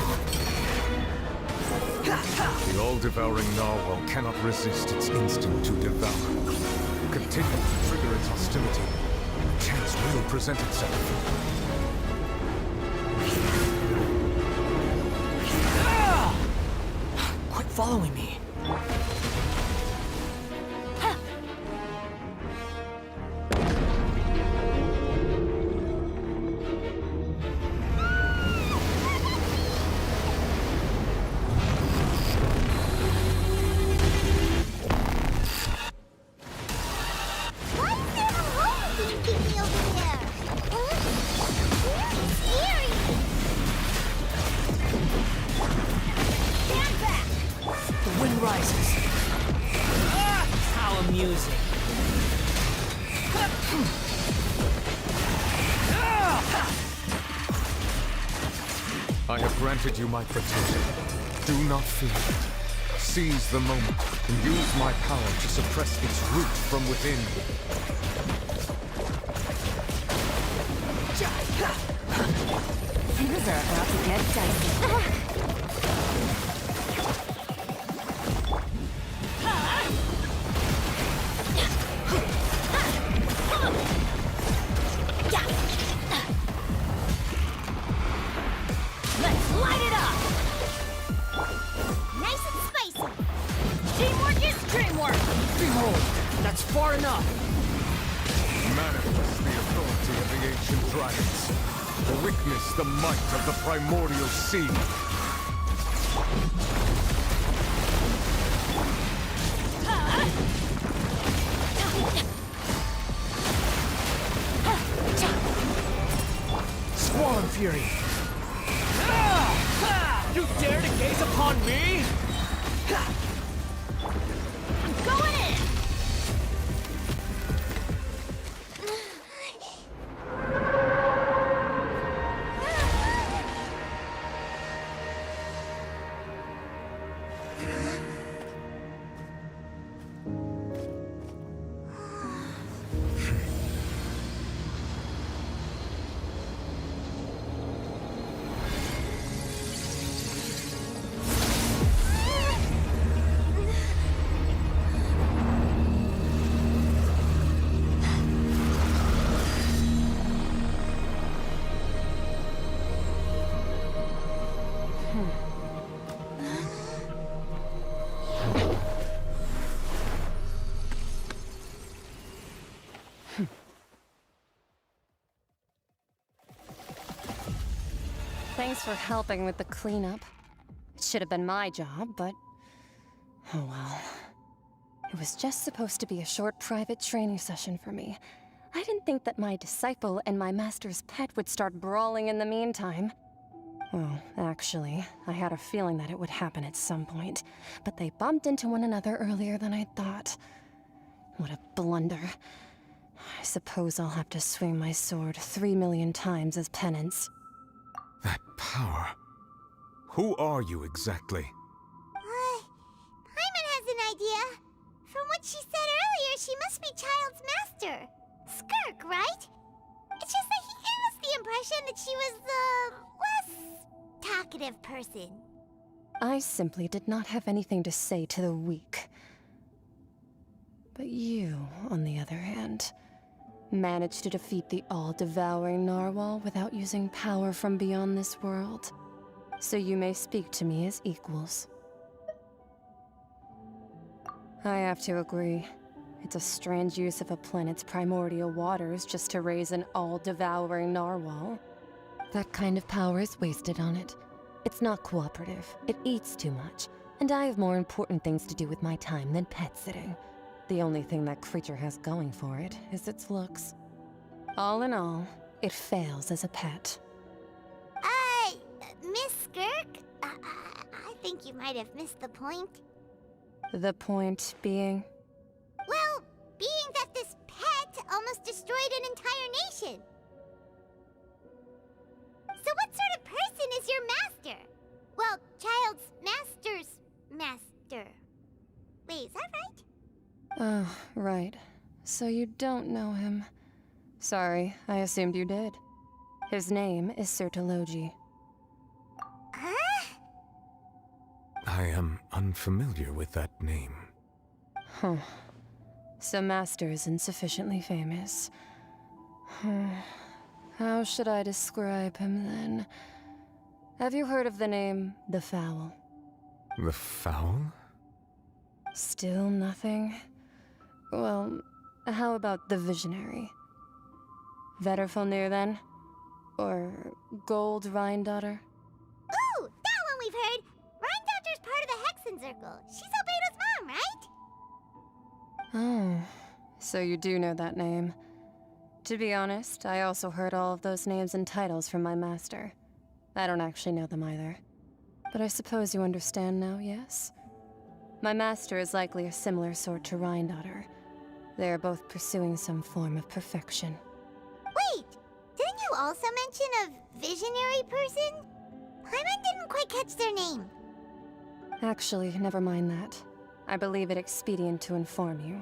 The all-devouring narwhal cannot resist its instinct to devour. Continue to trigger its hostility. Chance will present itself. Quit following me. I have granted you my protection. Do not fear it. Seize the moment and use my power to suppress its root from within. Things are about to get dicey. Far enough! Manifest the authority of the ancient dragons. Witness the might of the primordial sea. Squall Fury! You dare to gaze upon me? I'm going in! Thanks for helping with the cleanup. It should have been my job, but... oh well. It was just supposed to be a short private training session for me. I didn't think that my disciple and my master's pet would start brawling in the meantime. Well, actually, I had a feeling that it would happen at some point, but they bumped into one another earlier than I thought. What a blunder. I suppose I'll have to swing my sword 3 million times as penance. That power. Who are you exactly? Paimon has an idea. From what she said earlier, she must be Child's master. Skirk, right? It's just that he gave us the impression that she was the less talkative person. I simply did not have anything to say to the weak. But you, on the other hand, managed to defeat the all-devouring narwhal without using power from beyond this world. So you may speak to me as equals. I have to agree. It's a strange use of a planet's primordial waters just to raise an all-devouring narwhal. That kind of power is wasted on it. It's not cooperative, it eats too much, and I have more important things to do with my time than pet sitting. The only thing that creature has going for it is its looks. All in all, it fails as a pet. Miss Skirk? I think you might have missed the point. The point being? Well, being that this pet almost destroyed an entire nation. So what sort of person is your master? Well, Child's master's master. Wait, is that right? Oh, right. So you don't know him. Sorry, I assumed you did. His name is Sertologi. Huh? I am unfamiliar with that name. Huh. So Master isn't sufficiently famous. How should I describe him then? Have you heard of the name The Fowl? The Fowl? Still nothing? Well, how about the Visionary? Vetterfulnir then? Or Gold Rhine-daughter? Ooh, that one we've heard! Rhine-daughter's part of the Hexen Circle. She's Albedo's mom, right? Oh, so you do know that name. To be honest, I also heard all of those names and titles from my master. I don't actually know them either. But I suppose you understand now, yes? My master is likely a similar sort to Rhine-daughter. They are both pursuing some form of perfection. Wait! Didn't you also mention a visionary person? Paimon didn't quite catch their name. Actually, never mind that. I believe it expedient to inform you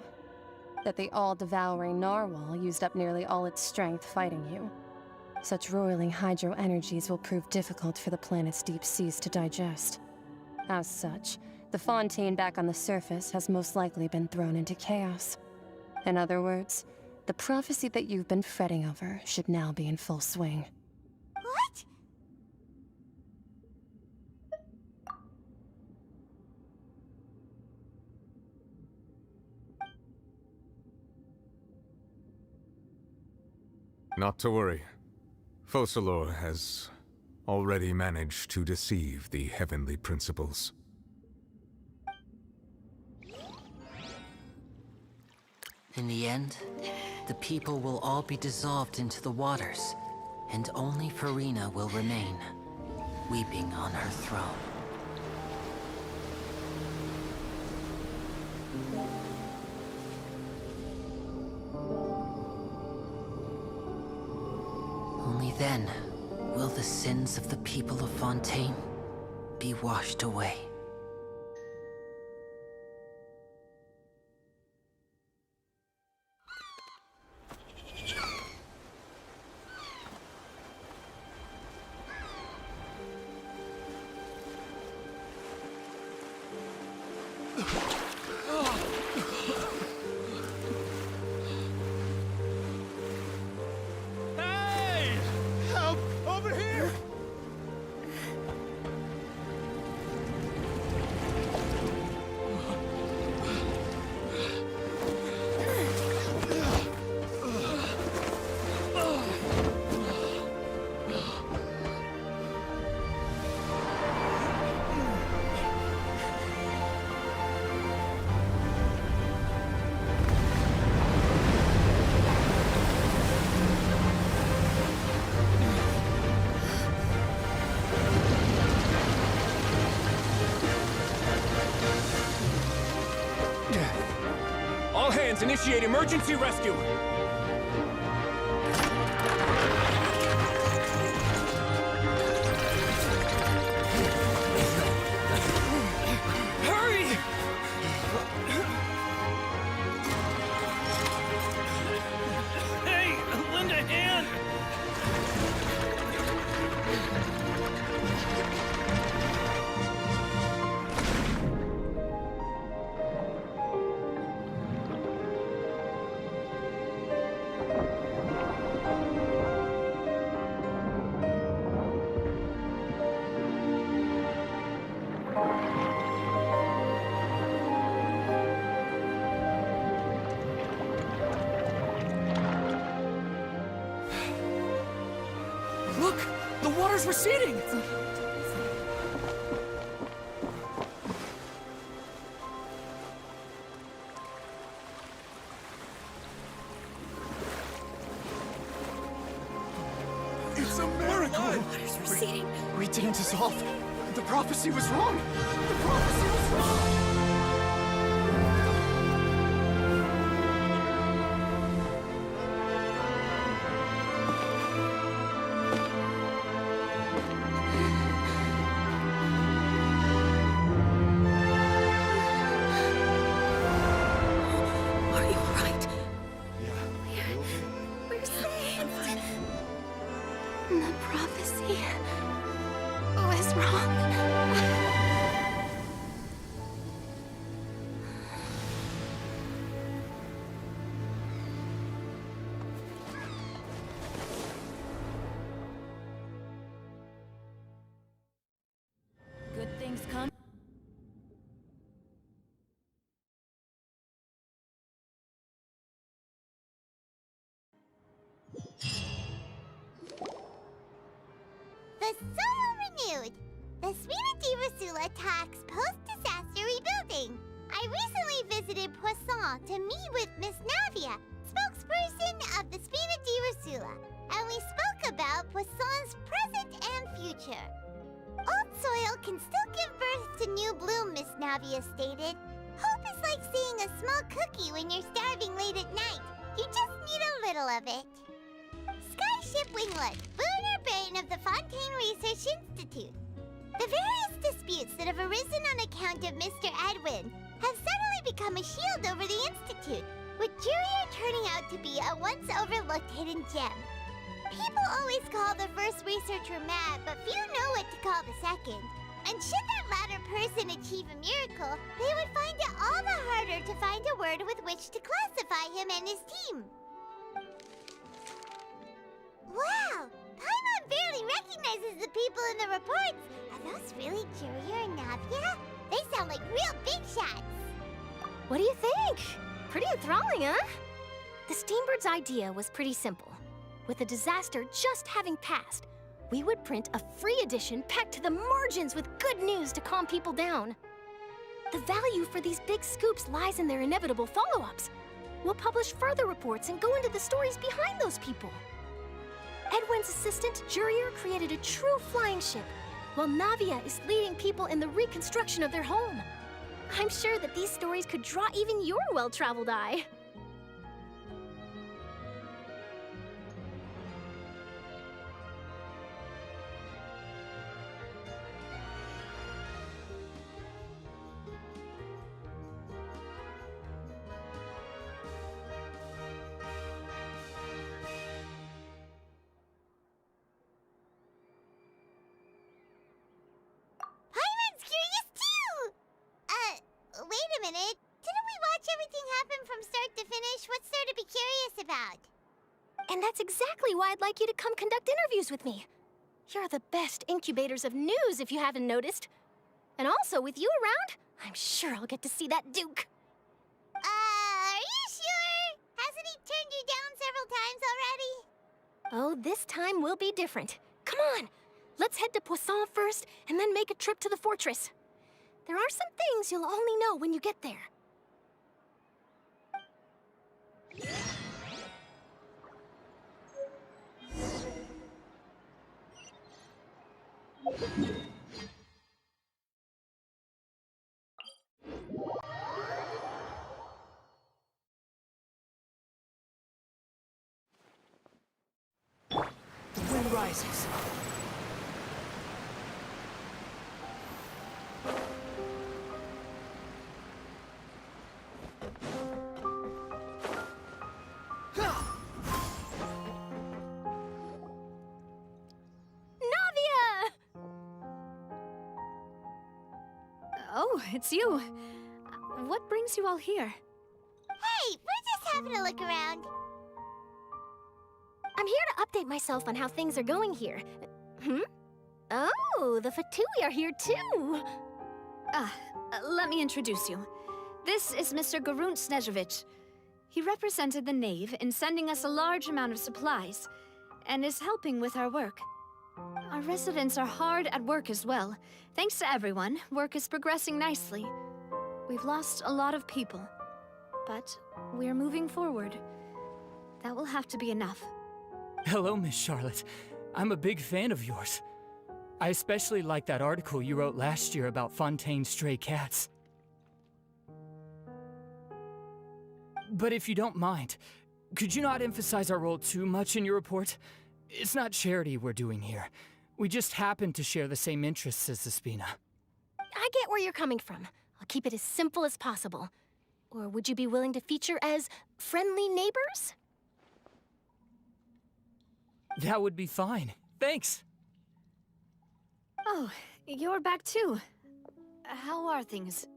that the all-devouring narwhal used up nearly all its strength fighting you. Such roiling hydro energies will prove difficult for the planet's deep seas to digest. As such, the Fontaine back on the surface has most likely been thrown into chaos. In other words, the prophecy that you've been fretting over should now be in full swing. What? Not to worry. Focalor has already managed to deceive the heavenly principles. In the end, the people will all be dissolved into the waters, and only Furina will remain, weeping on her throne. Only then will the sins of the people of Fontaine be washed away. Hey! Help! Over here! All hands, initiate emergency rescue! Hurry! Hey, lend a hand! Look! The water's receding! It's a miracle! Water's receding. We didn't dissolve. The prophecy was wrong. The prophecy was wrong. Are you right? Yeah. We're saved. The prophecy was wrong. Good things come. The Solo renewed! The Sumeru di Rasula talks post-disaster rebuilding. I recently visited Poisson to meet with Miss Navia, spokesperson of the Sumeru di Rasula, and we spoke about Poisson's present and future. Old soil can still give birth to new bloom, Miss Navia stated. Hope is like seeing a small cookie when you're starving late at night. You just need a little of it. Skyship Winglet, lunar brain of the Fontaine Research Institute. The various disputes that have arisen on account of Mr. Edwin have suddenly become a shield over the Institute, with Jurier turning out to be a once overlooked hidden gem. People always call the first researcher mad, but few know what to call the second. And should that latter person achieve a miracle, they would find it all the harder to find a word with which to classify him and his team. Wow! Paimon barely recognizes the people in the reports. Are those really Jurier and Navia? They sound like real big shots. What do you think? Pretty enthralling, huh? The Steambird's idea was pretty simple. With the disaster just having passed, we would print a free edition packed to the margins with good news to calm people down. The value for these big scoops lies in their inevitable follow-ups. We'll publish further reports and go into the stories behind those people. Edwin's assistant, Jurier, created a true flying ship, while Navia is leading people in the reconstruction of their home. I'm sure that these stories could draw even your well-traveled eye. Paimon's curious too! Wait a minute. Didn't we watch everything happen from start to finish? What's there to be curious about? And that's exactly why I'd like you to come conduct interviews with me. You're the best incubators of news, if you haven't noticed. And also, with you around, I'm sure I'll get to see that Duke. Are you sure? Hasn't he turned you down several times already? Oh, this time will be different. Come on, let's head to Poisson first, and then make a trip to the fortress. There are some things you'll only know when you get there. rises. Oh, it's you. What brings you all here? Hey, we're just having a look around. I'm here to update myself on how things are going here. Oh, the Fatui are here too! Let me introduce you. This is Mr. Garunt Snežević. He represented the Knave in sending us a large amount of supplies, and is helping with our work. Our residents are hard at work as well. Thanks to everyone, work is progressing nicely. We've lost a lot of people, but we're moving forward. That will have to be enough. Hello, Miss Charlotte. I'm a big fan of yours. I especially like that article you wrote last year about Fontaine's stray cats. But if you don't mind, could you not emphasize our role too much in your report? It's not charity we're doing here. We just happen to share the same interests as the Spina. I get where you're coming from. I'll keep it as simple as possible. Or would you be willing to feature as friendly neighbors? That would be fine. Thanks. Oh, you're back too. How are things?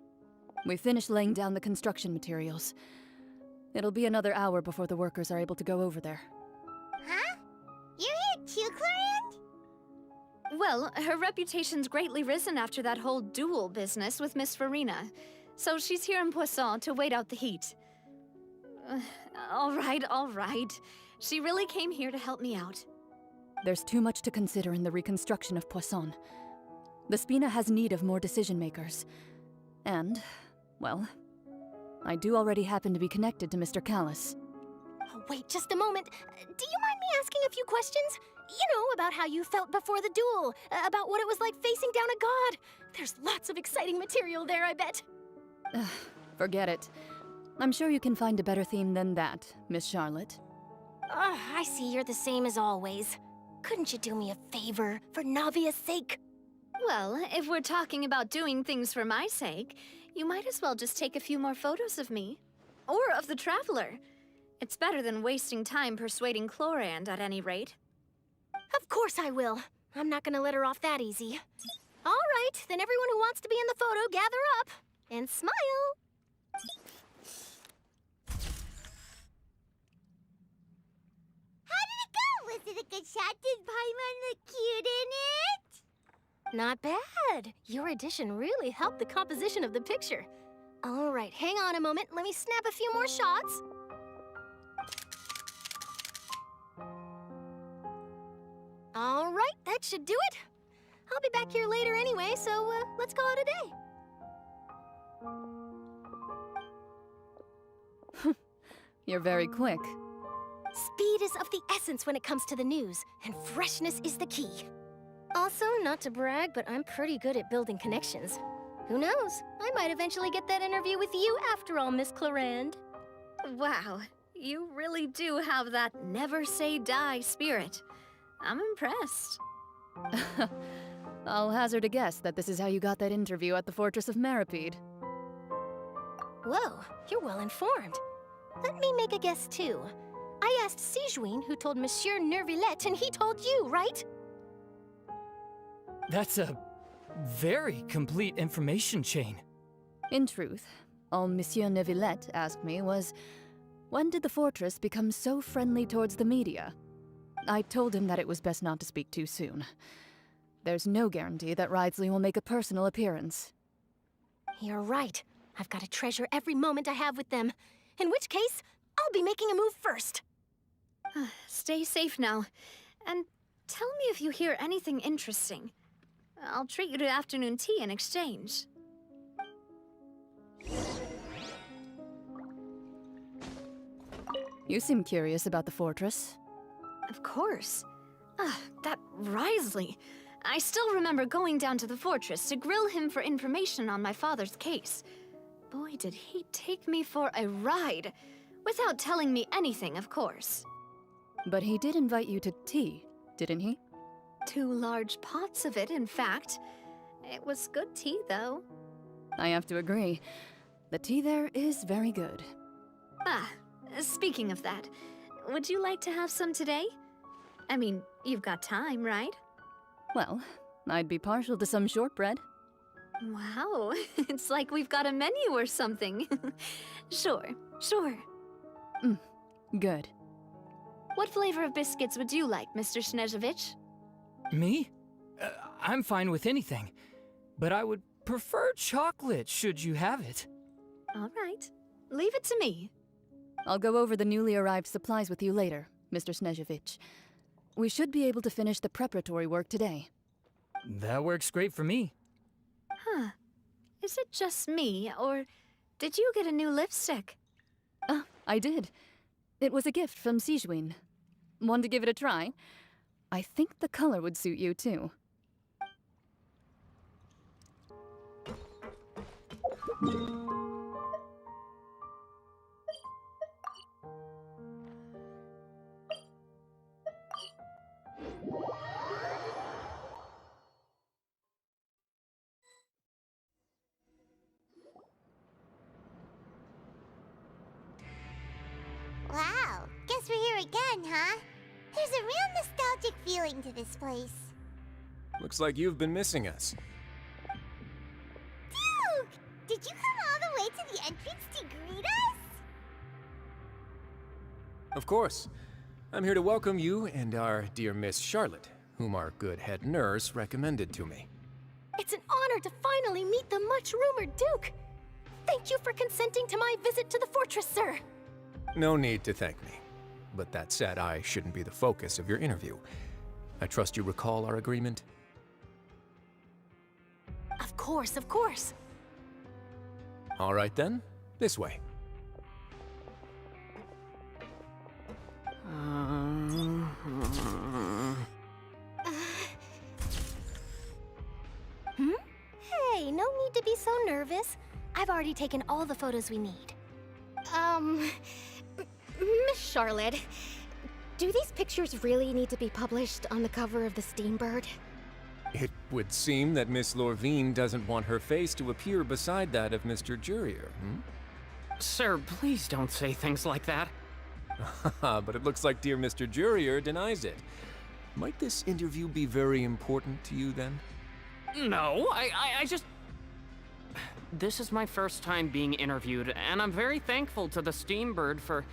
We finished laying down the construction materials. It'll be another hour before the workers are able to go over there. Huh? You're here too, Clorian? Well, her reputation's greatly risen after that whole duel business with Miss Farina, so she's here in Poisson to wait out the heat. All right. She really came here to help me out. There's too much to consider in the reconstruction of Poisson. The Spina has need of more decision-makers. And, well, I do already happen to be connected to Mr. Callis. Oh, wait just a moment. Do you mind me asking a few questions? You know, about how you felt before the duel, about what it was like facing down a god. There's lots of exciting material there, I bet. Forget it. I'm sure you can find a better theme than that, Miss Charlotte. I see you're the same as always. Couldn't you do me a favor, for Navia's sake? Well, if we're talking about doing things for my sake, you might as well just take a few more photos of me. Or of the Traveler. It's better than wasting time persuading Clorian, at any rate. Of course I will. I'm not gonna let her off that easy. All right, then everyone who wants to be in the photo, gather up. And smile. How did it go? Was it a good shot? Did Paimon look cute in it? Not bad. Your addition really helped the composition of the picture. All right, hang on a moment. Let me snap a few more shots. All right, that should do it. I'll be back here later anyway, so let's call it a day. You're very quick. Speed is of the essence when it comes to the news, and freshness is the key. Also, not to brag, but I'm pretty good at building connections. Who knows? I might eventually get that interview with you after all, Miss Clarand. Wow, you really do have that never say die spirit. I'm impressed. I'll hazard a guess that this is how you got that interview at the Fortress of Meripede. Whoa, you're well informed. Let me make a guess too. I asked Sijuin who told Monsieur Nervillet, and he told you, right? That's a very complete information chain. In truth, all Monsieur Nervillet asked me was, when did the fortress become so friendly towards the media? I told him that it was best not to speak too soon. There's no guarantee that Ridesley will make a personal appearance. You're right. I've got to treasure every moment I have with them. In which case, I'll be making a move first. Stay safe now. And tell me if you hear anything interesting. I'll treat you to afternoon tea in exchange. You seem curious about the fortress. Of course. That Ridesley. I still remember going down to the fortress to grill him for information on my father's case. Boy, did he take me for a ride. Without telling me anything, of course. But he did invite you to tea, didn't he? 2 large pots of it, in fact. It was good tea, though. I have to agree. The tea there is very good. Ah, speaking of that, would you like to have some today? I mean, you've got time, right? Well, I'd be partial to some shortbread. Wow, it's like we've got a menu or something. Sure. Good. What flavor of biscuits would you like, Mr. Snezhevich? Me? I'm fine with anything. But I would prefer chocolate, should you have it. All right. Leave it to me. I'll go over the newly arrived supplies with you later, Mr. Snezhevich. We should be able to finish the preparatory work today. That works great for me. Huh. Is it just me, or did you get a new lipstick? I did. It was a gift from Sijuin. Want to give it a try? I think the color would suit you, too. Wow, guess we're here again, huh? There's a real nostalgic feeling to this place. Looks like you've been missing us. Duke! Did you come all the way to the entrance to greet us? Of course. I'm here to welcome you and our dear Miss Charlotte, whom our good head nurse recommended to me. It's an honor to finally meet the much-rumored Duke. Thank you for consenting to my visit to the fortress, sir. No need to thank me. But that said, I shouldn't be the focus of your interview. I trust you recall our agreement? Of course. All right then, this way. Hey, no need to be so nervous. I've already taken all the photos we need. Miss Charlotte, do these pictures really need to be published on the cover of the Steambird? It would seem that Miss Lorvine doesn't want her face to appear beside that of Mr. Jurier, Sir, please don't say things like that. But it looks like dear Mr. Jurier denies it. Might this interview be very important to you, then? No, I just... This is my first time being interviewed, and I'm very thankful to the Steambird for...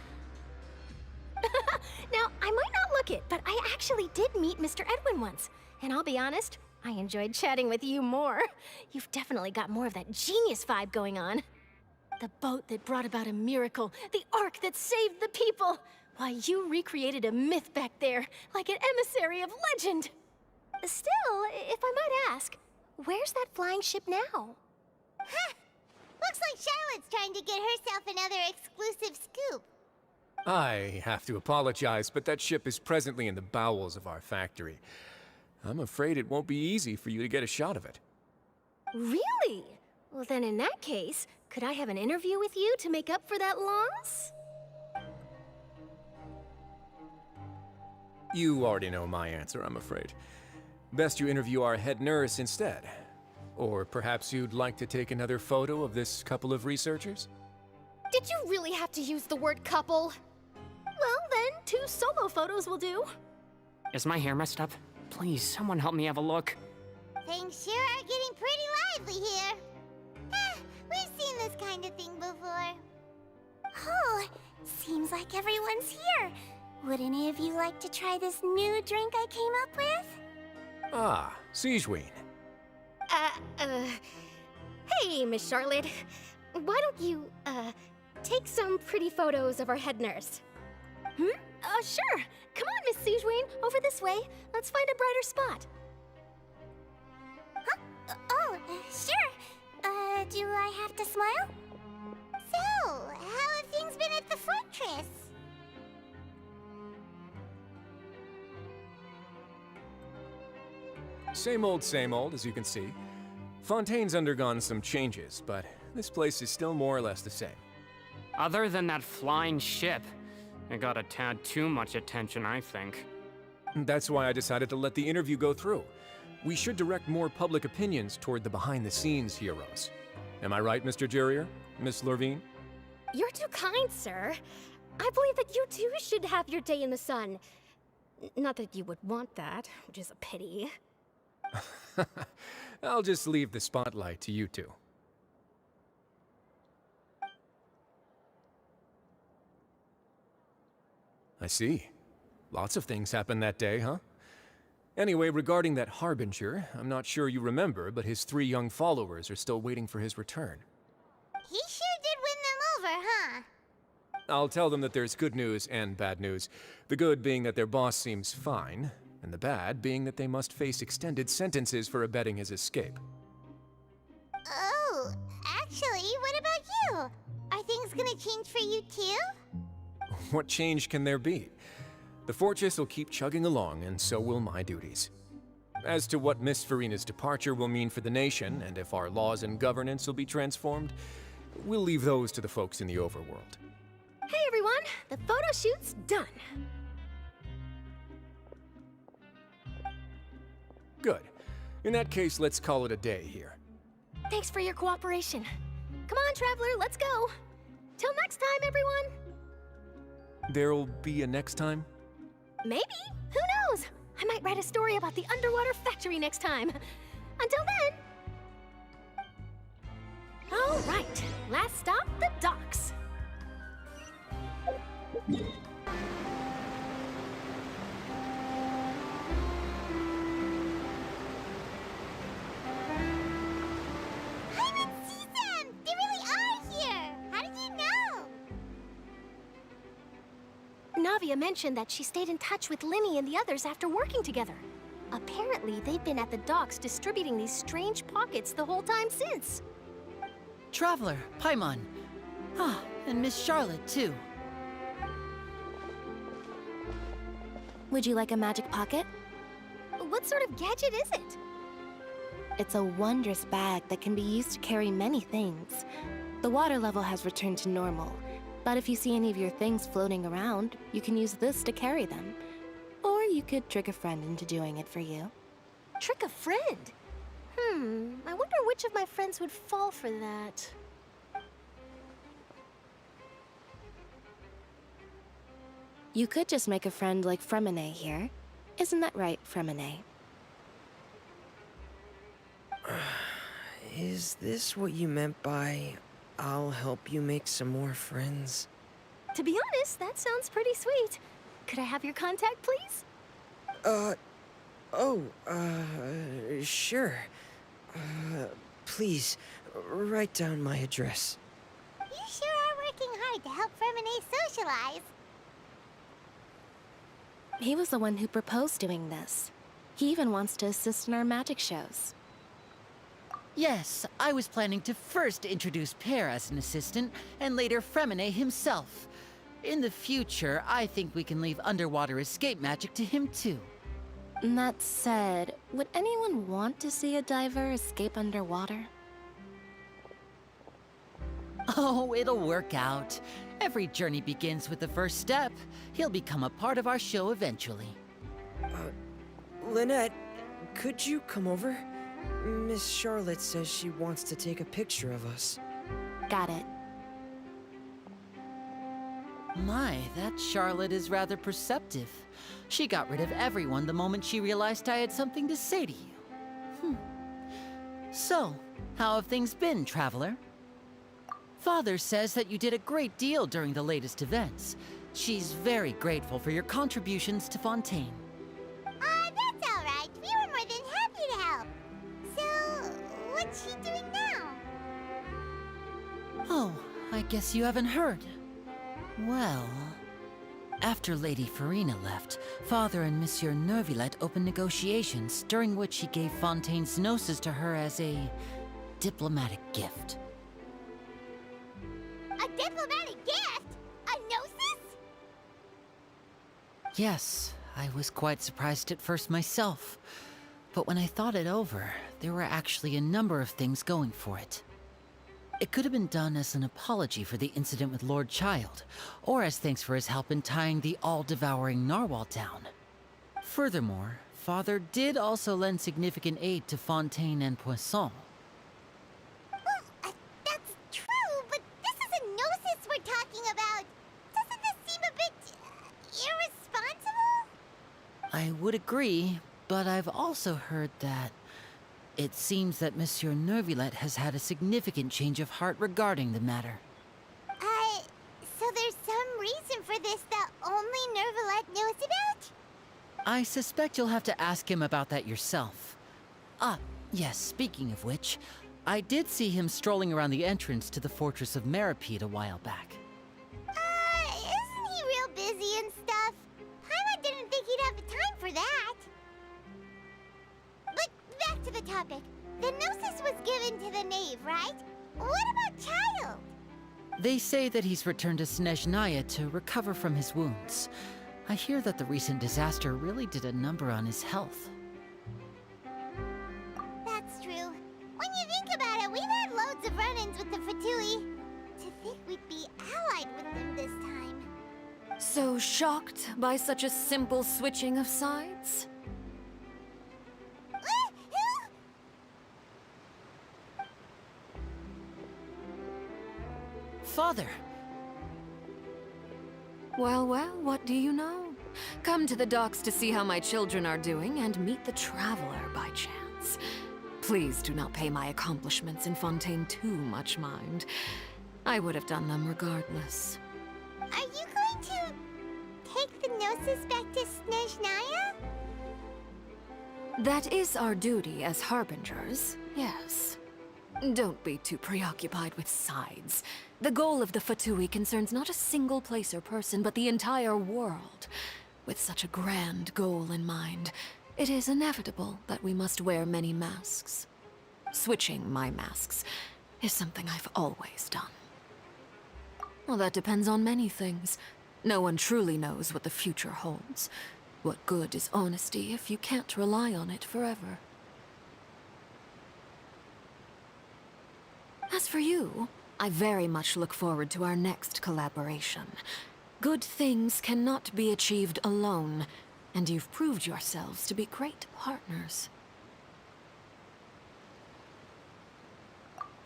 Now, I might not look it, but I actually did meet Mr. Edwin once. And I'll be honest, I enjoyed chatting with you more. You've definitely got more of that genius vibe going on. The boat that brought about a miracle, the ark that saved the people. Why, you recreated a myth back there, like an emissary of legend. Still, if I might ask, where's that flying ship now? Huh! Looks like Charlotte's trying to get herself another exclusive scoop. I have to apologize, but that ship is presently in the bowels of our factory. I'm afraid it won't be easy for you to get a shot of it. Really? Well, then in that case, could I have an interview with you to make up for that loss? You already know my answer, I'm afraid. Best you interview our head nurse instead. Or perhaps you'd like to take another photo of this couple of researchers? Did you really have to use the word couple? Well, then, 2 solo photos will do. Is my hair messed up? Please, someone help me have a look. Things sure are getting pretty lively here. We've seen this kind of thing before. Oh, seems like everyone's here. Would any of you like to try this new drink I came up with? Ah, Sijuin. Hey, Miss Charlotte. Why don't you, take some pretty photos of our head nurse? Sure. Come on, Miss Sijuin. Over this way. Let's find a brighter spot. Huh? Sure. Do I have to smile? So, how have things been at the fortress? Same old, as you can see. Fontaine's undergone some changes, but this place is still more or less the same. Other than that flying ship, it got a tad too much attention, I think. That's why I decided to let the interview go through. We should direct more public opinions toward the behind-the-scenes heroes. Am I right, Mr. Jurrier? Miss Lurvine? You're too kind, sir. I believe that you too should have your day in the sun. Not that you would want that, which is a pity. I'll just leave the spotlight to you two. I see. Lots of things happened that day, huh? Anyway, regarding that Harbinger, I'm not sure you remember, but his 3 young followers are still waiting for his return. He sure did win them over, huh? I'll tell them that there's good news and bad news. The good being that their boss seems fine, and the bad being that they must face extended sentences for abetting his escape. Oh, actually, what about you? Are things gonna change for you too? What change can there be? The fortress will keep chugging along, and so will my duties. As to what Miss Furina's departure will mean for the nation, and if our laws and governance will be transformed, we'll leave those to the folks in the overworld. Hey everyone, the photo shoot's done. Good. In that case, let's call it a day here. Thanks for your cooperation. Come on, Traveler, let's go. Till next time, everyone. There'll be a next time? Maybe. Who knows? I might write a story about the underwater factory next time. Until then. All right, last stop, the docks. I didn't see them! They really are here! How did you know? Navia mentioned that she stayed in touch with Linny and the others after working together. Apparently, they've been at the docks distributing these strange pockets the whole time since. Traveler, Paimon. Ah, and Miss Charlotte, too. Would you like a magic pocket? What sort of gadget is it? It's a wondrous bag that can be used to carry many things. The water level has returned to normal, but if you see any of your things floating around, you can use this to carry them. Or you could trick a friend into doing it for you. Trick a friend? I wonder which of my friends would fall for that. You could just make a friend like Fremine here. Isn't that right, Fremine? Is this what you meant by, I'll help you make some more friends? To be honest, that sounds pretty sweet. Could I have your contact, please? Sure. Please, write down my address. You sure are working hard to help Fremine socialize. He was the one who proposed doing this. He even wants to assist in our magic shows. Yes, I was planning to first introduce Pear as an assistant, and later Fremine himself. In the future, I think we can leave underwater escape magic to him too. That said, would anyone want to see a diver escape underwater? Oh, it'll work out. Every journey begins with the first step. He'll become a part of our show eventually. Lynette, could you come over? Miss Charlotte says she wants to take a picture of us. Got it. My, that Charlotte is rather perceptive. She got rid of everyone the moment she realized I had something to say to you. So, how have things been, Traveler? Father says that you did a great deal during the latest events. She's very grateful for your contributions to Fontaine. That's all right. We were more than happy to help. So, what's she doing now? Oh, I guess you haven't heard. Well, after Lady Furina left, Father and Monsieur Neuvillette opened negotiations, during which he gave Fontaine's gnosis to her as a diplomatic gift. A diplomatic gift? A gnosis? Yes, I was quite surprised at first myself. But when I thought it over, there were actually a number of things going for it. It could have been done as an apology for the incident with Lord Child, or as thanks for his help in tying the all-devouring narwhal down. Furthermore, Father did also lend significant aid to Fontaine and Poisson. Well, that's true, but this is a gnosis we're talking about. Doesn't this seem a bit irresponsible? I would agree, but I've also heard that it seems that Monsieur Neuvillette has had a significant change of heart regarding the matter. So there's some reason for this that only Neuvillette knows about? I suspect you'll have to ask him about that yourself. Ah, yes, speaking of which, I did see him strolling around the entrance to the Fortress of Meripede a while back. Isn't he real busy and stuff? Paimon didn't think he'd have the time for that. But back to the topic. The Gnosis was given to the knave, right? What about Child? They say that he's returned to Snezhnaya to recover from his wounds. I hear that the recent disaster really did a number on his health. That's true. When you think about it, we've had loads of run-ins with the Fatui. To think we'd be allied with them this time. So shocked by such a simple switching of sides? Father! Well, what do you know? Come to the docks to see how my children are doing and meet the Traveler by chance. Please do not pay my accomplishments in Fontaine too much mind. I would have done them regardless. Are you going to take the Gnosis back to Snezhnaya? That is our duty as Harbingers, yes. Don't be too preoccupied with sides. The goal of the Fatui concerns not a single place or person, but the entire world. With such a grand goal in mind, it is inevitable that we must wear many masks. Switching my masks is something I've always done. Well, that depends on many things. No one truly knows what the future holds. What good is honesty if you can't rely on it forever? As for you, I very much look forward to our next collaboration. Good things cannot be achieved alone, and you've proved yourselves to be great partners.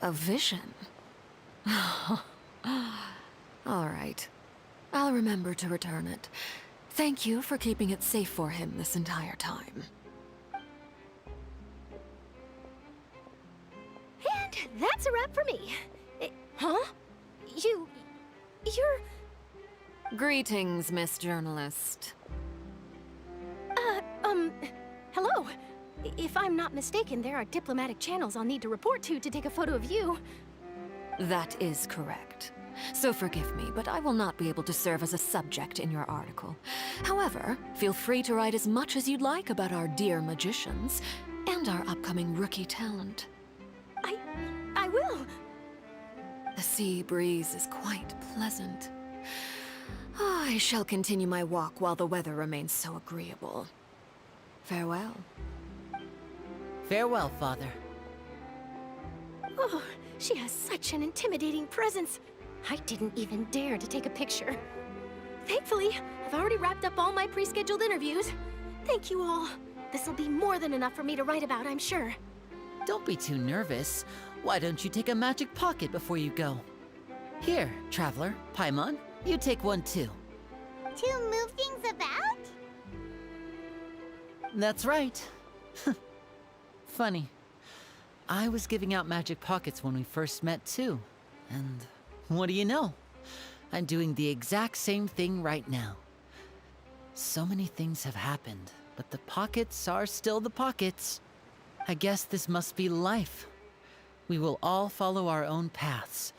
A vision? All right. I'll remember to return it. Thank you for keeping it safe for him this entire time. And that's a wrap for me. Huh? You're... Greetings, Miss Journalist. Hello. If I'm not mistaken, there are diplomatic channels I'll need to report to take a photo of you. That is correct. So forgive me, but I will not be able to serve as a subject in your article. However, feel free to write as much as you'd like about our dear magicians and our upcoming rookie talent. I will. The sea breeze is quite pleasant. I shall continue my walk while the weather remains so agreeable. Farewell. Farewell, Father. Oh, she has such an intimidating presence. I didn't even dare to take a picture. Thankfully, I've already wrapped up all my pre-scheduled interviews. Thank you all. This'll be more than enough for me to write about, I'm sure. Don't be too nervous. Why don't you take a magic pocket before you go? Here, Traveler, Paimon, you take one too. To move things about? That's right. Funny. I was giving out magic pockets when we first met too. And what do you know? I'm doing the exact same thing right now. So many things have happened, but the pockets are still the pockets. I guess this must be life. We will all follow our own paths,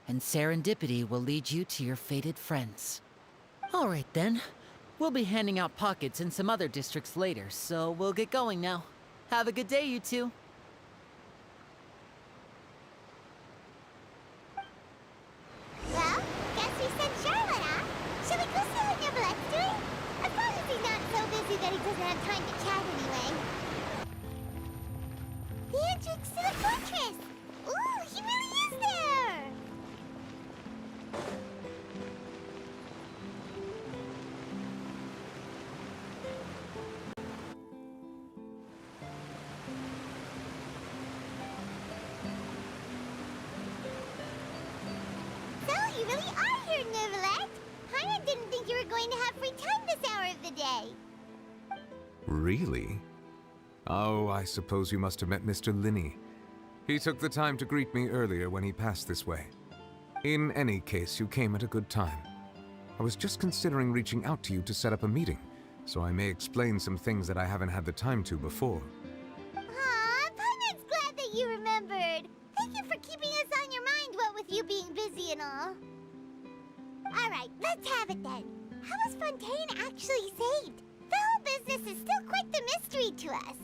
and serendipity will lead you to your fated friends. All right then. We'll be handing out pockets in some other districts later, so we'll get going now. Have a good day, you two. Well, guess we sent Charlotte, huh? Should we go see what Neuvillette's doing? As long as he's not so busy that he doesn't have time to chat anyway. The entrance to the fortress! Ooh, he really is there! Neuvillette. Paimon didn't think you were going to have free time this hour of the day. Really? Oh, I suppose you must have met Mr. Linney. He took the time to greet me earlier when he passed this way. In any case, you came at a good time. I was just considering reaching out to you to set up a meeting, so I may explain some things that I haven't had the time to before. Aw, Paimon's glad that you remembered. Thank you for keeping us on your mind, what with you being busy and all. Alright, let's have it then. How was Fontaine actually saved? The whole business is still quite the mystery to us.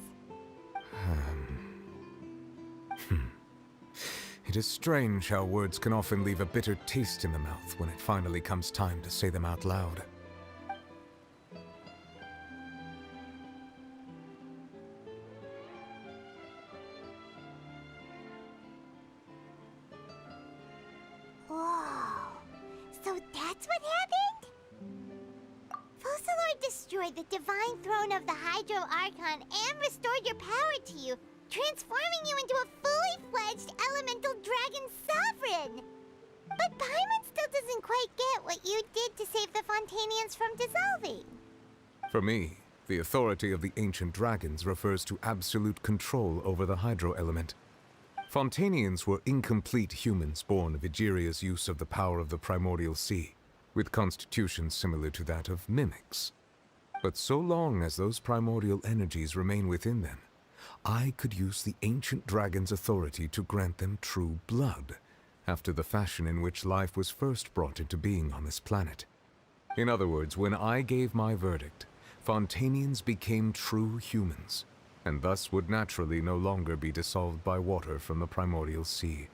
It is strange how words can often leave a bitter taste in the mouth when it finally comes time to say them out loud. Whoa. So that's what happened? Focalor destroyed the divine throne of the Hydro Archon and restored your power to you, transforming you into a fully fledged elemental dragon sovereign. But Paimon still doesn't quite get what you did to save the Fontainians from dissolving. For me, the authority of the ancient dragons refers to absolute control over the hydro element. Fontainians were incomplete humans born of Egeria's use of the power of the primordial sea, with constitutions similar to that of mimics. But so long as those primordial energies remain within them, I could use the ancient dragon's authority to grant them true blood, after the fashion in which life was first brought into being on this planet. In other words, when I gave my verdict, Fontainians became true humans, and thus would naturally no longer be dissolved by water from the primordial sea.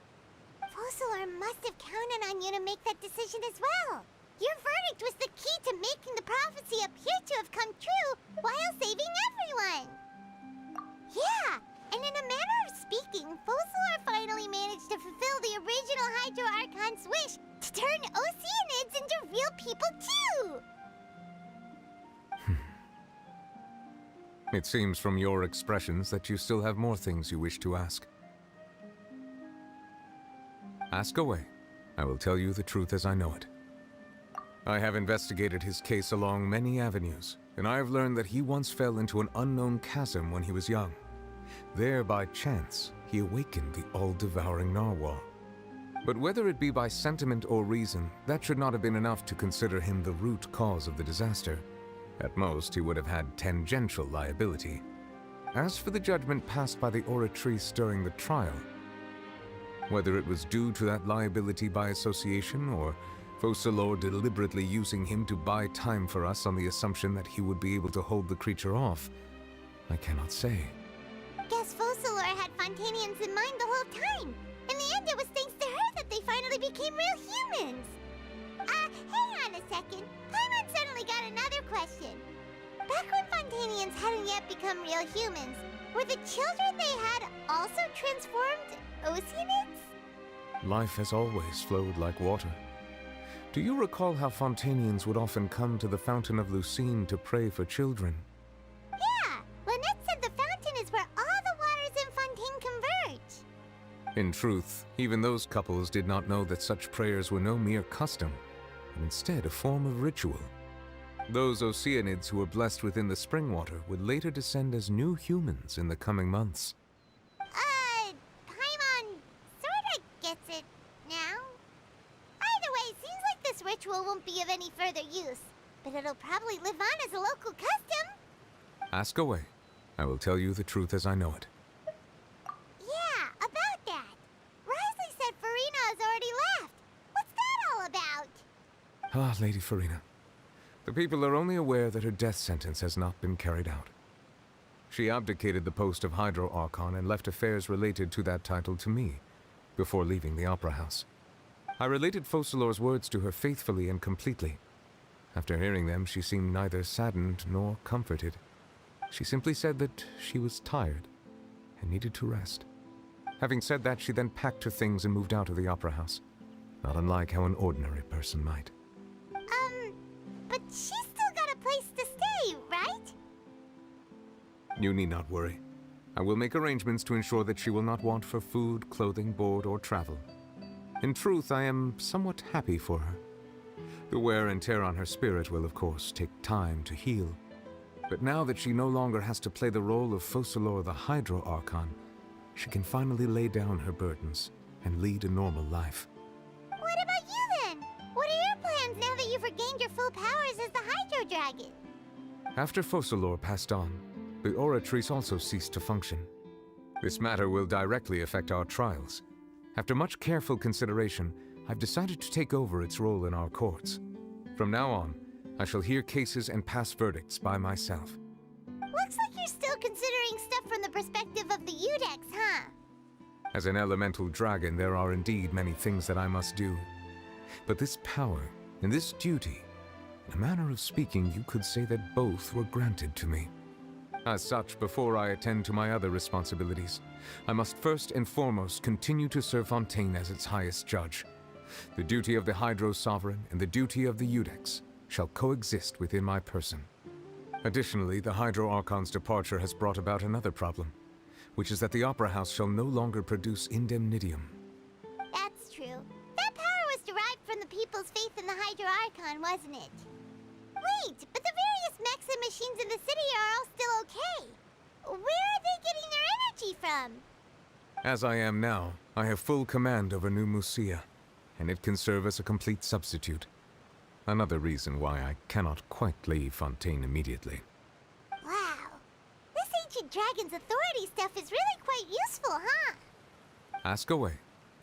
Focalor must have counted on you to make that decision as well. Your verdict was the key to making the prophecy appear to have come true while saving everyone. Yeah, and in a manner of speaking, Focalor finally managed to fulfill the original Hydro Archon's wish to turn Oceanids into real people too! It seems from your expressions that you still have more things you wish to ask. Ask away. I will tell you the truth as I know it. I have investigated his case along many avenues, and I have learned that he once fell into an unknown chasm when he was young. There, by chance, he awakened the all-devouring narwhal. But whether it be by sentiment or reason, that should not have been enough to consider him the root cause of the disaster. At most, he would have had tangential liability. As for the judgment passed by the oratrice during the trial, whether it was due to that liability by association, or Focalor deliberately using him to buy time for us on the assumption that he would be able to hold the creature off, I cannot say. Guess Focalor had Fontainians in mind the whole time. In the end, it was thanks to her that they finally became real humans. Hang on a second. Paimon suddenly got another question. Back when Fontainians hadn't yet become real humans, were the children they had also transformed Oceanids? Life has always flowed like water. Do you recall how Fontainians would often come to the Fountain of Lucine to pray for children? Yeah, Lynette said the fountain is where all the waters in Fontaine converge. In truth, even those couples did not know that such prayers were no mere custom, but instead a form of ritual. Those Oceanids who were blessed within the spring water would later descend as new humans in the coming months. Paimon sorta gets it now. Either way, seems like this ritual won't be of any further use, but it'll probably live on as a local custom. Ask away. I will tell you the truth as I know it. Yeah, about that. Risley said Farina has already left. What's that all about? Ah, Lady Farina. The people are only aware that her death sentence has not been carried out. She abdicated the post of Hydro Archon and left affairs related to that title to me, before leaving the Opera House. I related Focalor's words to her faithfully and completely. After hearing them, she seemed neither saddened nor comforted. She simply said that she was tired and needed to rest. Having said that, she then packed her things and moved out of the Opera House, not unlike how an ordinary person might. But she's still got a place to stay, right? You need not worry. I will make arrangements to ensure that she will not want for food, clothing, board, or travel. In truth, I am somewhat happy for her. The wear and tear on her spirit will, of course, take time to heal. But now that she no longer has to play the role of Focalor the Hydro Archon, she can finally lay down her burdens and lead a normal life. What about you then? What are your plans now that you've regained your full powers as the Hydro Dragon? After Focalor passed on, the Oratrice also ceased to function. This matter will directly affect our trials. After much careful consideration, I've decided to take over its role in our courts. From now on, I shall hear cases and pass verdicts by myself. Looks like you're still considering stuff from the perspective of the Udex, huh? As an elemental dragon, there are indeed many things that I must do. But this power and this duty, in a manner of speaking, you could say that both were granted to me. As such, before I attend to my other responsibilities, I must first and foremost continue to serve Fontaine as its highest judge. The duty of the Hydro Sovereign and the duty of the Udex shall coexist within my person. Additionally, the Hydro Archon's departure has brought about another problem, which is that the Opera House shall no longer produce indemnitium. That's true. That power was derived from the people's faith in the Hydro Archon, wasn't it? Wait, but the various mechs and machines in the city are all still okay. Where are they getting their energy from? As I am now, I have full command over New Musia, and it can serve as a complete substitute. Another reason why I cannot quite leave Fontaine immediately. Wow. This ancient dragon's authority stuff is really quite useful, huh? Ask away.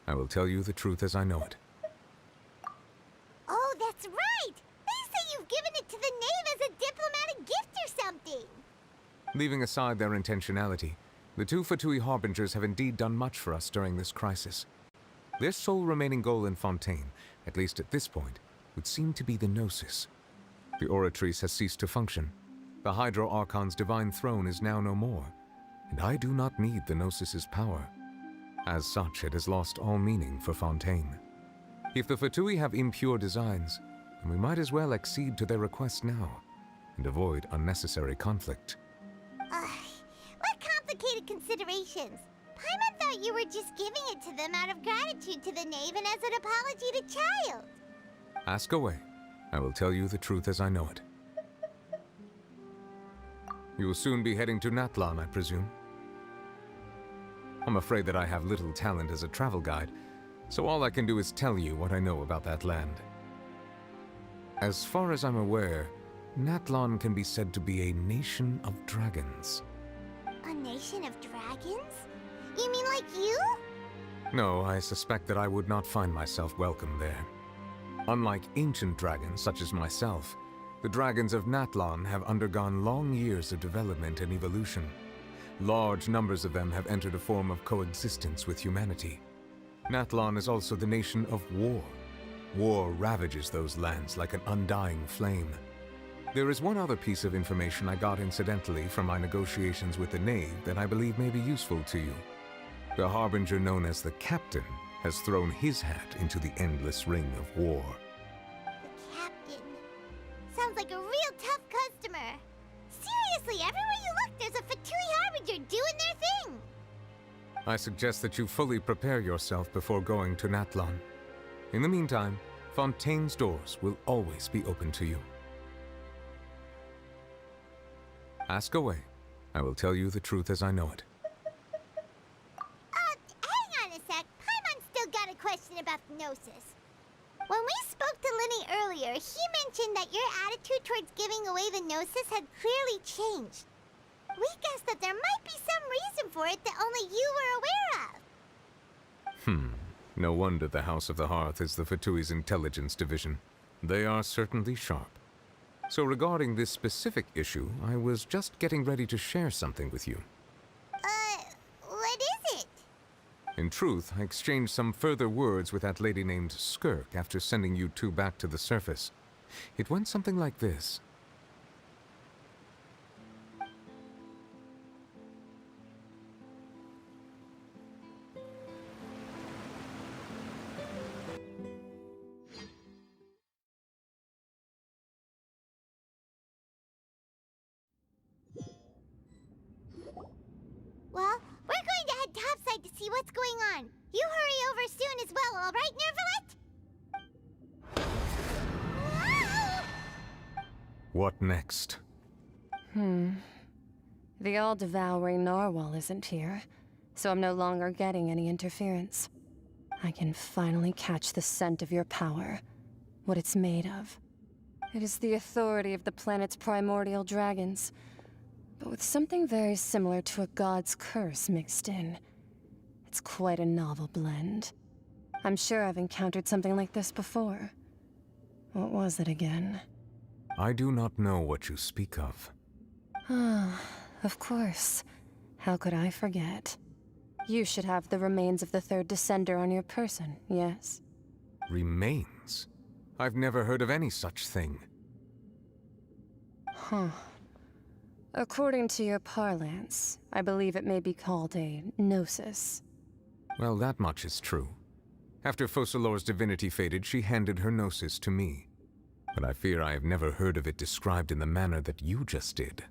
I will tell you the truth as I know it. Oh, that's right! They say you've given it to the knave as a diplomatic gift or something! Leaving aside their intentionality, the two Fatui Harbingers have indeed done much for us during this crisis. Their sole remaining goal in Fontaine, at least at this point, would seem to be the Gnosis. The Oratrice has ceased to function. The Hydro Archon's divine throne is now no more, and I do not need the Gnosis's power. As such, it has lost all meaning for Fontaine. If the Fatui have impure designs, then we might as well accede to their request now, and avoid unnecessary conflict. What complicated considerations! Paimon thought you were just giving it to them out of gratitude to the knave and as an apology to Child. Ask away. I will tell you the truth as I know it. You will soon be heading to Natlan, I presume? I'm afraid that I have little talent as a travel guide, so all I can do is tell you what I know about that land. As far as I'm aware, Natlan can be said to be a nation of dragons. A nation of dragons? You mean like you? No, I suspect that I would not find myself welcome there. Unlike ancient dragons such as myself, the dragons of Natlan have undergone long years of development and evolution. Large numbers of them have entered a form of coexistence with humanity. Natlan is also the nation of war. War ravages those lands like an undying flame. There is one other piece of information I got incidentally from my negotiations with the knave that I believe may be useful to you. The Harbinger known as the Captain has thrown his hat into the endless ring of war. The Captain. Sounds like a real tough customer. Seriously, everywhere you look, there's a Fatui Harbinger doing their thing. I suggest that you fully prepare yourself before going to Natlan. In the meantime, Fontaine's doors will always be open to you. Ask away. I will tell you the truth as I know it. Hang on a sec. Paimon's still got a question about the Gnosis. When we spoke to Linny earlier, he mentioned that your attitude towards giving away the Gnosis had clearly changed. We guessed that there might be some reason for it that only you were aware of. No wonder the House of the Hearth is the Fatui's intelligence division. They are certainly sharp. So regarding this specific issue, I was just getting ready to share something with you. What is it? In truth, I exchanged some further words with that lady named Skirk after sending you two back to the surface. It went something like this. Well, we're going to head topside to see what's going on. You hurry over soon as well, all right, Nervalet? What next? The all-devouring narwhal isn't here, so I'm no longer getting any interference. I can finally catch the scent of your power, what it's made of. It is the authority of the planet's primordial dragons, but with something very similar to a god's curse mixed in. It's quite a novel blend. I'm sure I've encountered something like this before. What was it again? I do not know what you speak of. Ah, of course. How could I forget? You should have the remains of the third descender on your person, yes? Remains? I've never heard of any such thing. Huh. According to your parlance, I believe it may be called a gnosis. Well, that much is true. After Focalor's divinity faded, she handed her gnosis to me. But I fear I have never heard of it described in the manner that you just did.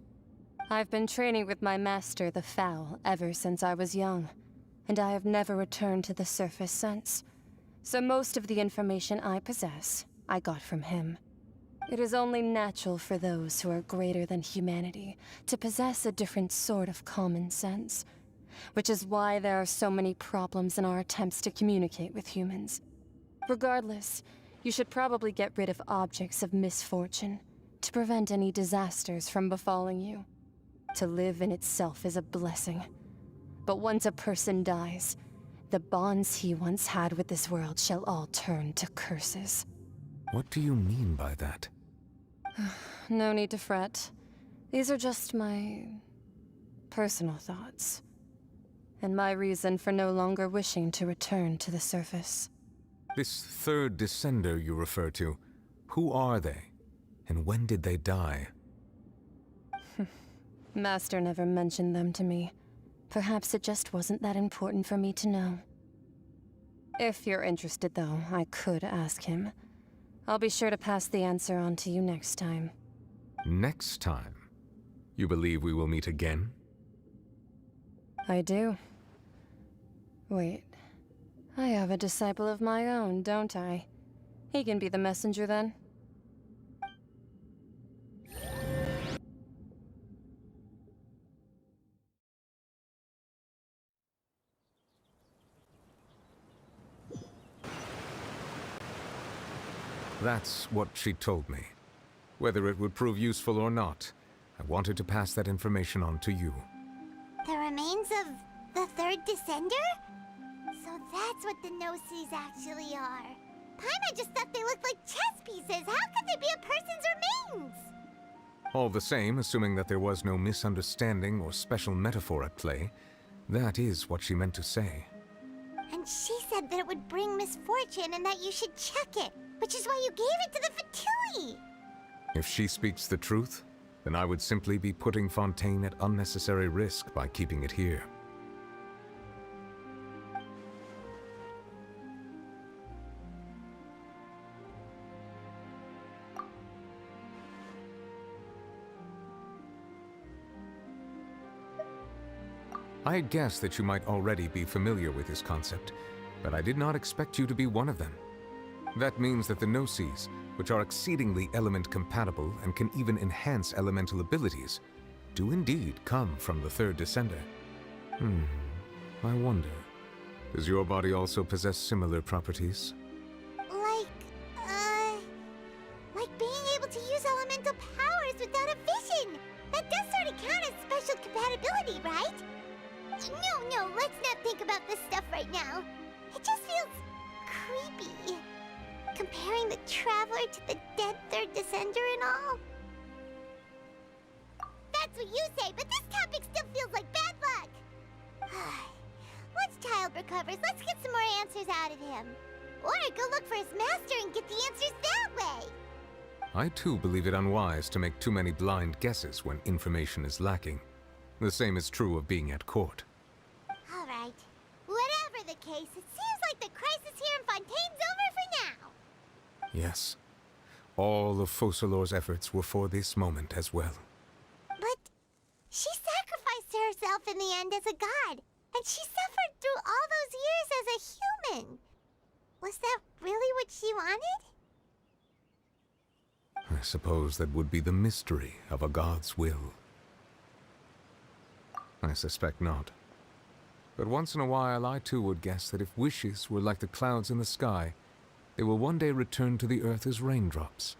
I've been training with my master, the Foul, ever since I was young, and I have never returned to the surface since. So most of the information I possess, I got from him. It is only natural for those who are greater than humanity to possess a different sort of common sense, which is why there are so many problems in our attempts to communicate with humans. Regardless, you should probably get rid of objects of misfortune to prevent any disasters from befalling you. To live in itself is a blessing. But once a person dies, the bonds he once had with this world shall all turn to curses. What do you mean by that? No need to fret. These are just my personal thoughts, and my reason for no longer wishing to return to the surface. This third descender you refer to, who are they? And when did they die? Master never mentioned them to me. Perhaps it just wasn't that important for me to know. If you're interested, though, I could ask him. I'll be sure to pass the answer on to you next time. Next time? You believe we will meet again? I do. Wait. I have a disciple of my own, don't I? He can be the messenger then. That's what she told me. Whether it would prove useful or not, I wanted to pass that information on to you. The remains of the third descender? So that's what the Gnosis actually are. Paimon just thought they looked like chess pieces. How could they be a person's remains? All the same, assuming that there was no misunderstanding or special metaphor at play, that is what she meant to say. And she said that it would bring misfortune and that you should check it, which is why you gave it to the Fatui. If she speaks the truth, then I would simply be putting Fontaine at unnecessary risk by keeping it here. I had guessed that you might already be familiar with this concept, but I did not expect you to be one of them. That means that the Gnosis, which are exceedingly element-compatible and can even enhance elemental abilities, do indeed come from the third descender. I wonder, does your body also possess similar properties? Like being able to use elemental powers without a vision. That does sort of count as special compatibility, right? No, let's not think about this stuff right now. It just feels creepy. Comparing the Traveler to the dead third descender and all. That's what you say, but this topic still feels like bad luck. Once Child recovers, let's get some more answers out of him. Or go look for his master and get the answers that way. I too believe it unwise to make too many blind guesses when information is lacking. The same is true of being at court. All right. Whatever the case, it seems like the crisis here in Fontaine's over for now. Yes. All of Focalor's efforts were for this moment as well. But she sacrificed herself in the end as a god, and she suffered through all those years as a human. Was that really what she wanted? I suppose that would be the mystery of a god's will. I suspect not. But once in a while, I too would guess that if wishes were like the clouds in the sky, they will one day return to the earth as raindrops.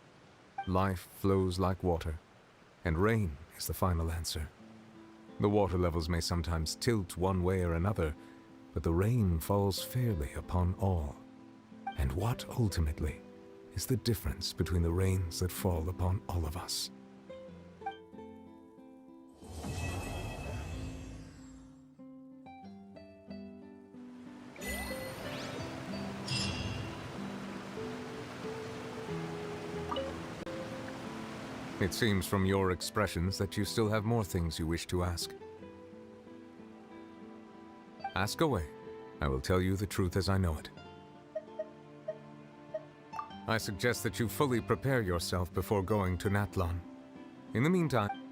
Life flows like water, and rain is the final answer. The water levels may sometimes tilt one way or another, but the rain falls fairly upon all. And what, ultimately, is the difference between the rains that fall upon all of us? It seems from your expressions that you still have more things you wish to ask. Ask away. I will tell you the truth as I know it. I suggest that you fully prepare yourself before going to Natlan. In the meantime...